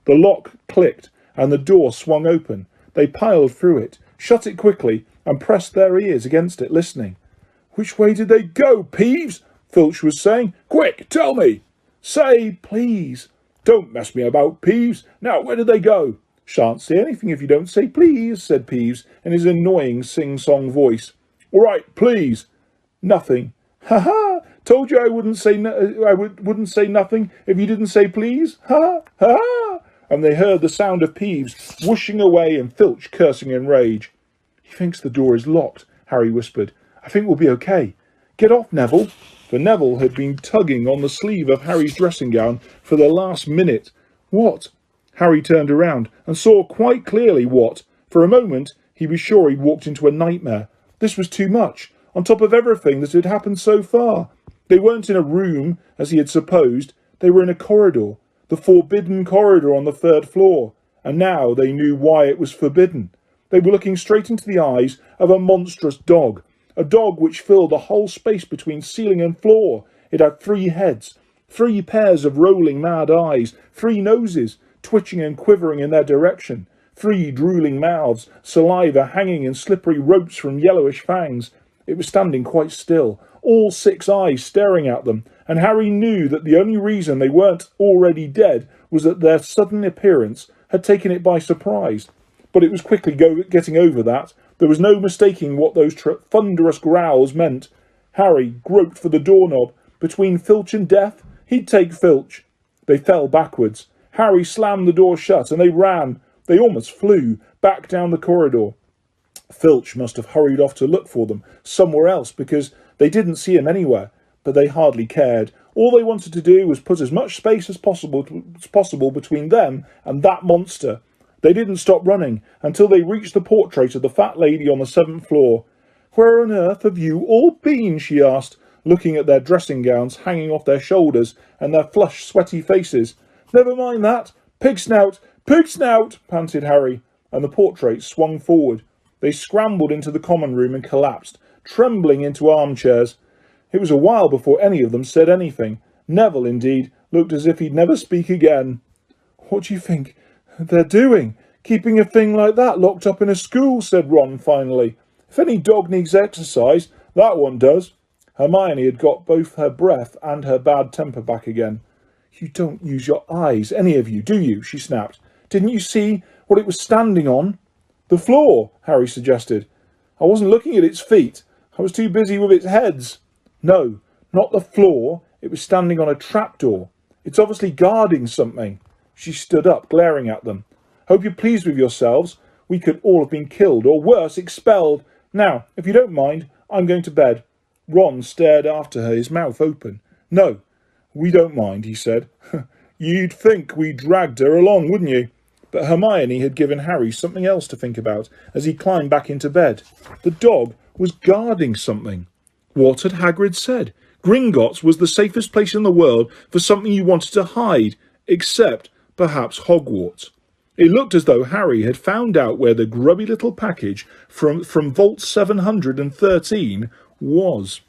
The lock clicked and the door swung open. They piled through it, shut it quickly and pressed their ears against it, listening. "Which way did they go, Peeves?" Filch was saying. "Quick, tell me." "Say, please." "Don't mess me about, Peeves. Now, where did they go?" "Shan't say anything if you don't say please," said Peeves in his annoying sing-song voice. "All right, please." "Nothing." "Ha ha! Told you I wouldn't say wouldn't say nothing if you didn't say please. Ha ha ha!" And they heard the sound of Peeves whooshing away and Filch cursing in rage. "He thinks the door is locked," Harry whispered. "I think we'll be okay. Get off, Neville." For Neville had been tugging on the sleeve of Harry's dressing gown for the last minute. "What?" Harry turned around and saw quite clearly what. For a moment, he was sure he'd walked into a nightmare. This was too much, on top of everything that had happened so far. They weren't in a room, as he had supposed. They were in a corridor, the forbidden corridor on the 3rd floor. And now they knew why it was forbidden. They were looking straight into the eyes of a monstrous dog, a dog which filled the whole space between ceiling and floor. It had 3 heads, 3 pairs of rolling mad eyes, 3 noses, twitching and quivering in their direction, 3 drooling mouths, saliva hanging in slippery ropes from yellowish fangs. It was standing quite still, all 6 eyes staring at them, and Harry knew that the only reason they weren't already dead was that their sudden appearance had taken it by surprise. But it was quickly getting over that. There was no mistaking what those thunderous growls meant. Harry groped for the doorknob. Between Filch and death, he'd take Filch. They fell backwards. Harry slammed the door shut and they ran. They almost flew back down the corridor. Filch must have hurried off to look for them somewhere else because they didn't see him anywhere, but they hardly cared. All they wanted to do was put as much space as possible between them and that monster. They didn't stop running until they reached the portrait of the fat lady on the 7th floor. "Where on earth have you all been?" she asked, looking at their dressing gowns hanging off their shoulders and their flushed, sweaty faces. "Never mind that. Pig snout! Pig snout!" panted Harry, and the portrait swung forward. They scrambled into the common room and collapsed, trembling into armchairs. It was a while before any of them said anything. Neville, indeed, looked as if he'd never speak again. "What do you think they're doing? Keeping a thing like that locked up in a school," said Ron finally. "If any dog needs exercise, that one does." Hermione had got both her breath and her bad temper back again. "You don't use your eyes, any of you, do you?" she snapped. "Didn't you see what it was standing on?" "The floor," Harry suggested. "I wasn't looking at its feet. I was too busy with its heads." "No, not the floor. It was standing on a trapdoor. It's obviously guarding something. She stood up, glaring at them. Hope you're pleased with yourselves. We could all have been killed, or worse, expelled. Now, if you don't mind, I'm going to bed. Ron stared after her, his mouth open. No, we don't mind, he said. You'd think we dragged her along, wouldn't you? But Hermione had given Harry something else to think about as he climbed back into bed. The dog was guarding something. What had Hagrid said? Gringotts was the safest place in the world for something you wanted to hide, except perhaps Hogwarts. It looked as though Harry had found out where the grubby little package from Vault 713 was.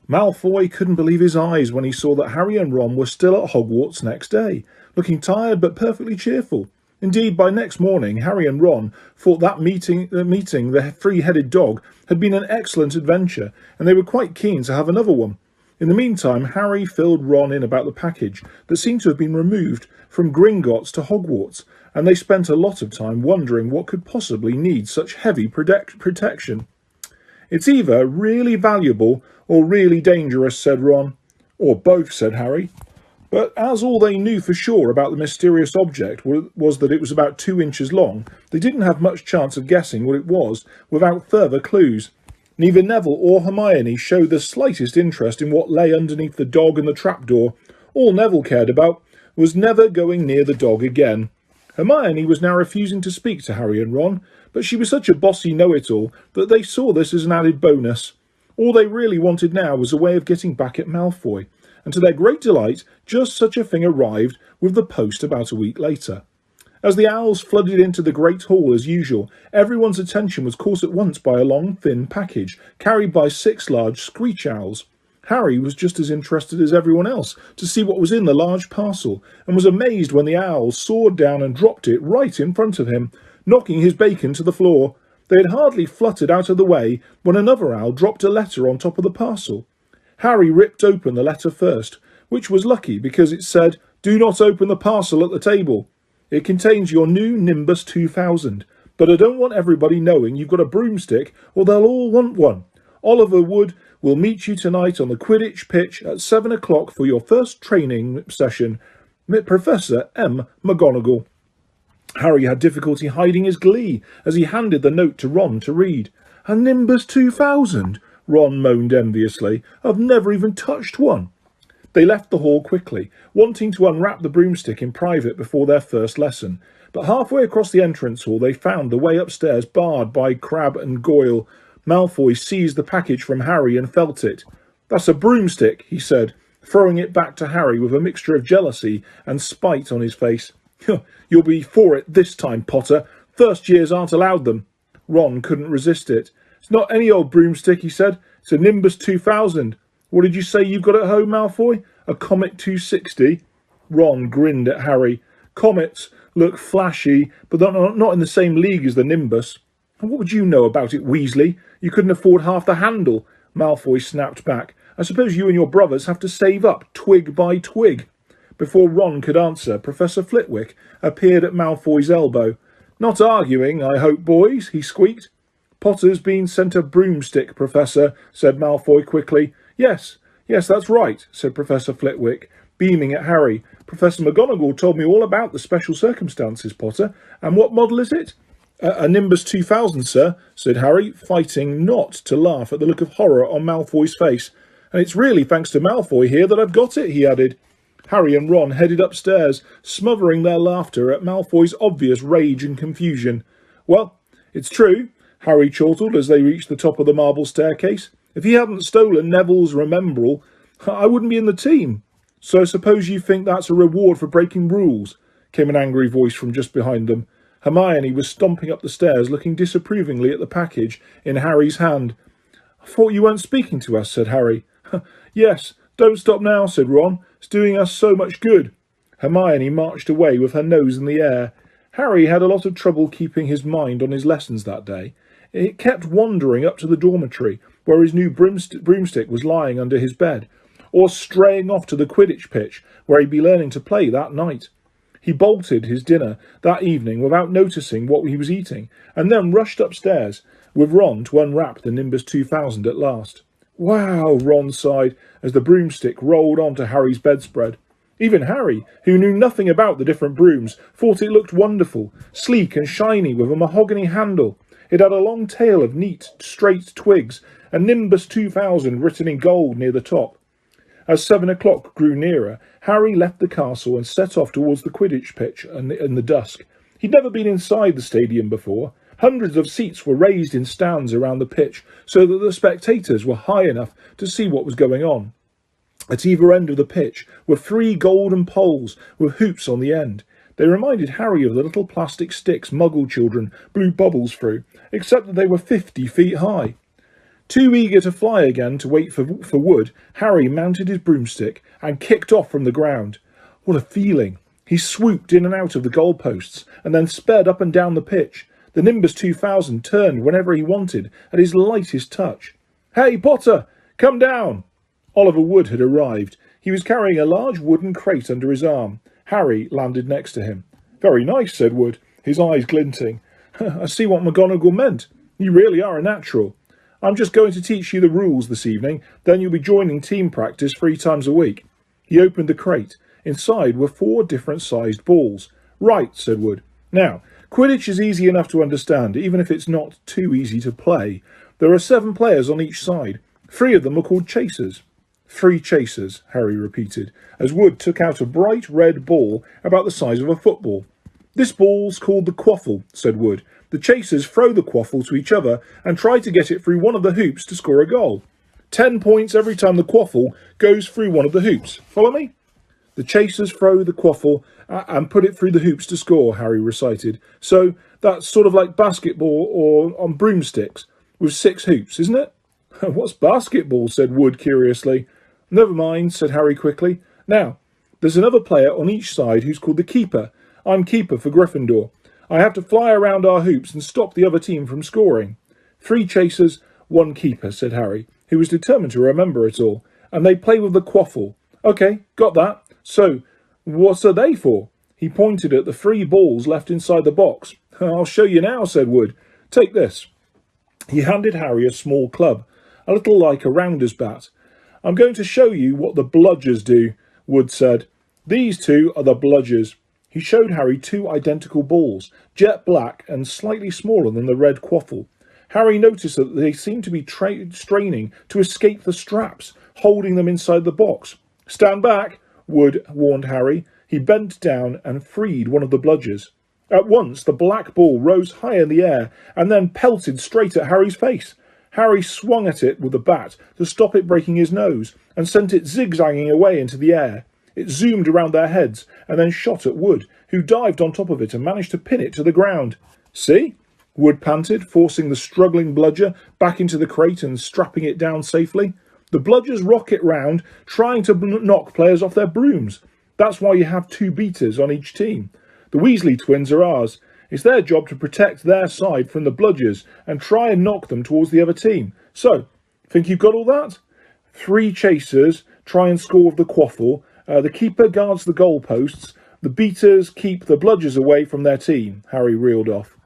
Malfoy couldn't believe his eyes when he saw that Harry and Ron were still at Hogwarts next day, looking tired but perfectly cheerful. Indeed, by next morning, Harry and Ron thought that meeting the three-headed dog had been an excellent adventure, and they were quite keen to have another one. In the meantime, Harry filled Ron in about the package that seemed to have been removed from Gringotts to Hogwarts, and they spent a lot of time wondering what could possibly need such heavy protection. It's either really valuable or really dangerous, said Ron. Or both, said Harry. But as all they knew for sure about the mysterious object was that it was about 2 inches long, they didn't have much chance of guessing what it was without further clues. Neither Neville or Hermione showed the slightest interest in what lay underneath the dog and the trapdoor. All Neville cared about was never going near the dog again. Hermione was now refusing to speak to Harry and Ron, but she was such a bossy know-it-all that they saw this as an added bonus. All they really wanted now was a way of getting back at Malfoy, and to their great delight, just such a thing arrived with the post about a week later. As the owls flooded into the great hall as usual, everyone's attention was caught at once by a long, thin package, carried by 6 large screech owls. Harry was just as interested as everyone else to see what was in the large parcel, and was amazed when the owls soared down and dropped it right in front of him, knocking his bacon to the floor. They had hardly fluttered out of the way when another owl dropped a letter on top of the parcel. Harry ripped open the letter first, which was lucky because it said, "Do not open the parcel at the table. It contains your new Nimbus 2000, but I don't want everybody knowing you've got a broomstick or they'll all want one. Oliver Wood will meet you tonight on the Quidditch pitch at 7 o'clock for your first training session. Professor M. McGonagall." Harry had difficulty hiding his glee as he handed the note to Ron to read. "A Nimbus 2000? Ron moaned enviously. "I've never even touched one." They left the hall quickly, wanting to unwrap the broomstick in private before their first lesson. But halfway across the entrance hall they found the way upstairs barred by Crabbe and Goyle. Malfoy seized the package from Harry and felt it. "That's a broomstick," he said, throwing it back to Harry with a mixture of jealousy and spite on his face. "You'll be for it this time, Potter. First years aren't allowed them." Ron couldn't resist it. "It's not any old broomstick," he said. "It's a Nimbus 2000. What did you say you've got at home, Malfoy? A Comet 260? Ron grinned at Harry. "Comets look flashy, but they're not in the same league as the Nimbus." "And what would you know about it, Weasley? You couldn't afford half the handle." Malfoy snapped back. "I suppose you and your brothers have to save up twig by twig." Before Ron could answer, Professor Flitwick appeared at Malfoy's elbow. "Not arguing, I hope, boys," he squeaked. "Potter's been sent a broomstick, Professor," said Malfoy quickly. Yes, that's right," said Professor Flitwick, beaming at Harry. "Professor McGonagall told me all about the special circumstances, Potter. And what model is it?" A Nimbus 2000, sir," said Harry, fighting not to laugh at the look of horror on Malfoy's face. "And it's really thanks to Malfoy here that I've got it," he added. Harry and Ron headed upstairs, smothering their laughter at Malfoy's obvious rage and confusion. "Well, it's true," Harry chortled as they reached the top of the marble staircase. "If he hadn't stolen Neville's Remembrall, I wouldn't be in the team." "So I suppose you think that's a reward for breaking rules?" came an angry voice from just behind them. Hermione was stomping up the stairs, looking disapprovingly at the package in Harry's hand. "I thought you weren't speaking to us," said Harry. "Yes, don't stop now," said Ron. "It's doing us so much good." Hermione marched away with her nose in the air. Harry had a lot of trouble keeping his mind on his lessons that day. It kept wandering up to the dormitory, where his new broomstick was lying under his bed, or straying off to the Quidditch pitch, where he'd be learning to play that night. He bolted his dinner that evening without noticing what he was eating, and then rushed upstairs with Ron to unwrap the Nimbus 2000 at last. Wow, Ron sighed as the broomstick rolled onto Harry's bedspread. Even Harry, who knew nothing about the different brooms, thought it looked wonderful, sleek and shiny with a mahogany handle. It had a long tail of neat, straight twigs, and Nimbus 2000 written in gold near the top. As 7 o'clock grew nearer, Harry left the castle and set off towards the Quidditch pitch in the dusk. He'd never been inside the stadium before. Hundreds of seats were raised in stands around the pitch so that the spectators were high enough to see what was going on. At either end of the pitch were 3 golden poles with hoops on the end. They reminded Harry of the little plastic sticks Muggle children blew bubbles through, except that they were 50 feet high. Too eager to fly again to wait for wood, Harry mounted his broomstick and kicked off from the ground. What a feeling! He swooped in and out of the goalposts and then sped up and down the pitch. The Nimbus 2000 turned whenever he wanted at his lightest touch. "Hey, Potter! Come down!" Oliver Wood had arrived. He was carrying a large wooden crate under his arm. Harry landed next to him. "Very nice," said Wood, his eyes glinting. "I see what McGonagall meant. You really are a natural. I'm just going to teach you the rules this evening, then you'll be joining team practice 3 times a week." He opened the crate. Inside were 4 different-sized balls. "Right," said Wood. "Now, Quidditch is easy enough to understand, even if it's not too easy to play. There are 7 players on each side. 3 of them are called chasers." 3 chasers, Harry repeated, as Wood took out a bright red ball about the size of a football. "This ball's called the quaffle," said Wood. "The chasers throw the quaffle to each other and try to get it through one of the hoops to score a goal. 10 points every time the quaffle goes through one of the hoops. Follow me?" "The chasers throw the quaffle and put it through the hoops to score," Harry recited. "So that's sort of like basketball or on broomsticks, with 6 hoops, isn't it?" "What's basketball?" said Wood curiously. "Never mind," said Harry quickly. "Now, there's another player on each side who's called the keeper. I'm keeper for Gryffindor. I have to fly around our hoops and stop the other team from scoring." 3 chasers, 1 keeper," said Harry, who was determined to remember it all. "And they play with the quaffle." "OK, got that. So, what are they for?" He pointed at the 3 balls left inside the box. "I'll show you now," said Wood. "Take this." He handed Harry a small club, a little like a rounder's bat. "I'm going to show you what the bludgers do," Wood said. "These 2 are the bludgers." He showed Harry 2 identical balls, jet black and slightly smaller than the red quaffle. Harry noticed that they seemed to be straining to escape the straps, holding them inside the box. "Stand back," Wood warned Harry. He bent down and freed one of the bludgers. At once the black ball rose high in the air and then pelted straight at Harry's face. Harry swung at it with the bat to stop it breaking his nose and sent it zigzagging away into the air. It zoomed around their heads and then shot at Wood, who dived on top of it and managed to pin it to the ground. "See?" Wood panted, forcing the struggling bludger back into the crate and strapping it down safely. "The bludgers rocket round, trying to knock players off their brooms. That's why you have 2 beaters on each team. The Weasley twins are ours. It's their job to protect their side from the bludgers and try and knock them towards the other team. So, think you've got all that? 3 chasers try and score with the quaffle. The keeper guards the goalposts. The beaters keep the bludgers away from their team," Harry reeled off.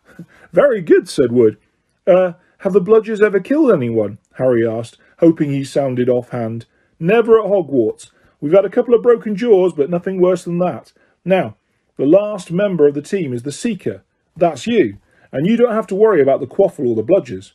"Very good," said Wood. Have the bludgers ever killed anyone?" Harry asked, hoping he sounded offhand. "Never at Hogwarts. We've had a couple of broken jaws, but nothing worse than that. Now, the last member of the team is the Seeker. That's you, and you don't have to worry about the quaffle or the bludgers.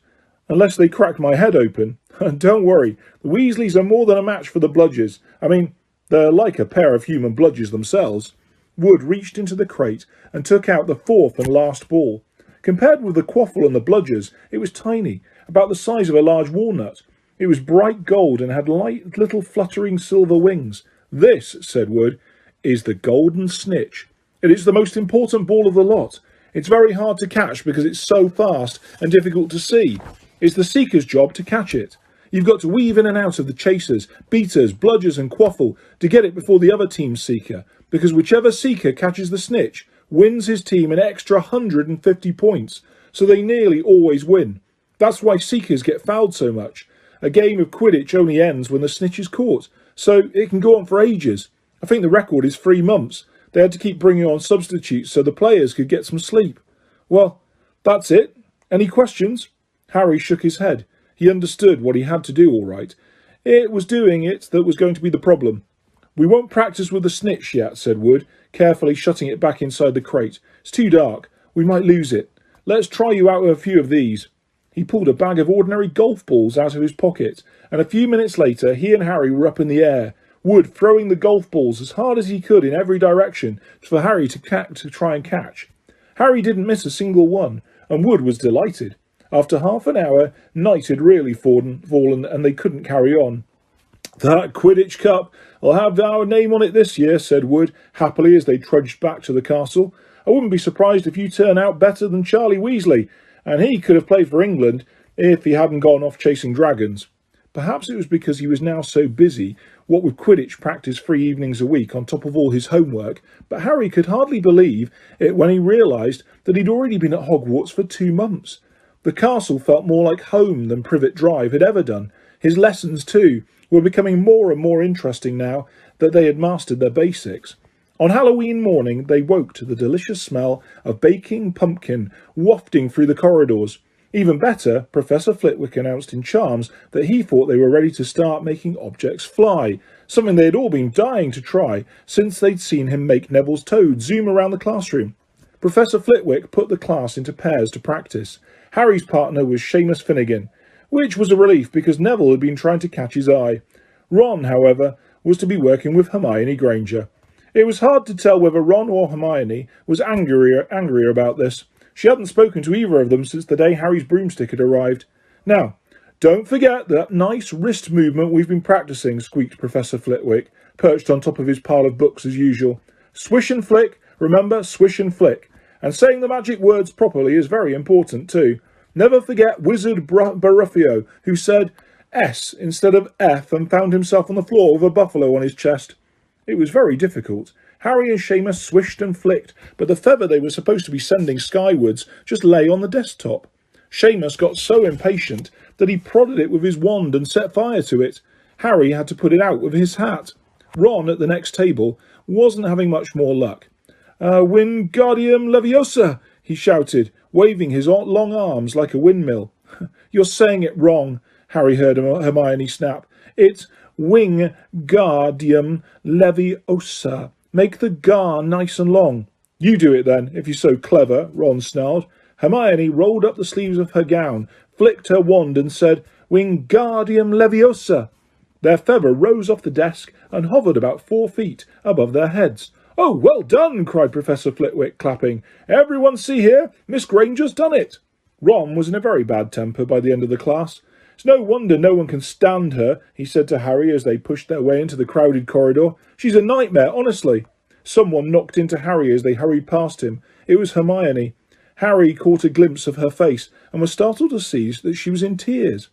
Unless they crack my head open. Don't worry, the Weasleys are more than a match for the bludgers. I mean, they're like a pair of human bludgers themselves." Wood reached into the crate and took out the 4th and last ball. Compared with the quaffle and the bludgers, it was tiny, about the size of a large walnut. It was bright gold and had light little fluttering silver wings. "This," said Wood, "is the golden snitch. It is the most important ball of the lot. It's very hard to catch because it's so fast and difficult to see. It's the Seeker's job to catch it. You've got to weave in and out of the chasers, beaters, bludgers and quaffle to get it before the other team's Seeker, because whichever Seeker catches the snitch wins his team an extra 150 points, so they nearly always win. That's why Seekers get fouled so much. A game of Quidditch only ends when the snitch is caught, so it can go on for ages. I think the record is 3 months. They had to keep bringing on substitutes so the players could get some sleep. Well, that's it. Any questions?" Harry shook his head. He understood what he had to do all right. It was doing it that was going to be the problem. "We won't practice with the snitch yet," said Wood, carefully shutting it back inside the crate. "It's too dark. We might lose it. Let's try you out with a few of these." He pulled a bag of ordinary golf balls out of his pocket, and a few minutes later he and Harry were up in the air, Wood throwing the golf balls as hard as he could in every direction for Harry to try and catch. Harry didn't miss a single one, and Wood was delighted. After half an hour, night had really fallen and they couldn't carry on. "That Quidditch Cup will have our name on it this year," said Wood, happily as they trudged back to the castle. "I wouldn't be surprised if you turn out better than Charlie Weasley, and he could have played for England if he hadn't gone off chasing dragons." Perhaps it was because he was now so busy, what with Quidditch practice 3 evenings a week on top of all his homework, but Harry could hardly believe it when he realised that he'd already been at Hogwarts for 2 months. The castle felt more like home than Privet Drive had ever done. His lessons, too, were becoming more and more interesting now that they had mastered their basics. On Halloween morning, they woke to the delicious smell of baking pumpkin wafting through the corridors. Even better, Professor Flitwick announced in Charms that he thought they were ready to start making objects fly, something they had all been dying to try since they'd seen him make Neville's toad zoom around the classroom. Professor Flitwick put the class into pairs to practice. Harry's partner was Seamus Finnegan, which was a relief because Neville had been trying to catch his eye. Ron, however, was to be working with Hermione Granger. It was hard to tell whether Ron or Hermione was angrier about this. She hadn't spoken to either of them since the day Harry's broomstick had arrived. "Now, don't forget that nice wrist movement we've been practicing," squeaked Professor Flitwick, perched on top of his pile of books as usual. "Swish and flick, remember, swish and flick. And saying the magic words properly is very important too. Never forget Wizard Baruffio, who said S instead of F and found himself on the floor with a buffalo on his chest." It was very difficult. Harry and Seamus swished and flicked, but the feather they were supposed to be sending skywards just lay on the desktop. Seamus got so impatient that he prodded it with his wand and set fire to it. Harry had to put it out with his hat. Ron, at the next table, wasn't having much more luck. "Wingardium Leviosa!" he shouted, waving his long arms like a windmill. "You're saying it wrong," Harry heard Hermione snap. "It's Wingardium Leviosa. Make the gar nice and long." "You do it then, if you're so clever," Ron snarled. Hermione rolled up the sleeves of her gown, flicked her wand and said, "Wingardium Leviosa." Their feather rose off the desk and hovered about 4 feet above their heads. "Oh, well done," cried Professor Flitwick, clapping. "Everyone see here, Miss Granger's done it." Ron was in a very bad temper by the end of the class. "It's no wonder no one can stand her," he said to Harry as they pushed their way into the crowded corridor. "She's a nightmare, honestly." Someone knocked into Harry as they hurried past him. It was Hermione. Harry caught a glimpse of her face and was startled to see that she was in tears.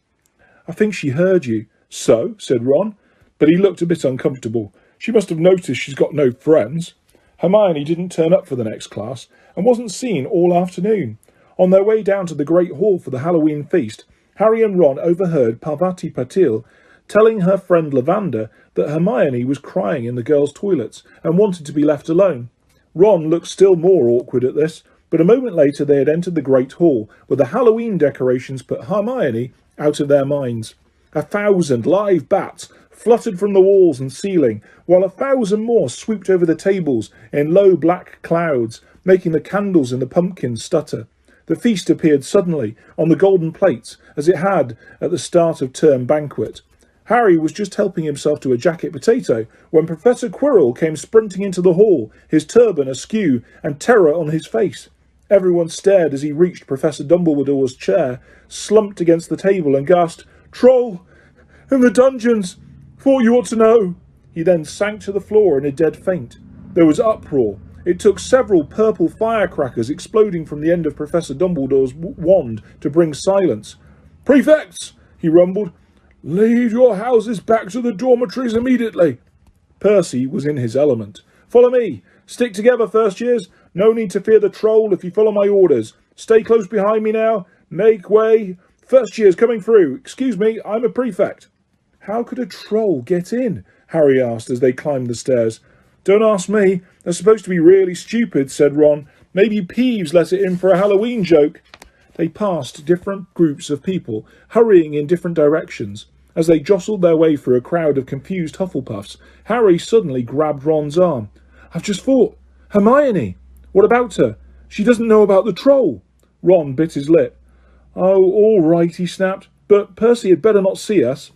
"I think she heard you." "So?" said Ron, but he looked a bit uncomfortable. "She must have noticed she's got no friends." Hermione didn't turn up for the next class and wasn't seen all afternoon. On their way down to the Great Hall for the Halloween feast, Harry and Ron overheard Parvati Patil telling her friend Lavender that Hermione was crying in the girls' toilets and wanted to be left alone. Ron looked still more awkward at this, but a moment later they had entered the Great Hall, where the Halloween decorations put Hermione out of their minds. 1,000 live bats fluttered from the walls and ceiling, while 1,000 more swooped over the tables in low black clouds, making the candles in the pumpkins stutter. The feast appeared suddenly on the golden plates, as it had at the start of term banquet. Harry was just helping himself to a jacket potato when Professor Quirrell came sprinting into the hall, his turban askew and terror on his face. Everyone stared as he reached Professor Dumbledore's chair, slumped against the table and gasped, "Troll! In the dungeons! Thought you ought to know!" He then sank to the floor in a dead faint. There was uproar. It took several purple firecrackers exploding from the end of Professor Dumbledore's wand to bring silence. "Prefects!" he rumbled. "Lead your houses back to the dormitories immediately." Percy was in his element. "Follow me. Stick together, first years. No need to fear the troll if you follow my orders. Stay close behind me now. Make way. First years coming through. Excuse me, I'm a prefect." "How could a troll get in?" Harry asked as they climbed the stairs. "Don't ask me. They're supposed to be really stupid," said Ron. "Maybe Peeves let it in for a Halloween joke." They passed different groups of people, hurrying in different directions. As they jostled their way through a crowd of confused Hufflepuffs, Harry suddenly grabbed Ron's arm. "I've just fought. Hermione!" "What about her?" "She doesn't know about the troll." Ron bit his lip. "Oh, all right," he snapped. "But Percy had better not see us."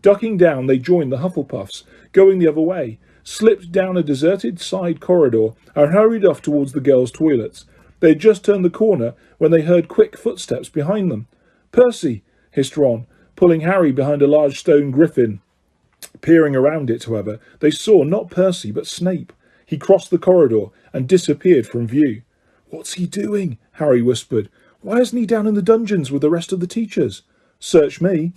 Ducking down, they joined the Hufflepuffs, going the other way, slipped down a deserted side corridor, and hurried off towards the girls' toilets. They had just turned the corner when they heard quick footsteps behind them. "Percy!" hissed Ron, pulling Harry behind a large stone griffin. Peering around it, however, they saw not Percy but Snape. He crossed the corridor and disappeared from view. "What's he doing?" Harry whispered. "Why isn't he down in the dungeons with the rest of the teachers?" "Search me."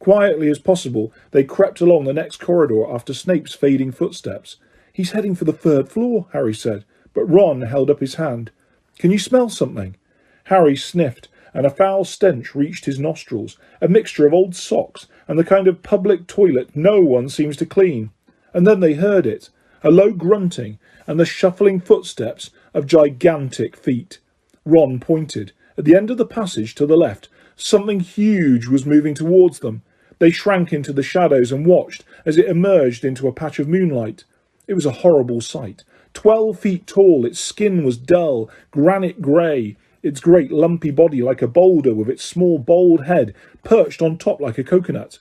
Quietly as possible, they crept along the next corridor after Snape's fading footsteps. "He's heading for the 3rd floor," Harry said, but Ron held up his hand. "Can you smell something?" Harry sniffed, and a foul stench reached his nostrils, a mixture of old socks and the kind of public toilet no one seems to clean. And then they heard it, a low grunting and the shuffling footsteps of gigantic feet. Ron pointed. At the end of the passage to the left, something huge was moving towards them. They shrank into the shadows and watched as it emerged into a patch of moonlight. It was a horrible sight. 12 feet tall, its skin was dull, granite grey, its great lumpy body like a boulder with its small bald head perched on top like a coconut.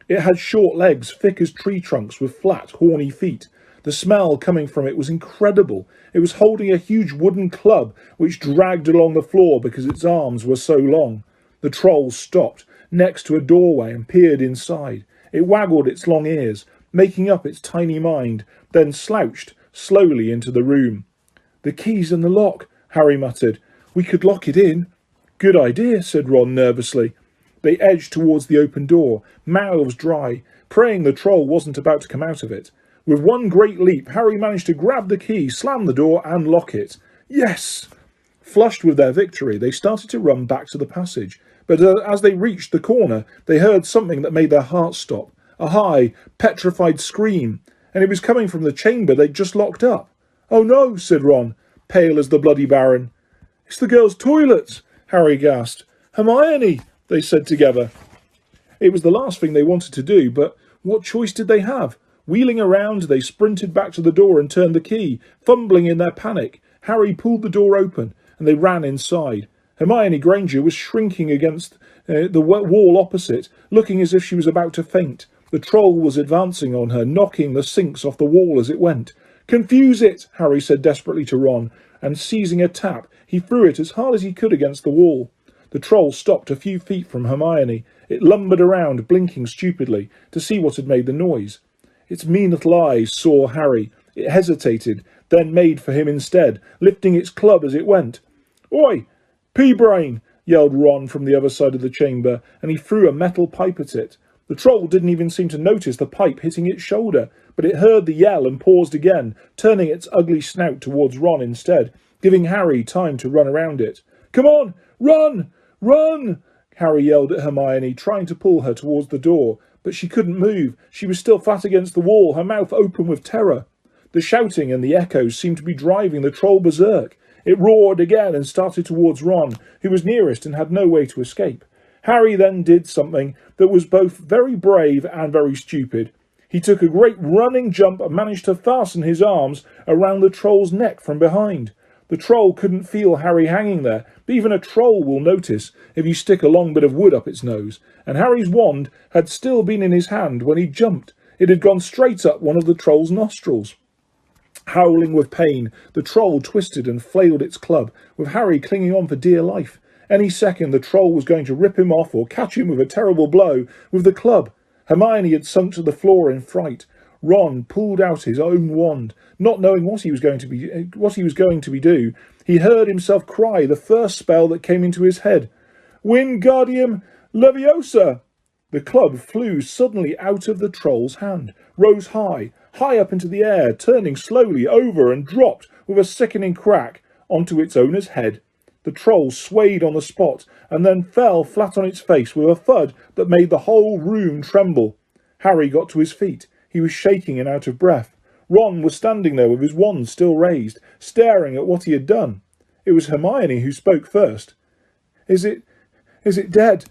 It had short legs, thick as tree trunks, with flat, horny feet. The smell coming from it was incredible. It was holding a huge wooden club which dragged along the floor because its arms were so long. The troll stopped next to a doorway and peered inside. It waggled its long ears, making up its tiny mind, then slouched slowly into the room. "The key's in the lock," Harry muttered. "We could lock it in." "Good idea," said Ron nervously. They edged towards the open door, mouths dry, praying the troll wasn't about to come out of it. With one great leap, Harry managed to grab the key, slam the door, and lock it. Yes! Flushed with their victory, they started to run back to the passage. But as they reached the corner, they heard something that made their hearts stop. A high, petrified scream. And it was coming from the chamber they'd just locked up. "Oh no," said Ron, pale as the bloody Baron. "It's the girls' toilets," Harry gasped. "Hermione," they said together. It was the last thing they wanted to do, but what choice did they have? Wheeling around, they sprinted back to the door and turned the key. Fumbling in their panic, Harry pulled the door open, and they ran inside. Hermione Granger was shrinking against the wall opposite, looking as if she was about to faint. The troll was advancing on her, knocking the sinks off the wall as it went. "Confuse it," Harry said desperately to Ron, and seizing a tap, he threw it as hard as he could against the wall. The troll stopped a few feet from Hermione. It lumbered around, blinking stupidly, to see what had made the noise. Its mean little eyes saw Harry. It hesitated, then made for him instead, lifting its club as it went. "Oi, pea-brain!" yelled Ron from the other side of the chamber, and he threw a metal pipe at it. The troll didn't even seem to notice the pipe hitting its shoulder, but it heard the yell and paused again, turning its ugly snout towards Ron instead, giving Harry time to run around it. "Come on, run! Run!" Harry yelled at Hermione, trying to pull her towards the door, but she couldn't move. She was still flat against the wall, her mouth open with terror. The shouting and the echoes seemed to be driving the troll berserk. It roared again and started towards Ron, who was nearest and had no way to escape. Harry then did something that was both very brave and very stupid. He took a great running jump and managed to fasten his arms around the troll's neck from behind. The troll couldn't feel Harry hanging there, but even a troll will notice if you stick a long bit of wood up its nose, and Harry's wand had still been in his hand when he jumped. It had gone straight up one of the troll's nostrils. Howling with pain, the troll twisted and flailed its club, with Harry clinging on for dear life. Any second the troll was going to rip him off or catch him with a terrible blow with the club. Hermione had sunk to the floor in fright. Ron pulled out his own wand, not knowing what he was going to be do. He heard himself cry the first spell that came into his head. "Wingardium Leviosa!" The club flew suddenly out of the troll's hand, rose high up into the air, turning slowly over and dropped with a sickening crack onto its owner's head. The troll swayed on the spot and then fell flat on its face with a thud that made the whole room tremble. Harry got to his feet. He was shaking and out of breath. Ron was standing there with his wand still raised, staring at what he had done. It was Hermione who spoke first. Is it dead?"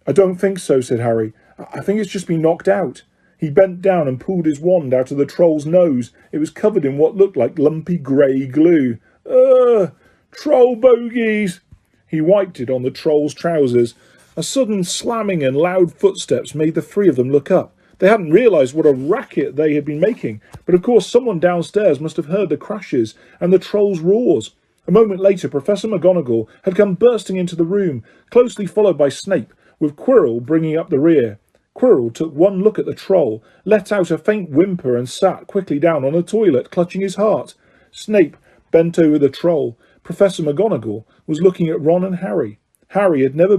"I don't think so," said Harry. "I think it's just been knocked out." He bent down and pulled his wand out of the troll's nose. It was covered in what looked like lumpy grey glue. "Ugh! Troll bogies!" He wiped it on the troll's trousers. A sudden slamming and loud footsteps made the three of them look up. They hadn't realised what a racket they had been making, but of course someone downstairs must have heard the crashes and the troll's roars. A moment later, Professor McGonagall had come bursting into the room, closely followed by Snape, with Quirrell bringing up the rear. Quirrell took one look at the troll, let out a faint whimper and sat quickly down on a toilet, clutching his heart. Snape bent over the troll. Professor McGonagall was looking at Ron and Harry. Harry had never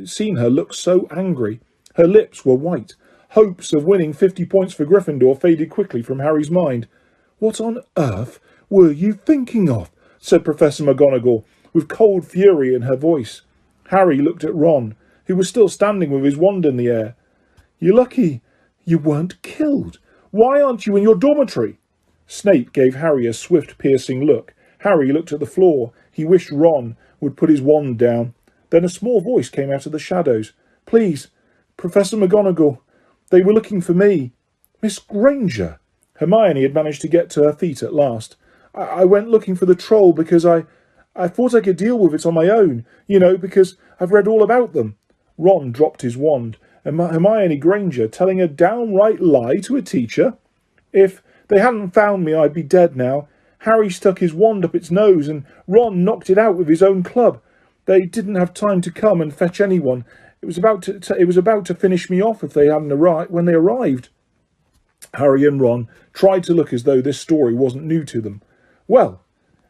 seen her look so angry. Her lips were white. Hopes of winning 50 points for Gryffindor faded quickly from Harry's mind. "What on earth were you thinking of?" said Professor McGonagall, with cold fury in her voice. Harry looked at Ron, who was still standing with his wand in the air. "You're lucky you weren't killed. Why aren't you in your dormitory?" Snape gave Harry a swift, piercing look. Harry looked at the floor. He wished Ron would put his wand down. Then a small voice came out of the shadows. "Please, Professor McGonagall, they were looking for me." "Miss Granger." Hermione had managed to get to her feet at last. I went looking for the troll because I thought I could deal with it on my own, because I've read all about them." Ron dropped his wand. Hermione Granger telling a downright lie to a teacher? "If they hadn't found me, I'd be dead now. Harry stuck his wand up its nose and Ron knocked it out with his own club. They didn't have time to come and fetch anyone. It was about to finish me off if they hadn't arrived when they arrived." Harry and Ron tried to look as though this story wasn't new to them. "Well,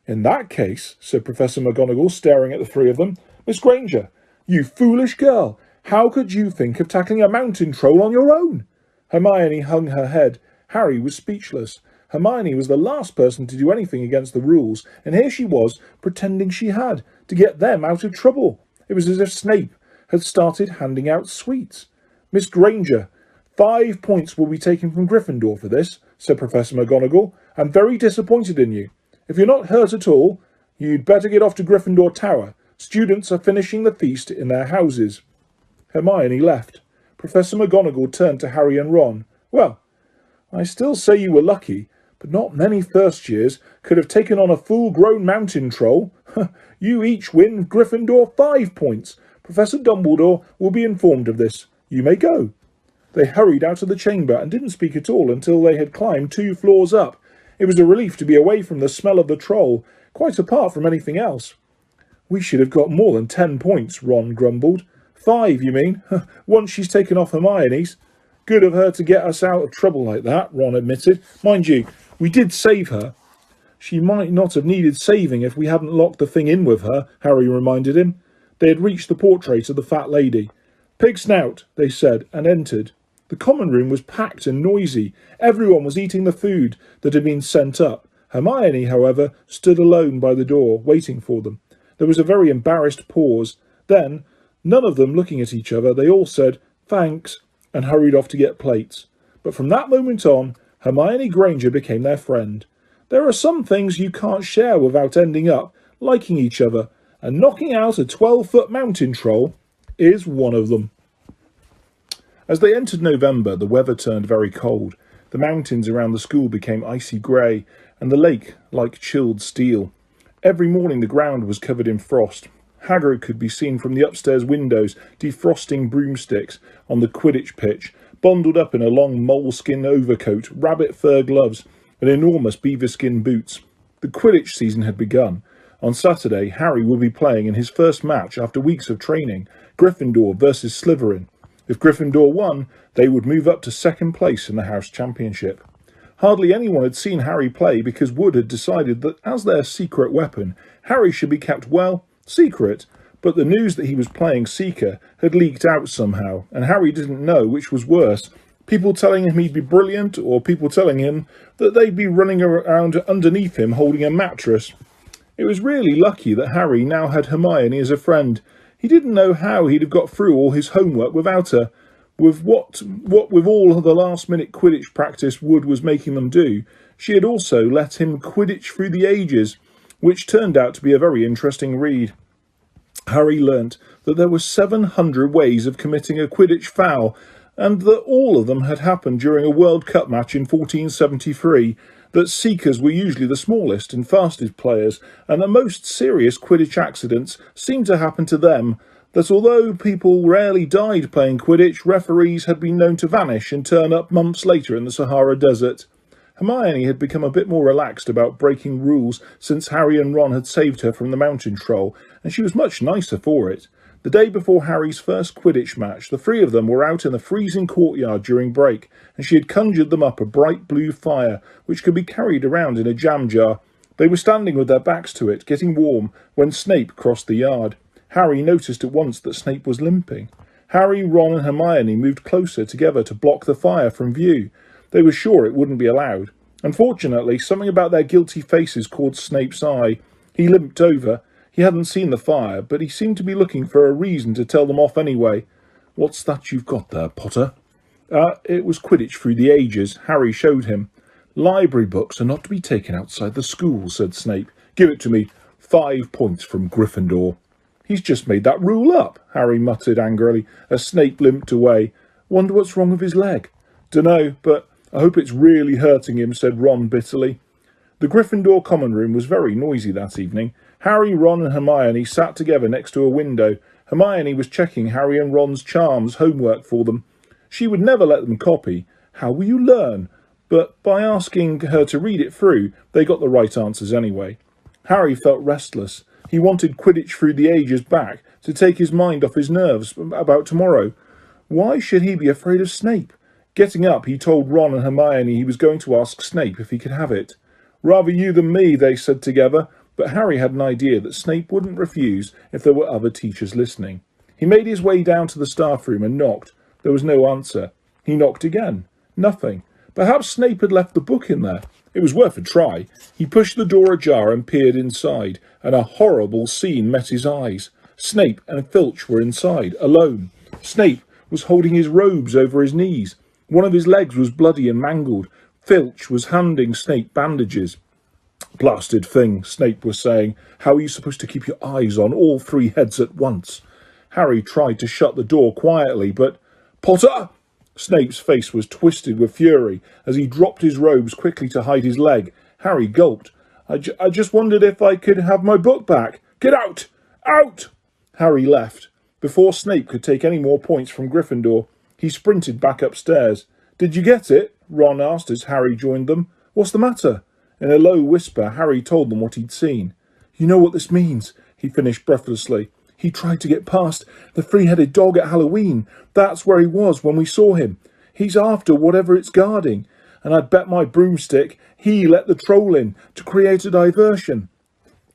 in that case," said Professor McGonagall, staring at the three of them, "Miss Granger, you foolish girl, how could you think of tackling a mountain troll on your own?" Hermione hung her head. Harry was speechless. Hermione was the last person to do anything against the rules, and here she was, pretending she had, to get them out of trouble. It was as if Snape had started handing out sweets. "Miss Granger, 5 points will be taken from Gryffindor for this," said Professor McGonagall. "I'm very disappointed in you. If you're not hurt at all, you'd better get off to Gryffindor Tower. Students are finishing the feast in their houses." Hermione left. Professor McGonagall turned to Harry and Ron. "Well, I still say you were lucky, but not many first years could have taken on a full-grown mountain troll. You each win Gryffindor 5 points. Professor Dumbledore will be informed of this. You may go." They hurried out of the chamber and didn't speak at all until they had climbed 2 floors up. It was a relief to be away from the smell of the troll, quite apart from anything else. "We should have got more than 10 points, Ron grumbled. 5, you mean? Once she's taken off Hermione's." "Good of her to get us out of trouble like that," Ron admitted. "Mind you, we did save her." "She might not have needed saving if we hadn't locked the thing in with her," Harry reminded him. They had reached the portrait of the fat lady. "Pig snout," they said, and entered. The common room was packed and noisy. Everyone was eating the food that had been sent up. Hermione, however, stood alone by the door, waiting for them. There was a very embarrassed pause. Then, none of them looking at each other, they all said, "Thanks," and hurried off to get plates. But from that moment on, Hermione Granger became their friend. There are some things you can't share without ending up liking each other, and knocking out a 12-foot mountain troll is one of them. As they entered November, the weather turned very cold. The mountains around the school became icy grey, and the lake like chilled steel. Every morning the ground was covered in frost. Hagrid could be seen from the upstairs windows defrosting broomsticks on the Quidditch pitch, bundled up in a long moleskin overcoat, rabbit fur gloves, and enormous beaverskin boots. The Quidditch season had begun. On Saturday, Harry would be playing in his first match after weeks of training, Gryffindor versus Slytherin. If Gryffindor won, they would move up to second place in the House Championship. Hardly anyone had seen Harry play because Wood had decided that as their secret weapon, Harry should be kept well secret, but the news that he was playing Seeker had leaked out somehow, and Harry didn't know which was worse, people telling him he'd be brilliant or people telling him that they'd be running around underneath him holding a mattress. It was really lucky that Harry now had Hermione as a friend. He didn't know how he'd have got through all his homework without her. With what with all the last-minute Quidditch practice Wood was making them do, she had also let him Quidditch through the ages, which turned out to be a very interesting read. Harry learnt that there were 700 ways of committing a Quidditch foul, and that all of them had happened during a World Cup match in 1473, that Seekers were usually the smallest and fastest players, and that most serious Quidditch accidents seemed to happen to them, that although people rarely died playing Quidditch, referees had been known to vanish and turn up months later in the Sahara Desert. Hermione had become a bit more relaxed about breaking rules since Harry and Ron had saved her from the mountain troll, and she was much nicer for it. The day before Harry's first Quidditch match, the three of them were out in the freezing courtyard during break, and she had conjured them up a bright blue fire, which could be carried around in a jam jar. They were standing with their backs to it, getting warm, when Snape crossed the yard. Harry noticed at once that Snape was limping. Harry, Ron and Hermione moved closer together to block the fire from view. They were sure it wouldn't be allowed. Unfortunately, something about their guilty faces caught Snape's eye. He limped over. He hadn't seen the fire, but he seemed to be looking for a reason to tell them off anyway. "What's that you've got there, Potter?" It was Quidditch through the ages. Harry showed him. "Library books are not to be taken outside the school," said Snape. "Give it to me. 5 points from Gryffindor." "He's just made that rule up," Harry muttered angrily as Snape limped away. "Wonder what's wrong with his leg." "Dunno, but I hope it's really hurting him," said Ron bitterly. The Gryffindor common room was very noisy that evening. Harry, Ron and Hermione sat together next to a window. Hermione was checking Harry and Ron's charms homework for them. She would never let them copy. How will you learn? But by asking her to read it through, they got the right answers anyway. Harry felt restless. He wanted Quidditch through the ages back, to take his mind off his nerves about tomorrow. Why should he be afraid of Snape? Getting up, he told Ron and Hermione he was going to ask Snape if he could have it. "Rather you than me," they said together, but Harry had an idea that Snape wouldn't refuse if there were other teachers listening. He made his way down to the staff room and knocked. There was no answer. He knocked again. Nothing. Perhaps Snape had left the book in there. It was worth a try. He pushed the door ajar and peered inside, and a horrible scene met his eyes. Snape and Filch were inside, alone. Snape was holding his robes over his knees. One of his legs was bloody and mangled. Filch was handing Snape bandages. "Blasted thing," Snape was saying. "How are you supposed to keep your eyes on all 3 heads at once?" Harry tried to shut the door quietly, but... "Potter!" Snape's face was twisted with fury as he dropped his robes quickly to hide his leg. Harry gulped. I just wondered if I could have my book back. Get out! Out!" Harry left. Before Snape could take any more points from Gryffindor, he sprinted back upstairs. "Did you get it?" Ron asked as Harry joined them. "What's the matter?" In a low whisper, Harry told them what he'd seen. "You know what this means," he finished breathlessly. "He tried to get past the 3-headed dog at Halloween. That's where he was when we saw him. He's after whatever it's guarding. And I'd bet my broomstick he let the troll in to create a diversion."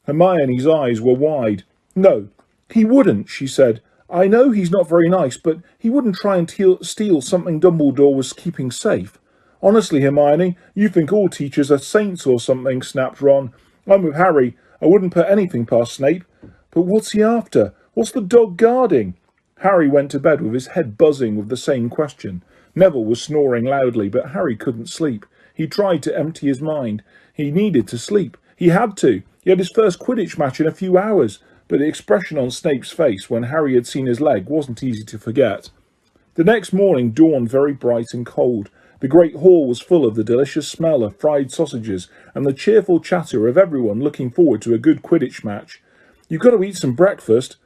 Hermione's eyes were wide. "No, he wouldn't," she said. "I know he's not very nice, but he wouldn't try and steal something Dumbledore was keeping safe." "Honestly, Hermione, you think all teachers are saints or something," snapped Ron. "I'm with Harry. I wouldn't put anything past Snape. But what's he after? What's the dog guarding?" Harry went to bed with his head buzzing with the same question. Neville was snoring loudly, but Harry couldn't sleep. He tried to empty his mind. He needed to sleep. He had to. He had his first Quidditch match in a few hours, but the expression on Snape's face when Harry had seen his leg wasn't easy to forget. The next morning dawned very bright and cold. The great hall was full of the delicious smell of fried sausages and the cheerful chatter of everyone looking forward to a good Quidditch match. "You've got to eat some breakfast."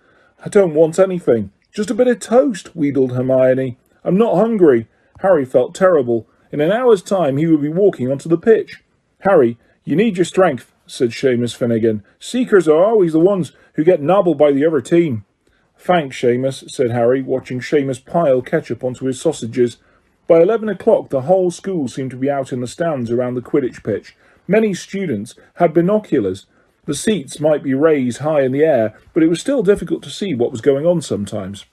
"I don't want anything. Just a bit of toast," wheedled Hermione. "I'm not hungry." Harry felt terrible. In an hour's time he would be walking onto the pitch. "Harry, you need your strength," said Seamus Finnegan. "Seekers are always the ones who get nobbled by the other team." "Thanks, Seamus," said Harry, watching Seamus pile ketchup onto his sausages. By 11 o'clock the whole school seemed to be out in the stands around the Quidditch pitch. Many students had binoculars. The seats might be raised high in the air, but it was still difficult to see what was going on sometimes.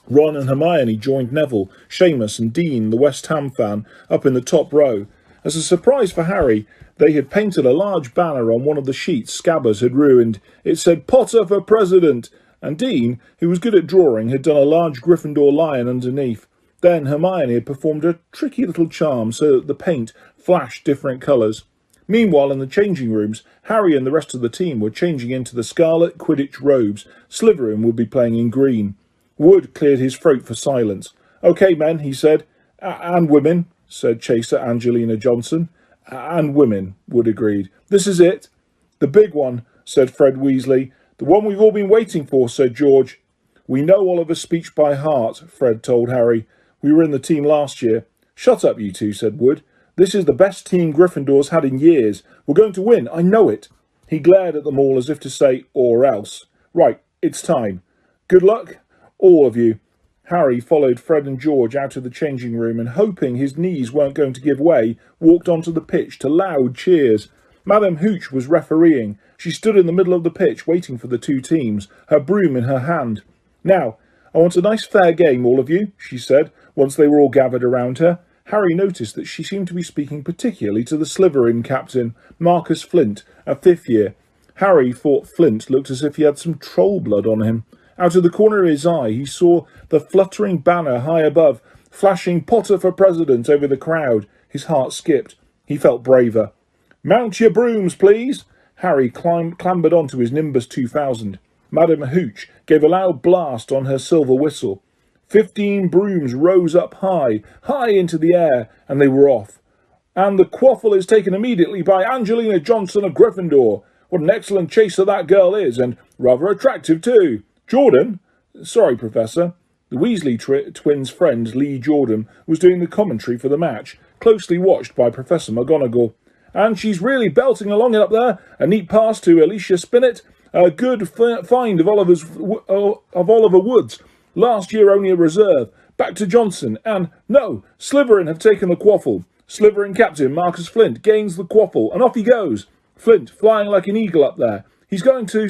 Ron and Hermione joined Neville, Seamus and Dean, the West Ham fan, up in the top row. As a surprise for Harry, they had painted a large banner on one of the sheets Scabbers had ruined. It said, "Potter for President," and Dean, who was good at drawing, had done a large Gryffindor lion underneath. Then Hermione had performed a tricky little charm so that the paint flashed different colours. Meanwhile, in the changing rooms, Harry and the rest of the team were changing into the scarlet Quidditch robes. Slytherin would be playing in green. Wood cleared his throat for silence. "OK, men," he said. "And women," said Chaser Angelina Johnson. "And women," Wood agreed. "This is it." "The big one," said Fred Weasley. "The one we've all been waiting for," said George. "We know Oliver's speech by heart," Fred told Harry. "We were in the team last year." "Shut up, you two," said Wood. "This is the best team Gryffindor's had in years. We're going to win, I know it." He glared at them all as if to say, "Or else." "Right, it's time. Good luck, all of you." Harry followed Fred and George out of the changing room and, hoping his knees weren't going to give way, walked onto the pitch to loud cheers. Madame Hooch was refereeing. She stood in the middle of the pitch waiting for the two teams, her broom in her hand. "Now, I want a nice fair game, all of you," she said, once they were all gathered around her. Harry noticed that she seemed to be speaking particularly to the Slytherin captain, Marcus Flint, a fifth year. Harry thought Flint looked as if he had some troll blood on him. Out of the corner of his eye, he saw the fluttering banner high above, flashing "Potter for President" over the crowd. His heart skipped. He felt braver. "Mount your brooms, please." Harry clambered onto his Nimbus 2000. Madame Hooch gave a loud blast on her silver whistle. 15 brooms rose up high into the air, and they were off. "And the quaffle is taken immediately by Angelina Johnson of Gryffindor. What an excellent chaser that girl is, and rather attractive too. Jordan?" "Sorry, Professor." The Weasley twins' friend, Lee Jordan, was doing the commentary for the match, closely watched by Professor McGonagall. "And she's really belting along it up there. A neat pass to Alicia Spinnet. A good find of Oliver Woods. Last year only a reserve. Back to Johnson. And, no, Slytherin have taken the quaffle. Slytherin captain Marcus Flint gains the quaffle, and off he goes. Flint flying like an eagle up there. He's going to...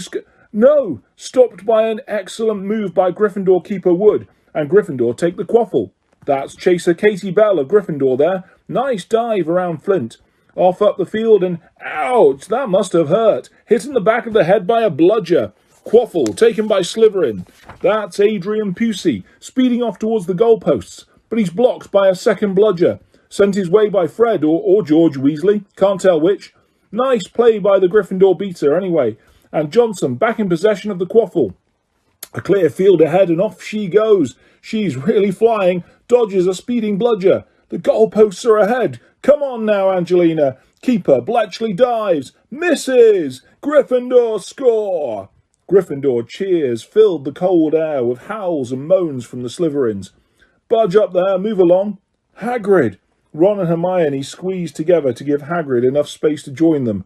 No! Stopped by an excellent move by Gryffindor keeper Wood, and Gryffindor take the quaffle. That's Chaser Katie Bell of Gryffindor there. Nice dive around Flint. Off up the field and... Ouch! That must have hurt. Hit in the back of the head by a bludger. Quaffle taken by Slytherin. That's Adrian Pusey, speeding off towards the goalposts, but he's blocked by a second bludger. Sent his way by Fred or George Weasley, can't tell which. Nice play by the Gryffindor beater anyway. And Johnson back in possession of the quaffle. A clear field ahead and off she goes. She's really flying, dodges a speeding bludger. The goalposts are ahead. Come on now, Angelina. Keeper Bletchley dives. Misses. Gryffindor score. Gryffindor cheers filled the cold air with howls and moans from the Slytherins. Budge up there, move along. Hagrid. Ron and Hermione squeezed together to give Hagrid enough space to join them.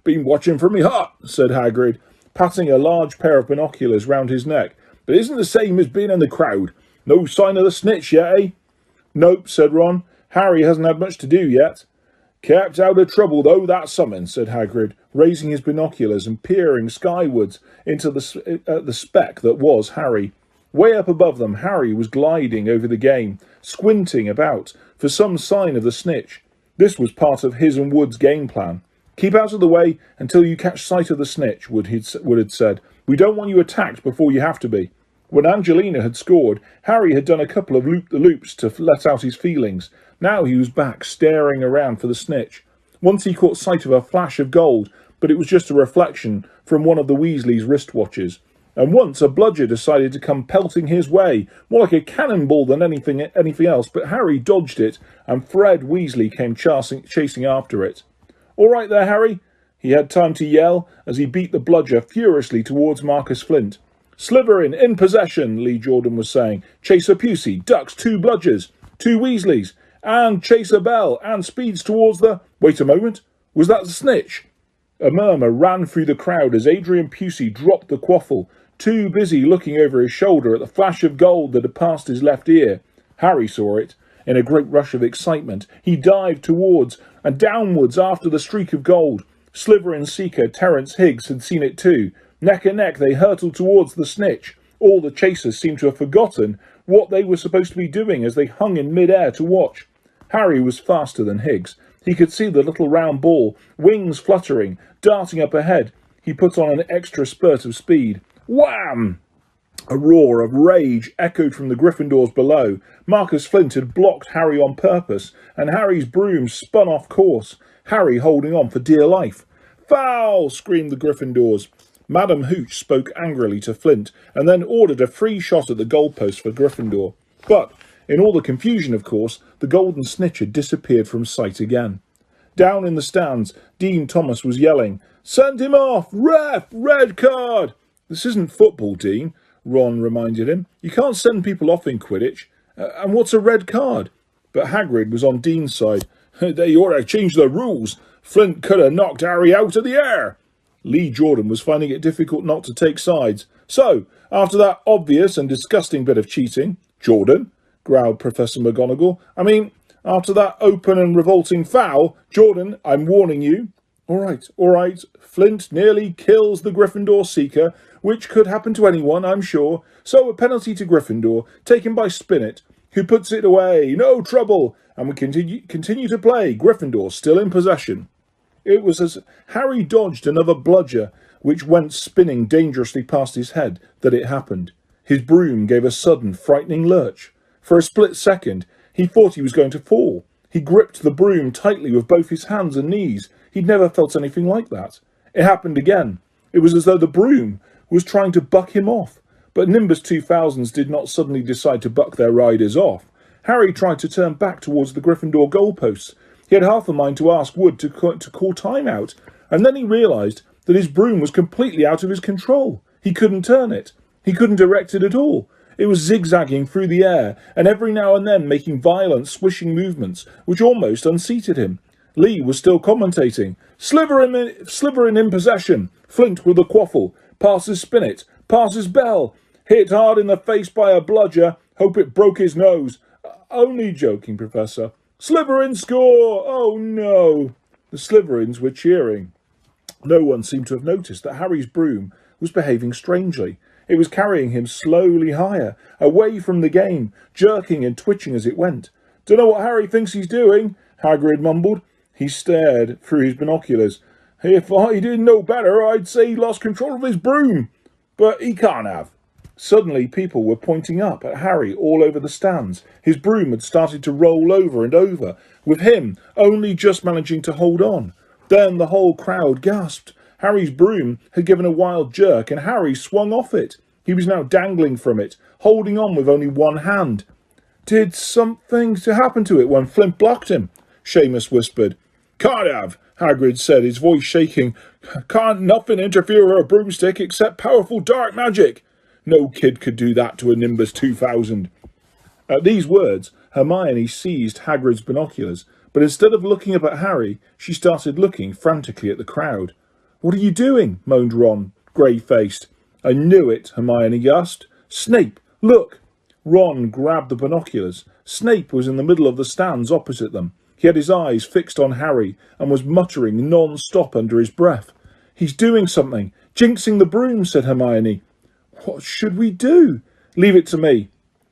Been watching from me hut, said Hagrid, patting a large pair of binoculars round his neck. But isn't the same as being in the crowd. No sign of the snitch yet, eh? Nope, said Ron. Harry hasn't had much to do yet. Kept out of trouble, though, that's something, said Hagrid, raising his binoculars and peering skywards into the speck that was Harry. Way up above them, Harry was gliding over the game, squinting about for some sign of the snitch. This was part of his and Wood's game plan. Keep out of the way until you catch sight of the snitch, Wood had said. We don't want you attacked before you have to be. When Angelina had scored, Harry had done a couple of loop-the-loops to let out his feelings. Now he was back, staring around for the snitch. Once he caught sight of a flash of gold, but it was just a reflection from one of the Weasleys' wristwatches. And once a bludger decided to come pelting his way, more like a cannonball than anything else, but Harry dodged it, and Fred Weasley came chasing after it. All right there, Harry, he had time to yell as he beat the bludger furiously towards Marcus Flint. Slytherin in possession, Lee Jordan was saying. Chaser Pusey ducks 2 bludgers, 2 Weasleys, and Chaser Bell, and speeds towards the... Wait a moment, was that the snitch? A murmur ran through the crowd as Adrian Pusey dropped the quaffle, too busy looking over his shoulder at the flash of gold that had passed his left ear. Harry saw it. In a great rush of excitement, he dived towards and downwards after the streak of gold. Slytherin seeker Terence Higgs had seen it too. Neck and neck they hurtled towards the snitch. All the chasers seemed to have forgotten what they were supposed to be doing as they hung in mid-air to watch. Harry was faster than Higgs. He could see the little round ball, wings fluttering, darting up ahead. He put on an extra spurt of speed. Wham! A roar of rage echoed from the Gryffindors below. Marcus Flint had blocked Harry on purpose, and Harry's broom spun off course. Harry holding on for dear life. "Foul!" screamed the Gryffindors. Madam Hooch spoke angrily to Flint and then ordered a free shot at the goalpost for Gryffindor. But, in all the confusion, of course, the golden snitch had disappeared from sight again. Down in the stands, Dean Thomas was yelling, "Send him off! Ref! Red card!" "This isn't football, Dean," Ron reminded him. "You can't send people off in Quidditch. And what's a red card?" But Hagrid was on Dean's side. "They ought to change the rules. Flint could have knocked Harry out of the air." Lee Jordan was finding it difficult not to take sides. "So, after that obvious and disgusting bit of cheating—" "Jordan," growled Professor McGonagall. "I mean, after that open and revolting foul, Jordan, I'm warning you." All right. Flint nearly kills the Gryffindor Seeker, which could happen to anyone, I'm sure. So a penalty to Gryffindor, taken by Spinnet, who puts it away. No trouble. And we continue to play. Gryffindor still in possession." It was as Harry dodged another bludger, which went spinning dangerously past his head, that it happened. His broom gave a sudden, frightening lurch. For a split second, he thought he was going to fall. He gripped the broom tightly with both his hands and knees. He'd never felt anything like that. It happened again. It was as though the broom was trying to buck him off. But Nimbus 2000s did not suddenly decide to buck their riders off. Harry tried to turn back towards the Gryffindor goalposts. He had half a mind to ask Wood to call time out, and then he realised that his broom was completely out of his control. He couldn't turn it. He couldn't direct it at all. It was zigzagging through the air, and every now and then making violent swishing movements, which almost unseated him. Lee was still commentating. Slytherin in possession. Flint with a quaffle. Passes Spinnet. Passes Bell. Hit hard in the face by a bludger. Hope it broke his nose. Only joking, Professor. Slytherin score! Oh no! The Slytherins were cheering. No one seemed to have noticed that Harry's broom was behaving strangely. It was carrying him slowly higher, away from the game, jerking and twitching as it went. "Don't know what Harry thinks he's doing," Hagrid mumbled. He stared through his binoculars. "If I didn't know better, I'd say he lost control of his broom. But he can't have." Suddenly people were pointing up at Harry all over the stands. His broom had started to roll over and over, with him only just managing to hold on. Then the whole crowd gasped. Harry's broom had given a wild jerk and Harry swung off it. He was now dangling from it, holding on with only one hand. "Did something to happen to it when Flint blocked him?" Seamus whispered. "Can't have," Hagrid said, his voice shaking. "Can't nothing interfere with a broomstick except powerful dark magic. No kid could do that to a Nimbus 2000. At these words, Hermione seized Hagrid's binoculars, but instead of looking up at Harry, she started looking frantically at the crowd. "What are you doing?" moaned Ron, grey-faced. "I knew it," Hermione gasped. "Snape, look!" Ron grabbed the binoculars. Snape was in the middle of the stands opposite them. He had his eyes fixed on Harry and was muttering non-stop under his breath. "He's doing something. Jinxing the broom," said Hermione. "What should we do?" "Leave it to me."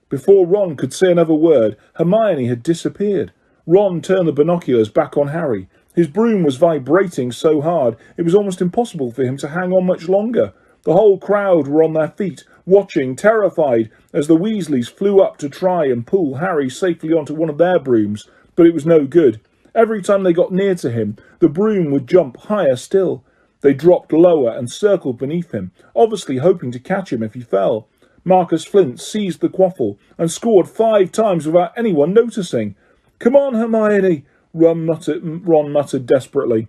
Before Ron could say another word, Hermione had disappeared. Ron turned the binoculars back on Harry. His broom was vibrating so hard it was almost impossible for him to hang on much longer. The whole crowd were on their feet, watching, terrified, as the Weasleys flew up to try and pull Harry safely onto one of their brooms, but it was no good. Every time they got near to him, the broom would jump higher still. They dropped lower and circled beneath him, obviously hoping to catch him if he fell. Marcus Flint seized the quaffle and scored 5 times without anyone noticing. "Come on, Hermione," Ron muttered desperately.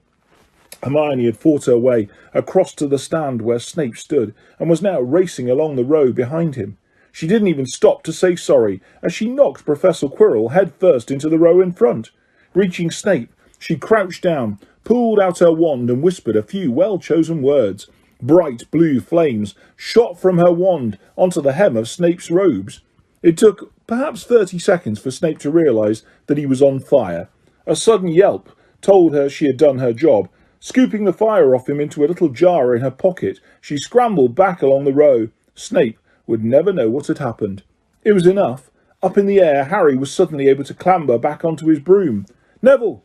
Hermione had fought her way across to the stand where Snape stood and was now racing along the row behind him. She didn't even stop to say sorry as she knocked Professor Quirrell head first into the row in front. Reaching Snape, she crouched down, pulled out her wand and whispered a few well-chosen words. Bright blue flames shot from her wand onto the hem of Snape's robes. It took perhaps 30 seconds for Snape to realise that he was on fire. A sudden yelp told her she had done her job. Scooping the fire off him into a little jar in her pocket, she scrambled back along the row. Snape would never know what had happened. It was enough. Up in the air, Harry was suddenly able to clamber back onto his broom. "Neville,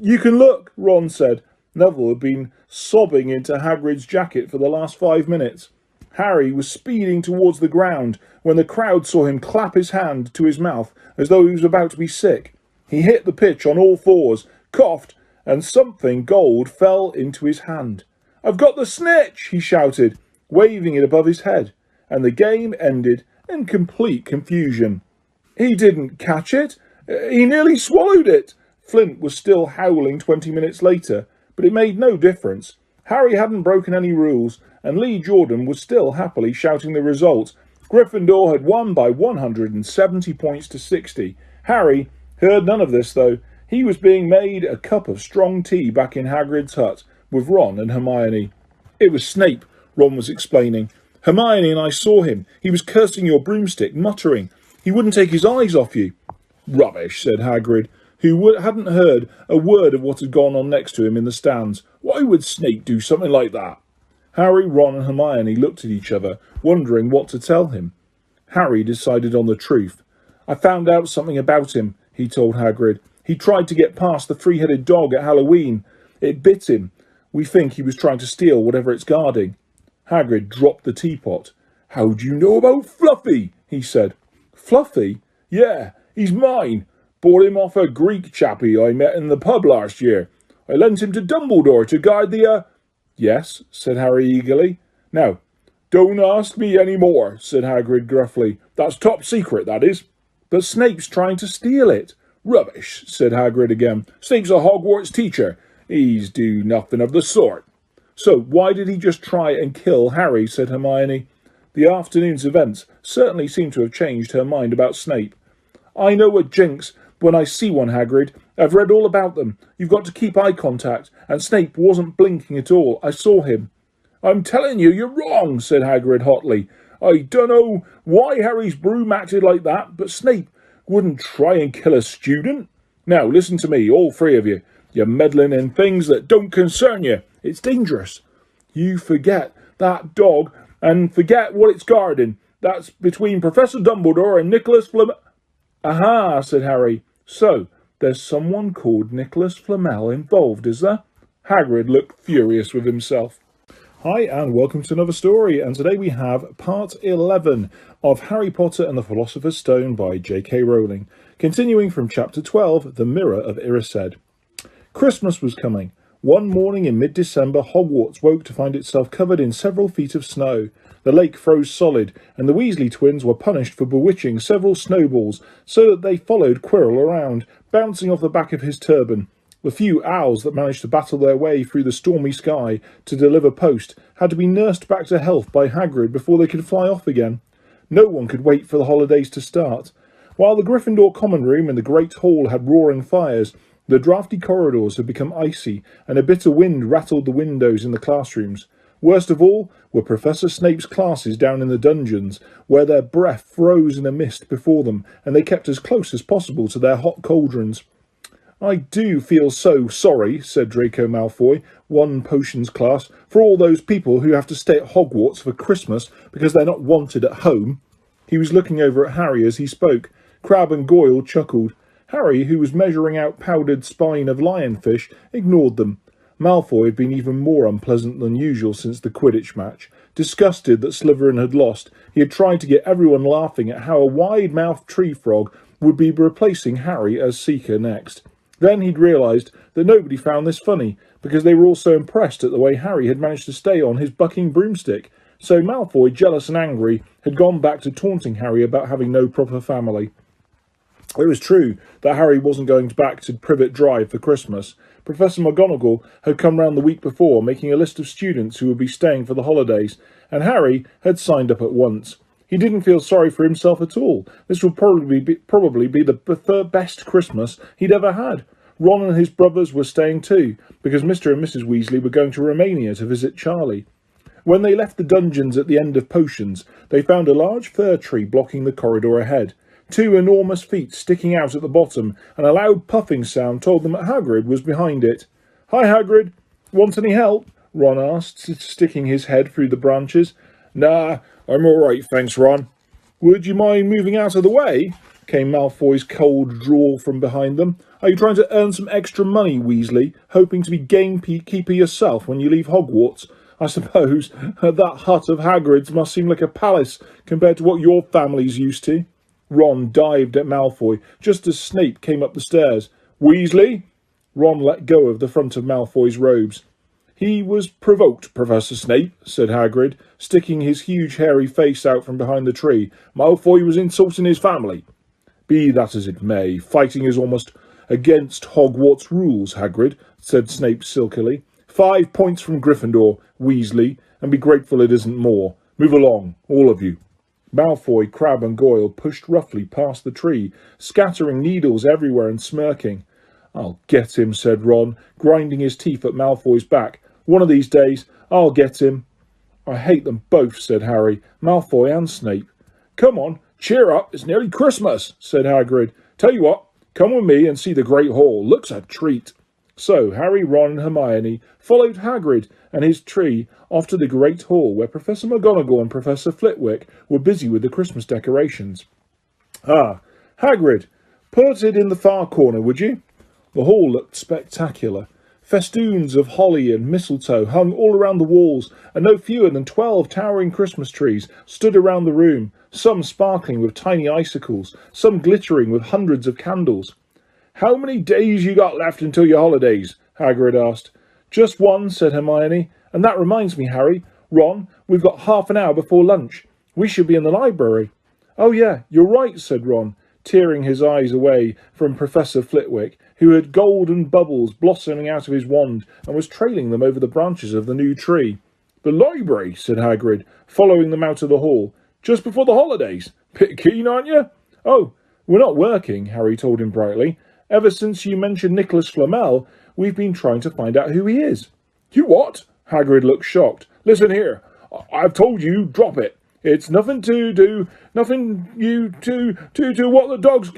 you can look," Ron said. Neville had been sobbing into Hagrid's jacket for the last 5 minutes. Harry was speeding towards the ground when the crowd saw him clap his hand to his mouth as though he was about to be sick. He hit the pitch on all fours, coughed, and something gold fell into his hand. "I've got the snitch!" he shouted, waving it above his head, and the game ended in complete confusion. "He didn't catch it. He nearly swallowed it." Flint was still howling 20 minutes later, but it made no difference. Harry hadn't broken any rules, and Lee Jordan was still happily shouting the result. Gryffindor had won by 170 points to 60. Harry heard none of this, though. He was being made a cup of strong tea back in Hagrid's hut with Ron and Hermione. "It was Snape," Ron was explaining. "Hermione and I saw him. He was cursing your broomstick, muttering. He wouldn't take his eyes off you." "Rubbish," said Hagrid, who hadn't heard a word of what had gone on next to him in the stands. "Why would Snape do something like that?" Harry, Ron and Hermione looked at each other, wondering what to tell him. Harry decided on the truth. "I found out something about him," he told Hagrid. "He tried to get past the three-headed dog at Halloween. It bit him. We think he was trying to steal whatever it's guarding." Hagrid dropped the teapot. "How do you know about Fluffy?" he said. "Fluffy? Yeah, he's mine. Bought him off a Greek chappie I met in the pub last year. I lent him to Dumbledore to guard the, "Yes," said Harry eagerly. "Now, don't ask me any more," said Hagrid gruffly. "That's top secret, that is." "But Snape's trying to steal it." "Rubbish," said Hagrid again. "Snape's a Hogwarts teacher. He's do nothing of the sort." "So why did he just try and kill Harry?" said Hermione. The afternoon's events certainly seemed to have changed her mind about Snape. "I know a jinx when I see one, Hagrid. I've read all about them. You've got to keep eye contact, and Snape wasn't blinking at all. I saw him." "I'm telling you, you're wrong," said Hagrid hotly. "I dunno why Harry's broom acted like that, but Snape wouldn't try and kill a student. Now, listen to me, all three of you. You're meddling in things that don't concern you. It's dangerous. You forget that dog and forget what it's guarding. That's between Professor Dumbledore and Nicholas Flamel." "Aha," said Harry. "So, there's someone called Nicholas Flamel involved, is there?" Hagrid looked furious with himself. Hi and welcome to another story, and today we have part 11 of Harry Potter and the Philosopher's Stone by J.K. Rowling, continuing from chapter 12, The Mirror of Erised. Christmas was coming. One morning in mid-December, Hogwarts woke to find itself covered in several feet of snow. The lake froze solid, and the Weasley twins were punished for bewitching several snowballs so that they followed Quirrell around, bouncing off the back of his turban. The few owls that managed to battle their way through the stormy sky to deliver post had to be nursed back to health by Hagrid before they could fly off again. No one could wait for the holidays to start. While the Gryffindor common room and the Great Hall had roaring fires, the drafty corridors had become icy, and a bitter wind rattled the windows in the classrooms. Worst of all were Professor Snape's classes down in the dungeons, where their breath froze in a mist before them, and they kept as close as possible to their hot cauldrons. "I do feel so sorry," said Draco Malfoy, one potions class, "for all those people who have to stay at Hogwarts for Christmas because they're not wanted at home." He was looking over at Harry as he spoke. Crabbe and Goyle chuckled. Harry, who was measuring out powdered spine of lionfish, ignored them. Malfoy had been even more unpleasant than usual since the Quidditch match. Disgusted that Slytherin had lost, he had tried to get everyone laughing at how a wide-mouthed tree frog would be replacing Harry as Seeker next. Then he'd realised that nobody found this funny, because they were all so impressed at the way Harry had managed to stay on his bucking broomstick. So Malfoy, jealous and angry, had gone back to taunting Harry about having no proper family. It was true that Harry wasn't going back to Privet Drive for Christmas. Professor McGonagall had come round the week before, making a list of students who would be staying for the holidays, and Harry had signed up at once. He didn't feel sorry for himself at all. This would probably be the best Christmas he'd ever had. Ron and his brothers were staying too, because Mr. and Mrs. Weasley were going to Romania to visit Charlie. When they left the dungeons at the end of potions, they found a large fir tree blocking the corridor ahead. Two enormous feet sticking out at the bottom, and a loud puffing sound told them that Hagrid was behind it. "Hi, Hagrid. Want any help?" Ron asked, sticking his head through the branches. "Nah, I'm all right, thanks, Ron." "Would you mind moving out of the way?" came Malfoy's cold drawl from behind them. "Are you trying to earn some extra money, Weasley, hoping to be gamekeeper yourself when you leave Hogwarts? I suppose that hut of Hagrid's must seem like a palace compared to what your family's used to." Ron dived at Malfoy just as Snape came up the stairs. "Weasley?" Ron let go of the front of Malfoy's robes. "He was provoked, Professor Snape," said Hagrid, sticking his huge hairy face out from behind the tree. "Malfoy was insulting his family." "Be that as it may, fighting is almost against Hogwarts rules, Hagrid," said Snape silkily. 5 points from Gryffindor, Weasley, and be grateful it isn't more. Move along, all of you." Malfoy, Crabbe and Goyle pushed roughly past the tree, scattering needles everywhere and smirking. "I'll get him," said Ron, grinding his teeth at Malfoy's back. "One of these days, I'll get him." "I hate them both," said Harry, "Malfoy and Snape." "Come on, cheer up, it's nearly Christmas," said Hagrid. "Tell you what, come with me and see the Great Hall. Looks a treat." So Harry, Ron and Hermione followed Hagrid and his tree off to the Great Hall, where Professor McGonagall and Professor Flitwick were busy with the Christmas decorations. "Ah, Hagrid, put it in the far corner, would you?" The hall looked spectacular. Festoons of holly and mistletoe hung all around the walls, and no fewer than 12 towering Christmas trees stood around the room, some sparkling with tiny icicles, some glittering with hundreds of candles. "How many days you got left until your holidays?" Hagrid asked. "Just one," said Hermione. "And that reminds me, Harry. Ron, we've got half an hour before lunch. We should be in the library." "Oh yeah, you're right," said Ron, tearing his eyes away from Professor Flitwick, who had golden bubbles blossoming out of his wand and was trailing them over the branches of the new tree. "The library," said Hagrid, following them out of the hall. "Just before the holidays. Bit keen, aren't you?" "Oh, we're not working," Harry told him brightly. "Ever since you mentioned Nicholas Flamel, we've been trying to find out who he is." "You what?" Hagrid looked shocked. "Listen here. I've told you, drop it. It's nothing to do, nothing you to what the dogs,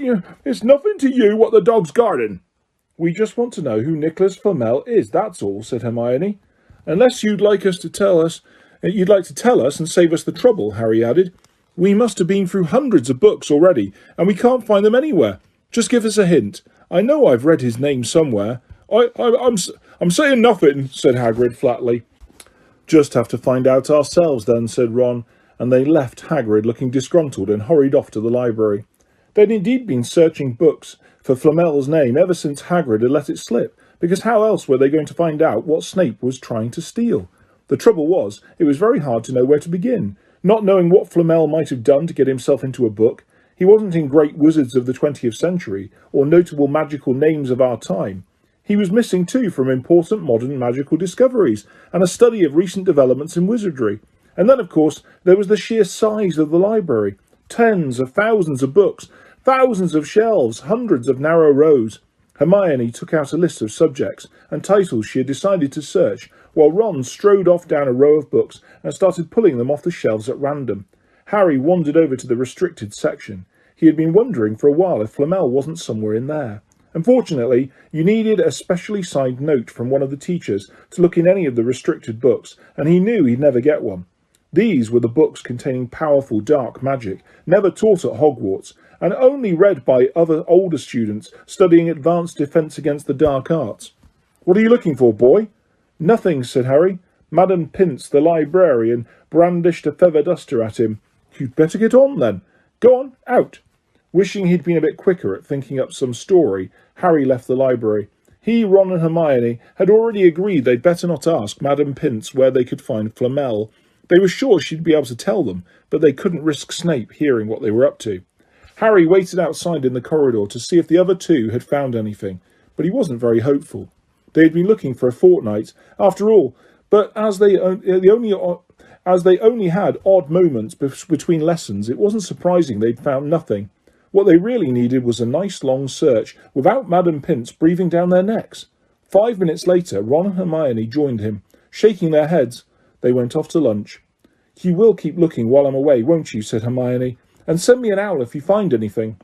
it's nothing to you what the dog's guarding." "We just want to know who Nicholas Flamel is, that's all," said Hermione. "Unless you'd like to tell us and save us the trouble," Harry added. "We must have been through hundreds of books already, and we can't find them anywhere. Just give us a hint. I know I've read his name somewhere." I'm saying nothing," said Hagrid flatly. "Just have to find out ourselves then," said Ron, and they left Hagrid looking disgruntled and hurried off to the library. They'd indeed been searching books for Flamel's name ever since Hagrid had let it slip, because how else were they going to find out what Snape was trying to steal? The trouble was, it was very hard to know where to begin, not knowing what Flamel might have done to get himself into a book. He wasn't in great wizards of the 20th century, or notable magical names of our time. He was missing too from important modern magical discoveries, and a study of recent developments in wizardry. And then, of course, there was the sheer size of the library. Tens of thousands of books, thousands of shelves, hundreds of narrow rows. Hermione took out a list of subjects and titles she had decided to search, while Ron strode off down a row of books and started pulling them off the shelves at random. Harry wandered over to the restricted section. He had been wondering for a while if Flamel wasn't somewhere in there. Unfortunately, you needed a specially signed note from one of the teachers to look in any of the restricted books, and he knew he'd never get one. These were the books containing powerful dark magic, never taught at Hogwarts, and only read by other older students studying advanced defence against the dark arts. "What are you looking for, boy?" "Nothing," said Harry. Madame Pince, the librarian, brandished a feather duster at him. "You'd better get on, then. Go on, out." Wishing he'd been a bit quicker at thinking up some story, Harry left the library. He, Ron and Hermione had already agreed they'd better not ask Madame Pince where they could find Flamel. They were sure she'd be able to tell them, but they couldn't risk Snape hearing what they were up to. Harry waited outside in the corridor to see if the other two had found anything, but he wasn't very hopeful. They had been looking for a fortnight, after all, but as they only had odd moments between lessons, it wasn't surprising they'd found nothing. What they really needed was a nice long search, without Madame Pince breathing down their necks. 5 minutes later, Ron and Hermione joined him. Shaking their heads, they went off to lunch. "You will keep looking while I'm away, won't you?" said Hermione. "And send me an owl if you find anything."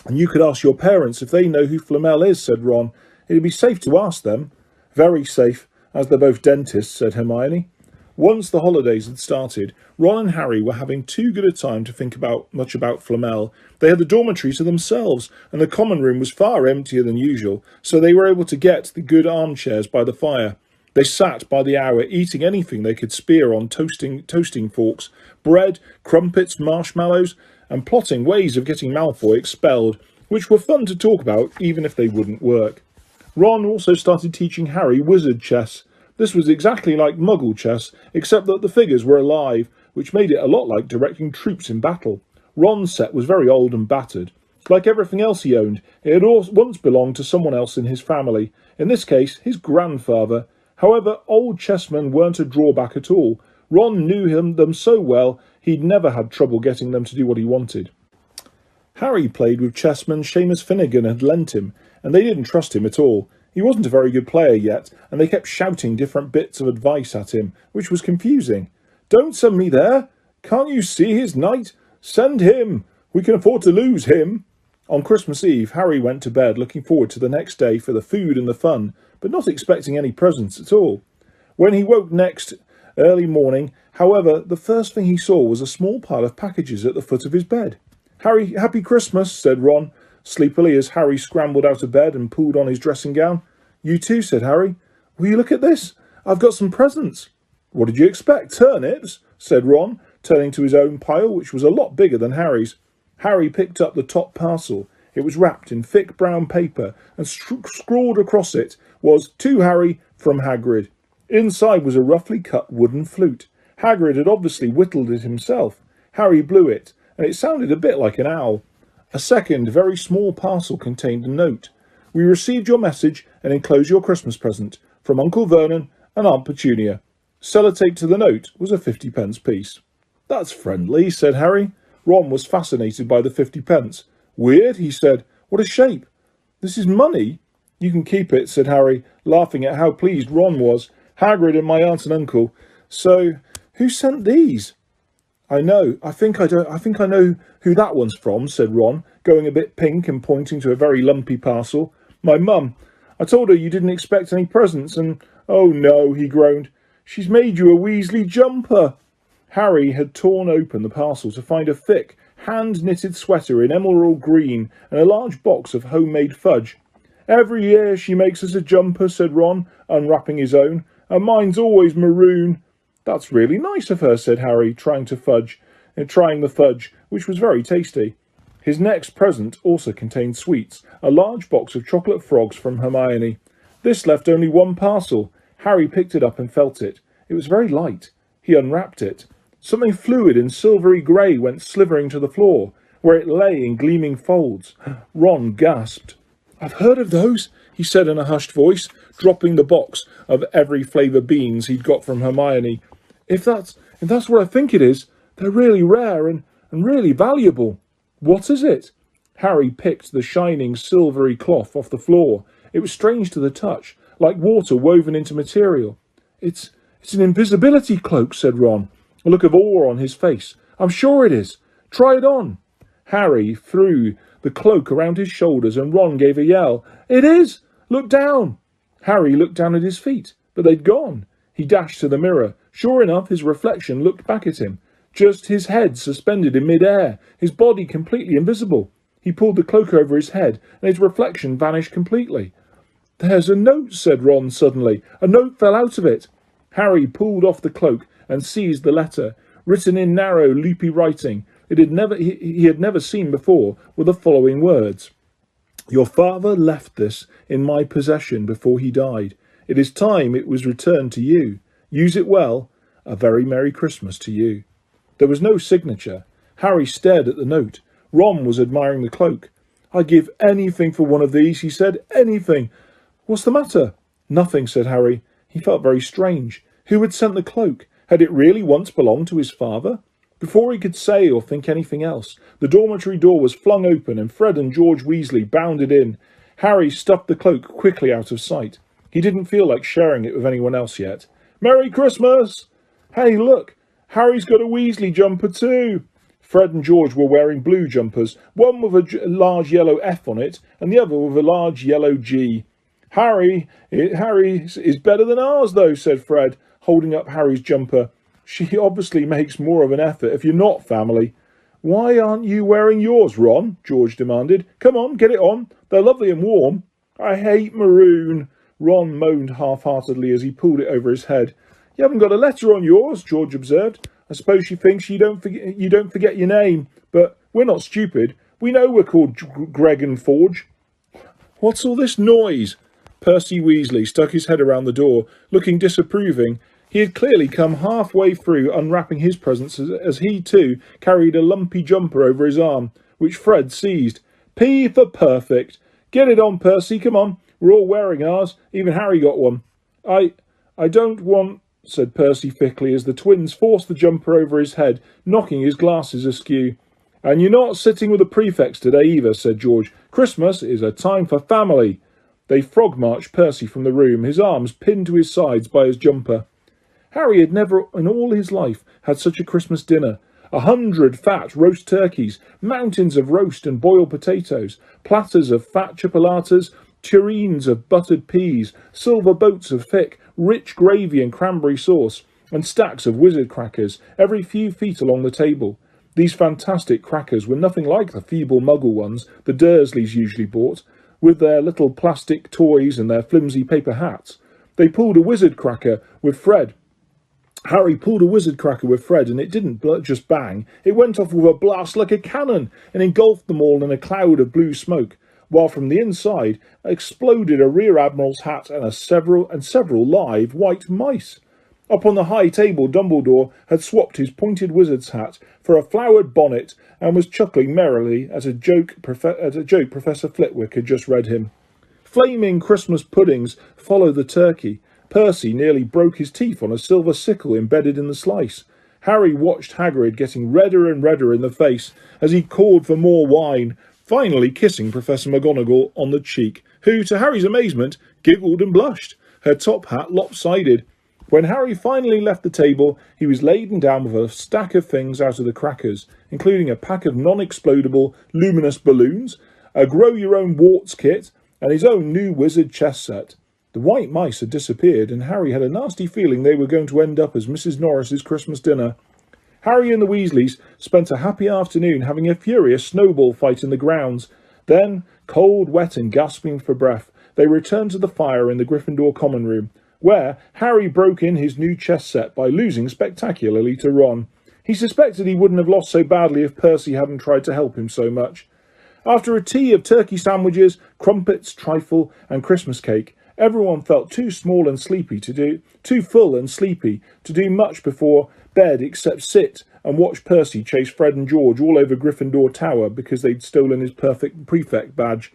"And you could ask your parents if they know who Flamel is," said Ron. "It'd be safe to ask them." "Very safe, as they're both dentists," said Hermione. Once the holidays had started, Ron and Harry were having too good a time to think much about Flamel. They had the dormitory to themselves, and the common room was far emptier than usual, so they were able to get the good armchairs by the fire. They sat by the hour, eating anything they could spear on toasting forks, bread, crumpets, marshmallows, and plotting ways of getting Malfoy expelled, which were fun to talk about even if they wouldn't work. Ron also started teaching Harry wizard chess. This was exactly like Muggle chess, except that the figures were alive, which made it a lot like directing troops in battle. Ron's set was very old and battered. Like everything else he owned, it had once belonged to someone else in his family, in this case his grandfather. However, old chessmen weren't a drawback at all. Ron knew them so well he'd never had trouble getting them to do what he wanted. Harry played with chessmen Seamus Finnegan had lent him, and they didn't trust him at all. He wasn't a very good player yet, and they kept shouting different bits of advice at him, which was confusing. "Don't send me there! Can't you see his knight? Send him! We can afford to lose him!" On Christmas Eve, Harry went to bed looking forward to the next day for the food and the fun, but not expecting any presents at all. When he woke next early morning, however, the first thing he saw was a small pile of packages at the foot of his bed. "Harry, happy Christmas," said Ron, sleepily as Harry scrambled out of bed and pulled on his dressing gown. "You too," said Harry. "Will you look at this? I've got some presents." "What did you expect, turnips?" said Ron, turning to his own pile, which was a lot bigger than Harry's. Harry picked up the top parcel. It was wrapped in thick brown paper, and scrawled across it was, "To Harry, from Hagrid." Inside was a roughly cut wooden flute. Hagrid had obviously whittled it himself. Harry blew it, and it sounded a bit like an owl. A second, very small parcel contained a note. "We received your message and enclose your Christmas present from Uncle Vernon and Aunt Petunia." Sellotape to the note was a 50p piece. "That's friendly," said Harry. Ron was fascinated by the 50p. "Weird," he said. "What a shape." "This is money." "You can keep it," said Harry, laughing at how pleased Ron was. "Hagrid and my aunt and uncle. So, who sent these?" I think I know who that one's from," said Ron, going a bit pink and pointing to a very lumpy parcel. "My mum. I told her you didn't expect any presents and—" "Oh no," he groaned. "She's made you a Weasley jumper." Harry had torn open the parcel to find a thick, hand-knitted sweater in emerald green and a large box of homemade fudge. "Every year she makes us a jumper," said Ron, unwrapping his own, "and mine's always maroon." "That's really nice of her," said Harry, trying the fudge, which was very tasty. His next present also contained sweets, a large box of chocolate frogs from Hermione. This left only one parcel. Harry picked it up and felt it. It was very light. He unwrapped it. Something fluid and silvery grey went slithering to the floor, where it lay in gleaming folds. Ron gasped. "I've heard of those," he said in a hushed voice, dropping the box of every flavour beans he'd got from Hermione. If that's what I think it is, they're really rare and really valuable." "What is it?" Harry picked the shining silvery cloth off the floor. It was strange to the touch, like water woven into material. It's an invisibility cloak," said Ron, a look of awe on his face. "I'm sure it is. Try it on." Harry threw the cloak around his shoulders and Ron gave a yell. "It is! Look down!" Harry looked down at his feet, but they'd gone. He dashed to the mirror. Sure enough, his reflection looked back at him. Just his head suspended in mid-air, his body completely invisible. He pulled the cloak over his head, and his reflection vanished completely. "There's a note," said Ron suddenly. "A note fell out of it." Harry pulled off the cloak and seized the letter. Written in narrow, loopy writing he had never seen before, were the following words. "Your father left this in my possession before he died. It is time it was returned to you. Use it well. A very Merry Christmas to you." There was no signature. Harry stared at the note. Ron was admiring the cloak. "I'd give anything for one of these," he said. "Anything." "What's the matter?" "Nothing," said Harry. He felt very strange. Who had sent the cloak? Had it really once belonged to his father? Before he could say or think anything else, the dormitory door was flung open and Fred and George Weasley bounded in. Harry stuffed the cloak quickly out of sight. He didn't feel like sharing it with anyone else yet. "Merry Christmas!" "Hey, look! Harry's got a Weasley jumper too!" Fred and George were wearing blue jumpers, one with a large yellow F on it and the other with a large yellow G. Harry's is better than ours, though," said Fred, holding up Harry's jumper. "She obviously makes more of an effort if you're not family." "Why aren't you wearing yours, Ron?" George demanded. "Come on, get it on. They're lovely and warm." "I hate maroon," Ron moaned half-heartedly as he pulled it over his head. "You haven't got a letter on yours," George observed. "I suppose she thinks you don't forget your name, but we're not stupid. We know we're called Greg and Forge." "What's all this noise?" Percy Weasley stuck his head around the door, looking disapproving. He had clearly come halfway through unwrapping his presents as he, too, carried a lumpy jumper over his arm, which Fred seized. P for perfect. Get it on, Percy, come on. We're all wearing ours. Even Harry got one. I don't want, said Percy thickly as the twins forced the jumper over his head, knocking his glasses askew. And you're not sitting with the prefects today either, said George. Christmas is a time for family. They frog-marched Percy from the room, his arms pinned to his sides by his jumper. Harry had never in all his life had such a Christmas dinner. 100 fat roast turkeys, mountains of roast and boiled potatoes, platters of fat chipolatas, tureens of buttered peas, silver boats of thick, rich gravy and cranberry sauce, and stacks of wizard crackers, every few feet along the table. These fantastic crackers were nothing like the feeble muggle ones the Dursleys usually bought, with their little plastic toys and their flimsy paper hats. They pulled a wizard cracker with Fred. Harry pulled a wizard cracker with Fred, and it didn't just bang. It went off with a blast like a cannon and engulfed them all in a cloud of blue smoke, while from the inside exploded a rear admiral's hat and several live white mice. Up on the high table, Dumbledore had swapped his pointed wizard's hat for a flowered bonnet and was chuckling merrily at a joke Professor Flitwick had just read him. Flaming Christmas puddings followed the turkey. Percy nearly broke his teeth on a silver sickle embedded in the slice. Harry watched Hagrid getting redder and redder in the face as he called for more wine, finally kissing Professor McGonagall on the cheek, who, to Harry's amazement, giggled and blushed, her top hat lopsided. When Harry finally left the table, he was laden down with a stack of things out of the crackers, including a pack of non-explodable luminous balloons, a grow-your-own-warts kit, and his own new wizard chess set. The white mice had disappeared, and Harry had a nasty feeling they were going to end up as Mrs. Norris's Christmas dinner. Harry and the Weasleys spent a happy afternoon having a furious snowball fight in the grounds. Then, cold, wet, and gasping for breath, they returned to the fire in the Gryffindor common room, where Harry broke in his new chess set by losing spectacularly to Ron. He suspected he wouldn't have lost so badly if Percy hadn't tried to help him so much. After a tea of turkey sandwiches, crumpets, trifle, and Christmas cake, everyone felt too full and sleepy to do much before bed except sit and watch Percy chase Fred and George all over Gryffindor Tower because they'd stolen his perfect prefect badge.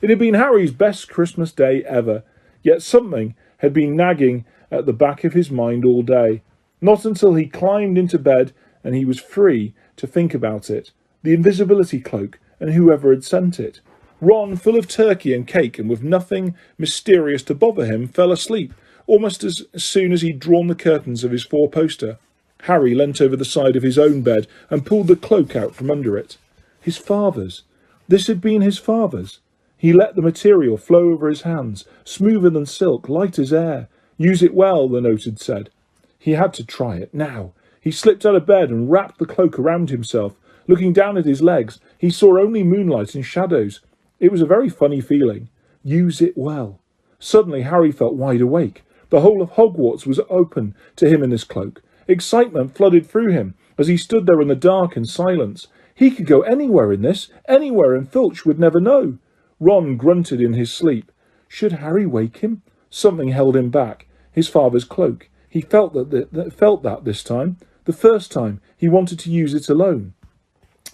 It had been Harry's best Christmas day ever, yet something had been nagging at the back of his mind all day. Not until he climbed into bed and he was free to think about it, the invisibility cloak and whoever had sent it. Ron, full of turkey and cake and with nothing mysterious to bother him, fell asleep, almost as soon as he'd drawn the curtains of his four-poster. Harry leant over the side of his own bed and pulled the cloak out from under it. His father's. This had been his father's. He let the material flow over his hands, smoother than silk, light as air. Use it well, the note had said. He had to try it now. He slipped out of bed and wrapped the cloak around himself. Looking down at his legs, he saw only moonlight and shadows. It was a very funny feeling. Use it well. Suddenly Harry felt wide awake. The whole of Hogwarts was open to him in this cloak. Excitement flooded through him as he stood there in the dark and silence. He could go anywhere in this, anywhere, and Filch would never know. Ron grunted in his sleep. Should Harry wake him? Something held him back. His father's cloak. He felt that this time. The first time he wanted to use it alone.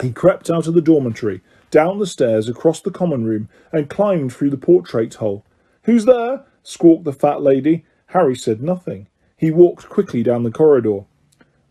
He crept out of the dormitory, down the stairs, across the common room, and climbed through the portrait hole. "Who's there?" squawked the fat lady. Harry said nothing. He walked quickly down the corridor.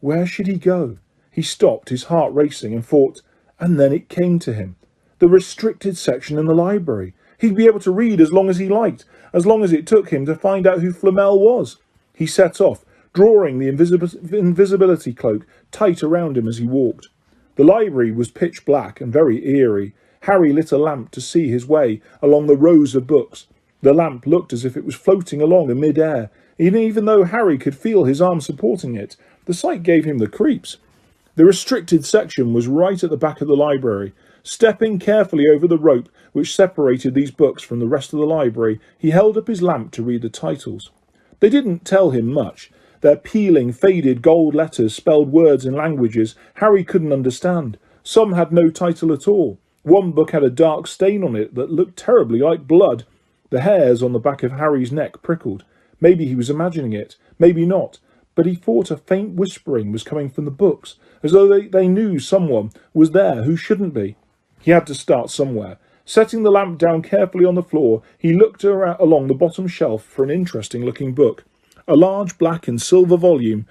Where should he go? He stopped, his heart racing, and thought, and then it came to him. The restricted section in the library. He'd be able to read as long as he liked, as long as it took him to find out who Flamel was. He set off, drawing the invisibility cloak tight around him as he walked. The library was pitch black and very eerie. Harry lit a lamp to see his way along the rows of books. The lamp looked as if it was floating along in mid-air. Even though Harry could feel his arm supporting it, the sight gave him the creeps. The restricted section was right at the back of the library. Stepping carefully over the rope which separated these books from the rest of the library, he held up his lamp to read the titles. They didn't tell him much. Their peeling, faded gold letters spelled words in languages Harry couldn't understand. Some had no title at all. One book had a dark stain on it that looked terribly like blood. The hairs on the back of Harry's neck prickled. Maybe he was imagining it, maybe not, but he thought a faint whispering was coming from the books, as though they knew someone was there who shouldn't be. He had to start somewhere. Setting the lamp down carefully on the floor, he looked along the bottom shelf for an interesting-looking book. A large black and silver volume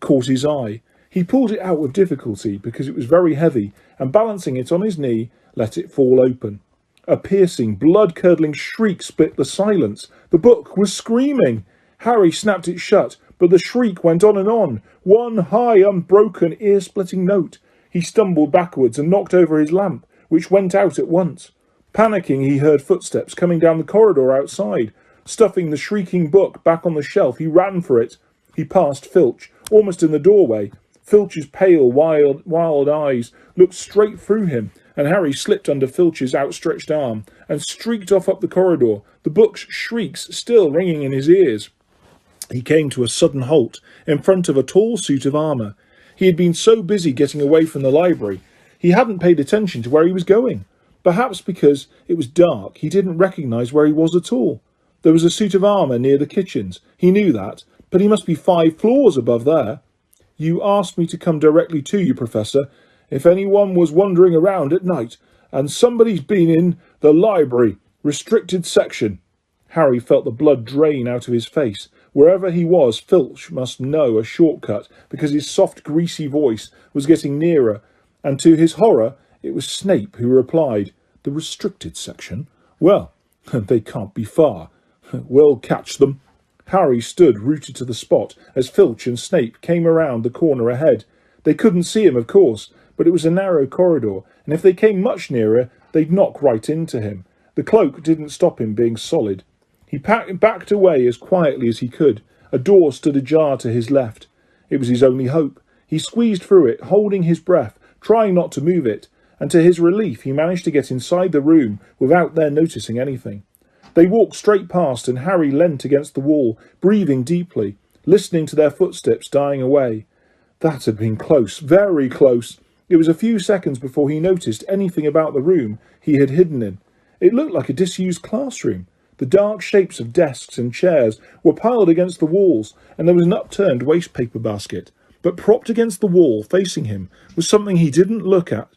caught his eye. He pulled it out with difficulty because it was very heavy, and balancing it on his knee, let it fall open. A piercing, blood-curdling shriek split the silence. The book was screaming. Harry snapped it shut, but the shriek went on and on, one high, unbroken, ear-splitting note. He stumbled backwards and knocked over his lamp, which went out at once. Panicking, he heard footsteps coming down the corridor outside. Stuffing the shrieking book back on the shelf, he ran for it. He passed Filch, almost in the doorway. Filch's pale, wild eyes looked straight through him, and Harry slipped under Filch's outstretched arm and streaked off up the corridor, the book's shrieks still ringing in his ears. He came to a sudden halt in front of a tall suit of armour. He had been so busy getting away from the library, he hadn't paid attention to where he was going. Perhaps because it was dark, he didn't recognise where he was at all. There was a suit of armour near the kitchens. He knew that, but he must be 5 floors above there. You asked me to come directly to you, Professor. If anyone was wandering around at night, and somebody's been in the library, restricted section. Harry felt the blood drain out of his face. Wherever he was, Filch must know a shortcut, because his soft, greasy voice was getting nearer, and to his horror, it was Snape who replied, "The restricted section? Well, they can't be far. We'll catch them." Harry stood rooted to the spot as Filch and Snape came around the corner ahead. They couldn't see him, of course, but it was a narrow corridor, and if they came much nearer, they'd knock right into him. The cloak didn't stop him being solid. He backed away as quietly as he could. A door stood ajar to his left. It was his only hope. He squeezed through it, holding his breath, trying not to move it, and to his relief he managed to get inside the room without their noticing anything. They walked straight past, and Harry leant against the wall, breathing deeply, listening to their footsteps dying away. That had been close, very close. It was a few seconds before he noticed anything about the room he had hidden in. It looked like a disused classroom. The dark shapes of desks and chairs were piled against the walls, and there was an upturned waste paper basket. But propped against the wall, facing him, was something he didn't look at.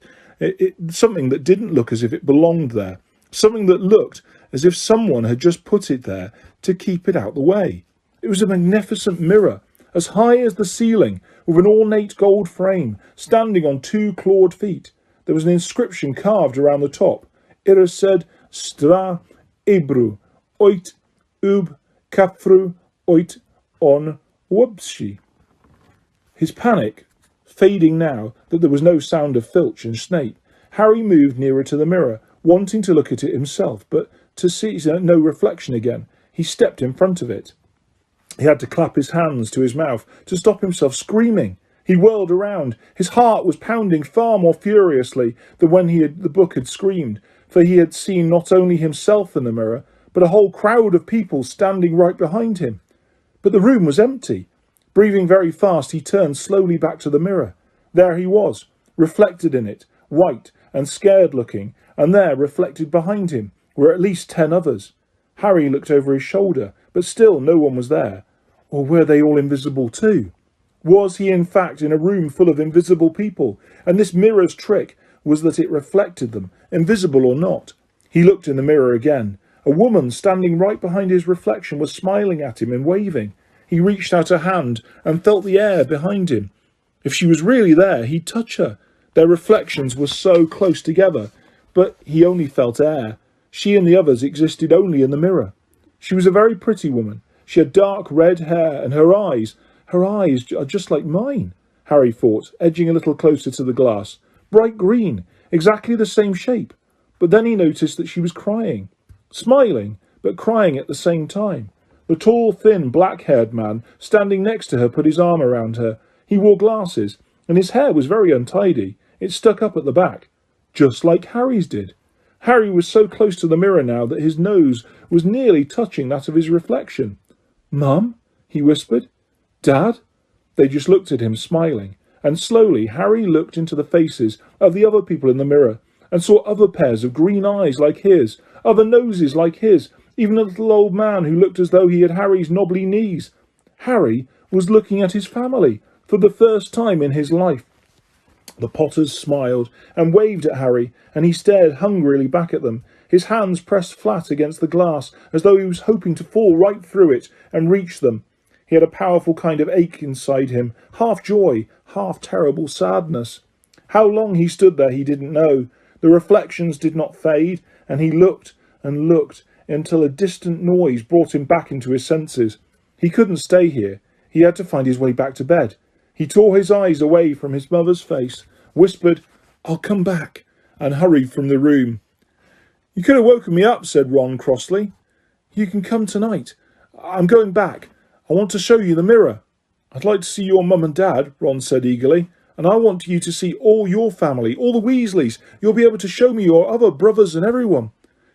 Something that didn't look as if it belonged there. Something that looked as if someone had just put it there to keep it out the way. It was a magnificent mirror, as high as the ceiling, with an ornate gold frame, standing on 2 clawed feet. There was an inscription carved around the top. Erised stra ebru, oit ub kafru oit on wubshi. His panic fading now that there was no sound of Filch and Snape, Harry moved nearer to the mirror, wanting to look at it himself, but to see no reflection again. He stepped in front of it. He had to clap his hands to his mouth to stop himself screaming. He whirled around. His heart was pounding far more furiously than when the book had screamed, for he had seen not only himself in the mirror, but a whole crowd of people standing right behind him. But the room was empty. Breathing very fast, he turned slowly back to the mirror. There he was, reflected in it, white and scared-looking, and there, reflected behind him, were at least 10 others. Harry looked over his shoulder, but still no one was there. Or were they all invisible too? Was he in fact in a room full of invisible people, and this mirror's trick was that it reflected them, invisible or not? He looked in the mirror again. A woman standing right behind his reflection was smiling at him and waving. He reached out a hand and felt the air behind him. If she was really there, he'd touch her. Their reflections were so close together, but he only felt air. She and the others existed only in the mirror. She was a very pretty woman. She had dark red hair, and her eyes are just like mine, Harry thought, edging a little closer to the glass. Bright green, exactly the same shape. But then he noticed that she was crying. Smiling, but crying at the same time. The tall, thin, black-haired man standing next to her put his arm around her. He wore glasses, and his hair was very untidy. It stuck up at the back, just like Harry's did. Harry was so close to the mirror now that his nose was nearly touching that of his reflection. "Mum?" he whispered. "Dad?" They just looked at him, smiling, and slowly Harry looked into the faces of the other people in the mirror and saw other pairs of green eyes like his, other noses like his, even a little old man who looked as though he had Harry's knobbly knees. Harry was looking at his family for the first time in his life. The Potters smiled and waved at Harry, and he stared hungrily back at them, his hands pressed flat against the glass, as though he was hoping to fall right through it and reach them. He had a powerful kind of ache inside him, half joy, half terrible sadness. How long he stood there he didn't know. The reflections did not fade, and he looked and looked until a distant noise brought him back into his senses. He couldn't stay here. He had to find his way back to bed. He tore his eyes away from his mother's face, whispered, "I'll come back," and hurried from the room. "You could have woken me up," said Ron crossly. "You can come tonight. I'm going back. I want to show you the mirror." "I'd like to see your mum and dad," Ron said eagerly. "And I want you to see all your family, all the Weasleys. You'll be able to show me your other brothers and everyone."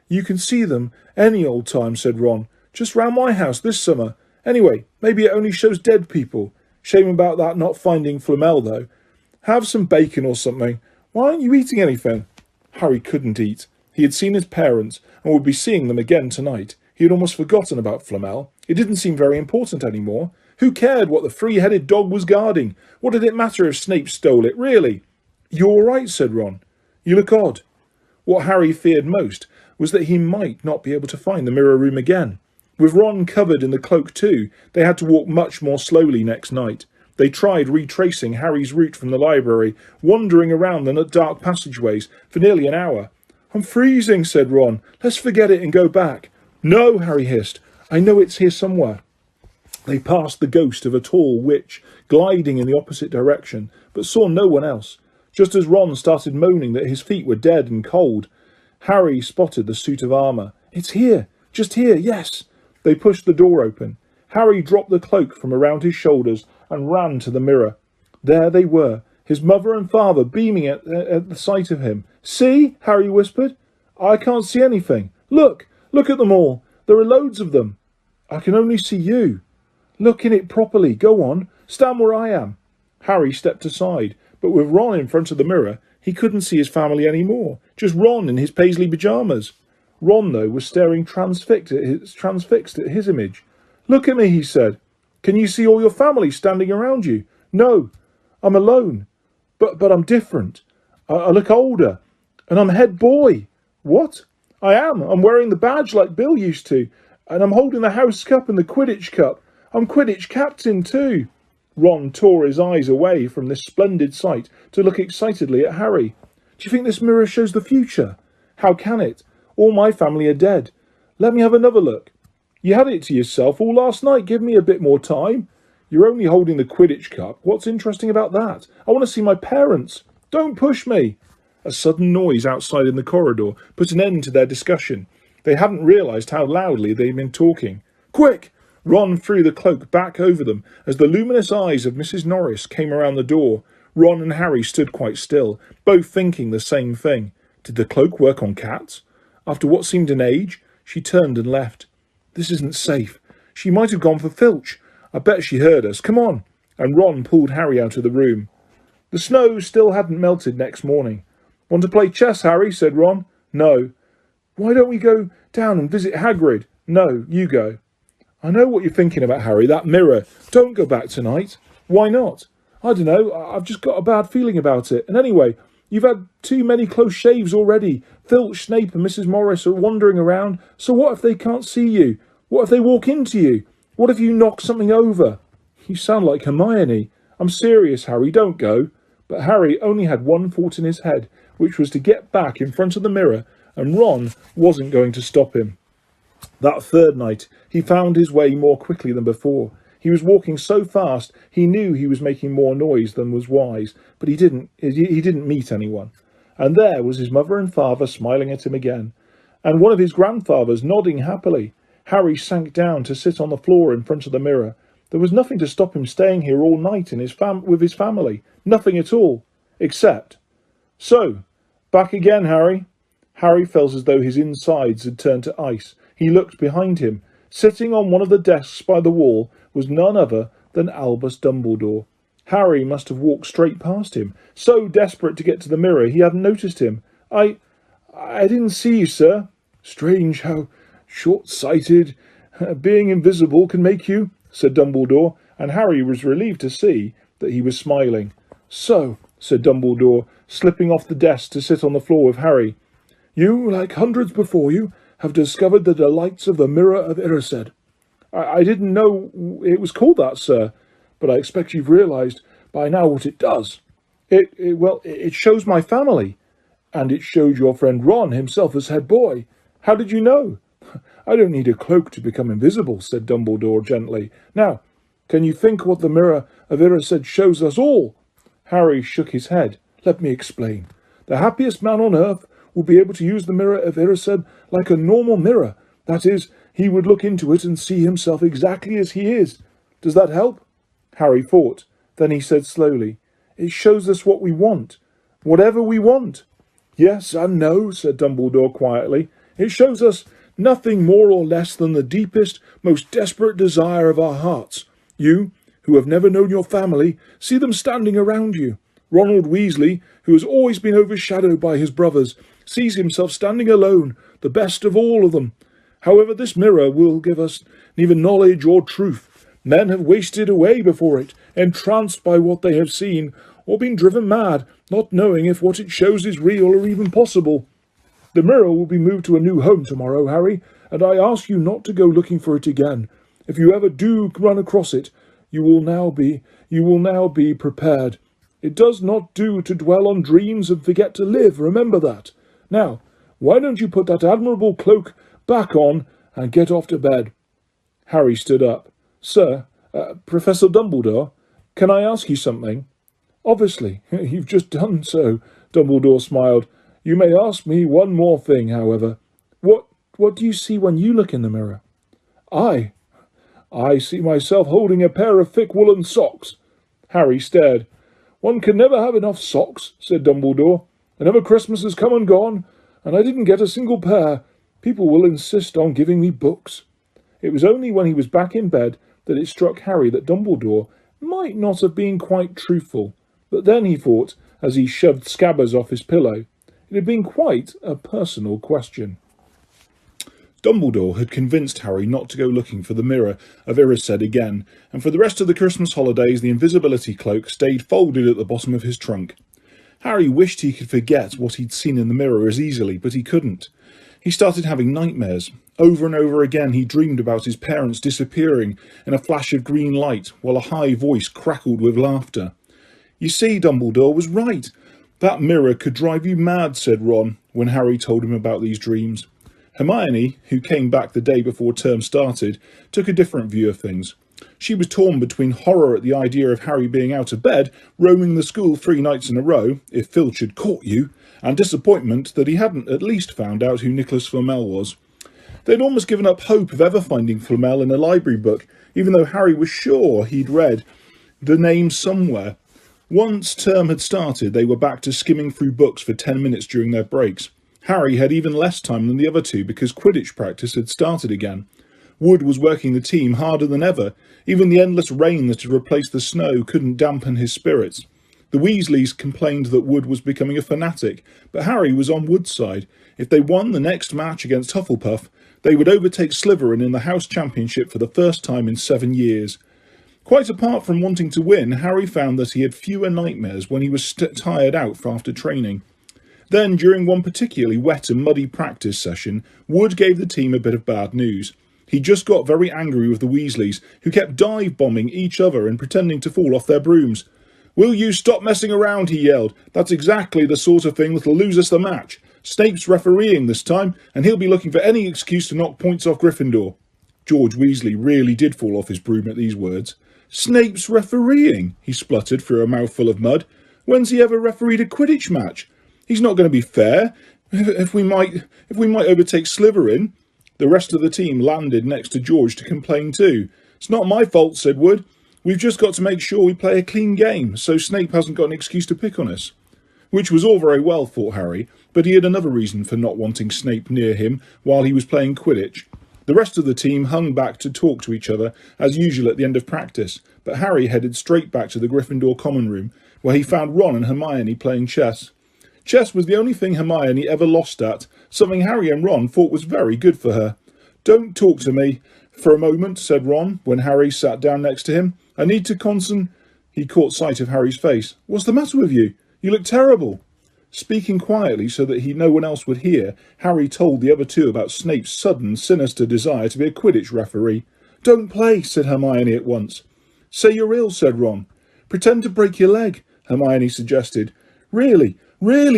"You can see them any old time," said Ron. "Just round my house this summer. Anyway, maybe it only shows dead people. Shame about that not finding Flamel, though. Have some bacon or something. Why aren't you eating anything?" Harry couldn't eat. He had seen his parents and would be seeing them again tonight. He had almost forgotten about Flamel. It didn't seem very important anymore. Who cared what the three-headed dog was guarding? What did it matter if Snape stole it, really? "You all right?" said Ron. "You look odd." What Harry feared most was that he might not be able to find the mirror room again. With Ron covered in the cloak too, they had to walk much more slowly next night. They tried retracing Harry's route from the library, wandering around the dark passageways for nearly an hour. "I'm freezing," said Ron. "Let's forget it and go back." "No," Harry hissed. "I know it's here somewhere." They passed the ghost of a tall witch, gliding in the opposite direction, but saw no one else. Just as Ron started moaning that his feet were dead and cold, Harry spotted the suit of armour. "It's here, just here, yes." They pushed the door open. Harry dropped the cloak from around his shoulders and ran to the mirror. There they were, his mother and father beaming at the sight of him. "See?" Harry whispered. "I can't see anything. Look at them all. There are loads of them." "I can only see you." "Look in it properly. Go on. Stand where I am." Harry stepped aside, but with Ron in front of the mirror, he couldn't see his family any more. Just Ron in his paisley pyjamas. Ron, though, was staring transfixed at his image. "Look at me," he said. "Can you see all your family standing around you?" "No, I'm alone. But I'm different. I look older. And I'm head boy." "What?" "I am. I'm wearing the badge like Bill used to. And I'm holding the house cup and the Quidditch cup. I'm Quidditch captain too." Ron tore his eyes away from this splendid sight to look excitedly at Harry. "Do you think this mirror shows the future?" "How can it? All my family are dead. Let me have another look." "You had it to yourself all last night. Give me a bit more time." "You're only holding the Quidditch cup. What's interesting about that? I want to see my parents." "Don't push me." A sudden noise outside in the corridor put an end to their discussion. They hadn't realised how loudly they'd been talking. "Quick!" Ron threw the cloak back over them as the luminous eyes of Mrs. Norris came around the door. Ron and Harry stood quite still, both thinking the same thing. Did the cloak work on cats? After what seemed an age, she turned and left. "This isn't safe. She might have gone for Filch. I bet she heard us. Come on." And Ron pulled Harry out of the room. The snow still hadn't melted next morning. "Want to play chess, Harry?" said Ron. "No." "Why don't we go down and visit Hagrid?" "No, you go." "I know what you're thinking about, Harry, that mirror. Don't go back tonight." "Why not?" "I don't know. I've just got a bad feeling about it. And anyway, you've had too many close shaves already. Filch, Snape and Mrs. Morris are wandering around. So what if they can't see you? What if they walk into you? What if you knock something over?" "You sound like Hermione." "I'm serious, Harry. Don't go." But Harry only had one thought in his head, which was to get back in front of the mirror, and Ron wasn't going to stop him. That third night, he found his way more quickly than before. He was walking so fast, he knew he was making more noise than was wise, but he didn't meet anyone. And there was his mother and father smiling at him again, and one of his grandfathers nodding happily. Harry sank down to sit on the floor in front of the mirror. There was nothing to stop him staying here all night with his family. Nothing at all. Except... "So, back again, Harry." Harry felt as though his insides had turned to ice. He looked behind him. Sitting on one of the desks by the wall was none other than Albus Dumbledore. Harry must have walked straight past him. So desperate to get to the mirror, he hadn't noticed him. I didn't see you, sir." "Strange how Short-sighted. Being invisible can make you, said Dumbledore, and Harry was relieved to see that he was smiling. So, said Dumbledore, slipping off the desk to sit on the floor with Harry, you, like hundreds before you, have discovered the delights of the Mirror of Erised. I didn't know it was called that, sir, but I expect you've realised by now what it does. It shows my family, and it showed your friend Ron himself as head boy. How did you know? I don't need a cloak to become invisible, said Dumbledore gently. Now, can you think what the Mirror of Erised shows us all? Harry shook his head. Let me explain. The happiest man on earth will be able to use the Mirror of Erised like a normal mirror. That is, he would look into it and see himself exactly as he is. Does that help? Harry thought. Then he said slowly, it shows us what we want. Whatever we want. Yes and no, said Dumbledore quietly. It shows us nothing more or less than the deepest, most desperate desire of our hearts. You, who have never known your family, see them standing around you. Ronald Weasley, who has always been overshadowed by his brothers, sees himself standing alone, the best of all of them. However, this mirror will give us neither knowledge or truth. Men have wasted away before it, entranced by what they have seen, or been driven mad, not knowing if what it shows is real or even possible. The mirror will be moved to a new home tomorrow, Harry, and I ask you not to go looking for it again. If you ever do run across it, you will now be prepared. It does not do to dwell on dreams and forget to live, remember that. Now, why don't you put that admirable cloak back on and get off to bed? Harry stood up. Sir, Professor Dumbledore, can I ask you something? Obviously, you've just done so, Dumbledore smiled. You may ask me one more thing, however. What do you see when you look in the mirror? I see myself holding a pair of thick woolen socks. Harry stared. One can never have enough socks, said Dumbledore. Another Christmas has come and gone, and I didn't get a single pair. People will insist on giving me books. It was only when he was back in bed that it struck Harry that Dumbledore might not have been quite truthful. But then he thought, as he shoved Scabbers off his pillow, it had been quite a personal question. Dumbledore had convinced Harry not to go looking for the Mirror of Erised again, and for the rest of the Christmas holidays the invisibility cloak stayed folded at the bottom of his trunk. Harry wished he could forget what he'd seen in the mirror as easily, but he couldn't. He started having nightmares. Over and over again he dreamed about his parents disappearing in a flash of green light, while a high voice crackled with laughter. You see, Dumbledore was right. That mirror could drive you mad, said Ron, when Harry told him about these dreams. Hermione, who came back the day before term started, took a different view of things. She was torn between horror at the idea of Harry being out of bed, roaming the school 3 nights in a row, if Filch had caught you, and disappointment that he hadn't at least found out who Nicholas Flamel was. They'd almost given up hope of ever finding Flamel in a library book, even though Harry was sure he'd read the name somewhere. Once term had started, they were back to skimming through books for 10 minutes during their breaks. Harry had even less time than the other two because Quidditch practice had started again. Wood was working the team harder than ever. Even the endless rain that had replaced the snow couldn't dampen his spirits. The Weasleys complained that Wood was becoming a fanatic, but Harry was on Wood's side. If they won the next match against Hufflepuff, they would overtake Slytherin in the House Championship for the first time in 7 years. Quite apart from wanting to win, Harry found that he had fewer nightmares when he was tired out after training. Then, during one particularly wet and muddy practice session, Wood gave the team a bit of bad news. He just got very angry with the Weasleys, who kept dive-bombing each other and pretending to fall off their brooms. "Will you stop messing around?" he yelled. "That's exactly the sort of thing that'll lose us the match. Snape's refereeing this time, and he'll be looking for any excuse to knock points off Gryffindor." George Weasley really did fall off his broom at these words. "Snape's refereeing?" he spluttered through a mouthful of mud. "When's he ever refereed a Quidditch match? He's not going to be fair. If we might overtake Slytherin." The rest of the team landed next to George to complain too. "It's not my fault," said Wood. "We've just got to make sure we play a clean game, so Snape hasn't got an excuse to pick on us." Which was all very well, thought Harry, but he had another reason for not wanting Snape near him while he was playing Quidditch. The rest of the team hung back to talk to each other, as usual at the end of practice, but Harry headed straight back to the Gryffindor common room, where he found Ron and Hermione playing chess. Chess was the only thing Hermione ever lost at, something Harry and Ron thought was very good for her. Don't talk to me for a moment, said Ron, when Harry sat down next to him. I need to He caught sight of Harry's face. What's the matter with you? You look terrible. Speaking quietly so that no one else would hear, Harry told the other two about Snape's sudden, sinister desire to be a Quidditch referee. Don't play, said Hermione at once. Say you're ill, said Ron. Pretend to break your leg, Hermione suggested. Really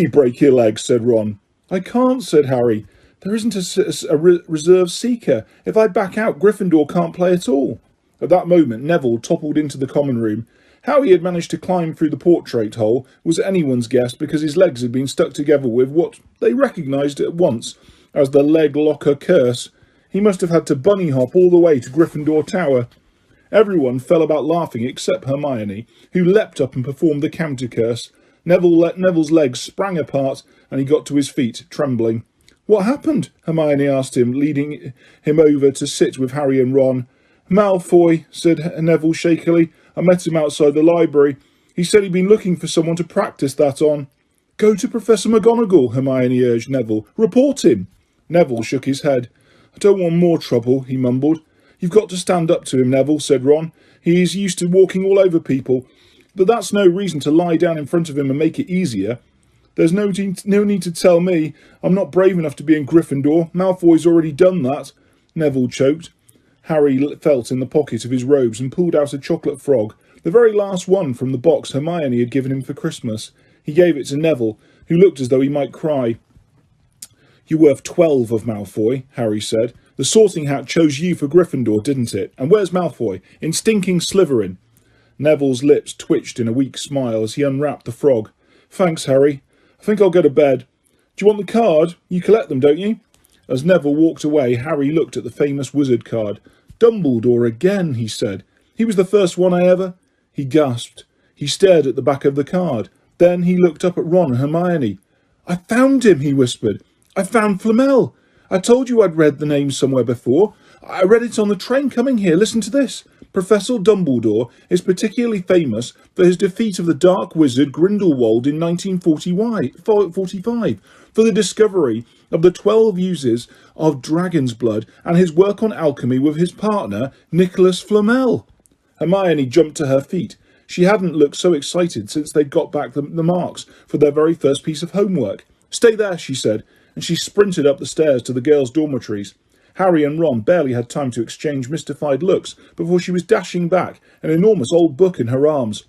break your leg, said Ron. I can't, said Harry. There isn't a reserve seeker. If I back out, Gryffindor can't play at all. At that moment, Neville toppled into the common room. How he had managed to climb through the portrait hole was anyone's guess because his legs had been stuck together with what they recognised at once as the leg locker curse. He must have had to bunny hop all the way to Gryffindor Tower. Everyone fell about laughing except Hermione, who leapt up and performed the counter curse. Neville's legs sprang apart and he got to his feet, trembling. What happened? Hermione asked him, leading him over to sit with Harry and Ron. Malfoy, said Neville shakily. I met him outside the library. He said he'd been looking for someone to practice that on. Go to Professor McGonagall, Hermione urged Neville. Report him. Neville shook his head. I don't want more trouble, he mumbled. You've got to stand up to him, Neville, said Ron. He's used to walking all over people. But that's no reason to lie down in front of him and make it easier. There's no need to tell me. I'm not brave enough to be in Gryffindor. Malfoy's already done that. Neville choked. Harry felt in the pocket of his robes and pulled out a chocolate frog, the very last one from the box Hermione had given him for Christmas. He gave it to Neville, who looked as though he might cry. You're worth 12 of Malfoy, Harry said. The Sorting Hat chose you for Gryffindor, didn't it? And where's Malfoy? In stinking Slytherin. Neville's lips twitched in a weak smile as he unwrapped the frog. Thanks, Harry. I think I'll go to bed. Do you want the card? You collect them, don't you? As Neville walked away, Harry looked at the famous wizard card. Dumbledore again, he said. He was the first one I ever... He gasped. He stared at the back of the card. Then he looked up at Ron and Hermione. I found him, he whispered. I found Flamel. I told you I'd read the name somewhere before. I read it on the train coming here. Listen to this. Professor Dumbledore is particularly famous for his defeat of the dark wizard Grindelwald in 1945, for the discovery of the 12 uses of dragon's blood, and his work on alchemy with his partner, Nicholas Flamel. Hermione jumped to her feet. She hadn't looked so excited since they'd got back the marks for their very first piece of homework. Stay there, she said, and she sprinted up the stairs to the girls' dormitories. Harry and Ron barely had time to exchange mystified looks before she was dashing back, an enormous old book in her arms.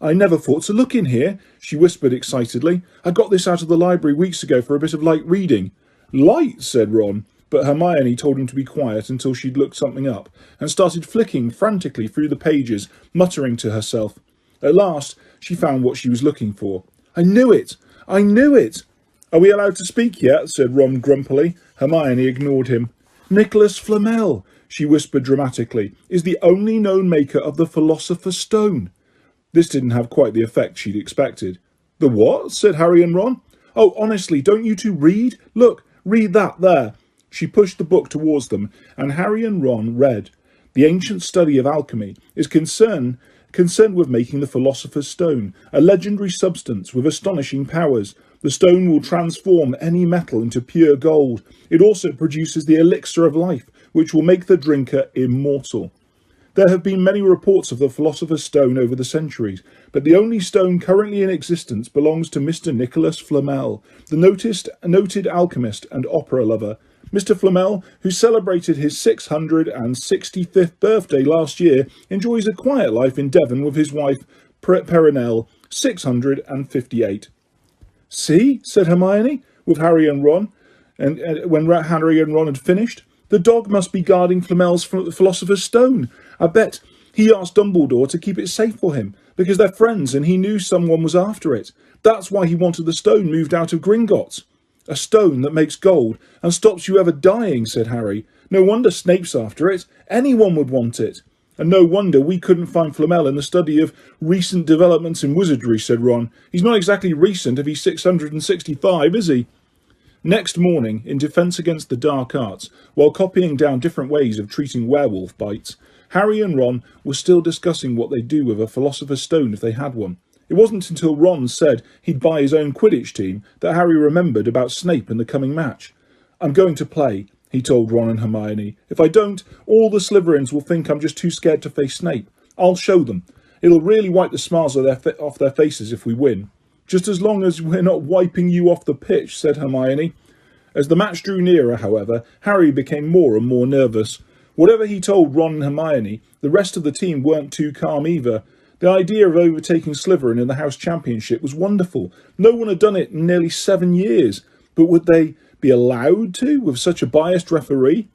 I never thought to look in here, she whispered excitedly. I got this out of the library weeks ago for a bit of light reading. Light, said Ron, but Hermione told him to be quiet until she'd looked something up, and started flicking frantically through the pages, muttering to herself. At last, she found what she was looking for. I knew it! I knew it! Are we allowed to speak yet? Said Ron grumpily. Hermione ignored him. Nicholas Flamel, she whispered dramatically, is the only known maker of the Philosopher's Stone. This didn't have quite the effect she'd expected. The what? Said Harry and Ron. Oh, honestly, don't you two read? Look, read that there. She pushed the book towards them, and Harry and Ron read. The ancient study of alchemy is concerned with making the Philosopher's Stone, a legendary substance with astonishing powers. The stone will transform any metal into pure gold. It also produces the elixir of life, which will make the drinker immortal. There have been many reports of the Philosopher's Stone over the centuries, but the only stone currently in existence belongs to Mr. Nicholas Flamel, the noted alchemist and opera lover. Mr. Flamel, who celebrated his 665th birthday last year, enjoys a quiet life in Devon with his wife, Perenelle, 658. See, said Hermione, with Harry and Ron, and when Harry and Ron had finished. The dog must be guarding Flamel's Philosopher's Stone. I bet he asked Dumbledore to keep it safe for him, because they're friends and he knew someone was after it. That's why he wanted the stone moved out of Gringotts. A stone that makes gold and stops you ever dying, said Harry. No wonder Snape's after it. Anyone would want it. And no wonder we couldn't find Flamel in the study of recent developments in wizardry, said Ron. He's not exactly recent if he's 665, is he? Next morning, in defence against the dark arts, while copying down different ways of treating werewolf bites, Harry and Ron were still discussing what they'd do with a Philosopher's Stone if they had one. It wasn't until Ron said he'd buy his own Quidditch team that Harry remembered about Snape and the coming match. I'm going to play. he told Ron and Hermione. "If I don't, all the Slytherins will think I'm just too scared to face Snape. I'll show them. It'll really wipe the smiles off their faces if we win." "Just as long as we're not wiping you off the pitch," said Hermione. As the match drew nearer, however, Harry became more and more nervous. Whatever he told Ron and Hermione, the rest of the team weren't too calm either. The idea of overtaking Slytherin in the House Championship was wonderful. No one had done it in nearly 7 years. But would they be allowed to, with such a biased referee?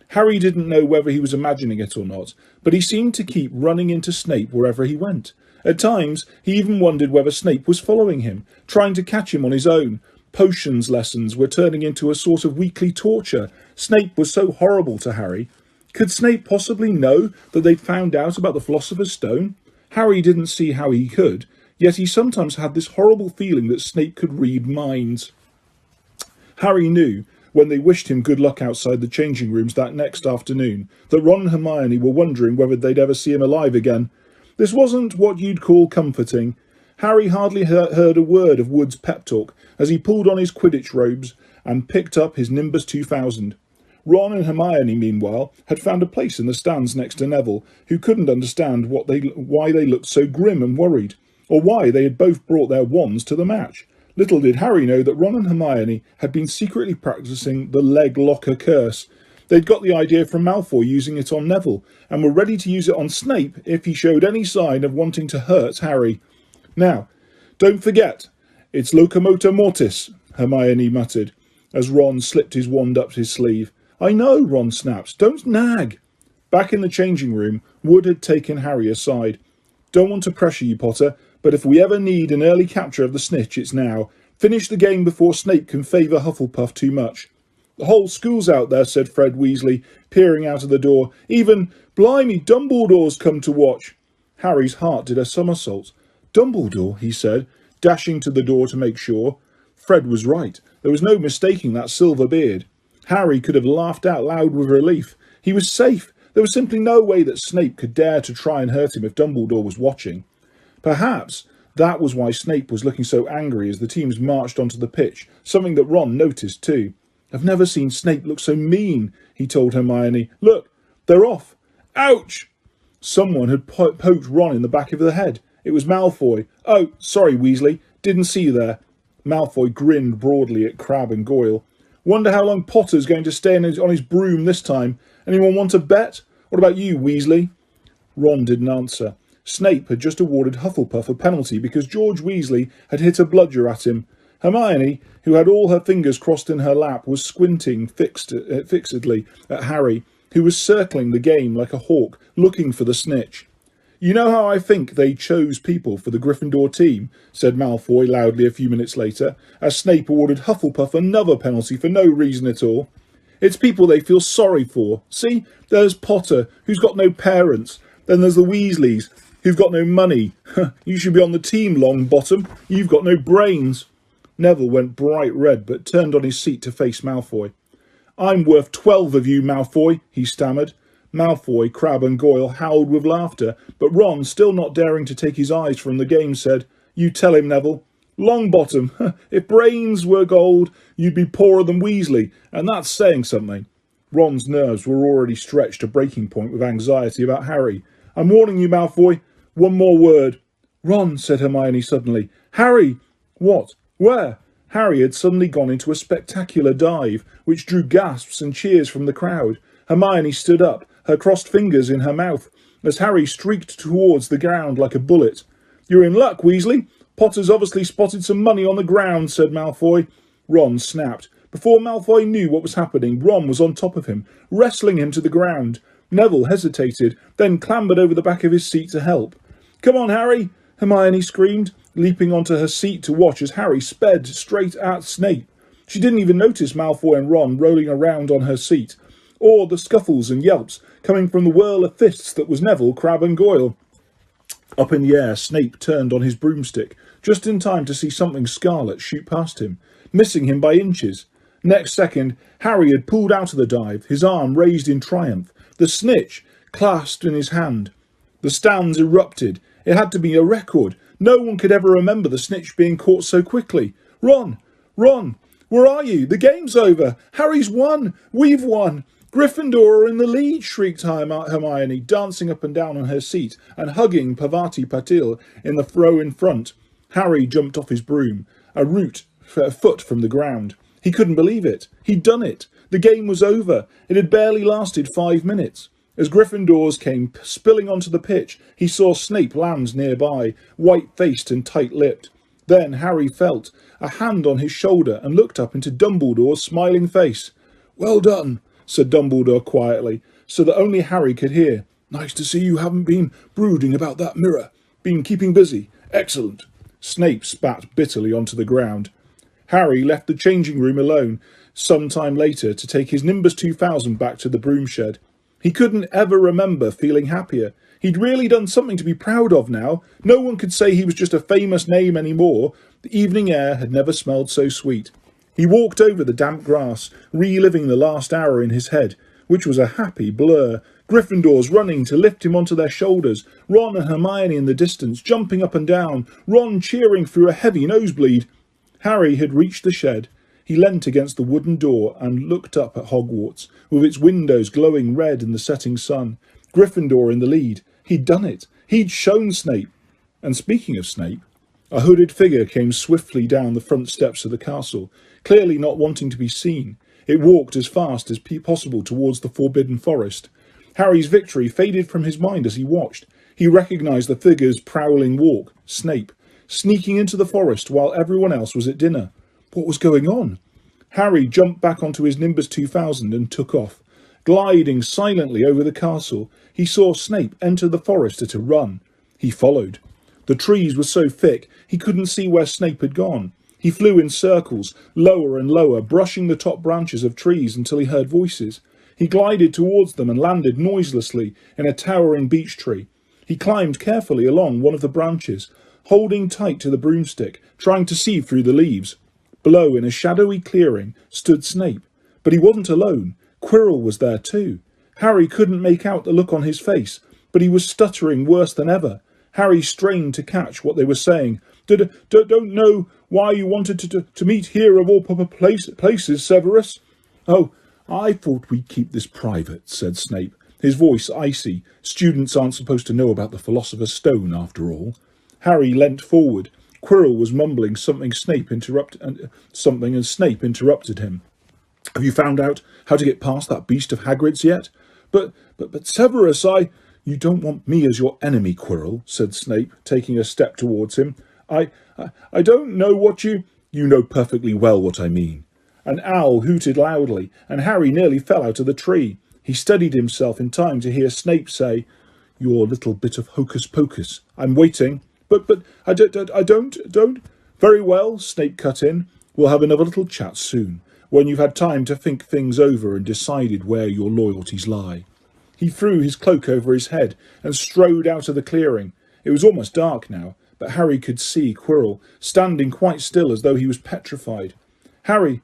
Harry didn't know whether he was imagining it or not, but he seemed to keep running into Snape wherever he went. At times, he even wondered whether Snape was following him, trying to catch him on his own. Potions lessons were turning into a sort of weekly torture. Snape was so horrible to Harry. Could Snape possibly know that they'd found out about the Philosopher's Stone? Harry didn't see how he could, yet he sometimes had this horrible feeling that Snape could read minds. Harry knew, when they wished him good luck outside the changing rooms that next afternoon, that Ron and Hermione were wondering whether they'd ever see him alive again. This wasn't what you'd call comforting. Harry hardly heard a word of Wood's pep talk as he pulled on his Quidditch robes and picked up his Nimbus 2000. Ron and Hermione, meanwhile, had found a place in the stands next to Neville, who couldn't understand why they looked so grim and worried, or why they had both brought their wands to the match. Little did Harry know that Ron and Hermione had been secretly practising the leg locker curse. They'd got the idea from Malfoy using it on Neville, and were ready to use it on Snape if he showed any sign of wanting to hurt Harry. "Now, don't forget, it's locomotor mortis," Hermione muttered, as Ron slipped his wand up his sleeve. "I know," Ron snapped. "Don't nag." Back in the changing room, Wood had taken Harry aside. "Don't want to pressure you, Potter, but if we ever need an early capture of the snitch, it's now. Finish the game before Snape can favour Hufflepuff too much." "The whole school's out there," said Fred Weasley, peering out of the door. "Even, blimey, Dumbledore's come to watch." Harry's heart did a somersault. "Dumbledore," he said, dashing to the door to make sure. Fred was right. There was no mistaking that silver beard. Harry could have laughed out loud with relief. He was safe. There was simply no way that Snape could dare to try and hurt him if Dumbledore was watching. Perhaps that was why Snape was looking so angry as the teams marched onto the pitch, something that Ron noticed too. "I've never seen Snape look so mean," he told Hermione. "Look, they're off." "Ouch!" Someone had poked Ron in the back of the head. It was Malfoy. "Oh, sorry, Weasley. Didn't see you there." Malfoy grinned broadly at Crabbe and Goyle. "Wonder how long Potter's going to stay on his broom this time. Anyone want to bet? What about you, Weasley?" Ron didn't answer. Snape had just awarded Hufflepuff a penalty because George Weasley had hit a bludger at him. Hermione, who had all her fingers crossed in her lap, was squinting fixedly at Harry, who was circling the game like a hawk, looking for the snitch. "You know how I think they chose people for the Gryffindor team," said Malfoy loudly a few minutes later, as Snape awarded Hufflepuff another penalty for no reason at all. "It's people they feel sorry for. See, there's Potter, who's got no parents. Then there's the Weasleys, who've got no money. You should be on the team, Longbottom. You've got no brains." Neville went bright red, but turned on his seat to face Malfoy. "I'm worth 12 of you, Malfoy," he stammered. Malfoy, Crabbe and Goyle howled with laughter, but Ron, still not daring to take his eyes from the game, said, "You tell him, Neville." "Longbottom, if brains were gold, you'd be poorer than Weasley, and that's saying something." Ron's nerves were already stretched to breaking point with anxiety about Harry. "I'm warning you, Malfoy. One more word." "Ron," said Hermione suddenly. "Harry!" "What? Where?" Harry had suddenly gone into a spectacular dive, which drew gasps and cheers from the crowd. Hermione stood up, her crossed fingers in her mouth, as Harry streaked towards the ground like a bullet. "You're in luck, Weasley. Potter's obviously spotted some money on the ground," said Malfoy. Ron snapped. Before Malfoy knew what was happening, Ron was on top of him, wrestling him to the ground. Neville hesitated, then clambered over the back of his seat to help. "Come on, Harry!" Hermione screamed, leaping onto her seat to watch as Harry sped straight at Snape. She didn't even notice Malfoy and Ron rolling around on her seat, or the scuffles and yelps coming from the whirl of fists that was Neville, Crabbe and Goyle. Up in the air, Snape turned on his broomstick, just in time to see something scarlet shoot past him, missing him by inches. Next second, Harry had pulled out of the dive, his arm raised in triumph, the snitch clasped in his hand. The stands erupted. It had to be a record. No one could ever remember the snitch being caught so quickly. "Ron! Ron!" Where are you? The game's over. Harry's won. We've won. Gryffindor are in the lead, shrieked Hermione, dancing up and down on her seat and hugging Pavati Patil in the row in front. Harry jumped off his broom, a foot from the ground. He couldn't believe it. He'd done it. The game was over. It had barely lasted 5 minutes. As Gryffindors came spilling onto the pitch, he saw Snape land nearby, white-faced and tight-lipped. Then Harry felt a hand on his shoulder and looked up into Dumbledore's smiling face. "Well done," said Dumbledore quietly, so that only Harry could hear. "Nice to see you haven't been brooding about that mirror. Been keeping busy. Excellent." Snape spat bitterly onto the ground. Harry left the changing room alone some time later to take his Nimbus 2000 back to the broom shed. He couldn't ever remember feeling happier. He'd really done something to be proud of now. No one could say he was just a famous name anymore. The evening air had never smelled so sweet. He walked over the damp grass, reliving the last hour in his head, which was a happy blur. Gryffindors running to lift him onto their shoulders, Ron and Hermione in the distance, jumping up and down, Ron cheering through a heavy nosebleed. Harry had reached the shed. He leant against the wooden door and looked up at Hogwarts, with its windows glowing red in the setting sun. Gryffindor in the lead. He'd done it. He'd shown Snape. And speaking of Snape, a hooded figure came swiftly down the front steps of the castle, clearly not wanting to be seen. It walked as fast as possible towards the forbidden forest. Harry's victory faded from his mind as he watched. He recognised the figure's prowling walk, Snape, sneaking into the forest while everyone else was at dinner. What was going on? Harry jumped back onto his Nimbus 2000 and took off. Gliding silently over the castle, he saw Snape enter the forest at a run. He followed. The trees were so thick he couldn't see where Snape had gone. He flew in circles, lower and lower, brushing the top branches of trees until he heard voices. He glided towards them and landed noiselessly in a towering beech tree. He climbed carefully along one of the branches, holding tight to the broomstick, trying to see through the leaves. Below, in a shadowy clearing, stood Snape. But he wasn't alone. Quirrell was there too. Harry couldn't make out the look on his face, but he was stuttering worse than ever. Harry strained to catch what they were saying. Don't know why you wanted to meet here of all places, Severus." "Oh, I thought we'd keep this private," said Snape, his voice icy. "Students aren't supposed to know about the Philosopher's Stone, after all." Harry leant forward. Quirrell was mumbling something, and Snape interrupted him. "Have you found out how to get past that beast of Hagrid's yet?" But Severus, "You don't want me as your enemy, Quirrell," said Snape, taking a step towards him. I don't know what you know perfectly well what I mean." An owl hooted loudly, and Harry nearly fell out of the tree. He steadied himself in time to hear Snape say, "Your little bit of hocus-pocus. I'm waiting." But I don't. "Very well," Snape cut in. "We'll have another little chat soon, when you've had time to think things over and decided where your loyalties lie." He threw his cloak over his head and strode out of the clearing. It was almost dark now, but Harry could see Quirrell standing quite still as though he was petrified. "Harry,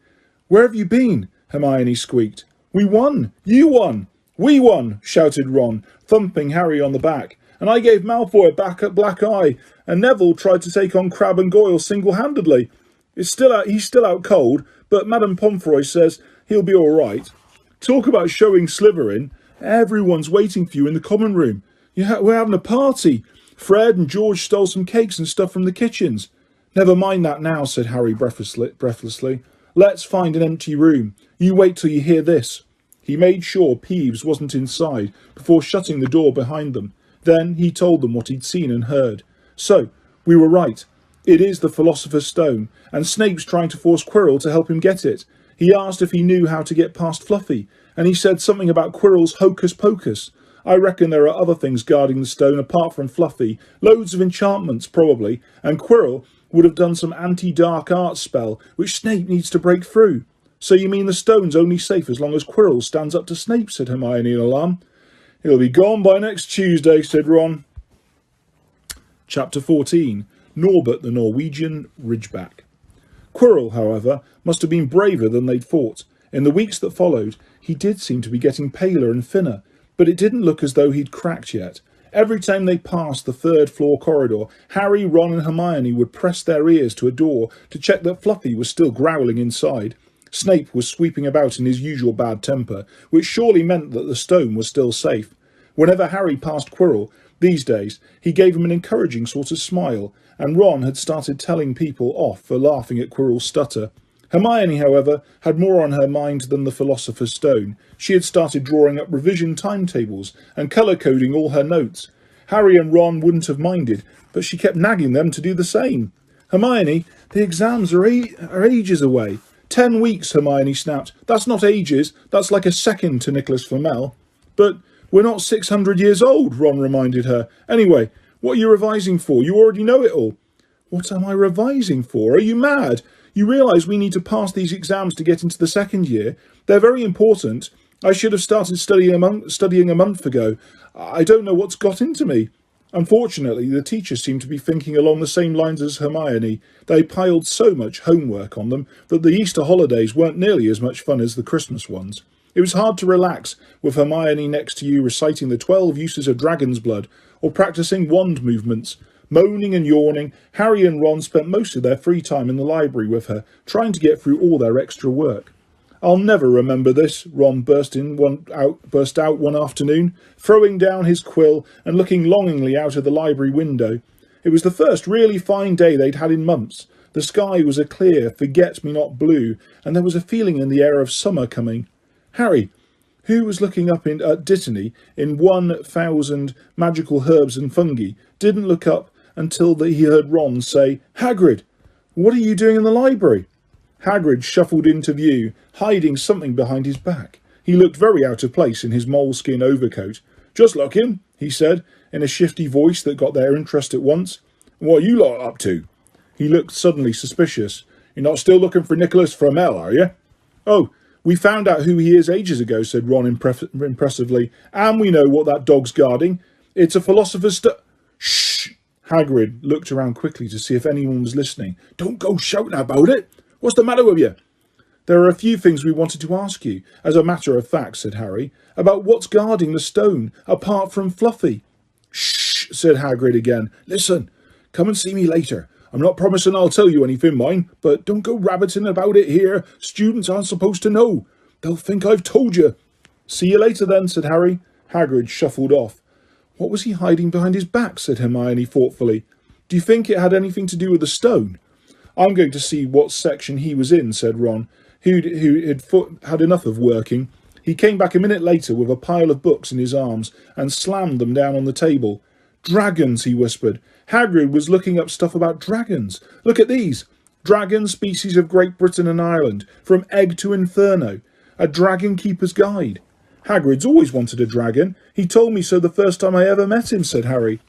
where have you been?" Hermione squeaked. "We won! You won! We won!" shouted Ron, thumping Harry on the back. "And I gave Malfoy a black eye, and Neville tried to take on Crabbe and Goyle single-handedly. He's still out cold, but Madame Pomfrey says he'll be all right. Talk about showing Slytherin. Everyone's waiting for you in the common room. We're having a party. Fred and George stole some cakes and stuff from the kitchens." "Never mind that now," said Harry breathlessly. "Let's find an empty room. You wait till you hear this." He made sure Peeves wasn't inside before shutting the door behind them. Then he told them what he'd seen and heard. "So, we were right. It is the Philosopher's Stone, and Snape's trying to force Quirrell to help him get it. He asked if he knew how to get past Fluffy, and he said something about Quirrell's hocus-pocus. I reckon there are other things guarding the stone apart from Fluffy, loads of enchantments probably, and Quirrell would have done some anti-dark arts spell, which Snape needs to break through." "So you mean the stone's only safe as long as Quirrell stands up to Snape?" said Hermione in alarm. "He'll be gone by next Tuesday," said Ron. Chapter 14. Norbert the Norwegian Ridgeback. Quirrell, however, must have been braver than they'd thought. In the weeks that followed, he did seem to be getting paler and thinner, but it didn't look as though he'd cracked yet. Every time they passed the third-floor corridor, Harry, Ron and Hermione would press their ears to a door to check that Fluffy was still growling inside. Snape was sweeping about in his usual bad temper, which surely meant that the stone was still safe. Whenever Harry passed Quirrell, these days, he gave him an encouraging sort of smile, and Ron had started telling people off for laughing at Quirrell's stutter. Hermione, however, had more on her mind than the Philosopher's Stone. She had started drawing up revision timetables and colour-coding all her notes. Harry and Ron wouldn't have minded, but she kept nagging them to do the same. Hermione, the exams are ages away. 10 weeks, Hermione snapped. That's not ages, that's like a second to Nicholas Flamel. But we're not 600 years old, Ron reminded her. Anyway, what are you revising for? You already know it all. What am I revising for? Are you mad? You realise we need to pass these exams to get into the second year. They're very important. I should have started studying a month ago. I don't know what's got into me. Unfortunately, the teachers seemed to be thinking along the same lines as Hermione. They piled so much homework on them that the Easter holidays weren't nearly as much fun as the Christmas ones. It was hard to relax with Hermione next to you reciting the 12 uses of dragon's blood or practising wand movements. Moaning and yawning, Harry and Ron spent most of their free time in the library with her, trying to get through all their extra work. I'll never remember this, Ron burst out one afternoon, throwing down his quill and looking longingly out of the library window. It was the first really fine day they'd had in months. The sky was a clear, forget-me-not blue, and there was a feeling in the air of summer coming. Harry, who was looking up at Dittany in 1,000 magical herbs and fungi, didn't look up until he heard Ron say, "Hagrid, what are you doing in the library?" Hagrid shuffled into view, hiding something behind his back. He looked very out of place in his moleskin overcoat. "Just looking," he said, in a shifty voice that got their interest at once. "What are you lot up to?" He looked suddenly suspicious. "You're not still looking for Nicholas Flamel, are you?" "Oh, we found out who he is ages ago," said Ron impressively. "And we know what that dog's guarding. It's a Philosopher's Stone." "Shh!" Hagrid looked around quickly to see if anyone was listening. "Don't go shouting about it. What's the matter with you?" "There are a few things we wanted to ask you, as a matter of fact," said Harry, "about what's guarding the stone, apart from Fluffy." "Shh," said Hagrid again. "Listen, come and see me later. I'm not promising I'll tell you anything, mind, but don't go rabbiting about it here. Students aren't supposed to know. They'll think I've told you." "See you later then," said Harry. Hagrid shuffled off. "What was he hiding behind his back?" said Hermione thoughtfully. "Do you think it had anything to do with the stone?" "I'm going to see what section he was in," said Ron, who had enough of working. He came back a minute later with a pile of books in his arms and slammed them down on the table. "Dragons," he whispered. Hagrid was looking up stuff about dragons. "Look at these. Dragon species of Great Britain and Ireland, from egg to inferno. A dragon keeper's guide." "Hagrid's always wanted a dragon. He told me so the first time I ever met him," said Harry.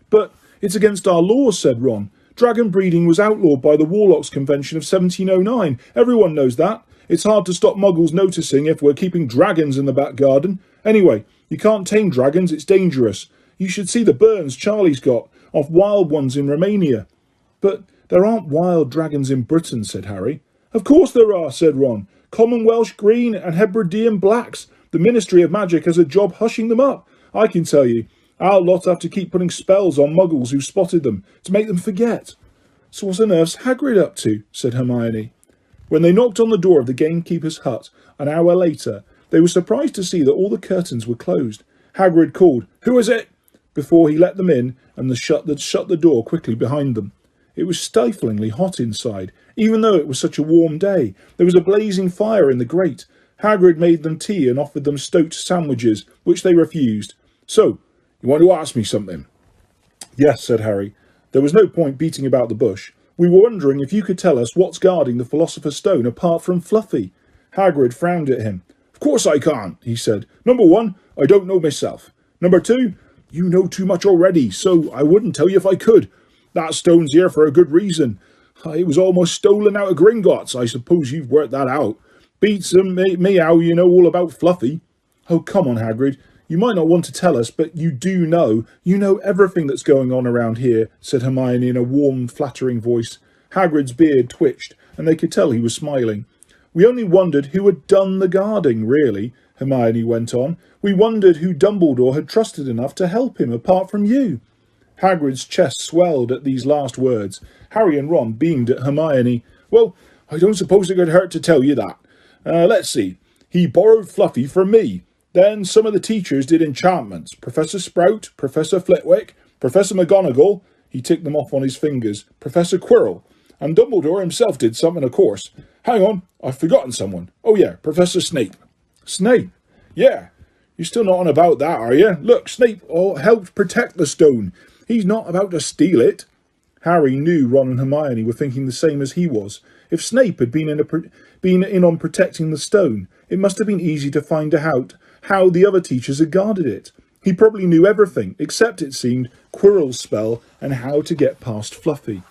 "But it's against our laws," said Ron. "Dragon breeding was outlawed by the Warlocks Convention of 1709. Everyone knows that. It's hard to stop muggles noticing if we're keeping dragons in the back garden. Anyway, you can't tame dragons, it's dangerous. You should see the burns Charlie's got off wild ones in Romania." "But there aren't wild dragons in Britain," said Harry. "Of course there are," said Ron. "Common Welsh green and Hebridean blacks. The Ministry of Magic has a job hushing them up. I can tell you, our lot have to keep putting spells on muggles who spotted them to make them forget." "So what on earth's Hagrid up to?" said Hermione. When they knocked on the door of the gamekeeper's hut an hour later, they were surprised to see that all the curtains were closed. Hagrid called, "Who is it?" before he let them in and shut the door quickly behind them. It was stiflingly hot inside, even though it was such a warm day. There was a blazing fire in the grate. Hagrid made them tea and offered them stoat sandwiches, which they refused. "So, you want to ask me something?" "Yes," said Harry. There was no point beating about the bush. "We were wondering if you could tell us what's guarding the Philosopher's Stone apart from Fluffy." Hagrid frowned at him. "Of course I can't," he said. "Number one, I don't know myself. Number two, you know too much already, so I wouldn't tell you if I could. That stone's here for a good reason. It was almost stolen out of Gringotts. I suppose you've worked that out. Beats me how you know all about Fluffy." "Oh, come on, Hagrid. You might not want to tell us, but you do know. You know everything that's going on around here," said Hermione in a warm, flattering voice. Hagrid's beard twitched, and they could tell he was smiling. "We only wondered who had done the guarding, really," Hermione went on. "We wondered who Dumbledore had trusted enough to help him apart from you." Hagrid's chest swelled at these last words. Harry and Ron beamed at Hermione. "Well, I don't suppose it could hurt to tell you that. Let's see. He borrowed Fluffy from me. Then some of the teachers did enchantments. Professor Sprout, Professor Flitwick, Professor McGonagall," he ticked them off on his fingers, "Professor Quirrell. And Dumbledore himself did something, of course. Hang on, I've forgotten someone. Oh yeah, Professor Snape." "Snape? Yeah. You're still not on about that, are you? Look, Snape helped protect the stone. He's not about to steal it." Harry knew Ron and Hermione were thinking the same as he was. If Snape had been in on protecting the stone, it must have been easy to find out how the other teachers had guarded it. He probably knew everything, except, it seemed, Quirrell's spell and how to get past Fluffy.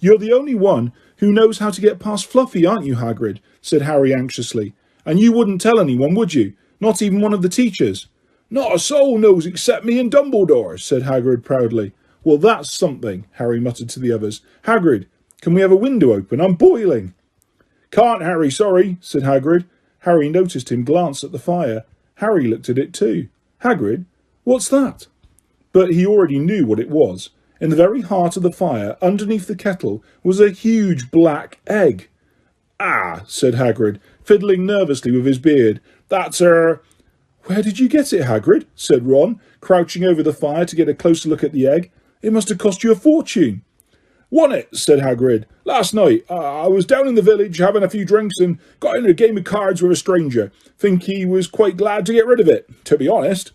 "You're the only one who knows how to get past Fluffy, aren't you, Hagrid?" said Harry anxiously. "And you wouldn't tell anyone, would you? Not even one of the teachers?" "Not a soul knows except me and Dumbledore," said Hagrid proudly. "Well, that's something," Harry muttered to the others. "Hagrid, can we have a window open? I'm boiling." "Can't, Harry, sorry," said Hagrid. Harry noticed him glance at the fire. Harry looked at it too. "Hagrid, what's that?" But he already knew what it was. In the very heart of the fire, underneath the kettle, was a huge black egg. "Ah," said Hagrid, fiddling nervously with his beard. "That's her." "Where did you get it, Hagrid?" said Ron, crouching over the fire to get a closer look at the egg. "It must have cost you a fortune." "Won it," said Hagrid. "Last night. I was down in the village having a few drinks and got into a game of cards with a stranger. Think he was quite glad to get rid of it, to be honest."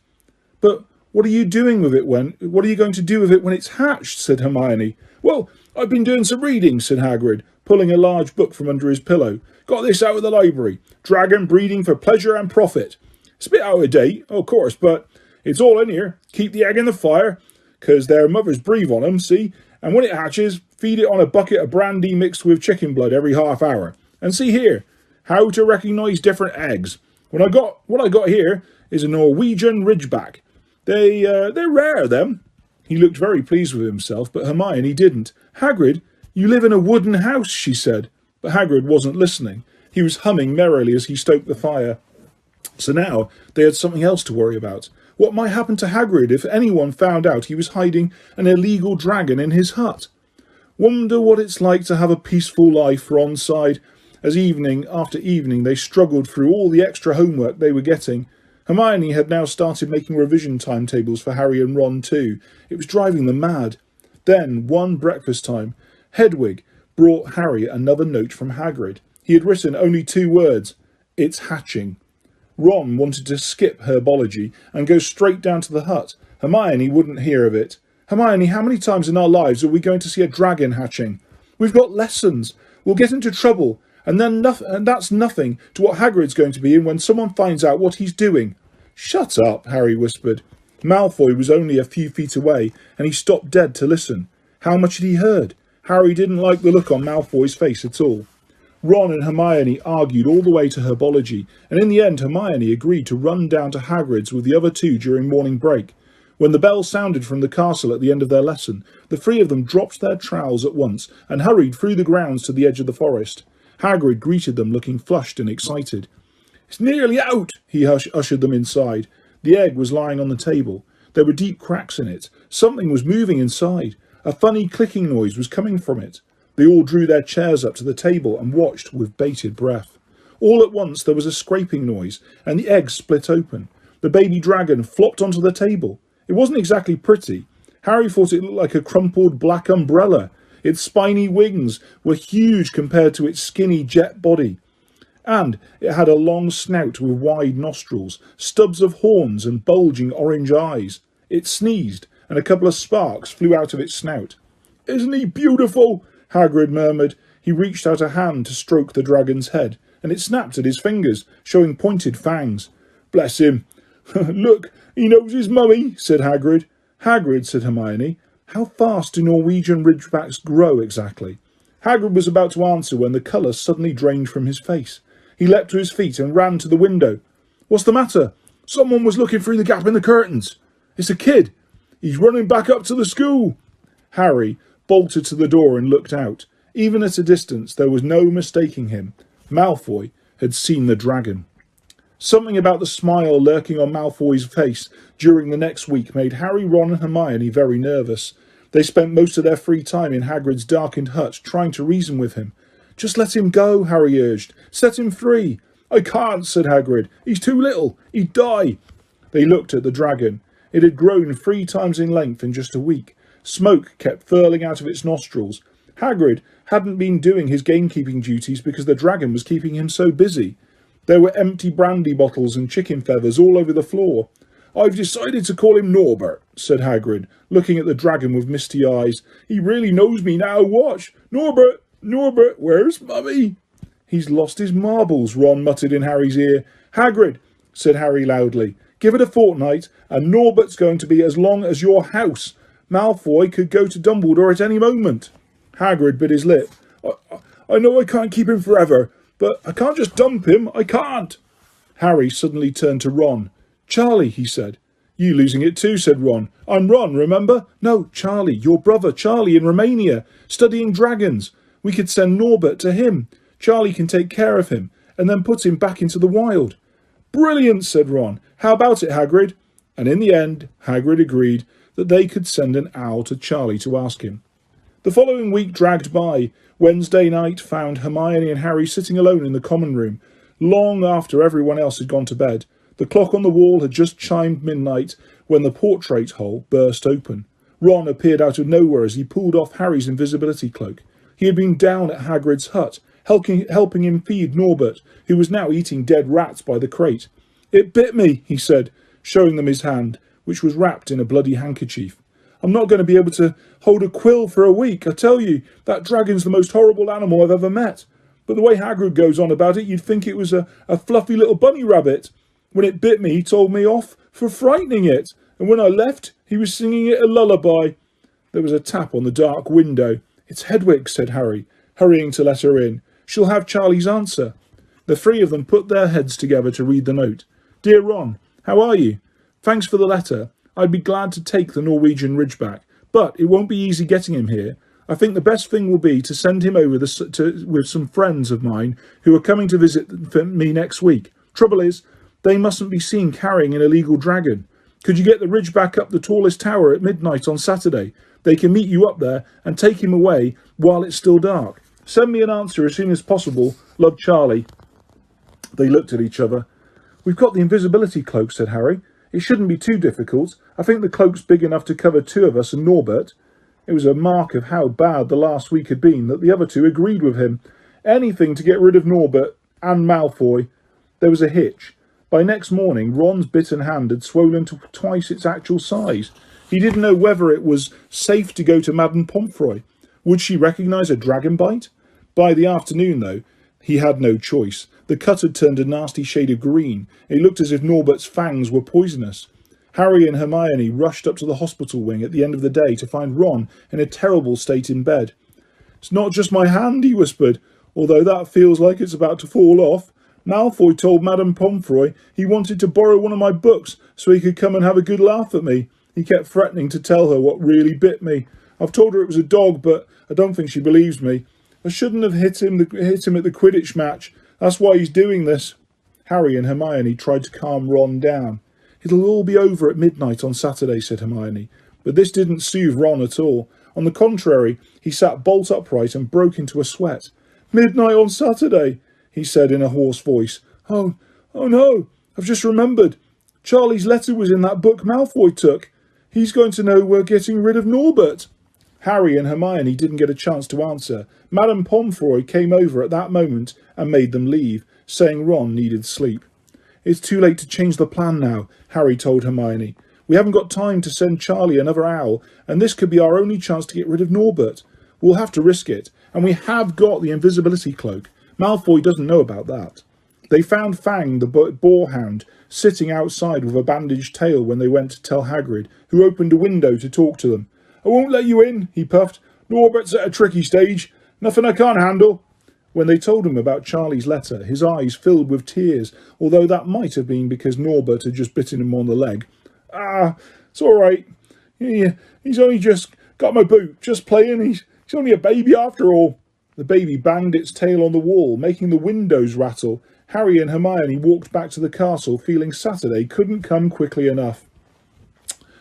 "But what are you going to do with it when it's hatched?" said Hermione. "Well, I've been doing some reading," said Hagrid, pulling a large book from under his pillow. "Got this out of the library. Dragon breeding for pleasure and profit. It's a bit out of date, of course, but it's all in here. Keep the egg in the fire, 'cause their mothers breathe on them, see? And when it hatches, feed it on a bucket of brandy mixed with chicken blood every half hour. And see here, how to recognise different eggs. What I got here is a Norwegian Ridgeback. They're rare, them." He looked very pleased with himself, but Hermione didn't. "Hagrid, you live in a wooden house," she said. But Hagrid wasn't listening. He was humming merrily as he stoked the fire. So now they had something else to worry about. What might happen to Hagrid if anyone found out he was hiding an illegal dragon in his hut? "Wonder what it's like to have a peaceful life," Ron sighed, as evening after evening they struggled through all the extra homework they were getting. Hermione had now started making revision timetables for Harry and Ron too. It was driving them mad. Then, one breakfast time, Hedwig brought Harry another note from Hagrid. He had written only 2 words: "It's hatching." Ron wanted to skip herbology and go straight down to the hut. Hermione wouldn't hear of it. "Hermione, how many times in our lives are we going to see a dragon hatching? We've got lessons. We'll get into trouble. And that's nothing to what Hagrid's going to be in when someone finds out what he's doing." "Shut up," Harry whispered. Malfoy was only a few feet away, and he stopped dead to listen. How much had he heard? Harry didn't like the look on Malfoy's face at all. Ron and Hermione argued all the way to herbology, and in the end Hermione agreed to run down to Hagrid's with the other 2 during morning break. When the bell sounded from the castle at the end of their lesson, the 3 of them dropped their trowels at once and hurried through the grounds to the edge of the forest. Hagrid greeted them looking flushed and excited. "It's nearly out," he ushered them inside. The egg was lying on the table. There were deep cracks in it. Something was moving inside. A funny clicking noise was coming from it. They all drew their chairs up to the table and watched with bated breath. All at once there was a scraping noise, and the egg split open. The baby dragon flopped onto the table. It wasn't exactly pretty. Harry thought it looked like a crumpled black umbrella. Its spiny wings were huge compared to its skinny jet body. And it had a long snout with wide nostrils, stubs of horns and bulging orange eyes. It sneezed, and a couple of sparks flew out of its snout. "Isn't he beautiful?" Hagrid murmured. He reached out a hand to stroke the dragon's head, and it snapped at his fingers, showing pointed fangs. "Bless him." "Look, he knows his mummy," said Hagrid. "Hagrid," said Hermione, "how fast do Norwegian Ridgebacks grow exactly?" Hagrid was about to answer when the colour suddenly drained from his face. He leapt to his feet and ran to the window. "What's the matter?" "Someone was looking through the gap in the curtains." "It's a kid." "He's running back up to the school." Harry bolted to the door and looked out. Even at a distance, there was no mistaking him. Malfoy had seen the dragon. Something about the smile lurking on Malfoy's face during the next week made Harry, Ron and Hermione very nervous. They spent most of their free time in Hagrid's darkened hut trying to reason with him. "Just let him go," Harry urged. "Set him free." "I can't," said Hagrid. "He's too little. He'd die." They looked at the dragon. It had grown 3 times in length in just a week. Smoke kept furling out of its nostrils. Hagrid hadn't been doing his gamekeeping duties because the dragon was keeping him so busy. There were empty brandy bottles and chicken feathers all over the floor. "I've decided to call him Norbert," said Hagrid, looking at the dragon with misty eyes. "He really knows me now. Watch. Norbert, Norbert, where's Mummy?" "He's lost his marbles," Ron muttered in Harry's ear. "Hagrid," said Harry loudly, "give it a fortnight, and Norbert's going to be as long as your house. Malfoy could go to Dumbledore at any moment." Hagrid bit his lip. I know I can't keep him forever, but I can't just dump him. I can't." Harry suddenly turned to Ron. "Charlie," he said. "You losing it too," said Ron. "I'm Ron, remember?" "No, Charlie, your brother Charlie in Romania, studying dragons. We could send Norbert to him. Charlie can take care of him, and then put him back into the wild." "Brilliant," said Ron. "How about it, Hagrid?" And in the end, Hagrid agreed that they could send an owl to Charlie to ask him. The following week dragged by. Wednesday night found Hermione and Harry sitting alone in the common room, long after everyone else had gone to bed. The clock on the wall had just chimed midnight when the portrait hole burst open. Ron appeared out of nowhere as he pulled off Harry's invisibility cloak. He had been down at Hagrid's hut, helping him feed Norbert, who was now eating dead rats by the crate. "It bit me," he said, showing them his hand, which was wrapped in a bloody handkerchief. "I'm not going to be able to hold a quill for a week. I tell you, that dragon's the most horrible animal I've ever met. But the way Hagrid goes on about it, you'd think it was a fluffy little bunny rabbit. When it bit me, he told me off for frightening it, and when I left, he was singing it a lullaby." There was a tap on the dark window. "It's Hedwig," said Harry, hurrying to let her in. "She'll have Charlie's answer." The 3 of them put their heads together to read the note. "Dear Ron, how are you? Thanks for the letter. I'd be glad to take the Norwegian Ridgeback, but it won't be easy getting him here. I think the best thing will be to send him over with some friends of mine who are coming to visit me next week. Trouble is, they mustn't be seen carrying an illegal dragon. Could you get the Ridgeback up the tallest tower at midnight on Saturday? They can meet you up there and take him away while it's still dark. Send me an answer as soon as possible. Love, Charlie." They looked at each other. "We've got the invisibility cloak," said Harry. "It shouldn't be too difficult. I think the cloak's big enough to cover 2 of us and Norbert." It was a mark of how bad the last week had been that the other 2 agreed with him. Anything to get rid of Norbert and Malfoy. There was a hitch. By next morning, Ron's bitten hand had swollen to twice its actual size. He didn't know whether it was safe to go to Madame Pomfrey. Would she recognise a dragon bite? By the afternoon, though, he had no choice. The cut had turned a nasty shade of green. It looked as if Norbert's fangs were poisonous. Harry and Hermione rushed up to the hospital wing at the end of the day to find Ron in a terrible state in bed. "It's not just my hand," he whispered, "although that feels like it's about to fall off. Malfoy told Madame Pomfrey he wanted to borrow one of my books so he could come and have a good laugh at me. He kept threatening to tell her what really bit me. I've told her it was a dog, but I don't think she believes me. I shouldn't have hit him at the Quidditch match. That's why he's doing this." Harry and Hermione tried to calm Ron down. "It'll all be over at midnight on Saturday," said Hermione. But this didn't soothe Ron at all. On the contrary, he sat bolt upright and broke into a sweat. "Midnight on Saturday," he said in a hoarse voice. Oh no, I've just remembered. Charlie's letter was in that book Malfoy took. He's going to know we're getting rid of Norbert." Harry and Hermione didn't get a chance to answer. Madame Pomfrey came over at that moment and made them leave, saying Ron needed sleep. "It's too late to change the plan now," Harry told Hermione. "We haven't got time to send Charlie another owl, and this could be our only chance to get rid of Norbert. We'll have to risk it, and we have got the invisibility cloak. Malfoy doesn't know about that." They found Fang, the boarhound, sitting outside with a bandaged tail when they went to tell Hagrid, who opened a window to talk to them. "I won't let you in," he puffed. "Norbert's at a tricky stage. Nothing I can't handle." When they told him about Charlie's letter, his eyes filled with tears, although that might have been because Norbert had just bitten him on the leg. It's all right. He's only just got my boot, just playing. He's only a baby after all." The baby banged its tail on the wall, making the windows rattle. Harry and Hermione walked back to the castle feeling Saturday couldn't come quickly enough.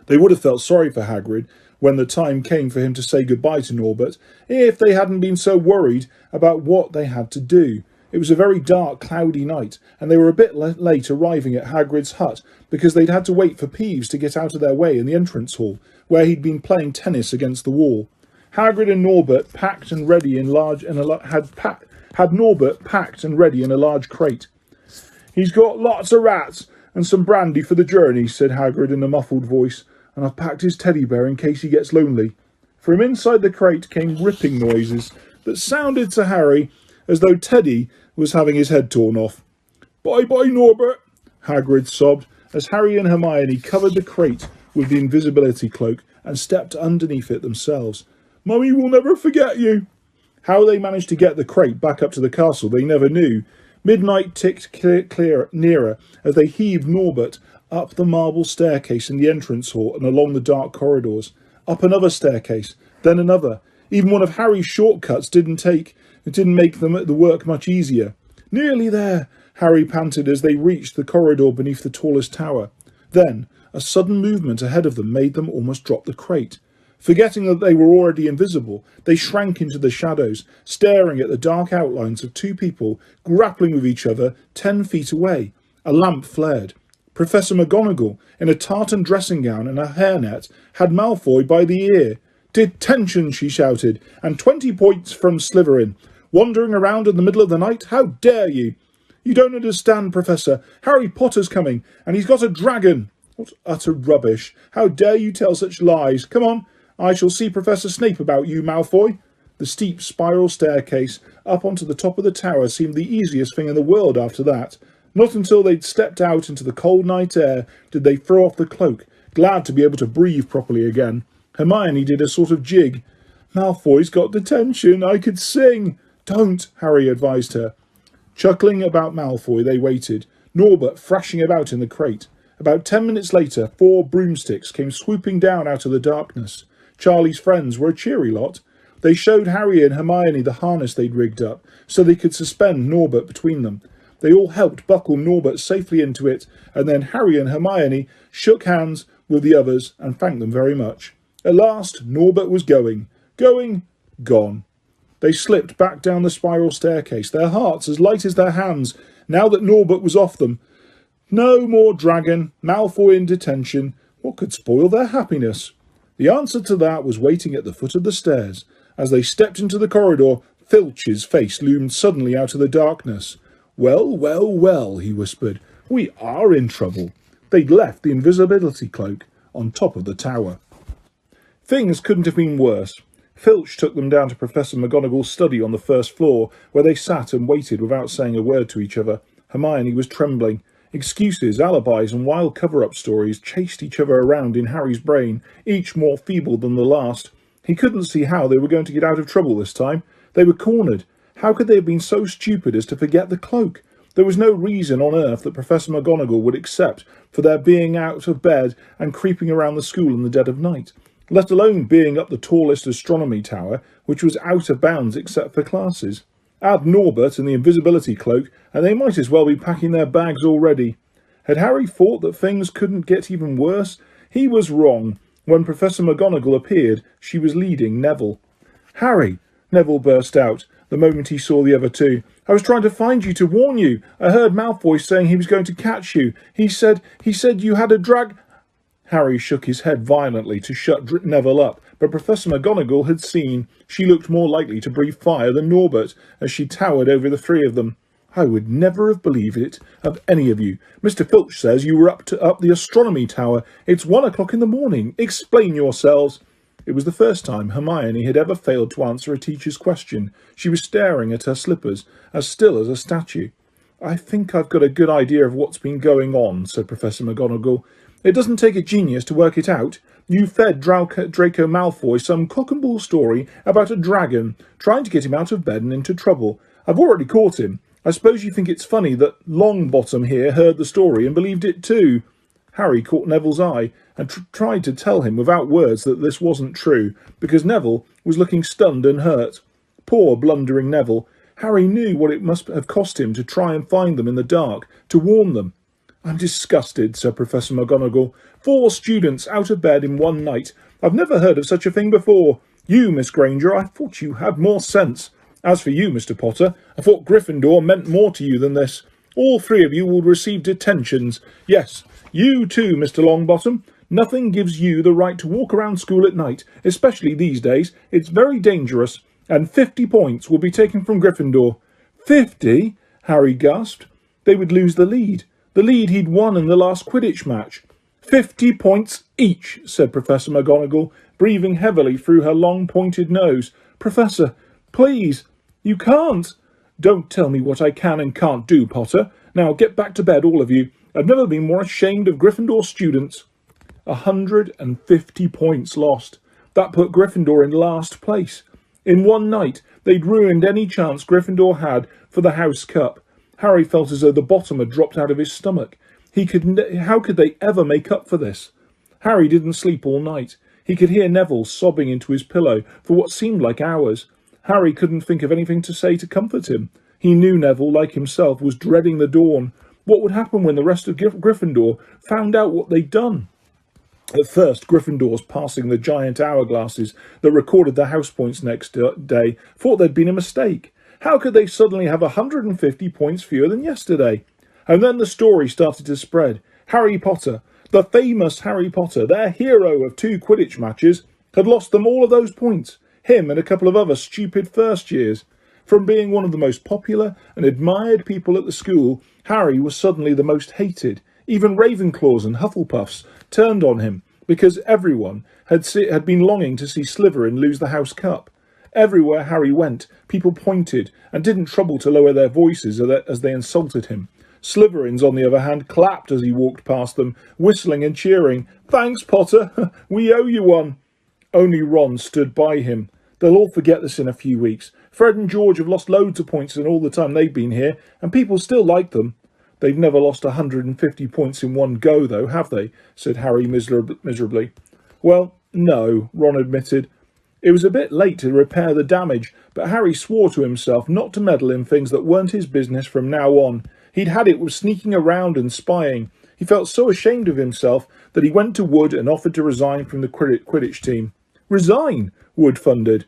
They would have felt sorry for Hagrid when the time came for him to say goodbye to Norbert, if they hadn't been so worried about what they had to do. It was a very dark, cloudy night, and they were a bit late arriving at Hagrid's hut because they'd had to wait for Peeves to get out of their way in the entrance hall, where he'd been playing tennis against the wall. Hagrid and Norbert packed and ready in had Norbert packed and ready in a large crate. "He's got lots of rats and some brandy for the journey," said Hagrid in a muffled voice, "and I've packed his teddy bear in case he gets lonely." From inside the crate came ripping noises that sounded to Harry as though Teddy was having his head torn off. "Bye-bye, Norbert," Hagrid sobbed as Harry and Hermione covered the crate with the invisibility cloak and stepped underneath it themselves. "Mummy will never forget you." How they managed to get the crate back up to the castle they never knew. Midnight ticked clear nearer as they heaved Norbert up the marble staircase in the entrance hall and along the dark corridors. Up another staircase, then another. Even one of Harry's shortcuts didn't make them the work much easier. "Nearly there," Harry panted as they reached the corridor beneath the tallest tower. Then a sudden movement ahead of them made them almost drop the crate. Forgetting that they were already invisible, they shrank into the shadows, staring at the dark outlines of two people grappling with each other 10 feet away. A lamp flared. Professor McGonagall, in a tartan dressing gown and a hairnet, had Malfoy by the ear. "Detention," she shouted, "and 20 points from Slytherin. Wandering around in the middle of the night? How dare you?" "You don't understand, Professor. Harry Potter's coming, and he's got a dragon." "What utter rubbish. How dare you tell such lies? Come on. I shall see Professor Snape about you, Malfoy." The steep spiral staircase up onto the top of the tower seemed the easiest thing in the world after that. Not until they'd stepped out into the cold night air did they throw off the cloak, glad to be able to breathe properly again. Hermione did a sort of jig. "Malfoy's got detention. I could sing." "Don't," Harry advised her. Chuckling about Malfoy, they waited, Norbert thrashing about in the crate. About 10 minutes later, 4 broomsticks came swooping down out of the darkness. Charlie's friends were a cheery lot. They showed Harry and Hermione the harness they'd rigged up, so they could suspend Norbert between them. They all helped buckle Norbert safely into it, and then Harry and Hermione shook hands with the others and thanked them very much. At last, Norbert was going, gone. They slipped back down the spiral staircase, their hearts as light as their hands, now that Norbert was off them. No more dragon, Malfoy in detention. What could spoil their happiness? The answer to that was waiting at the foot of the stairs. As they stepped into the corridor, Filch's face loomed suddenly out of the darkness. "Well, well, well," he whispered. "We are in trouble." They'd left the invisibility cloak on top of the tower. Things couldn't have been worse. Filch took them down to Professor McGonagall's study on the first floor, where they sat and waited without saying a word to each other. Hermione was trembling. Excuses, alibis, and wild cover-up stories chased each other around in Harry's brain, each more feeble than the last. He couldn't see how they were going to get out of trouble this time. They were cornered. How could they have been so stupid as to forget the cloak? There was no reason on earth that Professor McGonagall would accept for their being out of bed and creeping around the school in the dead of night, let alone being up the tallest astronomy tower, which was out of bounds except for classes. Add Norbert and the invisibility cloak, and they might as well be packing their bags already. Had Harry thought that things couldn't get even worse? He was wrong. When Professor McGonagall appeared, she was leading Neville. "Harry," Neville burst out, the moment he saw the other two. "I was trying to find you to warn you. I heard Malfoy saying he was going to catch you. He said you had a drag—" Harry shook his head violently to shut Neville up, but Professor McGonagall had seen. She looked more likely to breathe fire than Norbert as she towered over the three of them. "I would never have believed it of any of you. Mr. Filch says you were up the astronomy tower. It's 1 o'clock in the morning. Explain yourselves." It was the first time Hermione had ever failed to answer a teacher's question. She was staring at her slippers, as still as a statue. "I think I've got a good idea of what's been going on," said Professor McGonagall. "It doesn't take a genius to work it out. You fed Draco Malfoy some cock-and-bull story about a dragon, trying to get him out of bed and into trouble. I've already caught him. I suppose you think it's funny that Longbottom here heard the story and believed it too." Harry caught Neville's eye and tried to tell him without words that this wasn't true, because Neville was looking stunned and hurt. Poor blundering Neville. Harry knew what it must have cost him to try and find them in the dark, to warn them. I'm disgusted, said Professor McGonagall. 4 students out of bed in one night. I've never heard of such a thing before. You, Miss Granger, I thought you had more sense. As for you, Mr. Potter, I thought Gryffindor meant more to you than this. All 3 of you will receive detentions. Yes, you too, Mr. Longbottom. Nothing gives you the right to walk around school at night, especially these days. It's very dangerous. And 50 points will be taken from Gryffindor. 50? Harry gasped. They would lose the lead. The lead he'd won in the last Quidditch match. 50 points each, said Professor McGonagall, breathing heavily through her long pointed nose. Professor, please, you can't. Don't tell me what I can and can't do, Potter. Now get back to bed, all of you. I've never been more ashamed of Gryffindor students. 150 points lost. That put Gryffindor in last place. In one night, they'd ruined any chance Gryffindor had for the House Cup. Harry felt as though the bottom had dropped out of his stomach. How could they ever make up for this? Harry didn't sleep all night. He could hear Neville sobbing into his pillow for what seemed like hours. Harry couldn't think of anything to say to comfort him. He knew Neville, like himself, was dreading the dawn. What would happen when the rest of Gryffindor found out what they'd done? At first, Gryffindors passing the giant hourglasses that recorded the house points next day thought there'd been a mistake. How could they suddenly have 150 points fewer than yesterday? And then the story started to spread. Harry Potter, the famous Harry Potter, their hero of 2 Quidditch matches, had lost them all of those points. Him and a couple of other stupid first years. From being one of the most popular and admired people at the school, Harry was suddenly the most hated. Even Ravenclaws and Hufflepuffs turned on him because everyone had been longing to see Slytherin lose the House Cup. Everywhere Harry went, people pointed and didn't trouble to lower their voices as they insulted him. Slytherins, on the other hand, clapped as he walked past them, whistling and cheering. Thanks, Potter. We owe you one. Only Ron stood by him. They'll all forget this in a few weeks. Fred and George have lost loads of points in all the time they've been here, and people still like them. They've never lost 150 points in one go, though, have they? Said Harry miserably. Well, no, Ron admitted. It was a bit late to repair the damage, but Harry swore to himself not to meddle in things that weren't his business from now on. He'd had it with sneaking around and spying. He felt so ashamed of himself that he went to Wood and offered to resign from the Quidditch team. Resign? Wood thundered.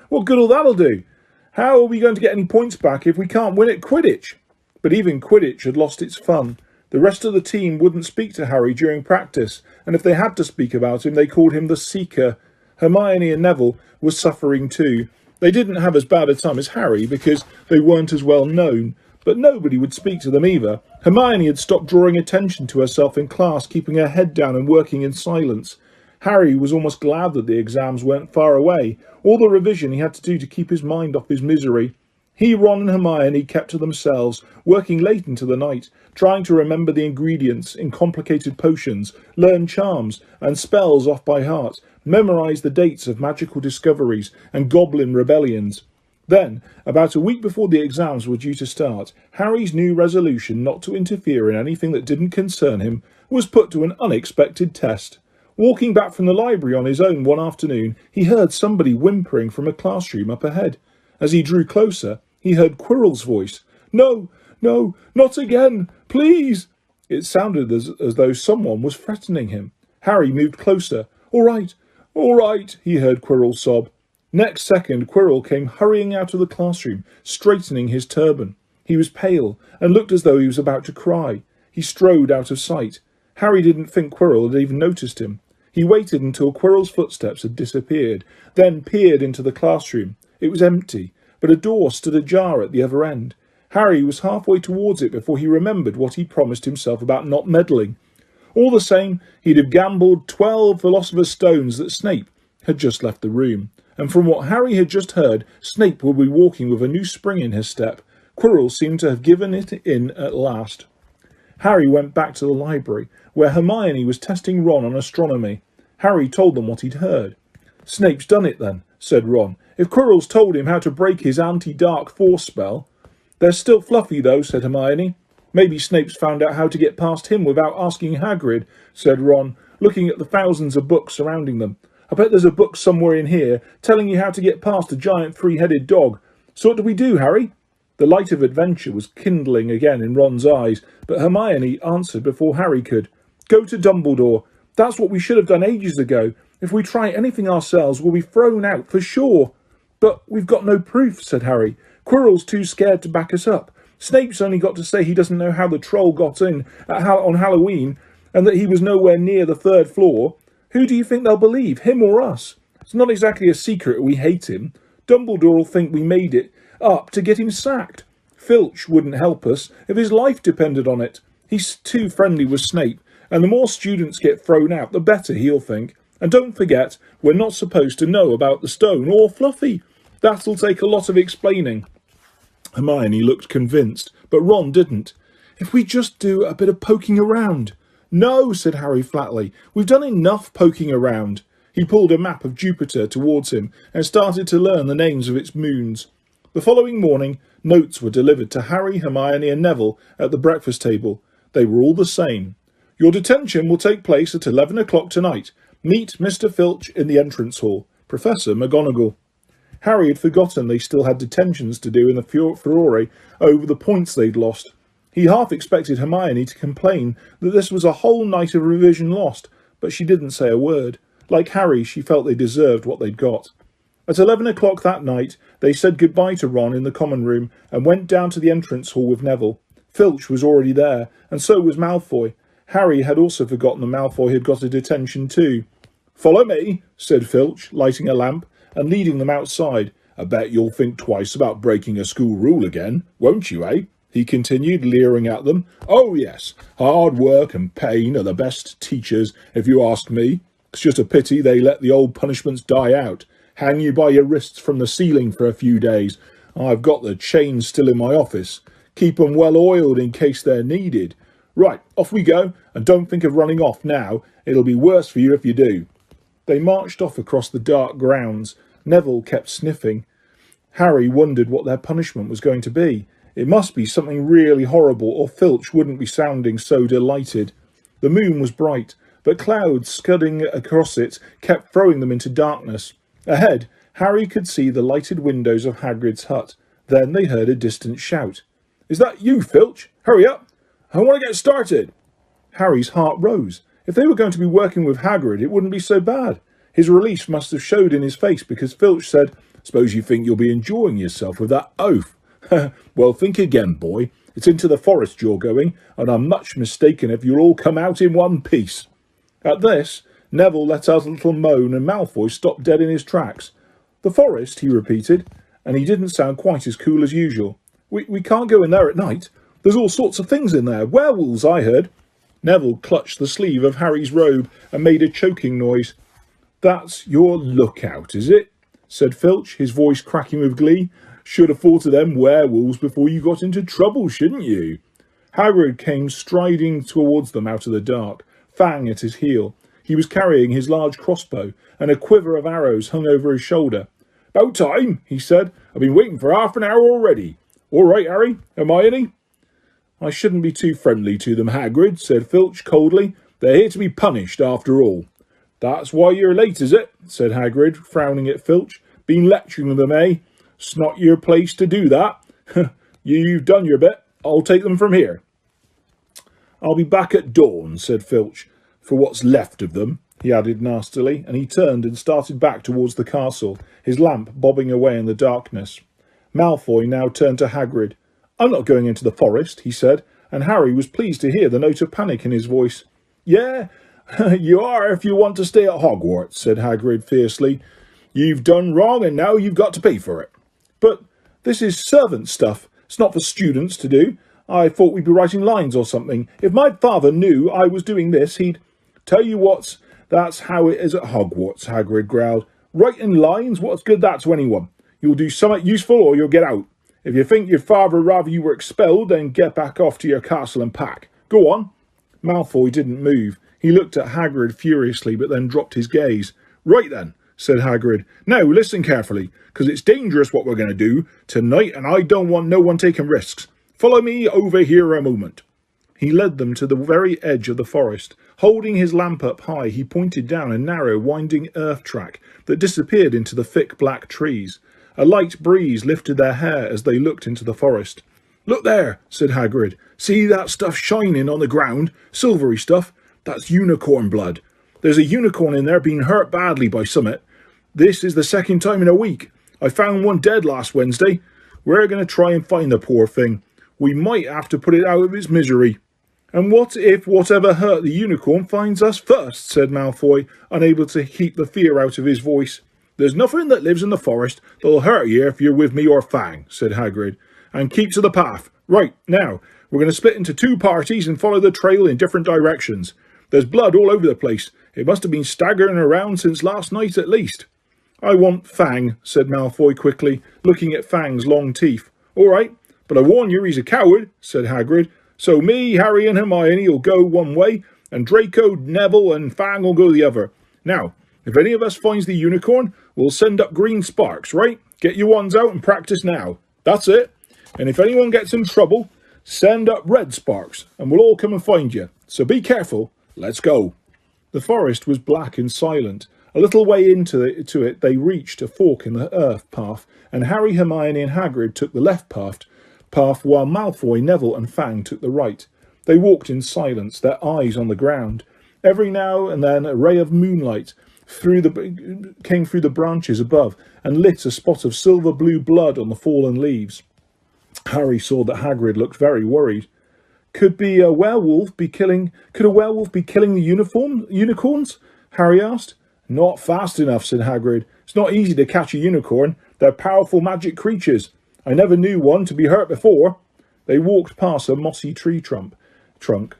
What good'll that'll do? How are we going to get any points back if we can't win at Quidditch? But even Quidditch had lost its fun. The rest of the team wouldn't speak to Harry during practice, and if they had to speak about him, they called him the Seeker. Hermione and Neville were suffering too. They didn't have as bad a time as Harry because they weren't as well known, but nobody would speak to them either. Hermione had stopped drawing attention to herself in class, keeping her head down and working in silence. Harry was almost glad that the exams weren't far away. All the revision he had to do to keep his mind off his misery. He, Ron and Hermione kept to themselves, working late into the night, trying to remember the ingredients in complicated potions, learn charms and spells off by heart, memorise the dates of magical discoveries and goblin rebellions. Then, about a week before the exams were due to start, Harry's new resolution not to interfere in anything that didn't concern him was put to an unexpected test. Walking back from the library on his own one afternoon, he heard somebody whimpering from a classroom up ahead. As he drew closer, he heard Quirrell's voice. No, no, not again, please. It sounded as though someone was threatening him. Harry moved closer. All right, he heard Quirrell sob. Next second, Quirrell came hurrying out of the classroom, straightening his turban. He was pale and looked as though he was about to cry. He strode out of sight. Harry didn't think Quirrell had even noticed him. He waited until Quirrell's footsteps had disappeared, then peered into the classroom. It was empty, but a door stood ajar at the other end. Harry was halfway towards it before he remembered what he'd promised himself about not meddling. All the same, he'd have gambled 12 Philosopher's Stones that Snape had just left the room. And from what Harry had just heard, Snape would be walking with a new spring in his step. Quirrell seemed to have given it in at last. Harry went back to the library, where Hermione was testing Ron on astronomy. Harry told them what he'd heard. Snape's done it then, said Ron. If Quirrell's told him how to break his anti-dark force spell. They're still fluffy though, said Hermione. Maybe Snape's found out how to get past him without asking Hagrid, said Ron, looking at the thousands of books surrounding them. I bet there's a book somewhere in here telling you how to get past a giant 3-headed dog. So what do we do, Harry? The light of adventure was kindling again in Ron's eyes, but Hermione answered before Harry could. Go to Dumbledore. That's what we should have done ages ago. If we try anything ourselves, we'll be thrown out for sure. But we've got no proof, said Harry. Quirrell's too scared to back us up. Snape's only got to say he doesn't know how the troll got in on Halloween and that he was nowhere near the 3rd floor. Who do you think they'll believe, him or us? It's not exactly a secret we hate him. Dumbledore will think we made it up to get him sacked. Filch wouldn't help us if his life depended on it. He's too friendly with Snape, and the more students get thrown out, the better he'll think. And don't forget, we're not supposed to know about the stone or Fluffy. That'll take a lot of explaining. Hermione looked convinced, but Ron didn't. If we just do a bit of poking around. No, said Harry flatly. We've done enough poking around. He pulled a map of Jupiter towards him and started to learn the names of its moons. The following morning, notes were delivered to Harry, Hermione and Neville at the breakfast table. They were all the same. Your detention will take place at 11 o'clock tonight. Meet Mr. Filch in the entrance hall. Professor McGonagall. Harry had forgotten they still had detentions to do in the furore over the points they'd lost. He half expected Hermione to complain that this was a whole night of revision lost, but she didn't say a word. Like Harry, she felt they deserved what they'd got. At 11 o'clock that night, they said goodbye to Ron in the common room and went down to the entrance hall with Neville. Filch was already there, and so was Malfoy. Harry had also forgotten that Malfoy had got a detention too. Follow me, said Filch, lighting a lamp and leading them outside. I bet you'll think twice about breaking a school rule again, won't you, eh? He continued, leering at them. Oh, yes, hard work and pain are the best teachers, if you ask me. It's just a pity they let the old punishments die out. Hang you by your wrists from the ceiling for a few days. I've got the chains still in my office. Keep 'em well oiled in case they're needed. Right, off we go, and don't think of running off now. It'll be worse for you if you do. They marched off across the dark grounds. Neville kept sniffing. Harry wondered what their punishment was going to be. It must be something really horrible, or Filch wouldn't be sounding so delighted. The moon was bright, but clouds scudding across it kept throwing them into darkness. Ahead, Harry could see the lighted windows of Hagrid's hut. Then they heard a distant shout. Is that you, Filch? Hurry up! I want to get started. Harry's heart rose. If they were going to be working with Hagrid, it wouldn't be so bad. His relief must have showed in his face because Filch said, Suppose you think you'll be enjoying yourself with that oath. Well, think again, boy. It's into the forest you're going, and I'm much mistaken if you'll all come out in one piece. At this, Neville let out a little moan and Malfoy stopped dead in his tracks. The forest, he repeated, and he didn't sound quite as cool as usual. We can't go in there at night. There's all sorts of things in there. Werewolves, I heard. Neville clutched the sleeve of Harry's robe and made a choking noise. That's your lookout, is it? Said Filch, his voice cracking with glee. Should have thought of them werewolves before you got into trouble, shouldn't you? Hagrid came striding towards them out of the dark, Fang at his heel. He was carrying his large crossbow, and a quiver of arrows hung over his shoulder. About time, he said. I've been waiting for half an hour already. All right, Harry, Hermione? I shouldn't be too friendly to them, Hagrid, said Filch coldly. They're here to be punished, after all. That's why you're late, is it? Said Hagrid, frowning at Filch. Been lecturing them, eh? It's not your place to do that. You've done your bit. I'll take them from here. I'll be back at dawn, said Filch. For what's left of them, he added nastily, and he turned and started back towards the castle, his lamp bobbing away in the darkness. Malfoy now turned to Hagrid. I'm not going into the forest, he said, and Harry was pleased to hear the note of panic in his voice. Yeah, you are if you want to stay at Hogwarts, said Hagrid fiercely. You've done wrong and now you've got to pay for it. But this is servant stuff. It's not for students to do. I thought we'd be writing lines or something. If my father knew I was doing this, he'd... Tell you what, that's how it is at Hogwarts, Hagrid growled. Writing lines? What's good that to anyone? You'll do something useful or you'll get out. If you think your father would rather you were expelled, then get back off to your castle and pack. Go on. Malfoy didn't move. He looked at Hagrid furiously, but then dropped his gaze. Right then, said Hagrid. Now listen carefully, because it's dangerous what we're going to do tonight, and I don't want no one taking risks. Follow me over here a moment. He led them to the very edge of the forest. Holding his lamp up high, he pointed down a narrow, winding earth track that disappeared into the thick black trees. A light breeze lifted their hair as they looked into the forest. "Look there," said Hagrid. "See that stuff shining on the ground? Silvery stuff? That's unicorn blood. There's a unicorn in there being hurt badly by summit. This is the second time in a week. I found one dead last Wednesday. We're going to try and find the poor thing. We might have to put it out of its misery." "And what if whatever hurt the unicorn finds us first?" said Malfoy, unable to keep the fear out of his voice. "There's nothing that lives in the forest that'll hurt you if you're with me or Fang," said Hagrid. "And keep to the path. Right, now, we're going to split into 2 parties and follow the trail in different directions. There's blood all over the place. It must have been staggering around since last night at least." "I want Fang," said Malfoy quickly, looking at Fang's long teeth. "All right, but I warn you he's a coward," said Hagrid. "So me, Harry and Hermione will go one way, and Draco, Neville and Fang will go the other. Now, if any of us finds the unicorn, we'll send up green sparks, right? Get your wands out and practice now. That's it. And if anyone gets in trouble, send up red sparks, and we'll all come and find you. So be careful. Let's go." The forest was black and silent. A little way into it, they reached a fork in the earth path, and Harry, Hermione and Hagrid took the left path, while Malfoy, Neville and Fang took the right. They walked in silence, their eyes on the ground. Every now and then a ray of moonlight came through the branches above and lit a spot of silver-blue blood on the fallen leaves. Harry saw that Hagrid looked very worried. Could a werewolf be killing the unicorns? Harry asked. "Not fast enough," said Hagrid. "It's not easy to catch a unicorn. They're powerful magic creatures. I never knew one to be hurt before." They walked past a mossy tree trunk.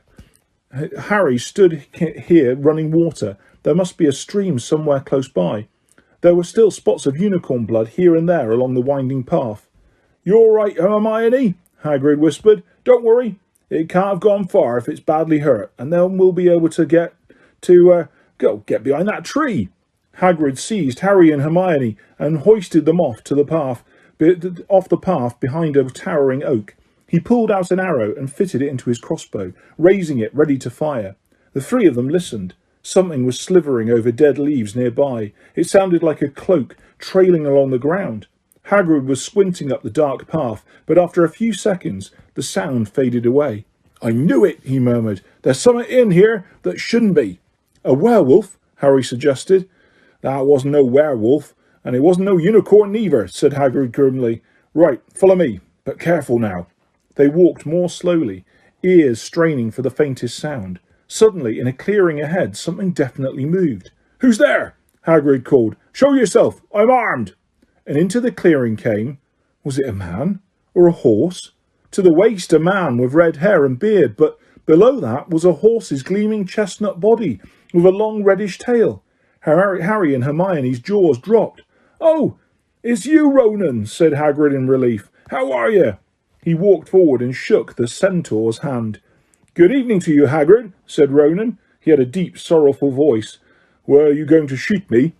Harry stood here running water. There must be a stream somewhere close by. There were still spots of unicorn blood here and there along the winding path. "You all right, Hermione?" Hagrid whispered. "Don't worry. It can't have gone far if it's badly hurt, and then we'll be able to get behind that tree." Hagrid seized Harry and Hermione and hoisted them off the path behind a towering oak. He pulled out an arrow and fitted it into his crossbow, raising it ready to fire. The 3 of them listened. Something was slithering over dead leaves nearby. It sounded like a cloak trailing along the ground. Hagrid was squinting up the dark path, but after a few seconds, the sound faded away. "I knew it," he murmured. "There's something in here that shouldn't be." "A werewolf?" Harry suggested. "That wasn't no werewolf, and it wasn't no unicorn neither," said Hagrid grimly. "Right, follow me, but careful now." They walked more slowly, ears straining for the faintest sound. Suddenly, in a clearing ahead, something definitely moved. "Who's there?" Hagrid called. "Show yourself! I'm armed!" And into the clearing came... Was it a man? Or a horse? To the waist a man with red hair and beard, but below that was a horse's gleaming chestnut body with a long reddish tail. Harry and Hermione's jaws dropped. "Oh, it's you, Ronan," said Hagrid in relief. "How are you?" He walked forward and shook the centaur's hand. "Good evening to you, Hagrid," said Ronan. He had a deep, sorrowful voice. "Were you going to shoot me?"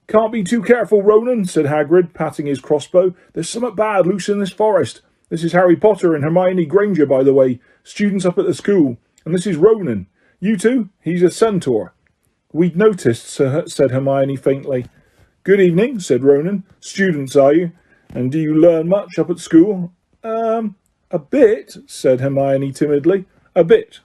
"Can't be too careful, Ronan," said Hagrid, patting his crossbow. "There's something bad loose in this forest. This is Harry Potter and Hermione Granger, by the way, students up at the school. And this is Ronan. You two, he's a centaur." "We'd noticed," said Hermione faintly. "Good evening," said Ronan. "Students, are you? And do you learn much up at school?" A bit," said Hermione timidly. "A bit."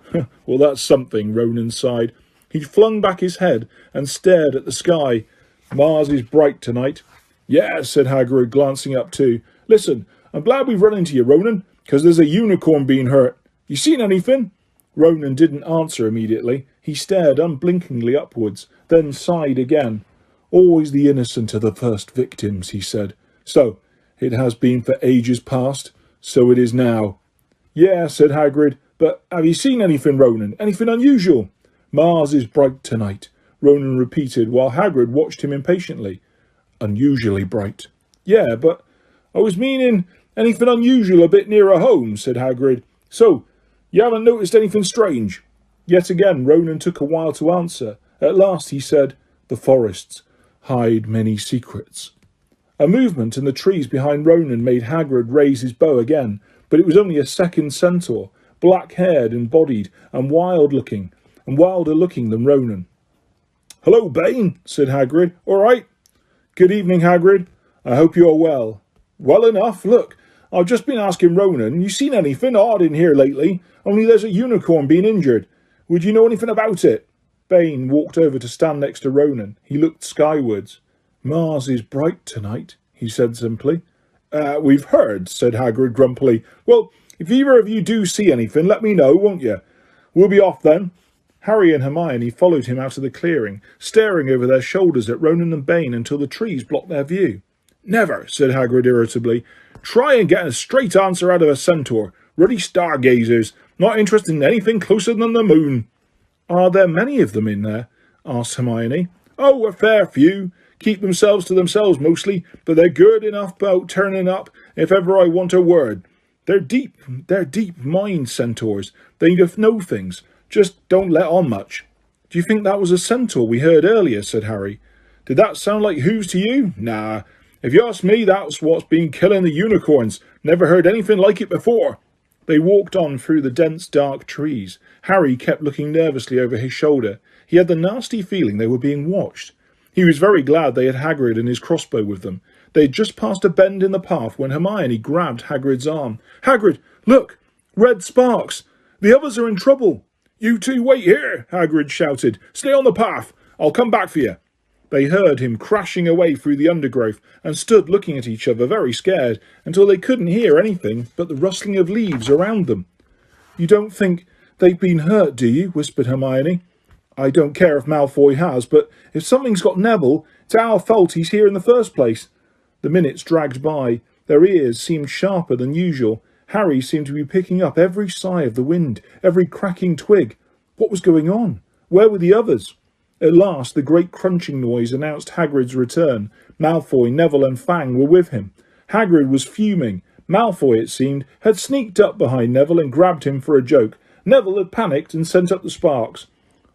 "Well, that's something," Ronan sighed. He flung back his head and stared at the sky. "Mars is bright tonight." "Yeah," said Hagrid, glancing up too. "Listen, I'm glad we've run into you, Ronan, because there's a unicorn being hurt. You seen anything?" Ronan didn't answer immediately. He stared unblinkingly upwards, then sighed again. "Always the innocent are the first victims," he said. "So, it has been for ages past. So it is now." "Yeah," said Hagrid, "but have you seen anything, Ronan? Anything unusual?" "Mars is bright tonight," Ronan repeated, while Hagrid watched him impatiently. "Unusually bright." "Yeah, but I was meaning anything unusual a bit nearer home," said Hagrid. "So, you haven't noticed anything strange?" Yet again Ronan took a while to answer. At last he said, "The forests hide many secrets." A movement in the trees behind Ronan made Hagrid raise his bow again, but it was only a second centaur, black-haired and bodied, and wilder looking than Ronan. "Hello, Bane," said Hagrid. "All right?" "Good evening, Hagrid. I hope you're well. Well enough. Look, I've just been asking Ronan, you seen anything odd in here lately? Only there's a unicorn being injured. Would you know anything about it? Bane walked over to stand next to Ronan. He looked skywards. Mars is bright tonight, he said simply. We've heard, said Hagrid grumpily. Well, if either of you do see anything, let me know, won't you? We'll be off then. Harry and Hermione followed him out of the clearing, staring over their shoulders at Ronan and Bane until the trees blocked their view. Never, said Hagrid irritably. Try and get a straight answer out of a centaur. Ruddy stargazers, not interested in anything closer than the moon. Are there many of them in there? Asked Hermione. Oh, a fair few. Keep themselves to themselves mostly, but they're good enough about turning up if ever I want a word. They're deep mind centaurs. They know things. Just don't let on much. Do you think that was a centaur we heard earlier? Said Harry. Did that sound like hooves to you? Nah. If you ask me, that's what's been killing the unicorns. Never heard anything like it before. They walked on through the dense, dark trees. Harry kept looking nervously over his shoulder. He had the nasty feeling they were being watched. He was very glad they had Hagrid and his crossbow with them. They had just passed a bend in the path when Hermione grabbed Hagrid's arm. Hagrid, look! Red sparks! The others are in trouble! You two wait here, Hagrid shouted. Stay on the path. I'll come back for you. They heard him crashing away through the undergrowth and stood looking at each other very scared until they couldn't hear anything but the rustling of leaves around them. You don't think they've been hurt, do you? Whispered Hermione. I don't care if Malfoy has, but if something's got Neville, it's our fault he's here in the first place. The minutes dragged by. Their ears seemed sharper than usual. Harry seemed to be picking up every sigh of the wind, every cracking twig. What was going on? Where were the others? At last, the great crunching noise announced Hagrid's return. Malfoy, Neville and Fang were with him. Hagrid was fuming. Malfoy, it seemed, had sneaked up behind Neville and grabbed him for a joke. Neville had panicked and sent up the sparks.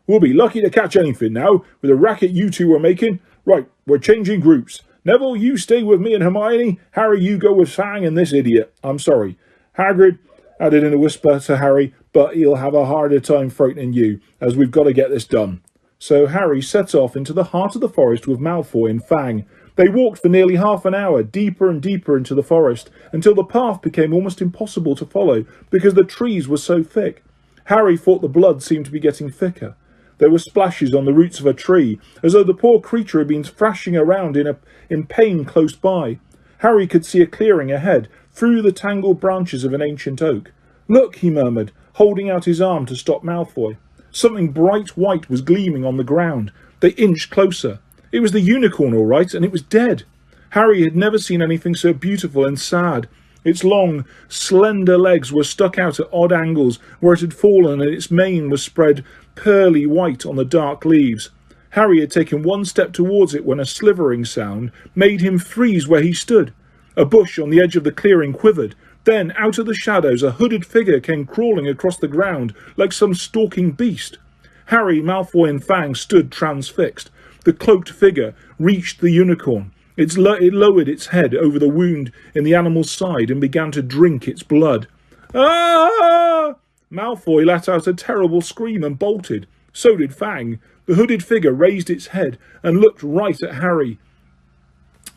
We'll be lucky to catch anything now, with the racket you two are making. Right, we're changing groups. Neville, you stay with me and Hermione. Harry, you go with Fang and this idiot. I'm sorry. Hagrid added in a whisper to Harry, but he'll have a harder time frightening you, as we've got to get this done. So Harry set off into the heart of the forest with Malfoy and Fang. They walked for nearly half an hour, deeper and deeper into the forest, until the path became almost impossible to follow because the trees were so thick. Harry thought the blood seemed to be getting thicker. There were splashes on the roots of a tree, as though the poor creature had been thrashing around in pain close by. Harry could see a clearing ahead, through the tangled branches of an ancient oak. Look, he murmured, holding out his arm to stop Malfoy. Something bright white was gleaming on the ground. They inched closer. It was the unicorn, all right, and it was dead. Harry had never seen anything so beautiful and sad. Its long, slender legs were stuck out at odd angles where it had fallen, and its mane was spread pearly white on the dark leaves. Harry had taken one step towards it when a slivering sound made him freeze where he stood. A bush on the edge of the clearing quivered. Then, out of the shadows, a hooded figure came crawling across the ground like some stalking beast. Harry, Malfoy and Fang stood transfixed. The cloaked figure reached the unicorn. It lowered its head over the wound in the animal's side and began to drink its blood. Ah! Malfoy let out a terrible scream and bolted. So did Fang. The hooded figure raised its head and looked right at Harry.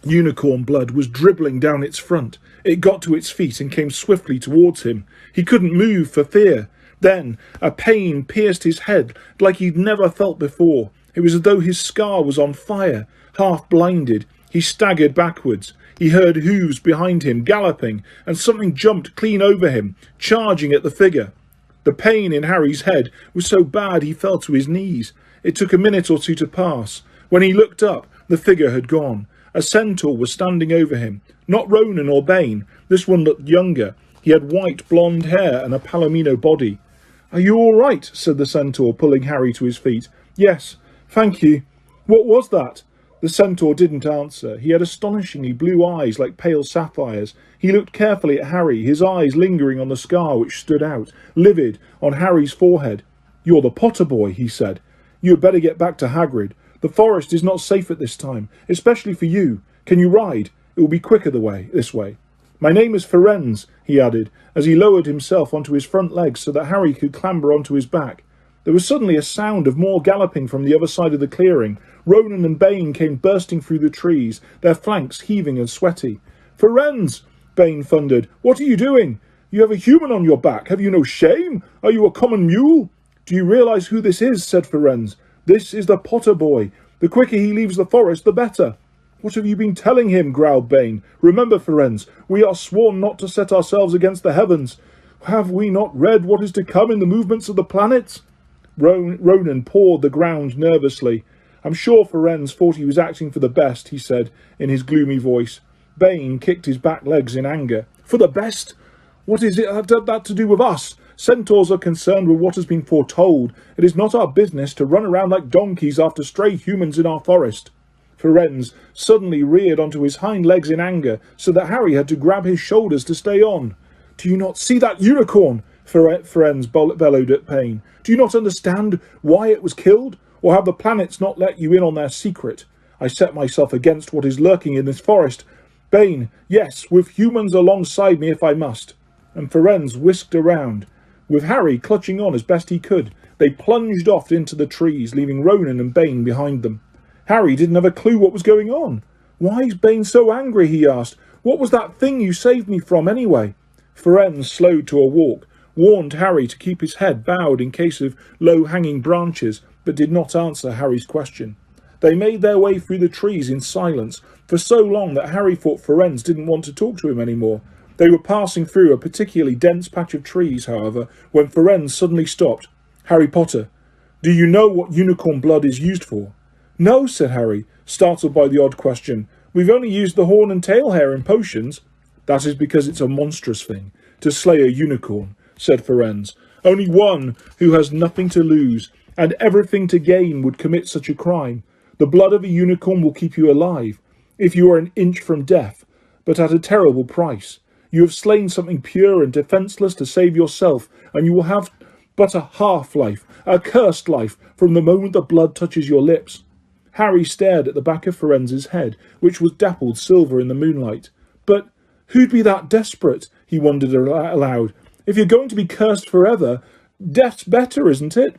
Unicorn blood was dribbling down its front. It got to its feet and came swiftly towards him. He couldn't move for fear. Then a pain pierced his head like he'd never felt before. It was as though his scar was on fire. Half blinded, he staggered backwards. He heard hooves behind him galloping, and something jumped clean over him, charging at the figure. The pain in Harry's head was so bad he fell to his knees. It took a minute or two to pass. When he looked up, the figure had gone. A centaur was standing over him. Not Ronan or Bane. This one looked younger. He had white blonde hair and a palomino body. Are you all right? Said the centaur, pulling Harry to his feet. Yes, thank you. What was that? The centaur didn't answer. He had astonishingly blue eyes like pale sapphires. He looked carefully at Harry, his eyes lingering on the scar which stood out, livid, on Harry's forehead. You're the Potter boy, he said. You had better get back to Hagrid. The forest is not safe at this time, especially for you. Can you ride? It will be quicker this way. My name is Firenze, he added, as he lowered himself onto his front legs so that Harry could clamber onto his back. There was suddenly a sound of more galloping from the other side of the clearing. Ronan and Bane came bursting through the trees, their flanks heaving and sweaty. "Firenze!" Bane thundered. "What are you doing? You have a human on your back. Have you no shame? Are you a common mule?" "Do you realise who this is?" said Firenze. "This is the Potter boy. The quicker he leaves the forest, the better." "What have you been telling him?" growled Bane. "Remember, Firenze, we are sworn not to set ourselves against the heavens. Have we not read what is to come in the movements of the planets?" Ronan pawed the ground nervously. "I'm sure Firenze thought he was acting for the best," he said in his gloomy voice. Bane kicked his back legs in anger. "For the best? What is it that to do with us? Centaurs are concerned with what has been foretold. It is not our business to run around like donkeys after stray humans in our forest." Firenze suddenly reared onto his hind legs in anger, so that Harry had to grab his shoulders to stay on. "Do you not see that unicorn?" Firenze bellowed at Bane. "Do you not understand why it was killed? Or have the planets not let you in on their secret? I set myself against what is lurking in this forest. Bane, yes, with humans alongside me if I must." And Firenze whisked around. With Harry clutching on as best he could, they plunged off into the trees, leaving Ronan and Bane behind them. Harry didn't have a clue what was going on. "Why is Bane so angry?" he asked. "What was that thing you saved me from anyway?" Firenze slowed to a walk, warned Harry to keep his head bowed in case of low-hanging branches, but did not answer Harry's question. They made their way through the trees in silence for so long that Harry thought Firenze didn't want to talk to him anymore. They were passing through a particularly dense patch of trees, however, when Firenze suddenly stopped. "Harry Potter, do you know what unicorn blood is used for?" "No," said Harry, startled by the odd question. "We've only used the horn and tail hair in potions." "That is because it's a monstrous thing to slay a unicorn," said Firenze. "Only one who has nothing to lose and everything to gain would commit such a crime. The blood of a unicorn will keep you alive, if you are an inch from death, but at a terrible price. You have slain something pure and defenceless to save yourself, and you will have but a half-life, a cursed life, from the moment the blood touches your lips." Harry stared at the back of Firenze's head, which was dappled silver in the moonlight. "But who'd be that desperate?" he wondered aloud. "If you're going to be cursed forever, death's better, isn't it?"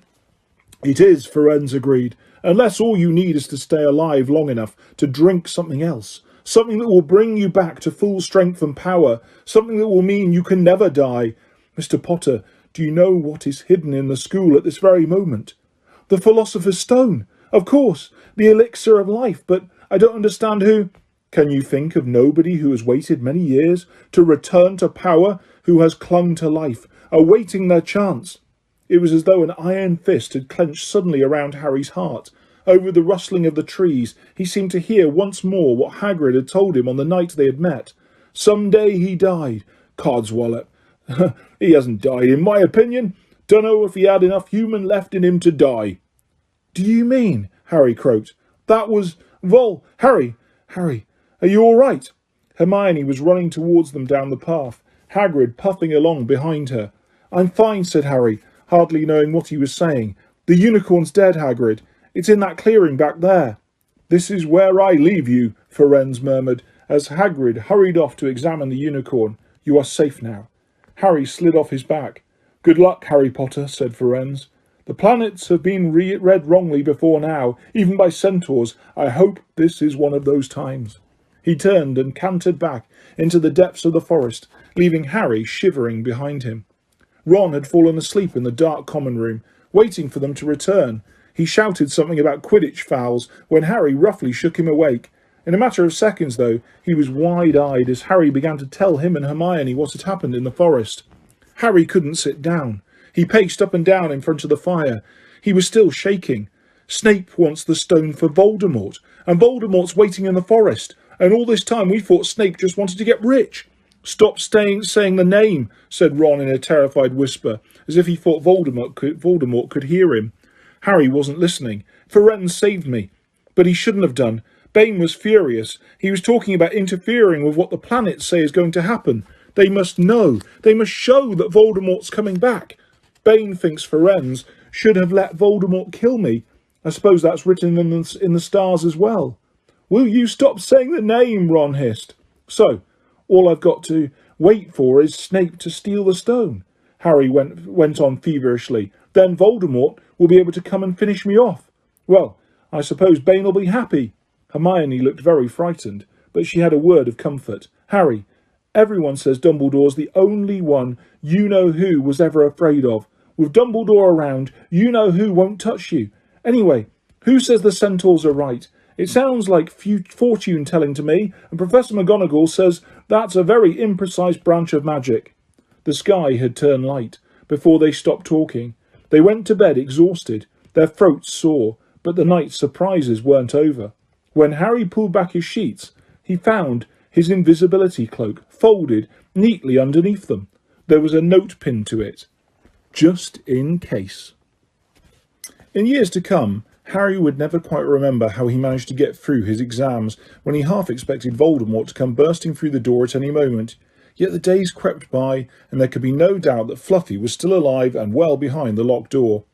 "It is," Firenze agreed, "unless all you need is to stay alive long enough to drink something else. Something that will bring you back to full strength and power. Something that will mean you can never die. Mr. Potter, do you know what is hidden in the school at this very moment?" "The Philosopher's Stone. Of course, the elixir of life, but I don't understand who—" "Can you think of nobody who has waited many years to return to power, who has clung to life, awaiting their chance?" It was as though an iron fist had clenched suddenly around Harry's heart. Over the rustling of the trees, he seemed to hear once more what Hagrid had told him on the night they had met. "Some day he died. Codswallop. He hasn't died, in my opinion. Dunno if he had enough human left in him to die." "Do you mean?" Harry croaked. "That was... Harry, are you all right?" Hermione was running towards them down the path, Hagrid puffing along behind her. "I'm fine," said Harry, hardly knowing what he was saying. "The unicorn's dead, Hagrid. It's in that clearing back there." "This is where I leave you," Firenze murmured, as Hagrid hurried off to examine the unicorn. "You are safe now." Harry slid off his back. "Good luck, Harry Potter," said Firenze. "The planets have been read wrongly before now, even by centaurs. I hope this is one of those times." He turned and cantered back into the depths of the forest, leaving Harry shivering behind him. Ron had fallen asleep in the dark common room, waiting for them to return. He shouted something about Quidditch fouls when Harry roughly shook him awake. In a matter of seconds, though, he was wide-eyed as Harry began to tell him and Hermione what had happened in the forest. Harry couldn't sit down. He paced up and down in front of the fire. He was still shaking. "Snape wants the stone for Voldemort, and Voldemort's waiting in the forest, and all this time we thought Snape just wanted to get rich." "Stop saying the name," said Ron in a terrified whisper, as if he thought Voldemort could hear him. Harry wasn't listening. "Firenze saved me." "But he shouldn't have done. Bane was furious. He was talking about interfering with what the planets say is going to happen. They must know. They must show that Voldemort's coming back. Bane thinks Firenze should have let Voldemort kill me. I suppose that's written in the stars as well." "Will you stop saying the name?" Ron hissed. "So, all I've got to wait for is Snape to steal the stone," Harry went on feverishly. Then Voldemort will be able to come and finish me off. Well, I suppose Bane will be happy." Hermione looked very frightened, but she had a word of comfort. "Harry, everyone says Dumbledore's the only one you-know-who was ever afraid of. With Dumbledore around, you-know-who won't touch you. Anyway, who says the centaurs are right? It sounds like fortune-telling to me, and Professor McGonagall says that's a very imprecise branch of magic." The sky had turned light before they stopped talking. They went to bed exhausted, their throats sore, but the night's surprises weren't over. When Harry pulled back his sheets, he found his invisibility cloak folded neatly underneath them. There was a note pinned to it, "Just in case." In years to come, Harry would never quite remember how he managed to get through his exams when he half expected Voldemort to come bursting through the door at any moment. Yet the days crept by, and there could be no doubt that Fluffy was still alive and well behind the locked door.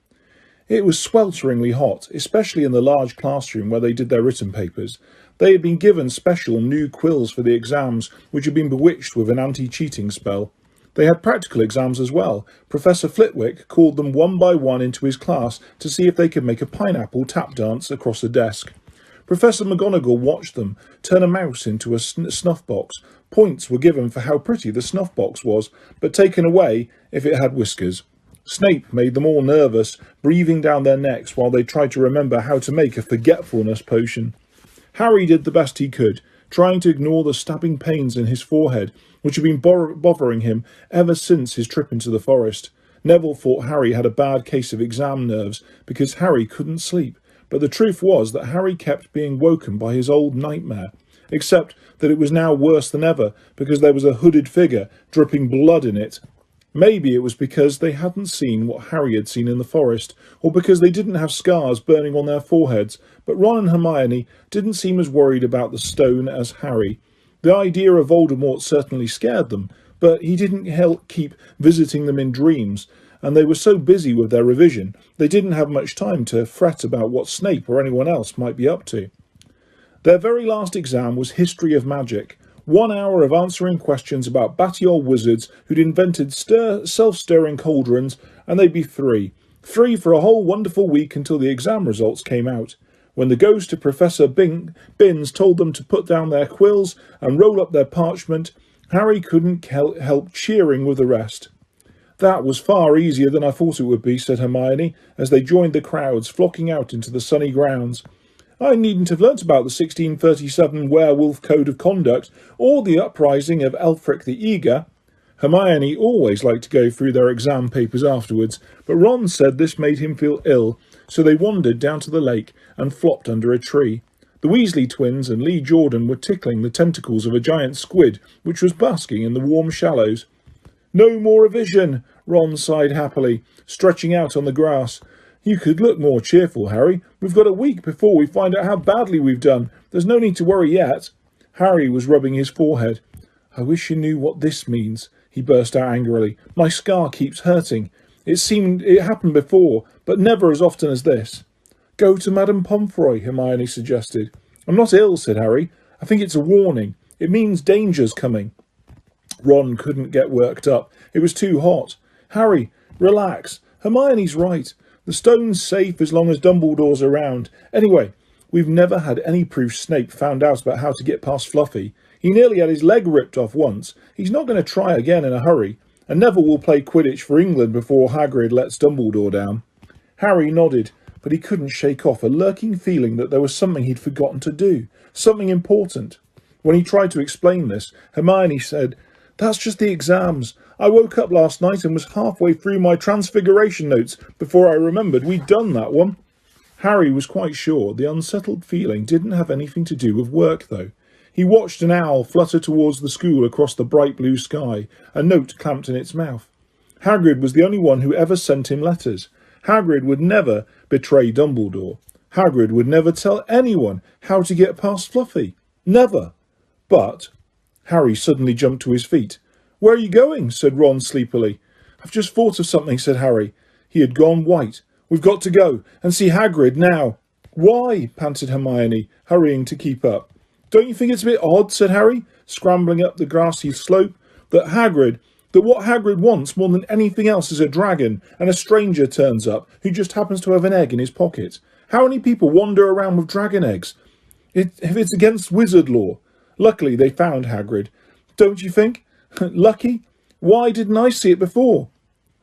It was swelteringly hot, especially in the large classroom where they did their written papers. They had been given special new quills for the exams, which had been bewitched with an anti-cheating spell. They had practical exams as well. Professor Flitwick called them one by one into his class to see if they could make a pineapple tap dance across the desk. Professor McGonagall watched them turn a mouse into a snuff box. Points were given for how pretty the snuff box was, but taken away if it had whiskers. Snape made them all nervous, breathing down their necks while they tried to remember how to make a forgetfulness potion. Harry did the best he could, trying to ignore the stabbing pains in his forehead, which had been bothering him ever since his trip into the forest. Neville thought Harry had a bad case of exam nerves because Harry couldn't sleep, but the truth was that Harry kept being woken by his old nightmare, except that it was now worse than ever because there was a hooded figure dripping blood in it. Maybe it was because they hadn't seen what Harry had seen in the forest, or because they didn't have scars burning on their foreheads, but Ron and Hermione didn't seem as worried about the stone as Harry. The idea of Voldemort certainly scared them, but he didn't keep visiting them in dreams, and they were so busy with their revision, they didn't have much time to fret about what Snape or anyone else might be up to. Their very last exam was History of Magic. 1 hour of answering questions about batty old wizards who'd invented self-stirring cauldrons, and they'd be three. 3 for a whole wonderful week until the exam results came out. When the ghost of Professor Binns told them to put down their quills and roll up their parchment, Harry couldn't help cheering with the rest. "That was far easier than I thought it would be," said Hermione, as they joined the crowds flocking out into the sunny grounds. "I needn't have learnt about the 1637 Werewolf Code of Conduct or the uprising of Elfric the Eager." Hermione always liked to go through their exam papers afterwards, but Ron said this made him feel ill, so they wandered down to the lake and flopped under a tree. The Weasley twins and Lee Jordan were tickling the tentacles of a giant squid, which was basking in the warm shallows. "No more revision," Ron sighed happily, stretching out on the grass. "You could look more cheerful, Harry. We've got a week before we find out how badly we've done. There's no need to worry yet." Harry was rubbing his forehead. "I wish you knew what this means," he burst out angrily. "My scar keeps hurting. It happened before, but never as often as this." "Go to Madame Pomfrey," Hermione suggested. "I'm not ill," said Harry. "I think it's a warning. It means danger's coming." Ron couldn't get worked up. It was too hot. "Harry, relax. Hermione's right. The stone's safe as long as Dumbledore's around. Anyway, we've never had any proof Snape found out about how to get past Fluffy. He nearly had his leg ripped off once. He's not going to try again in a hurry. And Neville will play Quidditch for England before Hagrid lets Dumbledore down." Harry nodded, but he couldn't shake off a lurking feeling that there was something he'd forgotten to do. Something important. When he tried to explain this, Hermione said, "That's just the exams. I woke up last night and was halfway through my Transfiguration notes before I remembered we'd done that one." Harry was quite sure the unsettled feeling didn't have anything to do with work, though. He watched an owl flutter towards the school across the bright blue sky, a note clamped in its mouth. Hagrid was the only one who ever sent him letters. Hagrid would never betray Dumbledore. Hagrid would never tell anyone how to get past Fluffy. Never. But Harry suddenly jumped to his feet. "Where are you going?" said Ron sleepily. "I've just thought of something," said Harry. He had gone white. "We've got to go and see Hagrid now." "Why?" panted Hermione, hurrying to keep up. "Don't you think it's a bit odd," said Harry, scrambling up the grassy slope, "that Hagrid that what Hagrid wants more than anything else is a dragon, and a stranger turns up who just happens to have an egg in his pocket. How many people wander around with dragon eggs? If it's against wizard law. Luckily, they found Hagrid. Don't you think? Lucky? Why didn't I see it before?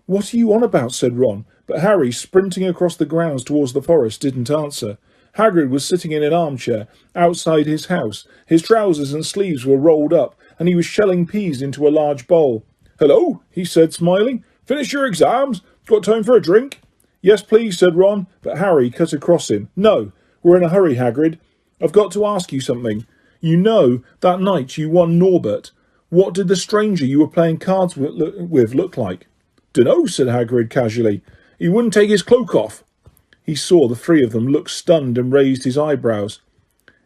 What are you on about? Said Ron, but Harry, sprinting across the grounds towards the forest, didn't answer. Hagrid was sitting in an armchair outside his house. His trousers and sleeves were rolled up, and he was shelling peas into a large bowl. Hello, he said, smiling. Finish your exams? Got time for a drink? Yes, please, said Ron, but Harry cut across him. No, we're in a hurry, Hagrid. I've got to ask you something. You know, that night you won Norbert. What did the stranger you were playing cards with look like? Dunno, said Hagrid casually. He wouldn't take his cloak off. He saw the three of them look stunned and raised his eyebrows.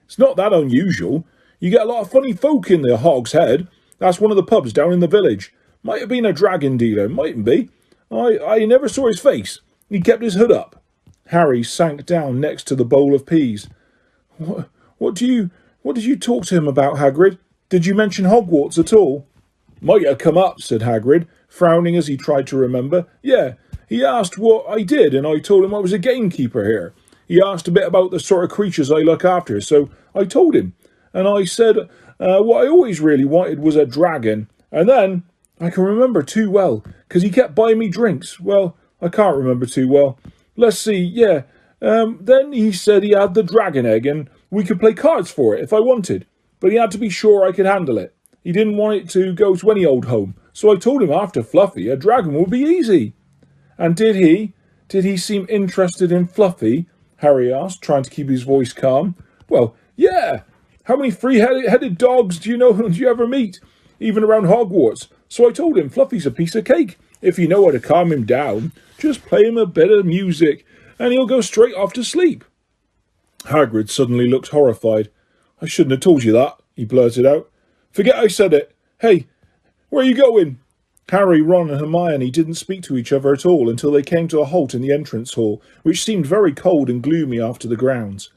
It's not that unusual. You get a lot of funny folk in the Hog's Head. That's one of the pubs down in the village. Might have been a dragon dealer, mightn't be. I never saw his face. He kept his hood up. Harry sank down next to the bowl of peas. What did you talk to him about, Hagrid? Did you mention Hogwarts at all? Might have come up, said Hagrid, frowning as he tried to remember. Yeah, he asked what I did, and I told him I was a gamekeeper here. He asked a bit about the sort of creatures I look after, so I told him. And I said what I always really wanted was a dragon. And then, I can remember too well, because he kept buying me drinks. Well, I can't remember too well. Let's see, yeah. Then he said he had the dragon egg, and we could play cards for it if I wanted. But he had to be sure I could handle it. He didn't want it to go to any old home. So I told him after Fluffy, a dragon would be easy. And did he? Did he seem interested in Fluffy? Harry asked, trying to keep his voice calm. Well, yeah. How many three-headed dogs do you ever meet? Even around Hogwarts. So I told him Fluffy's a piece of cake. If you know how to calm him down, just play him a bit of music, and he'll go straight off to sleep. Hagrid suddenly looked horrified. I shouldn't have told you that, he blurted out. Forget I said it. Hey, where are you going? Harry, Ron and Hermione didn't speak to each other at all until they came to a halt in the entrance hall, which seemed very cold and gloomy after the grounds.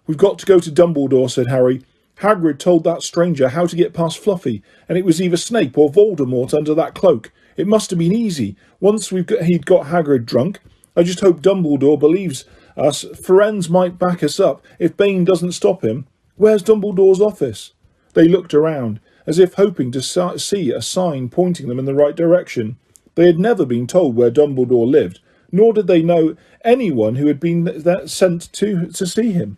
We've got to go to Dumbledore, said Harry. Hagrid told that stranger how to get past Fluffy, and it was either Snape or Voldemort under that cloak. It must have been easy. Once he'd got Hagrid drunk. I just hope Dumbledore believes us. Firenze might back us up if Bane doesn't stop him. Where's Dumbledore's office? They looked around, as if hoping to see a sign pointing them in the right direction. They had never been told where Dumbledore lived, nor did they know anyone who had been sent to see him.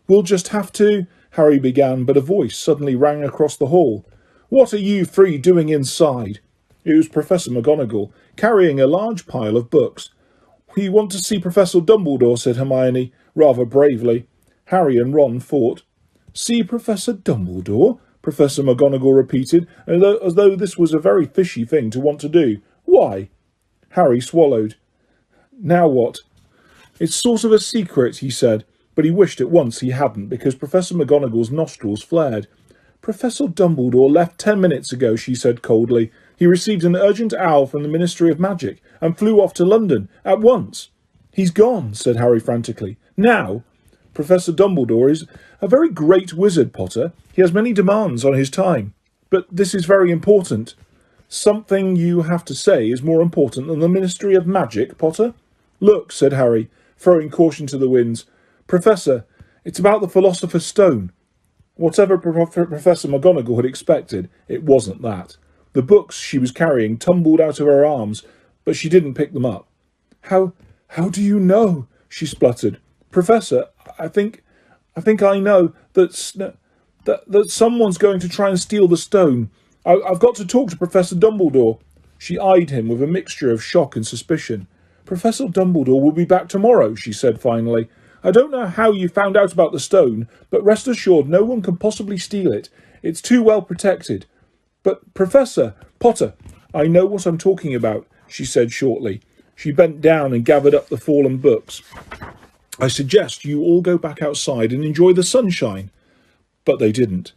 We'll just have to, Harry began, but a voice suddenly rang across the hall. What are you three doing inside? It was Professor McGonagall, carrying a large pile of books. We want to see Professor Dumbledore, said Hermione, rather bravely. Harry and Ron fought. See Professor Dumbledore? Professor McGonagall repeated, as though this was a very fishy thing to want to do. Why? Harry swallowed. Now what? It's sort of a secret, he said, but he wished at once he hadn't, because Professor McGonagall's nostrils flared. Professor Dumbledore left 10 minutes ago, she said coldly. He received an urgent owl from the Ministry of Magic and flew off to London at once. He's gone, said Harry frantically. Now? Professor Dumbledore is a very great wizard, Potter. He has many demands on his time. But this is very important. Something you have to say is more important than the Ministry of Magic, Potter? Look, said Harry, throwing caution to the winds. Professor, it's about the Philosopher's Stone. Whatever Professor McGonagall had expected, it wasn't that. The books she was carrying tumbled out of her arms, but she didn't pick them up. How do you know? She spluttered. Professor, I think I know that someone's going to try and steal the stone. I've got to talk to Professor Dumbledore. She eyed him with a mixture of shock and suspicion. Professor Dumbledore will be back tomorrow, she said finally. I don't know how you found out about the stone, but rest assured no one can possibly steal it. It's too well protected. But, Professor Potter, I know what I'm talking about, she said shortly. She bent down and gathered up the fallen books. I suggest you all go back outside and enjoy the sunshine. But they didn't.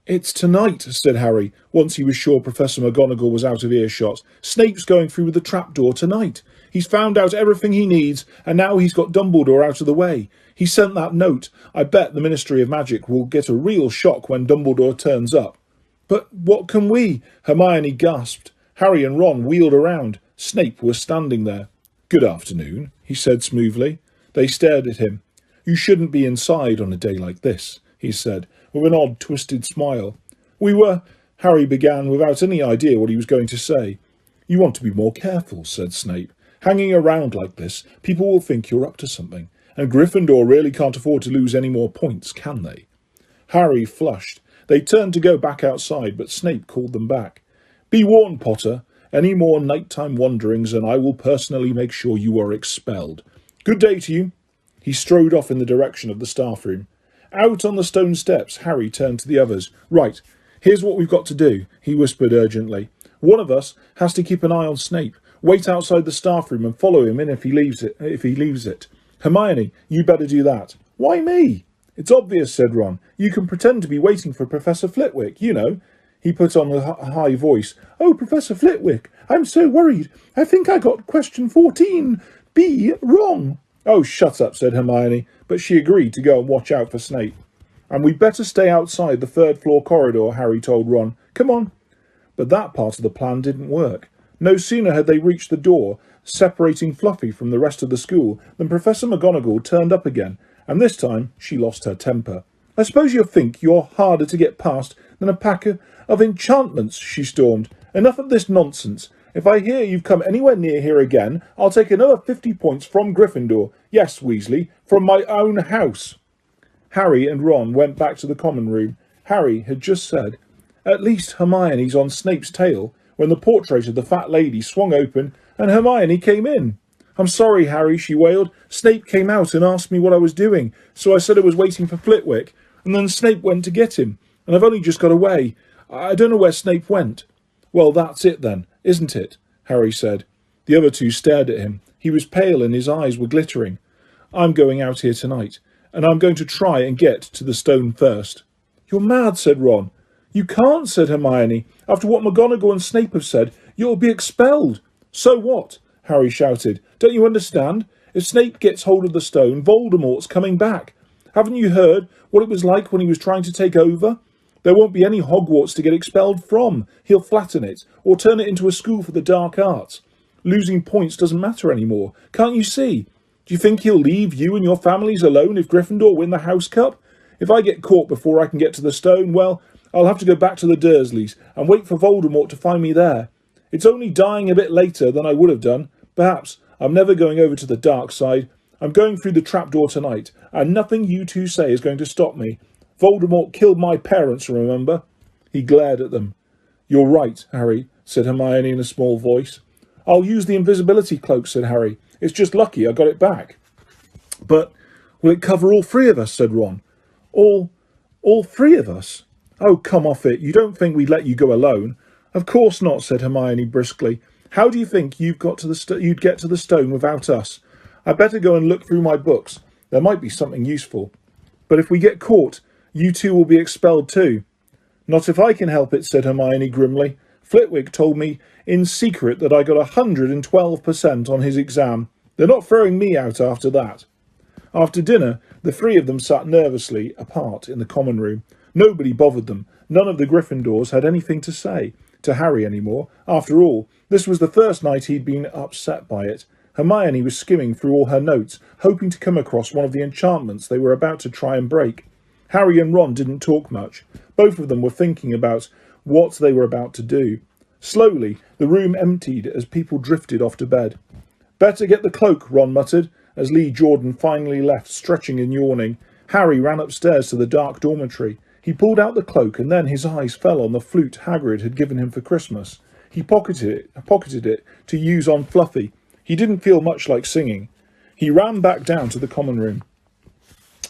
It's tonight, said Harry, once he was sure Professor McGonagall was out of earshot. Snape's going through with the trapdoor tonight. He's found out everything he needs, and now he's got Dumbledore out of the way. He sent that note. I bet the Ministry of Magic will get a real shock when Dumbledore turns up. But what can we? Hermione gasped. Harry and Ron wheeled around. Snape was standing there. "Good afternoon," he said smoothly. They stared at him. "You shouldn't be inside on a day like this," he said, with an odd twisted smile. "We were—" Harry began without any idea what he was going to say. "You want to be more careful," said Snape. "Hanging around like this, people will think you're up to something, and Gryffindor really can't afford to lose any more points, can they?" Harry flushed. They turned to go back outside, but Snape called them back. "Be warned, Potter. Any more nighttime wanderings and I will personally make sure you are expelled. Good day to you." He strode off in the direction of the staff room. Out on the stone steps, Harry turned to the others. "Right, here's what we've got to do," he whispered urgently. "One of us has to keep an eye on Snape. Wait outside the staff room and follow him in if he leaves it. Hermione, you better do that." "Why me?" "It's obvious," said Ron. "You can pretend to be waiting for Professor Flitwick, you know." He put on a high voice. "Oh, Professor Flitwick, I'm so worried. I think I got question 14B wrong." "Oh, shut up," said Hermione, but she agreed to go and watch out for Snape. "And we'd better stay outside the third-floor corridor," Harry told Ron. "Come on." But that part of the plan didn't work. No sooner had they reached the door, separating Fluffy from the rest of the school, than Professor McGonagall turned up again, and this time she lost her temper. "I suppose you think you're harder to get past than a pack of enchantments," she stormed. "Enough of this nonsense. If I hear you've come anywhere near here again, I'll take another 50 points from Gryffindor. Yes, Weasley, from my own house." Harry and Ron went back to the common room. Harry had just said, "At least Hermione's on Snape's tail," when the portrait of the fat lady swung open and Hermione came in. "I'm sorry, Harry," she wailed. "Snape came out and asked me what I was doing, so I said I was waiting for Flitwick, and then Snape went to get him, and I've only just got away. I don't know where Snape went." "Well, that's it then, isn't it?" Harry said. The other two stared at him. He was pale and his eyes were glittering. "I'm going out here tonight, and I'm going to try and get to the stone first." "You're mad," said Ron. "You can't," said Hermione. "After what McGonagall and Snape have said, you'll be expelled." "So what?" Harry shouted. "Don't you understand? If Snape gets hold of the stone, Voldemort's coming back. Haven't you heard what it was like when he was trying to take over? There won't be any Hogwarts to get expelled from. He'll flatten it, or turn it into a school for the dark arts. Losing points doesn't matter anymore. Can't you see? Do you think he'll leave you and your families alone if Gryffindor win the House Cup? If I get caught before I can get to the stone, well, I'll have to go back to the Dursleys and wait for Voldemort to find me there. It's only dying a bit later than I would have done. Perhaps I'm never going over to the dark side. I'm going through the trapdoor tonight, and nothing you two say is going to stop me. Voldemort killed my parents, remember?" He glared at them. "You're right, Harry," said Hermione in a small voice. "I'll use the invisibility cloak," said Harry. "It's just lucky I got it back." "But will it cover all three of us?" said Ron. All three of us? Oh, come off it. You don't think we'd let you go alone?" "Of course not," said Hermione briskly. "How do you think you'd get to the stone without us? I'd better go and look through my books. There might be something useful." "But if we get caught, you two will be expelled too." "Not if I can help it," said Hermione grimly. "Flitwick told me in secret that I got 112% on his exam. They're not throwing me out after that." After dinner, the three of them sat nervously apart in the common room. Nobody bothered them. None of the Gryffindors had anything to say to Harry anymore. After all, this was the first night he'd been upset by it. Hermione was skimming through all her notes, hoping to come across one of the enchantments they were about to try and break. Harry and Ron didn't talk much. Both of them were thinking about what they were about to do. Slowly, the room emptied as people drifted off to bed. "Better get the cloak," Ron muttered, as Lee Jordan finally left, stretching and yawning. Harry ran upstairs to the dark dormitory. He pulled out the cloak, and then his eyes fell on the flute Hagrid had given him for Christmas. He pocketed it to use on Fluffy. He didn't feel much like singing. He ran back down to the common room.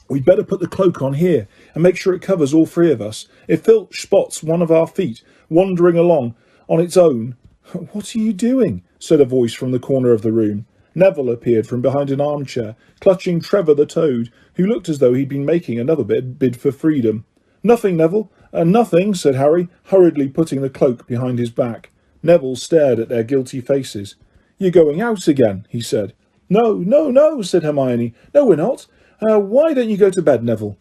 "We'd better put the cloak on here and make sure it covers all three of us. If Filch spots one of our feet wandering along on its own—" "What are you doing?" said a voice from the corner of the room. Neville appeared from behind an armchair, clutching Trevor the Toad, who looked as though he'd been making another bid for freedom. "Nothing, Neville. Nothing," said Harry, hurriedly putting the cloak behind his back. Neville stared at their guilty faces. "You're going out again," he said. No, said Hermione. "No, we're not. Why don't you go to bed, Neville?"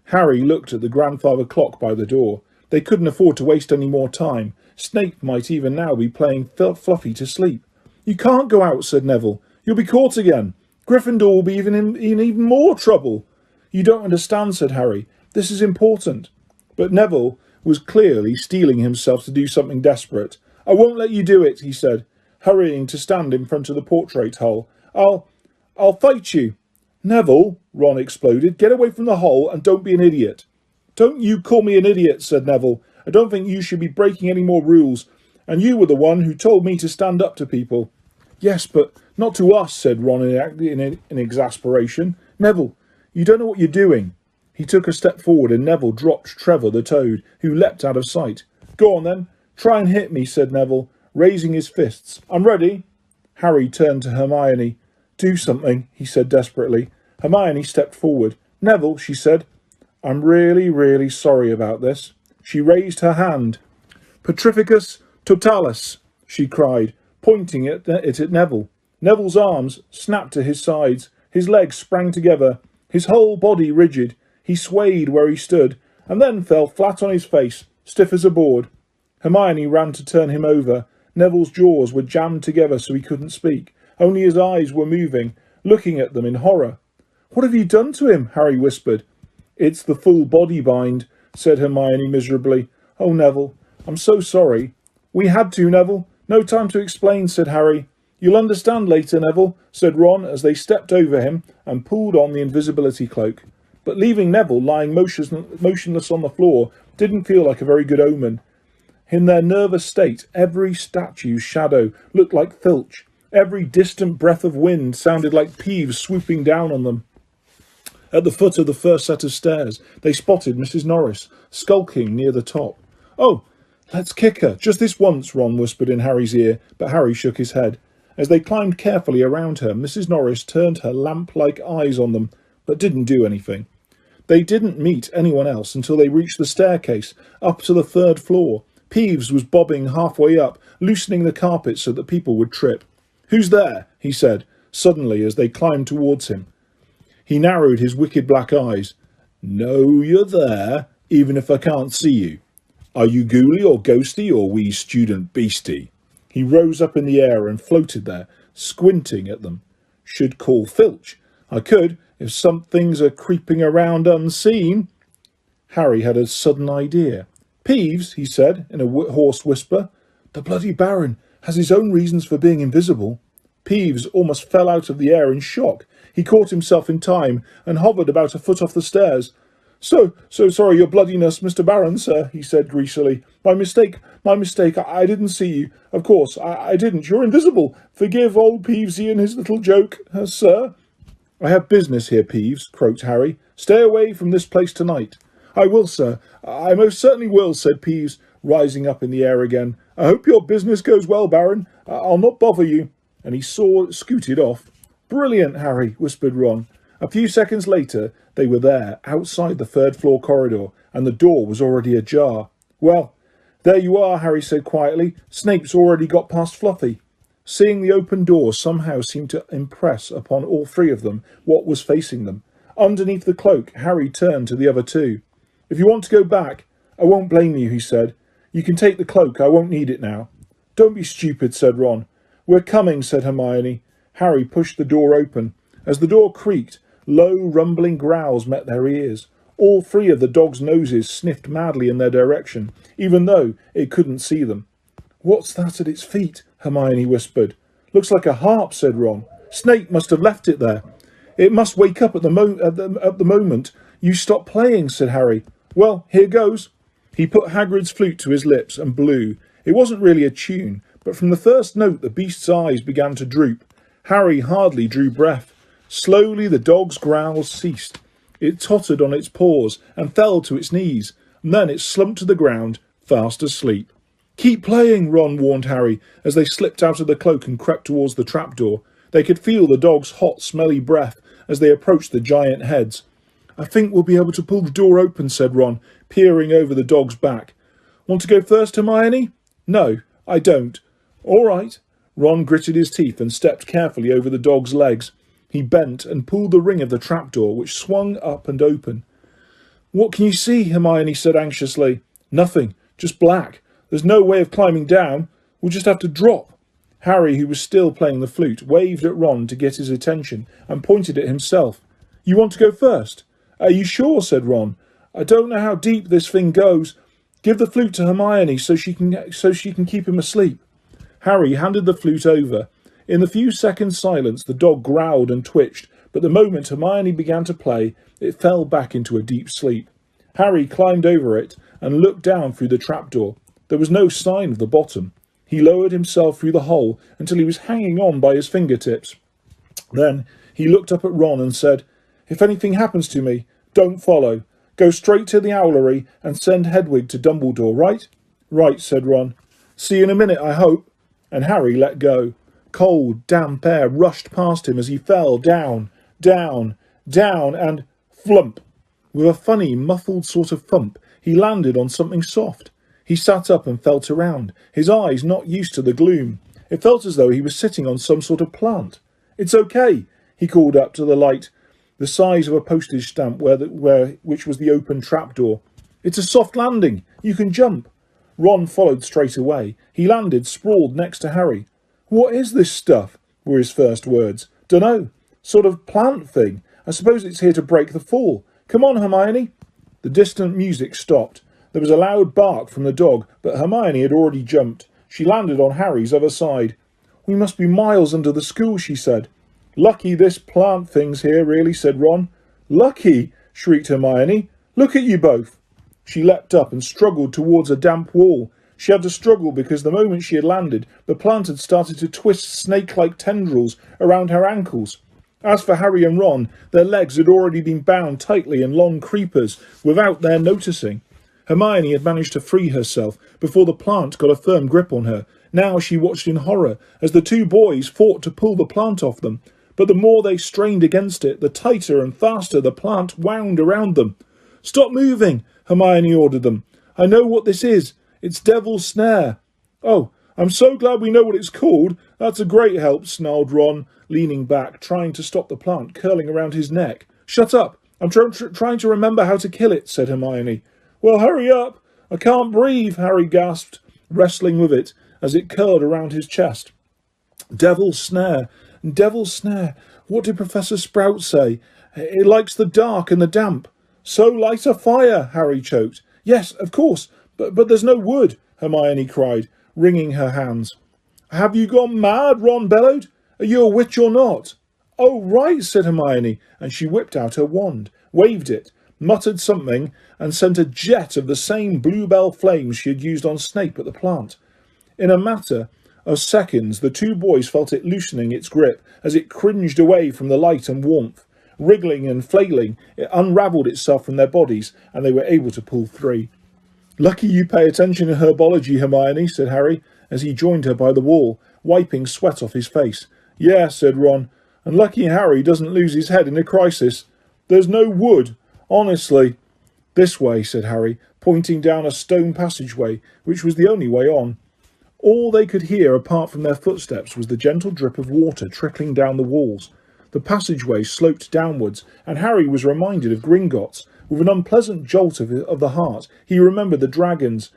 Harry looked at the grandfather clock by the door. They couldn't afford to waste any more time. Snape might even now be playing Fluffy to sleep. You can't go out, said Neville. You'll be caught again. Gryffindor will be in even more trouble. You don't understand, said Harry. This is important. But Neville was clearly steeling himself to do something desperate. I won't let you do it, he said, hurrying to stand in front of the portrait hole. I'll fight you. Neville, Ron exploded, get away from the hole and don't be an idiot. Don't you call me an idiot, said Neville. I don't think you should be breaking any more rules. And you were the one who told me to stand up to people. Yes, but not to us, said Ron in exasperation. Neville, you don't know what you're doing. He took a step forward and Neville dropped Trevor the Toad, who leapt out of sight. Go on then, try and hit me, said Neville, raising his fists. I'm ready. Harry turned to Hermione. Do something, he said desperately. Hermione stepped forward. Neville, she said, I'm really, really sorry about this. She raised her hand. Petrificus totalis, she cried, pointing it at Neville. Neville's arms snapped to his sides. His legs sprang together, his whole body rigid. He swayed where he stood, and then fell flat on his face, stiff as a board. Hermione ran to turn him over. Neville's jaws were jammed together so he couldn't speak. Only his eyes were moving, looking at them in horror. What have you done to him? Harry whispered. It's the full body bind, said Hermione miserably. Oh, Neville, I'm so sorry. We had to, Neville. No time to explain, said Harry. You'll understand later, Neville, said Ron as they stepped over him and pulled on the invisibility cloak. But leaving Neville lying motionless on the floor didn't feel like a very good omen. In their nervous state, every statue's shadow looked like Filch. Every distant breath of wind sounded like Peeves swooping down on them. At the foot of the first set of stairs, they spotted Mrs. Norris, skulking near the top. Oh, let's kick her, just this once, Ron whispered in Harry's ear, but Harry shook his head. As they climbed carefully around her, Mrs. Norris turned her lamp-like eyes on them, but didn't do anything. They didn't meet anyone else until they reached the staircase, up to the 3rd floor. Peeves was bobbing halfway up, loosening the carpet so that people would trip. Who's there? He said, suddenly as they climbed towards him. He narrowed his wicked black eyes. Know you're there, even if I can't see you. Are you ghouly or ghosty or wee student beastie? He rose up in the air and floated there, squinting at them. Should call Filch. I could, if some things are creeping around unseen. Harry had a sudden idea. Peeves, he said in a hoarse whisper, the bloody Baron has his own reasons for being invisible. Peeves almost fell out of the air in shock. He caught himself in time and hovered about a foot off the stairs. So sorry, your bloodiness, Mr. Baron, sir, he said greasily. My mistake. I didn't see you. Of course, I didn't. You're invisible. Forgive old Peevesy and his little joke, sir. I have business here, Peeves, croaked Harry. Stay away from this place tonight. I will, sir. I most certainly will, said Peeves, rising up in the air again. I hope your business goes well, Baron. I'll not bother you. And he scooted off. Brilliant, Harry, whispered Ron. A few seconds later, they were there, outside the 3rd floor corridor, and the door was already ajar. Well, there you are, Harry said quietly. Snape's already got past Fluffy. Seeing the open door somehow seemed to impress upon all three of them what was facing them. Underneath the cloak, Harry turned to the other two. If you want to go back, I won't blame you, he said. You can take the cloak, I won't need it now. Don't be stupid, said Ron. We're coming, said Hermione. Harry pushed the door open. As the door creaked, low, rumbling growls met their ears. All three of the dogs' noses sniffed madly in their direction, even though it couldn't see them. What's that at its feet? Hermione whispered. Looks like a harp, said Ron. Snape must have left it there. It must wake up at the moment you stop playing, said Harry. Well, here goes. He put Hagrid's flute to his lips and blew. It wasn't really a tune, but from the first note the beast's eyes began to droop. Harry hardly drew breath. Slowly the dog's growls ceased. It tottered on its paws and fell to its knees, and then it slumped to the ground, fast asleep. Keep playing, Ron warned Harry, as they slipped out of the cloak and crept towards the trapdoor. They could feel the dog's hot, smelly breath as they approached the giant heads. I think we'll be able to pull the door open, said Ron, peering over the dog's back. Want to go first, Hermione? No, I don't. All right. Ron gritted his teeth and stepped carefully over the dog's legs. He bent and pulled the ring of the trapdoor, which swung up and open. What can you see? Hermione said anxiously. Nothing, just black. There's no way of climbing down. We'll just have to drop. Harry, who was still playing the flute, waved at Ron to get his attention and pointed at himself. You want to go first? Are you sure? Said Ron. I don't know how deep this thing goes. Give the flute to Hermione so she can keep him asleep. Harry handed the flute over. In the few seconds' silence, the dog growled and twitched, but the moment Hermione began to play, it fell back into a deep sleep. Harry climbed over it and looked down through the trapdoor. There was no sign of the bottom. He lowered himself through the hole until he was hanging on by his fingertips. Then he looked up at Ron and said, If anything happens to me, don't follow. Go straight to the owlery and send Hedwig to Dumbledore, right? Right, said Ron. See you in a minute, I hope. And Harry let go. Cold, damp air rushed past him as he fell down, down, down, and flump. With a funny, muffled sort of thump, he landed on something soft. He sat up and felt around, his eyes not used to the gloom. It felt as though he was sitting on some sort of plant. It's okay, he called up to the light, the size of a postage stamp which was the open trapdoor. It's a soft landing. You can jump. Ron followed straight away. He landed sprawled next to Harry. What is this stuff? Were his first words. Dunno. Sort of plant thing. I suppose it's here to break the fall. Come on, Hermione. The distant music stopped. There was a loud bark from the dog, but Hermione had already jumped. She landed on Harry's other side. We must be miles under the school, she said. Lucky this plant thing's here, really, said Ron. Lucky, shrieked Hermione. Look at you both. She leapt up and struggled towards a damp wall. She had to struggle because the moment she had landed, the plant had started to twist snake-like tendrils around her ankles. As for Harry and Ron, their legs had already been bound tightly in long creepers without their noticing. Hermione had managed to free herself before the plant got a firm grip on her. Now she watched in horror as the two boys fought to pull the plant off them. But the more they strained against it, the tighter and faster the plant wound around them. Stop moving, Hermione ordered them. I know what this is. It's Devil's Snare. Oh, I'm so glad we know what it's called. That's a great help, snarled Ron, leaning back, trying to stop the plant curling around his neck. Shut up. I'm trying to remember how to kill it, said Hermione. Well, hurry up. I can't breathe, Harry gasped, wrestling with it as it curled around his chest. Devil's Snare. Devil's Snare. What did Professor Sprout say? It likes the dark and the damp. So light a fire, Harry choked. Yes, of course, but there's no wood, Hermione cried, wringing her hands. Have you gone mad? Ron bellowed. Are you a witch or not? Oh, right, said Hermione, and she whipped out her wand, waved it, muttered something, and sent a jet of the same bluebell flames she had used on Snape at the plant. In a matter of seconds, the two boys felt it loosening its grip as it cringed away from the light and warmth. Wriggling and flailing, it unravelled itself from their bodies, and they were able to pull free. Lucky you pay attention to herbology, Hermione, said Harry, as he joined her by the wall, wiping sweat off his face. Yeah, said Ron, and lucky Harry doesn't lose his head in a crisis. There's no wood, honestly. This way, said Harry, pointing down a stone passageway, which was the only way on. All they could hear apart from their footsteps was the gentle drip of water trickling down the walls. The passageway sloped downwards, and Harry was reminded of Gringotts. With an unpleasant jolt of the heart, he remembered the dragons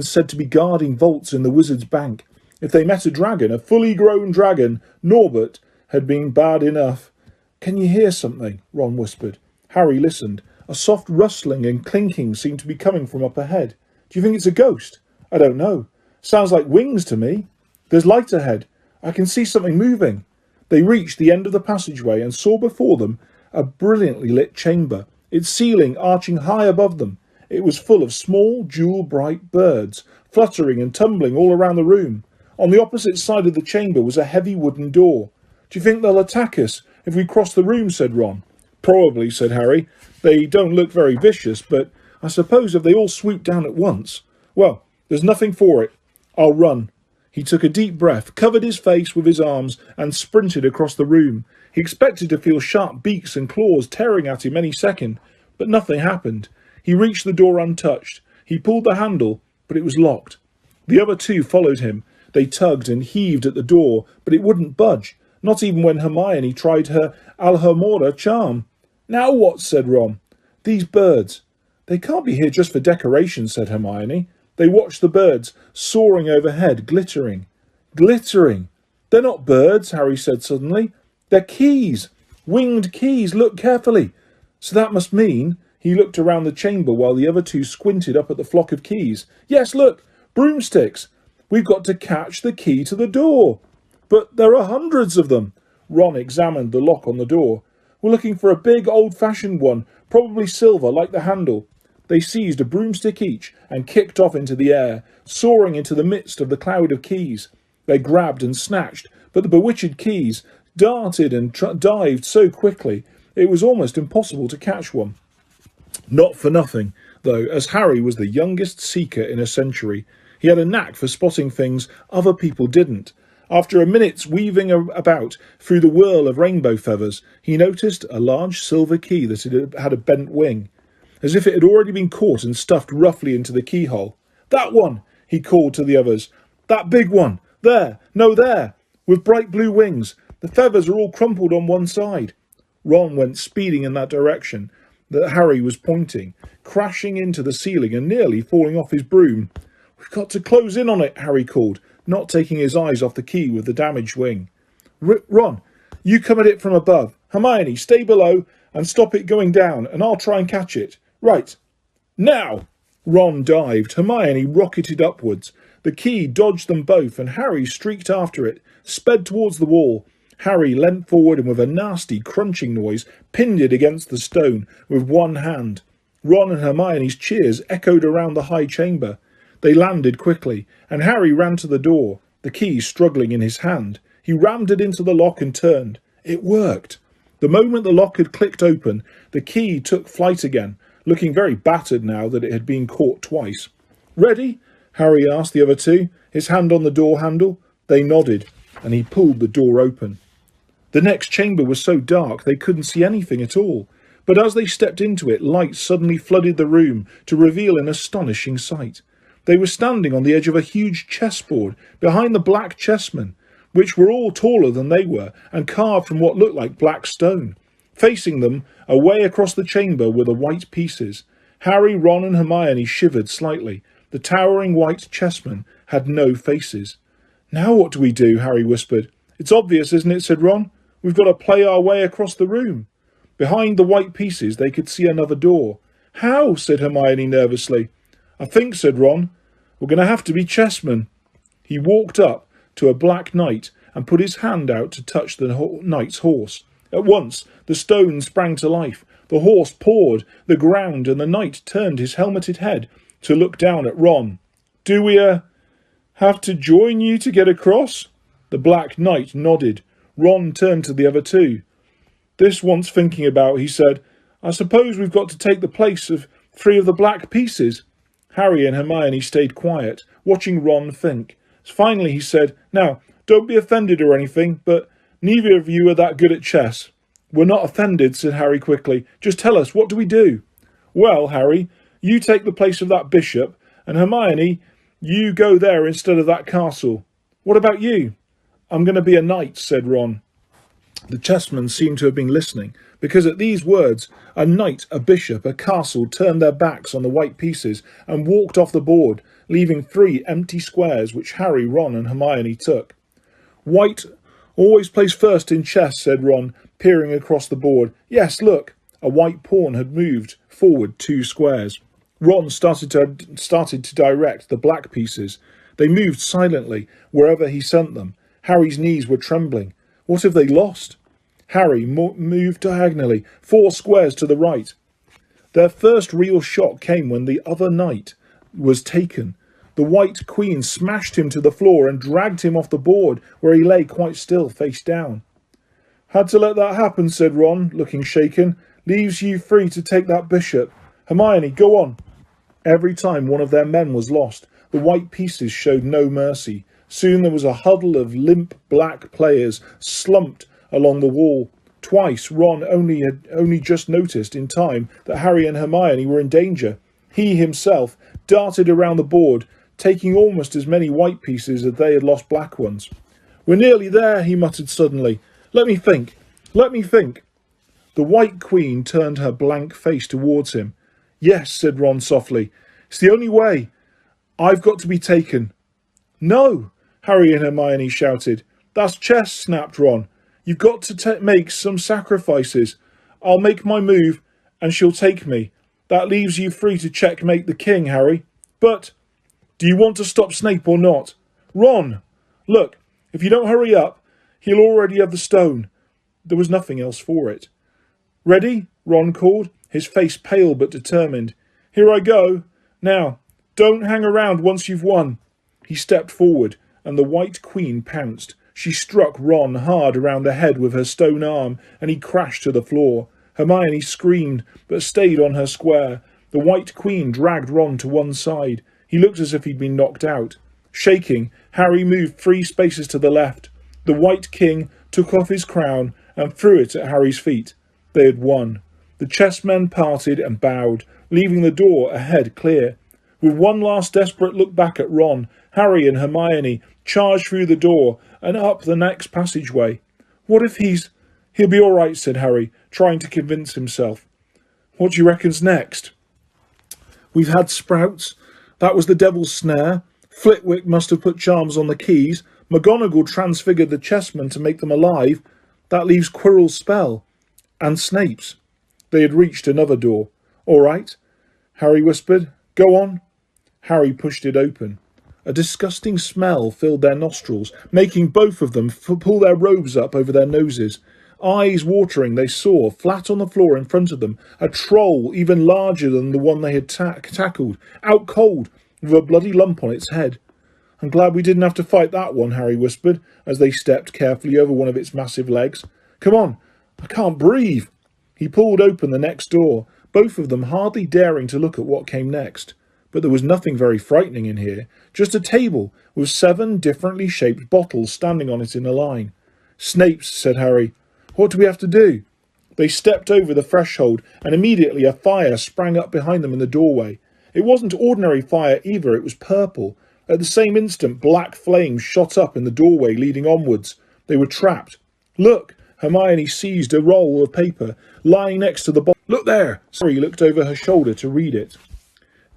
said to be guarding vaults in the wizard's bank. If they met a dragon, a fully grown dragon, Norbert had been bad enough. Can you hear something? Ron whispered. Harry listened. A soft rustling and clinking seemed to be coming from up ahead. Do you think it's a ghost? I don't know. Sounds like wings to me. There's light ahead. I can see something moving. They reached the end of the passageway and saw before them a brilliantly lit chamber, its ceiling arching high above them. It was full of small, jewel-bright birds, fluttering and tumbling all around the room. On the opposite side of the chamber was a heavy wooden door. Do you think they'll attack us if we cross the room? Said Ron. Probably, said Harry. They don't look very vicious, but I suppose if they all swoop down at once. Well, there's nothing for it. I'll run. He took a deep breath, covered his face with his arms, and sprinted across the room. He expected to feel sharp beaks and claws tearing at him any second, but nothing happened. He reached the door untouched. He pulled the handle, but it was locked. The other two followed him. They tugged and heaved at the door, but it wouldn't budge, not even when Hermione tried her Alhambra charm. Now what? Said Ron. These birds. They can't be here just for decoration, said Hermione. They watched the birds, soaring overhead, glittering. Glittering! They're not birds, Harry said suddenly. They're keys! Winged keys! Look carefully! So that must mean... He looked around the chamber while the other two squinted up at the flock of keys. Yes, look! Broomsticks! We've got to catch the key to the door. But there are hundreds of them. Ron examined the lock on the door. We're looking for a big old-fashioned one, probably silver like the handle. They seized a broomstick each and kicked off into the air, soaring into the midst of the cloud of keys. They grabbed and snatched, but the bewitched keys darted and dived so quickly it was almost impossible to catch one. Not for nothing, though, as Harry was the youngest seeker in a century. He had a knack for spotting things other people didn't. After a minute's weaving about through the whirl of rainbow feathers, he noticed a large silver key that had a bent wing, as if it had already been caught and stuffed roughly into the keyhole. That one, he called to the others. That big one. There. No, there. With bright blue wings. The feathers are all crumpled on one side. Ron went speeding in that direction that Harry was pointing, crashing into the ceiling and nearly falling off his broom. We've got to close in on it, Harry called, not taking his eyes off the key with the damaged wing. Ron, you come at it from above. Hermione, stay below and stop it going down, and I'll try and catch it. Right. Now! Ron dived. Hermione rocketed upwards. The key dodged them both, and Harry streaked after it, sped towards the wall. Harry leant forward and with a nasty crunching noise pinned it against the stone with one hand. Ron and Hermione's cheers echoed around the high chamber. They landed quickly, and Harry ran to the door, the key struggling in his hand. He rammed it into the lock and turned. It worked. The moment the lock had clicked open, the key took flight again, looking very battered now that it had been caught twice. Ready? Harry asked the other two, his hand on the door handle. They nodded, and he pulled the door open. The next chamber was so dark they couldn't see anything at all, but as they stepped into it, light suddenly flooded the room to reveal an astonishing sight. They were standing on the edge of a huge chessboard behind the black chessmen, which were all taller than they were and carved from what looked like black stone. Facing them, away across the chamber, were the white pieces. Harry, Ron and Hermione shivered slightly. The towering white chessmen had no faces. Now what do we do? Harry whispered. It's obvious, isn't it? Said Ron. We've got to play our way across the room. Behind the white pieces they could see another door. How? Said Hermione nervously. I think, said Ron, we're going to have to be chessmen. He walked up to a black knight and put his hand out to touch the knight's horse. At once the stone sprang to life. The horse pawed the ground and the knight turned his helmeted head to look down at Ron. Do we have to join you to get across? The black knight nodded. Ron turned to the other two. This wants thinking about, he said. I suppose we've got to take the place of 3 of the black pieces. Harry and Hermione stayed quiet, watching Ron think. Finally he said, Now, don't be offended or anything, but neither of you are that good at chess. We're not offended, said Harry quickly. Just tell us, what do we do? Well, Harry, you take the place of that bishop, and Hermione, you go there instead of that castle. What about you? I'm going to be a knight, said Ron. The chessmen seemed to have been listening, because at these words, a knight, a bishop, a castle turned their backs on the white pieces and walked off the board, leaving 3 empty squares which Harry, Ron and Hermione took. White always plays first in chess, said Ron, peering across the board. Yes, look. A white pawn had moved forward 2 squares. Ron started to direct the black pieces. They moved silently wherever he sent them. Harry's knees were trembling. What if they lost? Harry moved diagonally, 4 squares to the right. Their first real shock came when the other knight was taken. The white queen smashed him to the floor and dragged him off the board, where he lay quite still, face down. Had to let that happen, said Ron, looking shaken. Leaves you free to take that bishop. Hermione, go on. Every time one of their men was lost, the white pieces showed no mercy. Soon there was a huddle of limp black players slumped along the wall. Twice Ron had only just noticed in time that Harry and Hermione were in danger. He himself darted around the board, taking almost as many white pieces as they had lost black ones. We're nearly there, he muttered suddenly. Let me think. The white queen turned her blank face towards him. Yes, said Ron softly. It's the only way. I've got to be taken. No, Harry and Hermione shouted. That's chess, snapped Ron. You've got to make some sacrifices. I'll make my move, and she'll take me. That leaves you free to checkmate the king, Harry. But do you want to stop Snape or not? Ron! Look, if you don't hurry up, he'll already have the stone. There was nothing else for it. Ready? Ron called, his face pale but determined. Here I go. Now, don't hang around once you've won. He stepped forward, and the White Queen pounced. She struck Ron hard around the head with her stone arm, and he crashed to the floor. Hermione screamed, but stayed on her square. The White Queen dragged Ron to one side. He looked as if he'd been knocked out. Shaking, Harry moved 3 spaces to the left. The White King took off his crown and threw it at Harry's feet. They had won. The chessmen parted and bowed, leaving the door ahead clear. With one last desperate look back at Ron, Harry and Hermione charged through the door and up the next passageway. What if He'll be all right, said Harry, trying to convince himself. What do you reckon's next? We've had sprouts. That was the devil's snare. Flitwick must have put charms on the keys. McGonagall transfigured the chessmen to make them alive. That leaves Quirrell's spell. And Snape's. They had reached another door. All right, Harry whispered. Go on. Harry pushed it open. A disgusting smell filled their nostrils, making both of them pull their robes up over their noses. Eyes watering, they saw, flat on the floor in front of them, a troll even larger than the one they had tackled, out cold, with a bloody lump on its head. I'm glad we didn't have to fight that one, Harry whispered, as they stepped carefully over one of its massive legs. Come on, I can't breathe. He pulled open the next door, both of them hardly daring to look at what came next. But there was nothing very frightening in here, just a table with 7 differently shaped bottles standing on it in a line. Snape's, said Harry. What do we have to do? They stepped over the threshold, and immediately a fire sprang up behind them in the doorway. It wasn't ordinary fire either, it was purple. At the same instant, black flames shot up in the doorway leading onwards. They were trapped. Look! Hermione seized a roll of paper lying next to the bottle. Look there! Harry looked over her shoulder to read it.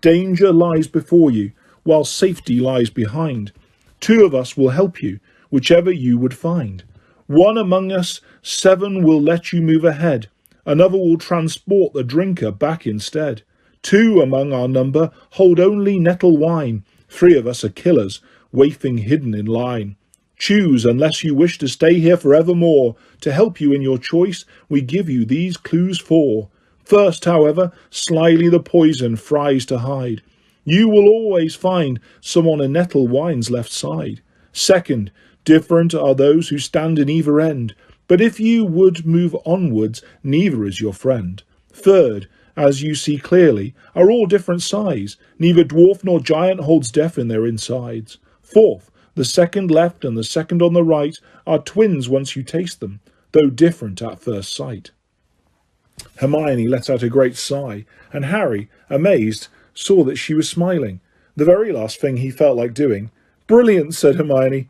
Danger lies before you, while safety lies behind. 2 of us will help you, whichever you would find. 1 among us, 7 will let you move ahead. Another will transport the drinker back instead. 2 among our number hold only nettle wine. 3 of us are killers, wafting hidden in line. Choose unless you wish to stay here forevermore. To help you in your choice, we give you these clues 4. First, however, slyly the poison fries to hide. You will always find someone in nettle wine's left side. Second, different are those who stand in either end. But if you would move onwards, neither is your friend. Third, as you see clearly, are all different size. Neither dwarf nor giant holds death in their insides. Fourth, the second left and the second on the right are twins once you taste them, though different at first sight. Hermione let out a great sigh, and Harry, amazed, saw that she was smiling. The very last thing he felt like doing. Brilliant, said Hermione.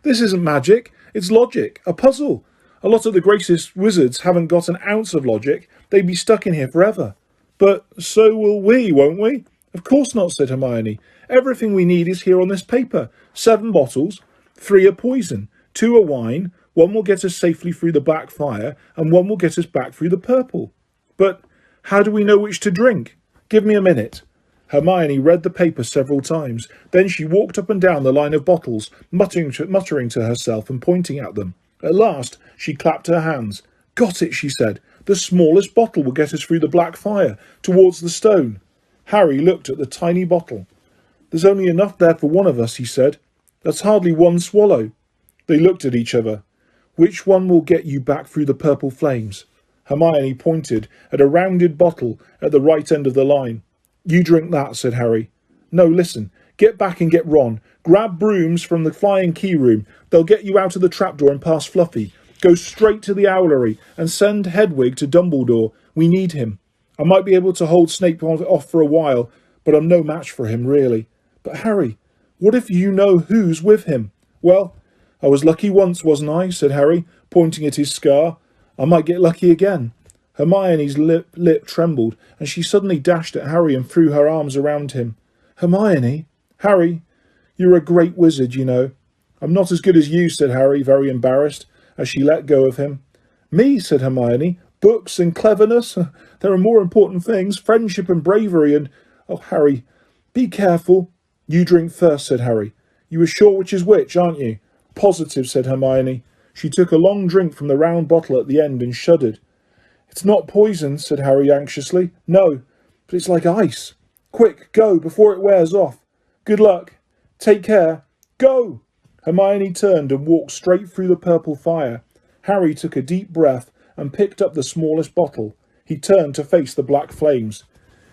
This isn't magic, it's logic, a puzzle. A lot of the greatest wizards haven't got an ounce of logic. They'd be stuck in here forever. But so will we, won't we? Of course not, said Hermione. Everything we need is here on this paper. 7 bottles, 3 are poison, 2 are wine, 1 will get us safely through the black fire, and 1 will get us back through the purple. But how do we know which to drink? Give me a minute. Hermione read the paper several times. Then she walked up and down the line of bottles, muttering to herself and pointing at them. At last, she clapped her hands. Got it, she said. The smallest bottle will get us through the black fire, towards the stone. Harry looked at the tiny bottle. There's only enough there for 1 of us, he said. That's hardly 1 swallow. They looked at each other. Which one will get you back through the purple flames? Hermione pointed at a rounded bottle at the right end of the line. You drink that, said Harry. No, listen. Get back and get Ron. Grab brooms from the flying key room. They'll get you out of the trapdoor and past Fluffy. Go straight to the owlery and send Hedwig to Dumbledore. We need him. I might be able to hold Snape off for a while, but I'm no match for him, really. But Harry, what if you know who's with him? Well, I was lucky once, wasn't I? Said Harry, pointing at his scar. I might get lucky again. Hermione's lip trembled, and she suddenly dashed at Harry and threw her arms around him. Hermione? Harry, you're a great wizard, you know. I'm not as good as you, said Harry, very embarrassed, as she let go of him. Me, said Hermione. Books and cleverness? There are more important things, friendship and bravery and... Oh, Harry, be careful. You drink first, said Harry. You are sure which is which, aren't you? Positive, said Hermione. She took a long drink from the round bottle at the end and shuddered. It's not poison, said Harry anxiously. No, but it's like ice. Quick, go, before it wears off. Good luck. Take care. Go! Hermione turned and walked straight through the purple fire. Harry took a deep breath and picked up the smallest bottle. He turned to face the black flames.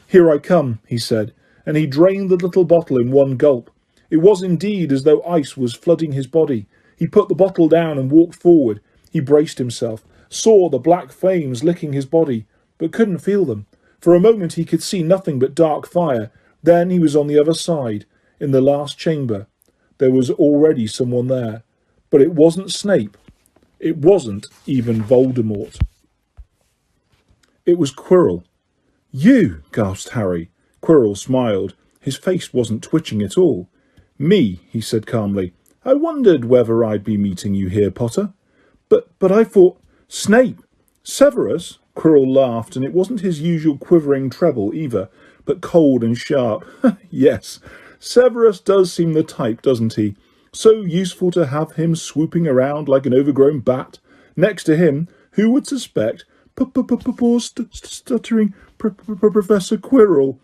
Here I come, he said, and he drained the little bottle in one gulp. It was indeed as though ice was flooding his body. He put the bottle down and walked forward. He braced himself, saw the black flames licking his body, but couldn't feel them. For a moment he could see nothing but dark fire. Then he was on the other side, in the last chamber. There was already someone there. But it wasn't Snape. It wasn't even Voldemort. It was Quirrell. You, gasped Harry. Quirrell smiled. His face wasn't twitching at all. Me, he said calmly. I wondered whether I'd be meeting you here, Potter. But I thought... Snape! Severus? Quirrell laughed, and it wasn't his usual quivering treble either, but cold and sharp. Yes, Severus does seem the type, doesn't he? So useful to have him swooping around like an overgrown bat. Next to him, who would suspect poor stuttering Professor Quirrell?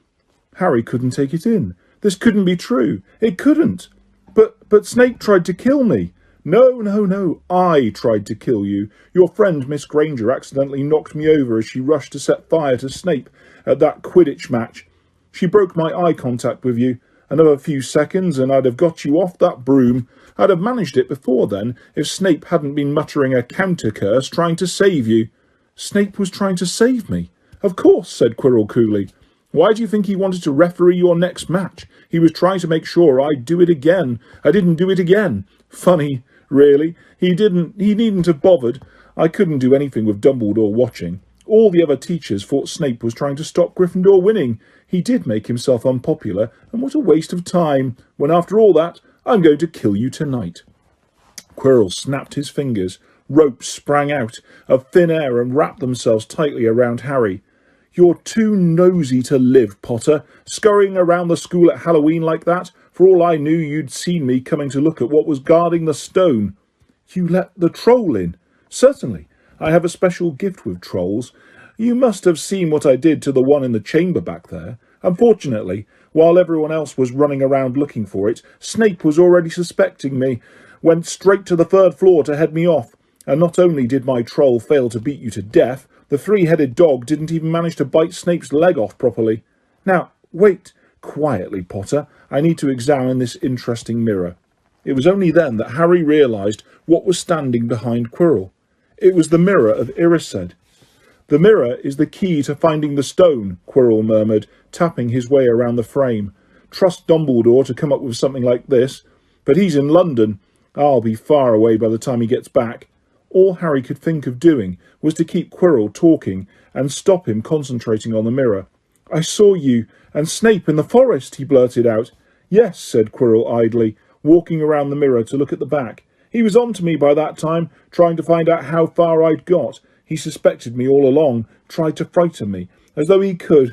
Harry couldn't take it in. This couldn't be true. It couldn't. But Snape tried to kill me. No, I tried to kill you. Your friend Miss Granger accidentally knocked me over as she rushed to set fire to Snape at that Quidditch match. She broke my eye contact with you. Another few seconds and I'd have got you off that broom. I'd have managed it before then if Snape hadn't been muttering a counter-curse trying to save you. Snape was trying to save me. Of course, said Quirrell coolly. Why do you think he wanted to referee your next match? He was trying to make sure I'd do it again. I didn't do it again. Funny, really. He needn't have bothered. I couldn't do anything with Dumbledore watching. All the other teachers thought Snape was trying to stop Gryffindor winning. He did make himself unpopular, and what a waste of time, when after all that, I'm going to kill you tonight. Quirrell snapped his fingers. Ropes sprang out of thin air and wrapped themselves tightly around Harry. You're too nosy to live, Potter, scurrying around the school at Halloween like that. For all I knew, you'd seen me coming to look at what was guarding the stone. You let the troll in? Certainly. I have a special gift with trolls. You must have seen what I did to the one in the chamber back there. Unfortunately, while everyone else was running around looking for it, Snape was already suspecting me, went straight to the third floor to head me off. And not only did my troll fail to beat you to death, the three-headed dog didn't even manage to bite Snape's leg off properly. Now, wait quietly, Potter. I need to examine this interesting mirror. It was only then that Harry realised what was standing behind Quirrell. It was the mirror of Erised. The mirror is the key to finding the stone, Quirrell murmured, tapping his way around the frame. Trust Dumbledore to come up with something like this. But he's in London. I'll be far away by the time he gets back. All Harry could think of doing was to keep Quirrell talking and stop him concentrating on the mirror. I saw you and Snape in the forest, he blurted out. Yes, said Quirrell idly, walking around the mirror to look at the back. He was on to me by that time, trying to find out how far I'd got. He suspected me all along, tried to frighten me, as though he could,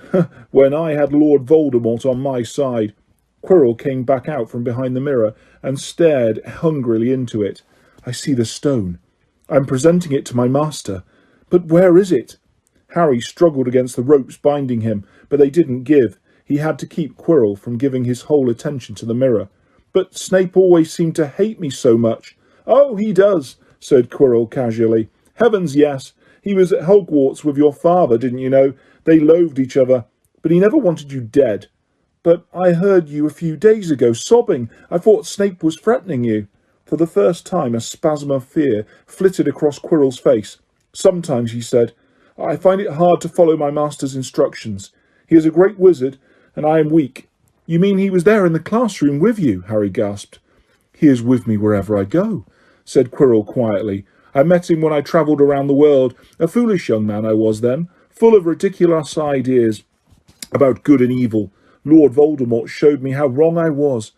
when I had Lord Voldemort on my side. Quirrell came back out from behind the mirror and stared hungrily into it. I see the stone. I'm presenting it to my master. But where is it? Harry struggled against the ropes binding him, but they didn't give. He had to keep Quirrell from giving his whole attention to the mirror. But Snape always seemed to hate me so much. Oh, he does, said Quirrell casually. Heavens, yes. He was at Hogwarts with your father, didn't you know? They loathed each other. But he never wanted you dead. But I heard you a few days ago sobbing. I thought Snape was threatening you. For the first time, a spasm of fear flitted across Quirrell's face. Sometimes, he said, I find it hard to follow my master's instructions. He is a great wizard, and I am weak. You mean he was there in the classroom with you? Harry gasped. He is with me wherever I go, said Quirrell quietly. I met him when I travelled around the world. A foolish young man I was then, full of ridiculous ideas about good and evil. Lord Voldemort showed me how wrong I was.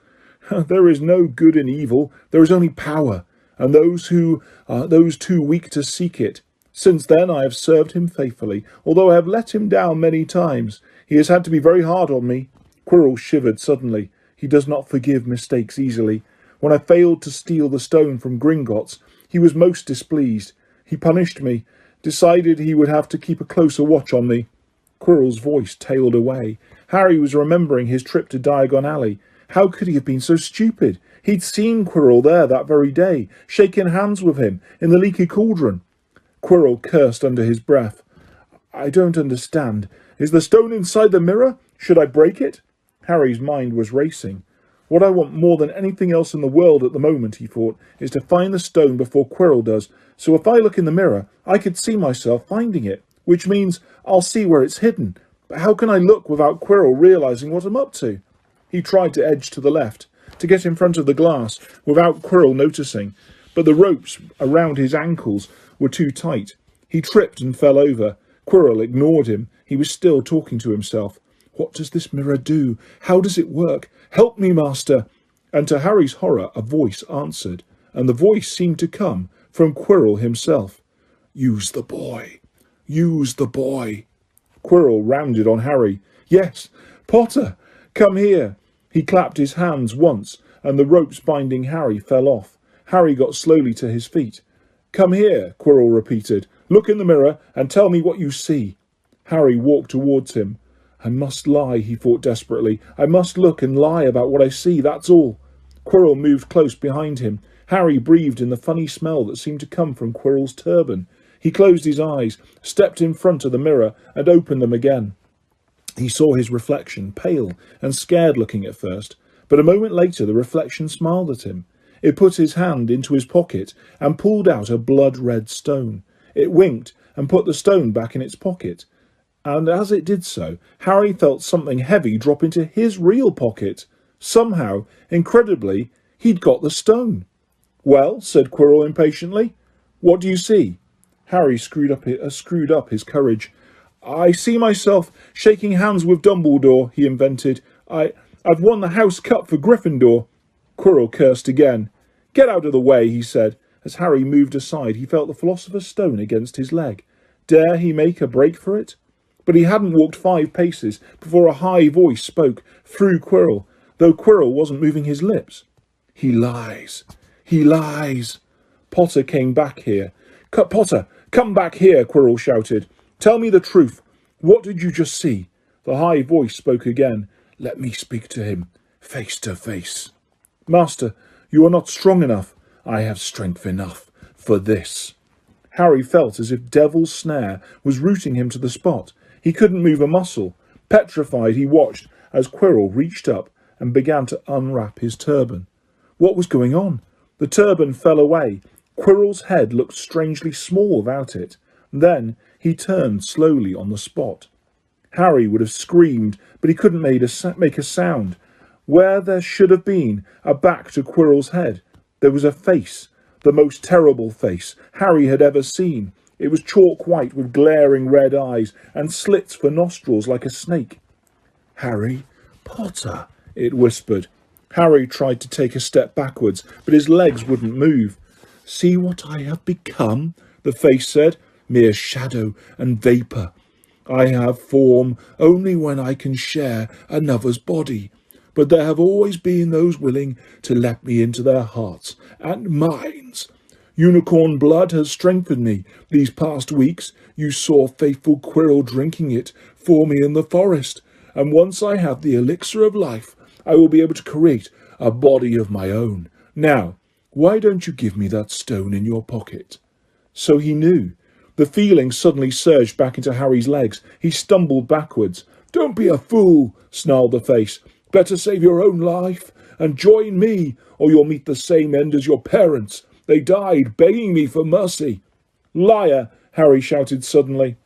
There is no good in evil, there is only power, and those too weak to seek it. Since then I have served him faithfully, although I have let him down many times. He has had to be very hard on me. Quirrell shivered suddenly. He does not forgive mistakes easily. When I failed to steal the stone from Gringotts, he was most displeased. He punished me, decided he would have to keep a closer watch on me. Quirrell's voice tailed away. Harry was remembering his trip to Diagon Alley. How could he have been so stupid? He'd seen Quirrell there that very day, shaken hands with him in the leaky cauldron. Quirrell cursed under his breath. I don't understand. Is the stone inside the mirror? Should I break it? Harry's mind was racing. What I want more than anything else in the world at the moment, he thought, is to find the stone before Quirrell does. So if I look in the mirror, I could see myself finding it, which means I'll see where it's hidden. But how can I look without Quirrell realising what I'm up to? He tried to edge to the left, to get in front of the glass, without Quirrell noticing, but the ropes around his ankles were too tight. He tripped and fell over. Quirrell ignored him. He was still talking to himself. What does this mirror do? How does it work? Help me, master! And to Harry's horror, a voice answered, and the voice seemed to come from Quirrell himself. Use the boy. Use the boy. Quirrell rounded on Harry. Yes, Potter, come here. He clapped his hands once, and the ropes binding Harry fell off. Harry got slowly to his feet. Come here, Quirrell repeated. Look in the mirror and tell me what you see. Harry walked towards him. I must lie, he thought desperately. I must look and lie about what I see, that's all. Quirrell moved close behind him. Harry breathed in the funny smell that seemed to come from Quirrell's turban. He closed his eyes, stepped in front of the mirror, and opened them again. He saw his reflection, pale and scared-looking at first, but a moment later the reflection smiled at him. It put his hand into his pocket and pulled out a blood-red stone. It winked and put the stone back in its pocket. And as it did so, Harry felt something heavy drop into his real pocket. Somehow, incredibly, he'd got the stone. Well, said Quirrell impatiently, what do you see? Harry screwed up his courage. I see myself shaking hands with Dumbledore, he invented. I've won the House Cup for Gryffindor. Quirrell cursed again. Get out of the way, he said. As Harry moved aside, he felt the Philosopher's Stone against his leg. Dare he make a break for it? But he hadn't walked 5 paces before a high voice spoke through Quirrell, though Quirrell wasn't moving his lips. He lies. He lies. Potter came back here. Potter, come back here, Quirrell shouted. Tell me the truth. What did you just see? The high voice spoke again. Let me speak to him, face to face. Master, you are not strong enough. I have strength enough for this. Harry felt as if Devil's Snare was rooting him to the spot. He couldn't move a muscle. Petrified, he watched as Quirrell reached up and began to unwrap his turban. What was going on? The turban fell away. Quirrell's head looked strangely small without it. Then he turned slowly on the spot. Harry would have screamed, but he couldn't make a sound. Where there should have been a back to Quirrell's head, there was a face, the most terrible face Harry had ever seen. It was chalk white with glaring red eyes and slits for nostrils like a snake. Harry Potter, it whispered. Harry tried to take a step backwards, but his legs wouldn't move. See what I have become, the face said. Mere shadow and vapour. I have form only when I can share another's body. But there have always been those willing to let me into their hearts and minds. Unicorn blood has strengthened me these past weeks. You saw faithful Quirrell drinking it for me in the forest. And once I have the elixir of life, I will be able to create a body of my own. Now, why don't you give me that stone in your pocket? So he knew. The feeling suddenly surged back into Harry's legs. He stumbled backwards. Don't be a fool, snarled the face. Better save your own life and join me, or you'll meet the same end as your parents. They died begging me for mercy. Liar, Harry shouted suddenly.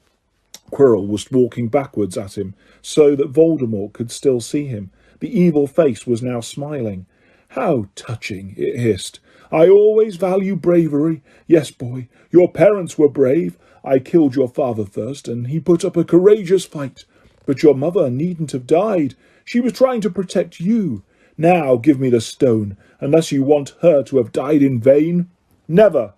Quirrell was walking backwards at him, so that Voldemort could still see him. The evil face was now smiling. How touching, it hissed. I always value bravery. Yes, boy, your parents were brave. I killed your father first, and he put up a courageous fight. But your mother needn't have died. She was trying to protect you. Now give me the stone, unless you want her to have died in vain. Never!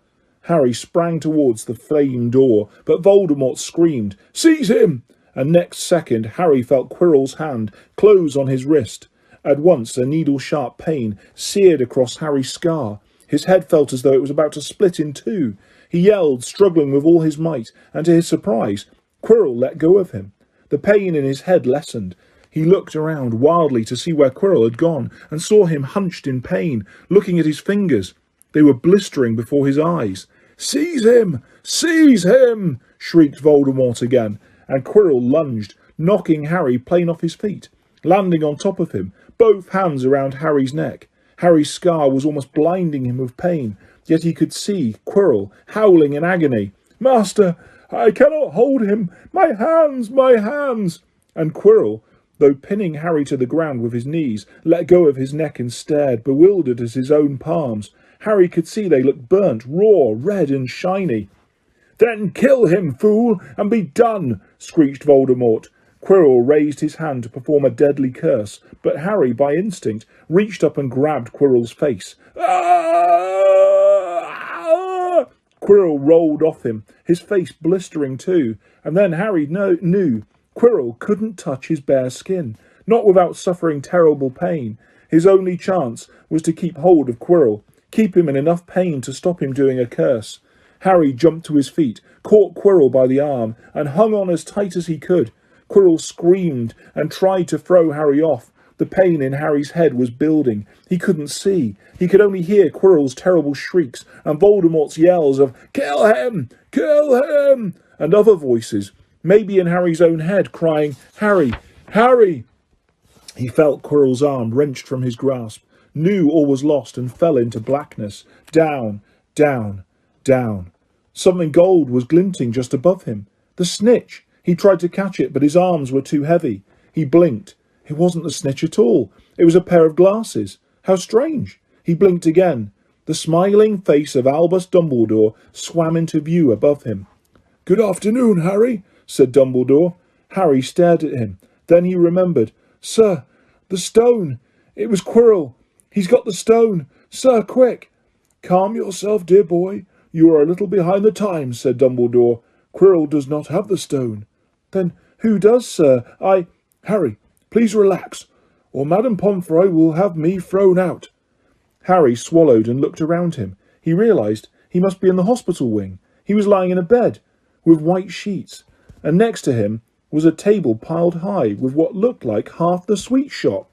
Harry sprang towards the flame door, but Voldemort screamed, "Seize him!" And next second Harry felt Quirrell's hand close on his wrist. At once a needle-sharp pain seared across Harry's scar. His head felt as though it was about to split in two. He yelled, struggling with all his might, and to his surprise, Quirrell let go of him. The pain in his head lessened. He looked around wildly to see where Quirrell had gone, and saw him hunched in pain, looking at his fingers. They were blistering before his eyes. "Seize him! Seize him!" shrieked Voldemort again, and Quirrell lunged, knocking Harry plain off his feet, landing on top of him, both hands around Harry's neck. Harry's scar was almost blinding him with pain, yet he could see Quirrell howling in agony. "Master, I cannot hold him! My hands! My hands!" And Quirrell, though pinning Harry to the ground with his knees, let go of his neck and stared, bewildered at his own palms. Harry could see they looked burnt, raw, red and shiny. "Then kill him, fool, and be done!" screeched Voldemort. Quirrell raised his hand to perform a deadly curse, but Harry, by instinct, reached up and grabbed Quirrell's face. "Ah!" Quirrell rolled off him, his face blistering too, and then Harry knew Quirrell couldn't touch his bare skin, not without suffering terrible pain. His only chance was to keep hold of Quirrell, keep him in enough pain to stop him doing a curse. Harry jumped to his feet, caught Quirrell by the arm, and hung on as tight as he could. Quirrell screamed and tried to throw Harry off. The pain in Harry's head was building. He couldn't see. He could only hear Quirrell's terrible shrieks and Voldemort's yells of "Kill him! Kill him!" and other voices, maybe in Harry's own head, crying, "Harry! Harry!" He felt Quirrell's arm wrenched from his grasp, knew all was lost, and fell into blackness. Down, down, down. Something gold was glinting just above him. The snitch! He tried to catch it, but his arms were too heavy. He blinked. It wasn't the snitch at all. It was a pair of glasses. How strange! He blinked again. The smiling face of Albus Dumbledore swam into view above him. "Good afternoon, Harry," said Dumbledore. Harry stared at him. Then he remembered. "Sir, the stone! It was Quirrell. He's got the stone. Sir, quick!" "Calm yourself, dear boy. You are a little behind the times," said Dumbledore. "Quirrell does not have the stone." "Then who does, sir? Harry, please relax, or Madame Pomfrey will have me thrown out." Harry swallowed and looked around him. He realised he must be in the hospital wing. He was lying in a bed with white sheets, and next to him was a table piled high with what looked like half the sweet shop.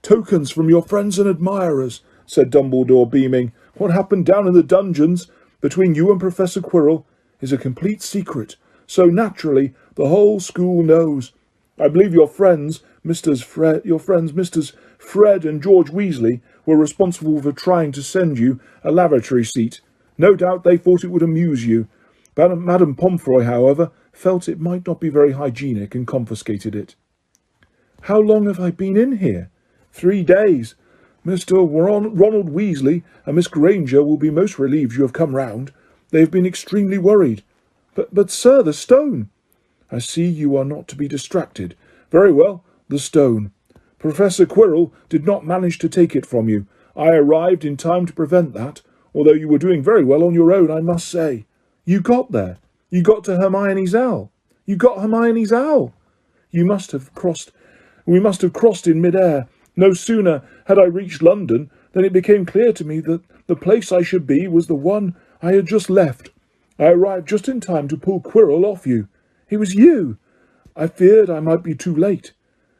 "Tokens from your friends and admirers," said Dumbledore, beaming. "What happened down in the dungeons between you and Professor Quirrell is a complete secret, so naturally the whole school knows. I believe your friends, Misters Fred and George Weasley, were responsible for trying to send you a lavatory seat. No doubt they thought it would amuse you. Madame Pomfrey, however, felt it might not be very hygienic and confiscated it." "How long have I been in here?" 3 days. Mr. Ronald Weasley and Miss Granger will be most relieved you have come round. They have been extremely worried. But, sir, the stone." "I see you are not to be distracted. Very well, the stone. Professor Quirrell did not manage to take it from you. I arrived in time to prevent that, although you were doing very well on your own, I must say." "You got there. You got to Hermione's owl. You got Hermione's owl. We must have crossed in mid-air. No sooner had I reached London than it became clear to me that the place I should be was the one I had just left. I arrived just in time to pull Quirrell off you. It was you. I feared I might be too late.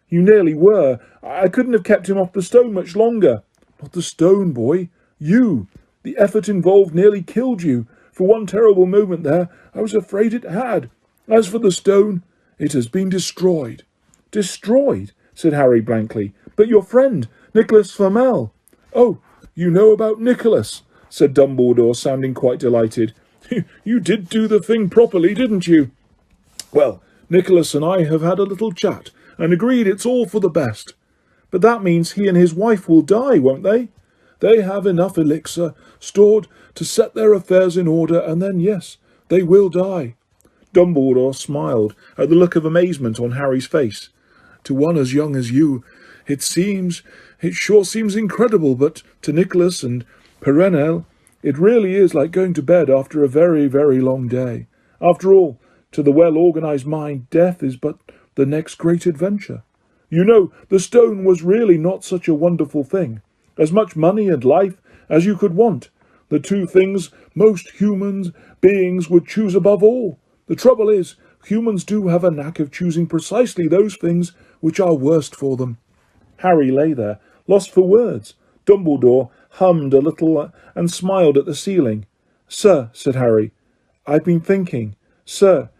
You nearly were. I couldn't have kept him off the stone much longer. Not the stone, boy. You. The effort involved nearly killed you. For one terrible moment there, I was afraid it had. As for the stone, it has been destroyed." "Destroyed?" said Harry blankly. "But your friend, Nicholas Flamel." "Oh, you know about Nicholas," said Dumbledore, sounding quite delighted. "You did do the thing properly, didn't you? Well, Nicholas and I have had a little chat and agreed it's all for the best. But that means he and his wife will die, won't they?" They have enough elixir stored to set their affairs in order, and then, yes, they will die. Dumbledore smiled at the look of amazement on Harry's face. To one as young as you, it sure seems incredible, but to Nicholas and Perenelle, it really is like going to bed after a very, very long day. After all, to the well-organized mind, death is but the next great adventure. You know, the stone was really not such a wonderful thing. As much money and life as you could want. The two things most human beings would choose above all. The trouble is, humans do have a knack of choosing precisely those things which are worst for them. Harry lay there, lost for words. Dumbledore hummed a little and smiled at the ceiling. Sir, said Harry, I've been thinking. Sir,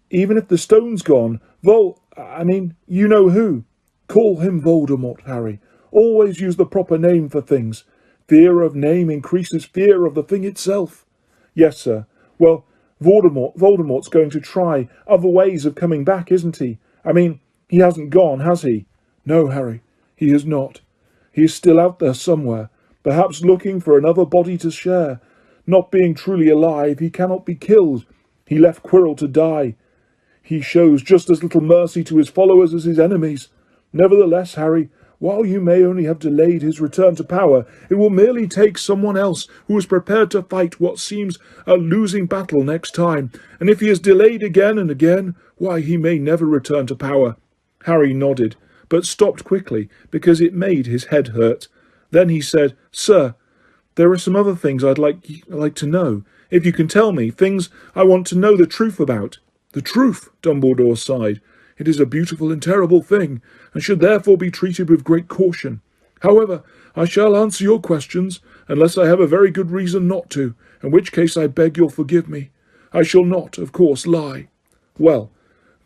even if the stone's gone, you know who. Call him Voldemort, Harry. Always use the proper name for things. Fear of name increases fear of the thing itself. Yes, sir. Well, Voldemort's going to try other ways of coming back, isn't he? He hasn't gone, has he? No, Harry, he has not. He is still out there somewhere, perhaps looking for another body to share. Not being truly alive, he cannot be killed. He left Quirrell to die. He shows just as little mercy to his followers as his enemies. Nevertheless, Harry, while you may only have delayed his return to power, it will merely take someone else who is prepared to fight what seems a losing battle next time, and if he is delayed again and again, why, he may never return to power. Harry nodded, but stopped quickly, because it made his head hurt. Then he said, Sir, there are some other things I'd like to know. If you can tell me, things I want to know the truth about. The truth, Dumbledore sighed. It is a beautiful and terrible thing, and should therefore be treated with great caution. However, I shall answer your questions, unless I have a very good reason not to, in which case I beg you'll forgive me. I shall not, of course, lie. Well,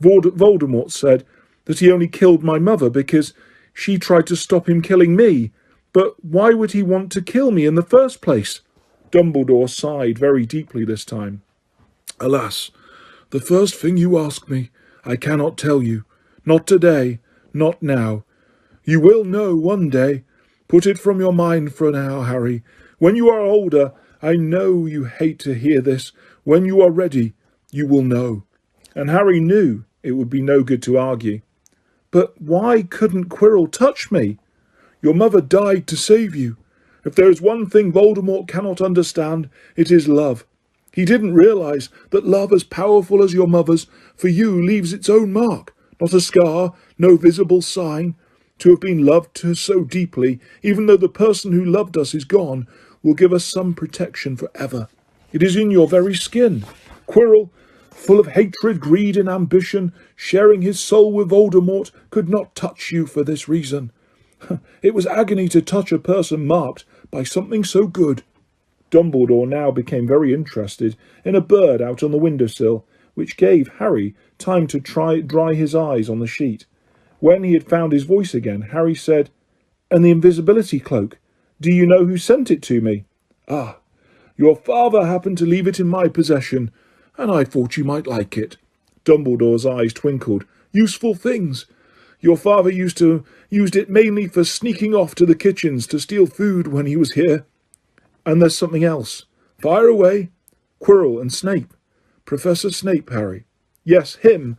Voldemort said that he only killed my mother because she tried to stop him killing me. But why would he want to kill me in the first place? Dumbledore sighed very deeply this time. Alas, the first thing you ask me, I cannot tell you. Not today, not now. You will know one day. Put it from your mind for now, Harry. When you are older, I know you hate to hear this. When you are ready, you will know. And Harry knew it would be no good to argue. But why couldn't Quirrell touch me? Your mother died to save you. If there is one thing Voldemort cannot understand, it is love. He didn't realise that love as powerful as your mother's for you leaves its own mark, not a scar, no visible sign. To have been loved so deeply, even though the person who loved us is gone, will give us some protection forever. It is in your very skin. Quirrell, full of hatred, greed and ambition, sharing his soul with Voldemort, could not touch you for this reason. It was agony to touch a person marked by something so good. Dumbledore now became very interested in a bird out on the windowsill, which gave Harry time to dry his eyes on the sheet. When he had found his voice again, Harry said, And the invisibility cloak, do you know who sent it to me? Ah, your father happened to leave it in my possession, and I thought you might like it. Dumbledore's eyes twinkled. Useful things. Your father used it mainly for sneaking off to the kitchens to steal food when he was here. And there's something else. Fire away. Quirrell and Snape. Professor Snape, Harry. Yes, him.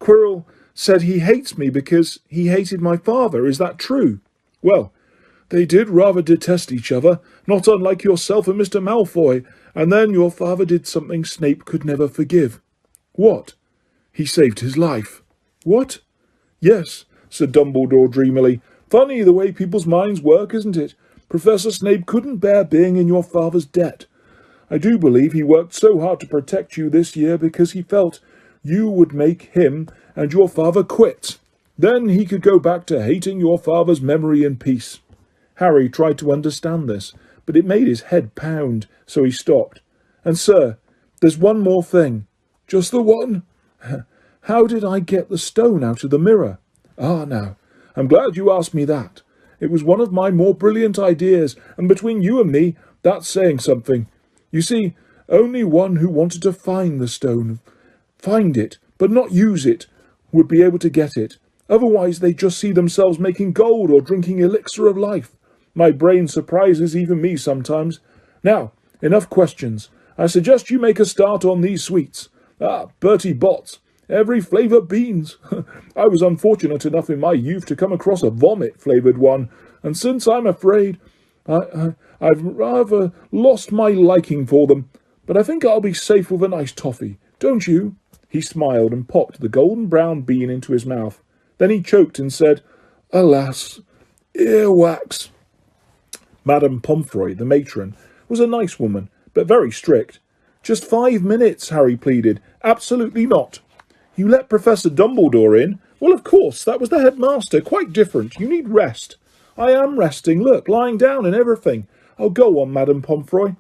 Quirrell said he hates me because he hated my father. Is that true? Well, they did rather detest each other, not unlike yourself and Mr. Malfoy, and then your father did something Snape could never forgive. What? He saved his life. What? Yes, said Dumbledore dreamily. Funny the way people's minds work, isn't it? Professor Snape couldn't bear being in your father's debt. I do believe he worked so hard to protect you this year because he felt you would make him and your father quit. Then he could go back to hating your father's memory in peace. Harry tried to understand this, but it made his head pound, so he stopped. And, sir, there's one more thing. Just the one? How did I get the stone out of the mirror? Ah, now, I'm glad you asked me that. It was one of my more brilliant ideas, and between you and me, that's saying something. You see, only one who wanted to find the stone, find it, but not use it, would be able to get it. Otherwise, they just see themselves making gold or drinking elixir of life. My brain surprises even me sometimes. Now, enough questions. I suggest you make a start on these sweets. Ah, Bertie Botts. Every flavour beans. I was unfortunate enough in my youth to come across a vomit-flavoured one, and since I'm afraid I've rather lost my liking for them. But I think I'll be safe with a nice toffee, don't you? He smiled and popped the golden brown bean into his mouth. Then he choked and said, Alas, earwax. Madame Pomfroy, the matron, was a nice woman, but very strict. Just 5 minutes, Harry pleaded. Absolutely not. You let Professor Dumbledore in? Well, of course, that was the headmaster. Quite different. You need rest. I am resting. Look, lying down and everything. Oh, go on, Madame Pomfroy.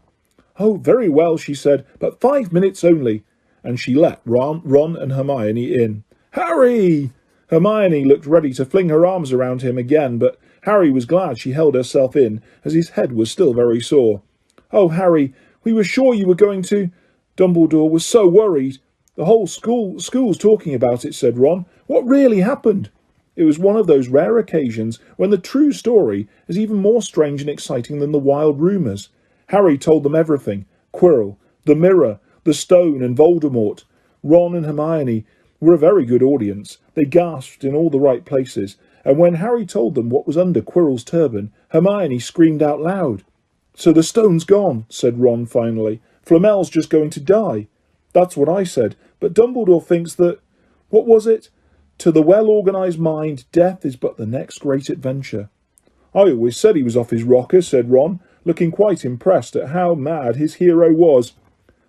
Oh, very well, she said, but 5 minutes only. And she let Ron and Hermione in. Harry! Hermione looked ready to fling her arms around him again, but Harry was glad she held herself in, as his head was still very sore. Oh, Harry, we were sure you were going to... Dumbledore was so worried. The whole school's talking about it, said Ron. What really happened? It was one of those rare occasions when the true story is even more strange and exciting than the wild rumours. Harry told them everything. Quirrell, the mirror, the stone and Voldemort. Ron and Hermione were a very good audience. They gasped in all the right places, and when Harry told them what was under Quirrell's turban, Hermione screamed out loud. So the stone's gone, said Ron finally. Flamel's just going to die. That's what I said, but Dumbledore thinks that... What was it? To the well-organised mind, death is but the next great adventure. I always said he was off his rocker, said Ron, looking quite impressed at how mad his hero was.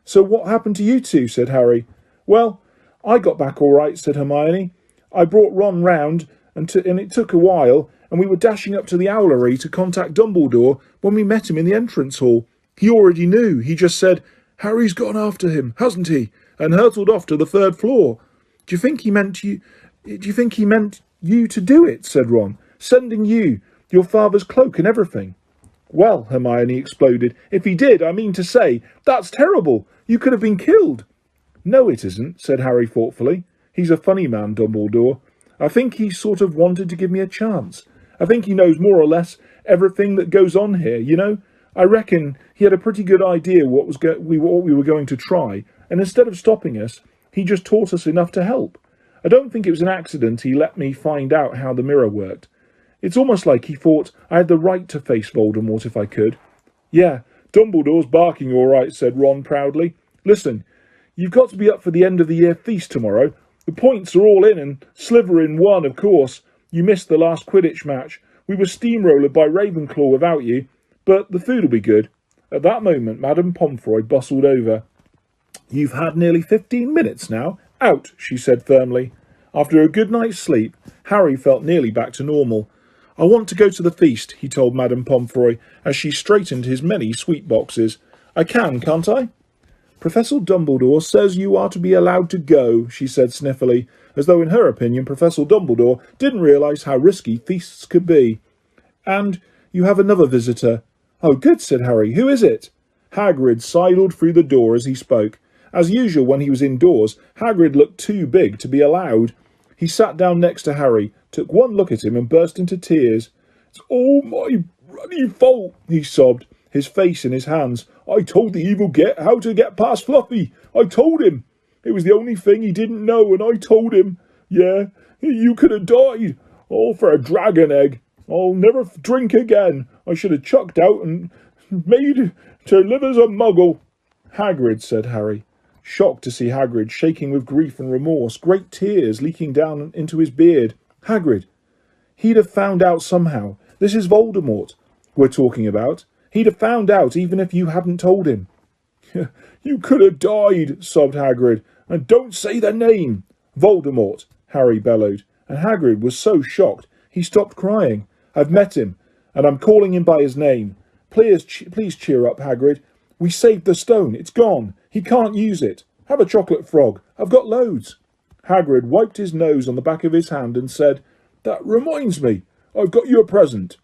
So what happened to you two, said Harry. Well, I got back all right, said Hermione. I brought Ron round, and it took a while, and we were dashing up to the owlery to contact Dumbledore when we met him in the entrance hall. He already knew. He just said, Harry's gone after him, hasn't he? And hurtled off to the 3rd floor. Do you think he meant you to do it, said Ron, sending you, your father's cloak and everything? Well, Hermione exploded, if he did, I mean to say, that's terrible. You could have been killed. No, it isn't, said Harry thoughtfully. He's a funny man, Dumbledore. I think he sort of wanted to give me a chance. I think he knows more or less everything that goes on here, you know. I reckon he had a pretty good idea what we were going to try, and instead of stopping us, he just taught us enough to help. I don't think it was an accident he let me find out how the mirror worked. It's almost like he thought I had the right to face Voldemort if I could. Yeah, Dumbledore's barking all right, said Ron proudly. Listen, you've got to be up for the end of the year feast tomorrow. The points are all in and Slytherin won, of course. You missed the last Quidditch match. We were steamrolled by Ravenclaw without you, but the food will be good. At that moment, Madame Pomfroy bustled over. You've had nearly 15 minutes now. Out, she said firmly. After a good night's sleep, Harry felt nearly back to normal. I want to go to the feast, he told Madame Pomfroy, as she straightened his many sweet boxes. I can, can't I? Professor Dumbledore says you are to be allowed to go, she said sniffily, as though in her opinion Professor Dumbledore didn't realise how risky feasts could be. And you have another visitor. Oh, good, said Harry. Who is it? Hagrid sidled through the door as he spoke. As usual when he was indoors, Hagrid looked too big to be allowed. He sat down next to Harry, took one look at him and burst into tears. It's all my bloody fault, he sobbed, his face in his hands. I told the evil Get how to get past Fluffy. I told him. It was the only thing he didn't know, and I told him. Yeah, you could have died. All for a dragon egg. I'll never drink again. I should have chucked out and made to live as a muggle. Hagrid, said Harry, shocked to see Hagrid shaking with grief and remorse, great tears leaking down into his beard. Hagrid, he'd have found out somehow. This is Voldemort we're talking about. He'd have found out even if you hadn't told him. You could have died, sobbed Hagrid. And don't say the name. Voldemort, Harry bellowed, and Hagrid was so shocked he stopped crying. I've met him, and I'm calling him by his name. Please cheer up, Hagrid. We saved the stone. It's gone. He can't use it. Have a chocolate frog. I've got loads. Hagrid wiped his nose on the back of his hand and said, That reminds me. I've got you a present.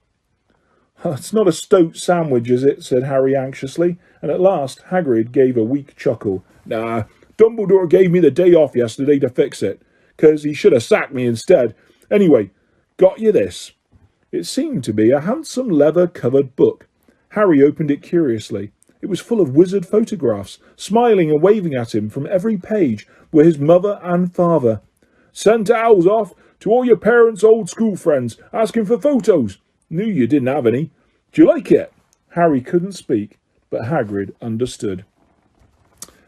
It's not a stoat sandwich, is it? Said Harry anxiously, and at last Hagrid gave a weak chuckle. Nah, Dumbledore gave me the day off yesterday to fix it, 'cause he should have sacked me instead. Anyway, got you this. It seemed to be a handsome leather-covered book. Harry opened it curiously. It was full of wizard photographs. Smiling and waving at him from every page were his mother and father. "Sent owls off to all your parents' old school friends, asking for photos. Knew you didn't have any. Do you like it?" Harry couldn't speak, but Hagrid understood.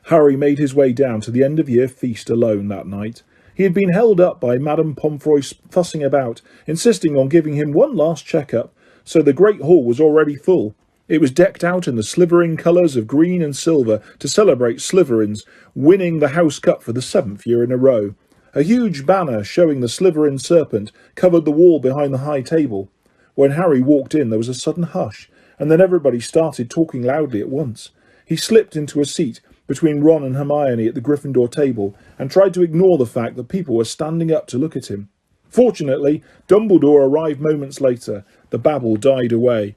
Harry made his way down to the end-of-year feast alone that night. He had been held up by Madame Pomfrey fussing about, insisting on giving him one last check-up, so the great hall was already full. It was decked out in the Slytherin colours of green and silver to celebrate Slytherins winning the House Cup for the 7th year in a row. A huge banner showing the Slytherin serpent covered the wall behind the high table. When Harry walked in, there was a sudden hush, and then everybody started talking loudly at once. He slipped into a seat between Ron and Hermione at the Gryffindor table and tried to ignore the fact that people were standing up to look at him. Fortunately, Dumbledore arrived moments later. The babble died away.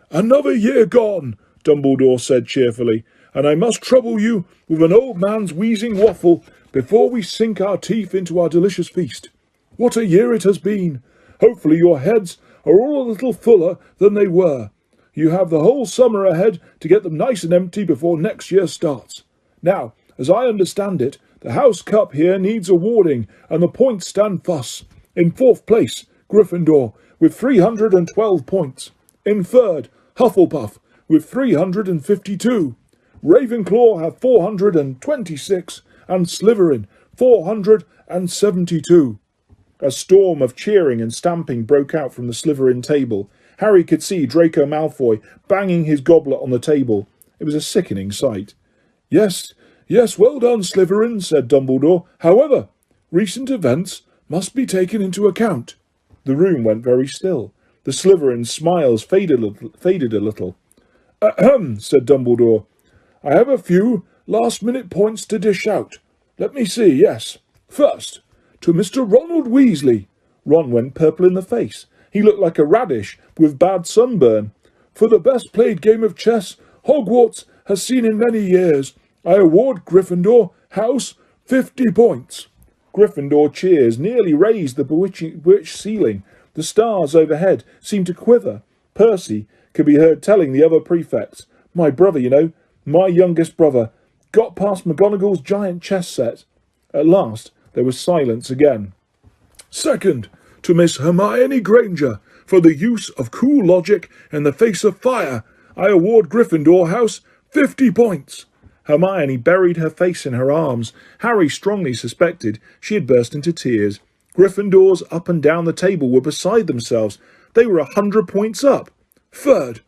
"Another year gone," Dumbledore said cheerfully, "and I must trouble you with an old man's wheezing waffle before we sink our teeth into our delicious feast. What a year it has been! Hopefully your heads are all a little fuller than they were. You have the whole summer ahead to get them nice and empty before next year starts. Now, as I understand it, the House Cup here needs awarding, and the points stand thus. In 4th place, Gryffindor, with 312 points. In 3rd, Hufflepuff, with 352. Ravenclaw have 426, and Slytherin, 472. A storm of cheering and stamping broke out from the Slytherin table. Harry could see Draco Malfoy banging his goblet on the table. It was a sickening sight. Yes, well done, Slytherin," said Dumbledore. "However, recent events must be taken into account." The room went very still. The Slytherin smiles faded a little. "Ahem," said Dumbledore. "I have a few last-minute points to dish out. Let me see, yes. First, to Mr. Ronald Weasley." Ron went purple in the face. He looked like a radish with bad sunburn. "For the best played game of chess Hogwarts has seen in many years, I award Gryffindor House 50 points. Gryffindor cheers nearly raised the bewitched ceiling. The stars overhead seemed to quiver. Percy could be heard telling the other prefects, "My brother, you know, my youngest brother, got past McGonagall's giant chess set." At last there was silence again. "Second, to Miss Hermione Granger, for the use of cool logic in the face of fire, I award Gryffindor House 50 points. Hermione buried her face in her arms. Harry strongly suspected she had burst into tears. Gryffindors up and down the table were beside themselves. They were 100 points up. "Third,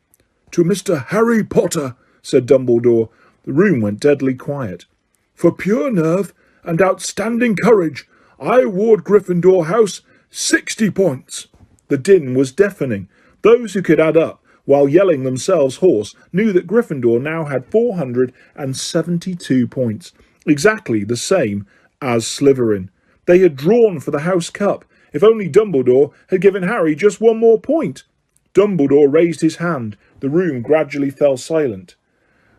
to Mr. Harry Potter," said Dumbledore. The room went deadly quiet. "For pure nerve and outstanding courage, I award Gryffindor House 60 points. The din was deafening. Those who could add up while yelling themselves hoarse knew that Gryffindor now had 472 points, exactly the same as Slytherin. They had drawn for the House Cup. If only Dumbledore had given Harry just one more point. Dumbledore raised his hand. The room gradually fell silent.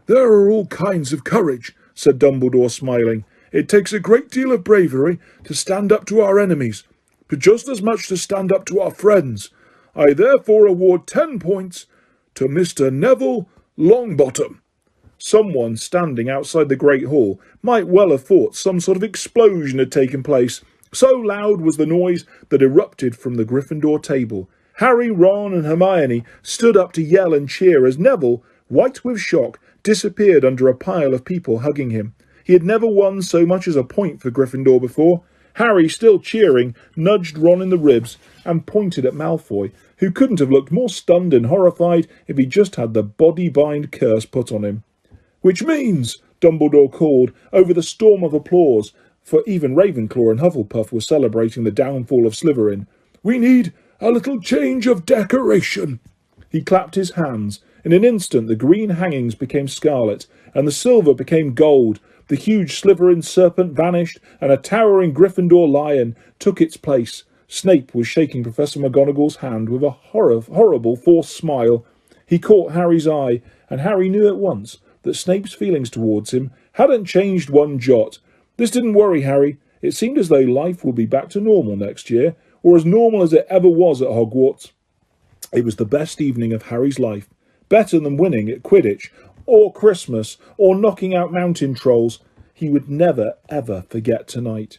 "There are all kinds of courage," said Dumbledore, smiling. "It takes a great deal of bravery to stand up to our enemies, but just as much to stand up to our friends. I therefore award 10 points to Mr. Neville Longbottom." Someone standing outside the Great Hall might well have thought some sort of explosion had taken place. So loud was the noise that erupted from the Gryffindor table. Harry, Ron and Hermione stood up to yell and cheer as Neville, white with shock, disappeared under a pile of people hugging him. He had never won so much as a point for Gryffindor before. Harry, still cheering, nudged Ron in the ribs and pointed at Malfoy, who couldn't have looked more stunned and horrified if he just had the body-bind curse put on him. "Which means," Dumbledore called over the storm of applause, for even Ravenclaw and Hufflepuff were celebrating the downfall of Slytherin, "we need a little change of decoration." He clapped his hands. In an instant the green hangings became scarlet, and the silver became gold. The huge Slytherin serpent vanished, and a towering Gryffindor lion took its place. Snape was shaking Professor McGonagall's hand with a horrible forced smile. He caught Harry's eye, and Harry knew at once that Snape's feelings towards him hadn't changed one jot. This didn't worry Harry. It seemed as though life would be back to normal next year, or as normal as it ever was at Hogwarts. It was the best evening of Harry's life, better than winning at Quidditch, or Christmas, or knocking out mountain trolls. He would never, ever forget tonight.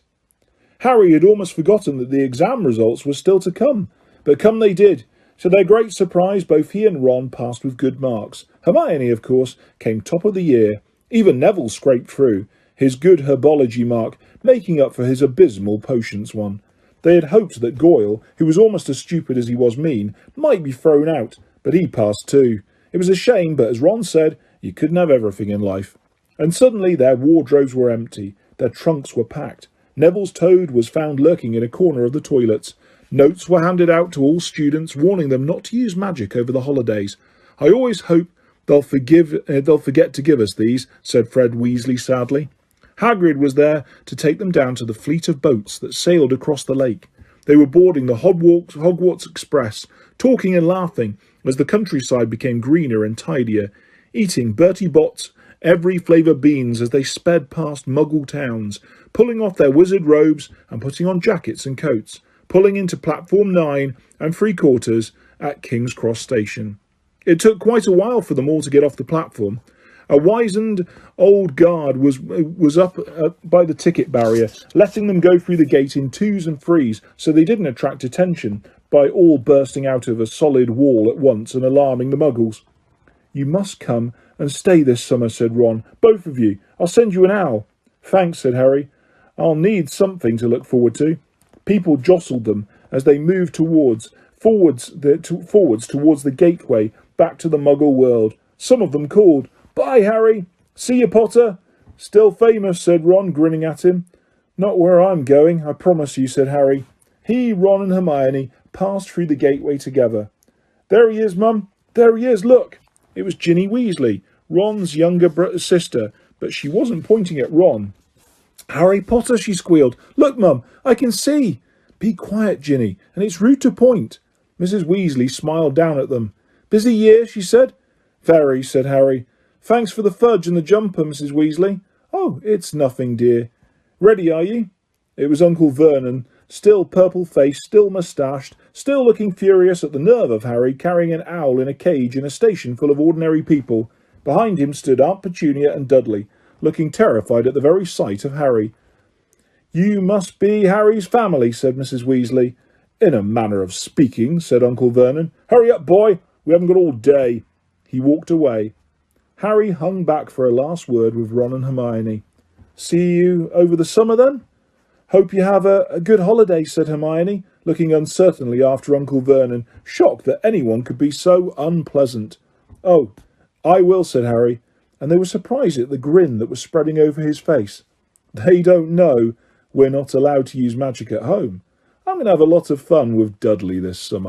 Harry had almost forgotten that the exam results were still to come, but come they did. To their great surprise, both he and Ron passed with good marks. Hermione, of course, came top of the year. Even Neville scraped through, his good herbology mark making up for his abysmal potions one. They had hoped that Goyle, who was almost as stupid as he was mean, might be thrown out, but he passed too. It was a shame, but as Ron said, you couldn't have everything in life. And suddenly their wardrobes were empty, their trunks were packed. Neville's toad was found lurking in a corner of the toilets. Notes were handed out to all students, warning them not to use magic over the holidays. I always hope they'll forget to give us these, said Fred Weasley sadly. Hagrid was there to take them down to the fleet of boats that sailed across the lake. They were boarding the Hogwarts Express, talking and laughing as the countryside became greener and tidier, eating Bertie Bott's every flavour beans as they sped past Muggle towns, pulling off their wizard robes and putting on jackets and coats, pulling into Platform 9 and 3/4 at King's Cross Station. It took quite a while for them all to get off the platform. A wizened old guard was up by the ticket barrier, letting them go through the gate in 2s and 3s so they didn't attract attention by all bursting out of a solid wall at once and alarming the Muggles. You must come and stay this summer, said Ron. Both of you. I'll send you an owl. Thanks, said Harry. I'll need something to look forward to. People jostled them as they moved forwards towards the gateway back to the Muggle world. Some of them called, Bye, Harry. See you, Potter. Still famous, said Ron, grinning at him. Not where I'm going, I promise you, said Harry. He, Ron and Hermione passed through the gateway together. There he is, Mum. There he is, look. It was Ginny Weasley, Ron's younger sister, but she wasn't pointing at Ron. Harry Potter, she squealed. Look, Mum, I can see. Be quiet, Ginny, and it's rude to point. Mrs. Weasley smiled down at them. Busy year, she said. Very, said Harry. Thanks for the fudge and the jumper, Mrs. Weasley. Oh, it's nothing, dear. Ready, are you? It was Uncle Vernon, still purple-faced, still moustached, still looking furious at the nerve of Harry carrying an owl in a cage in a station full of ordinary people. Behind him stood Aunt Petunia and Dudley, looking terrified at the very sight of Harry. You must be Harry's family, said Mrs. Weasley. In a manner of speaking, said Uncle Vernon. Hurry up, boy. We haven't got all day. He walked away. Harry hung back for a last word with Ron and Hermione. See you over the summer, then? Hope you have a good holiday, said Hermione, looking uncertainly after Uncle Vernon, shocked that anyone could be so unpleasant. Oh, I will, said Harry, and they were surprised at the grin that was spreading over his face. They don't know we're not allowed to use magic at home. I'm going to have a lot of fun with Dudley this summer.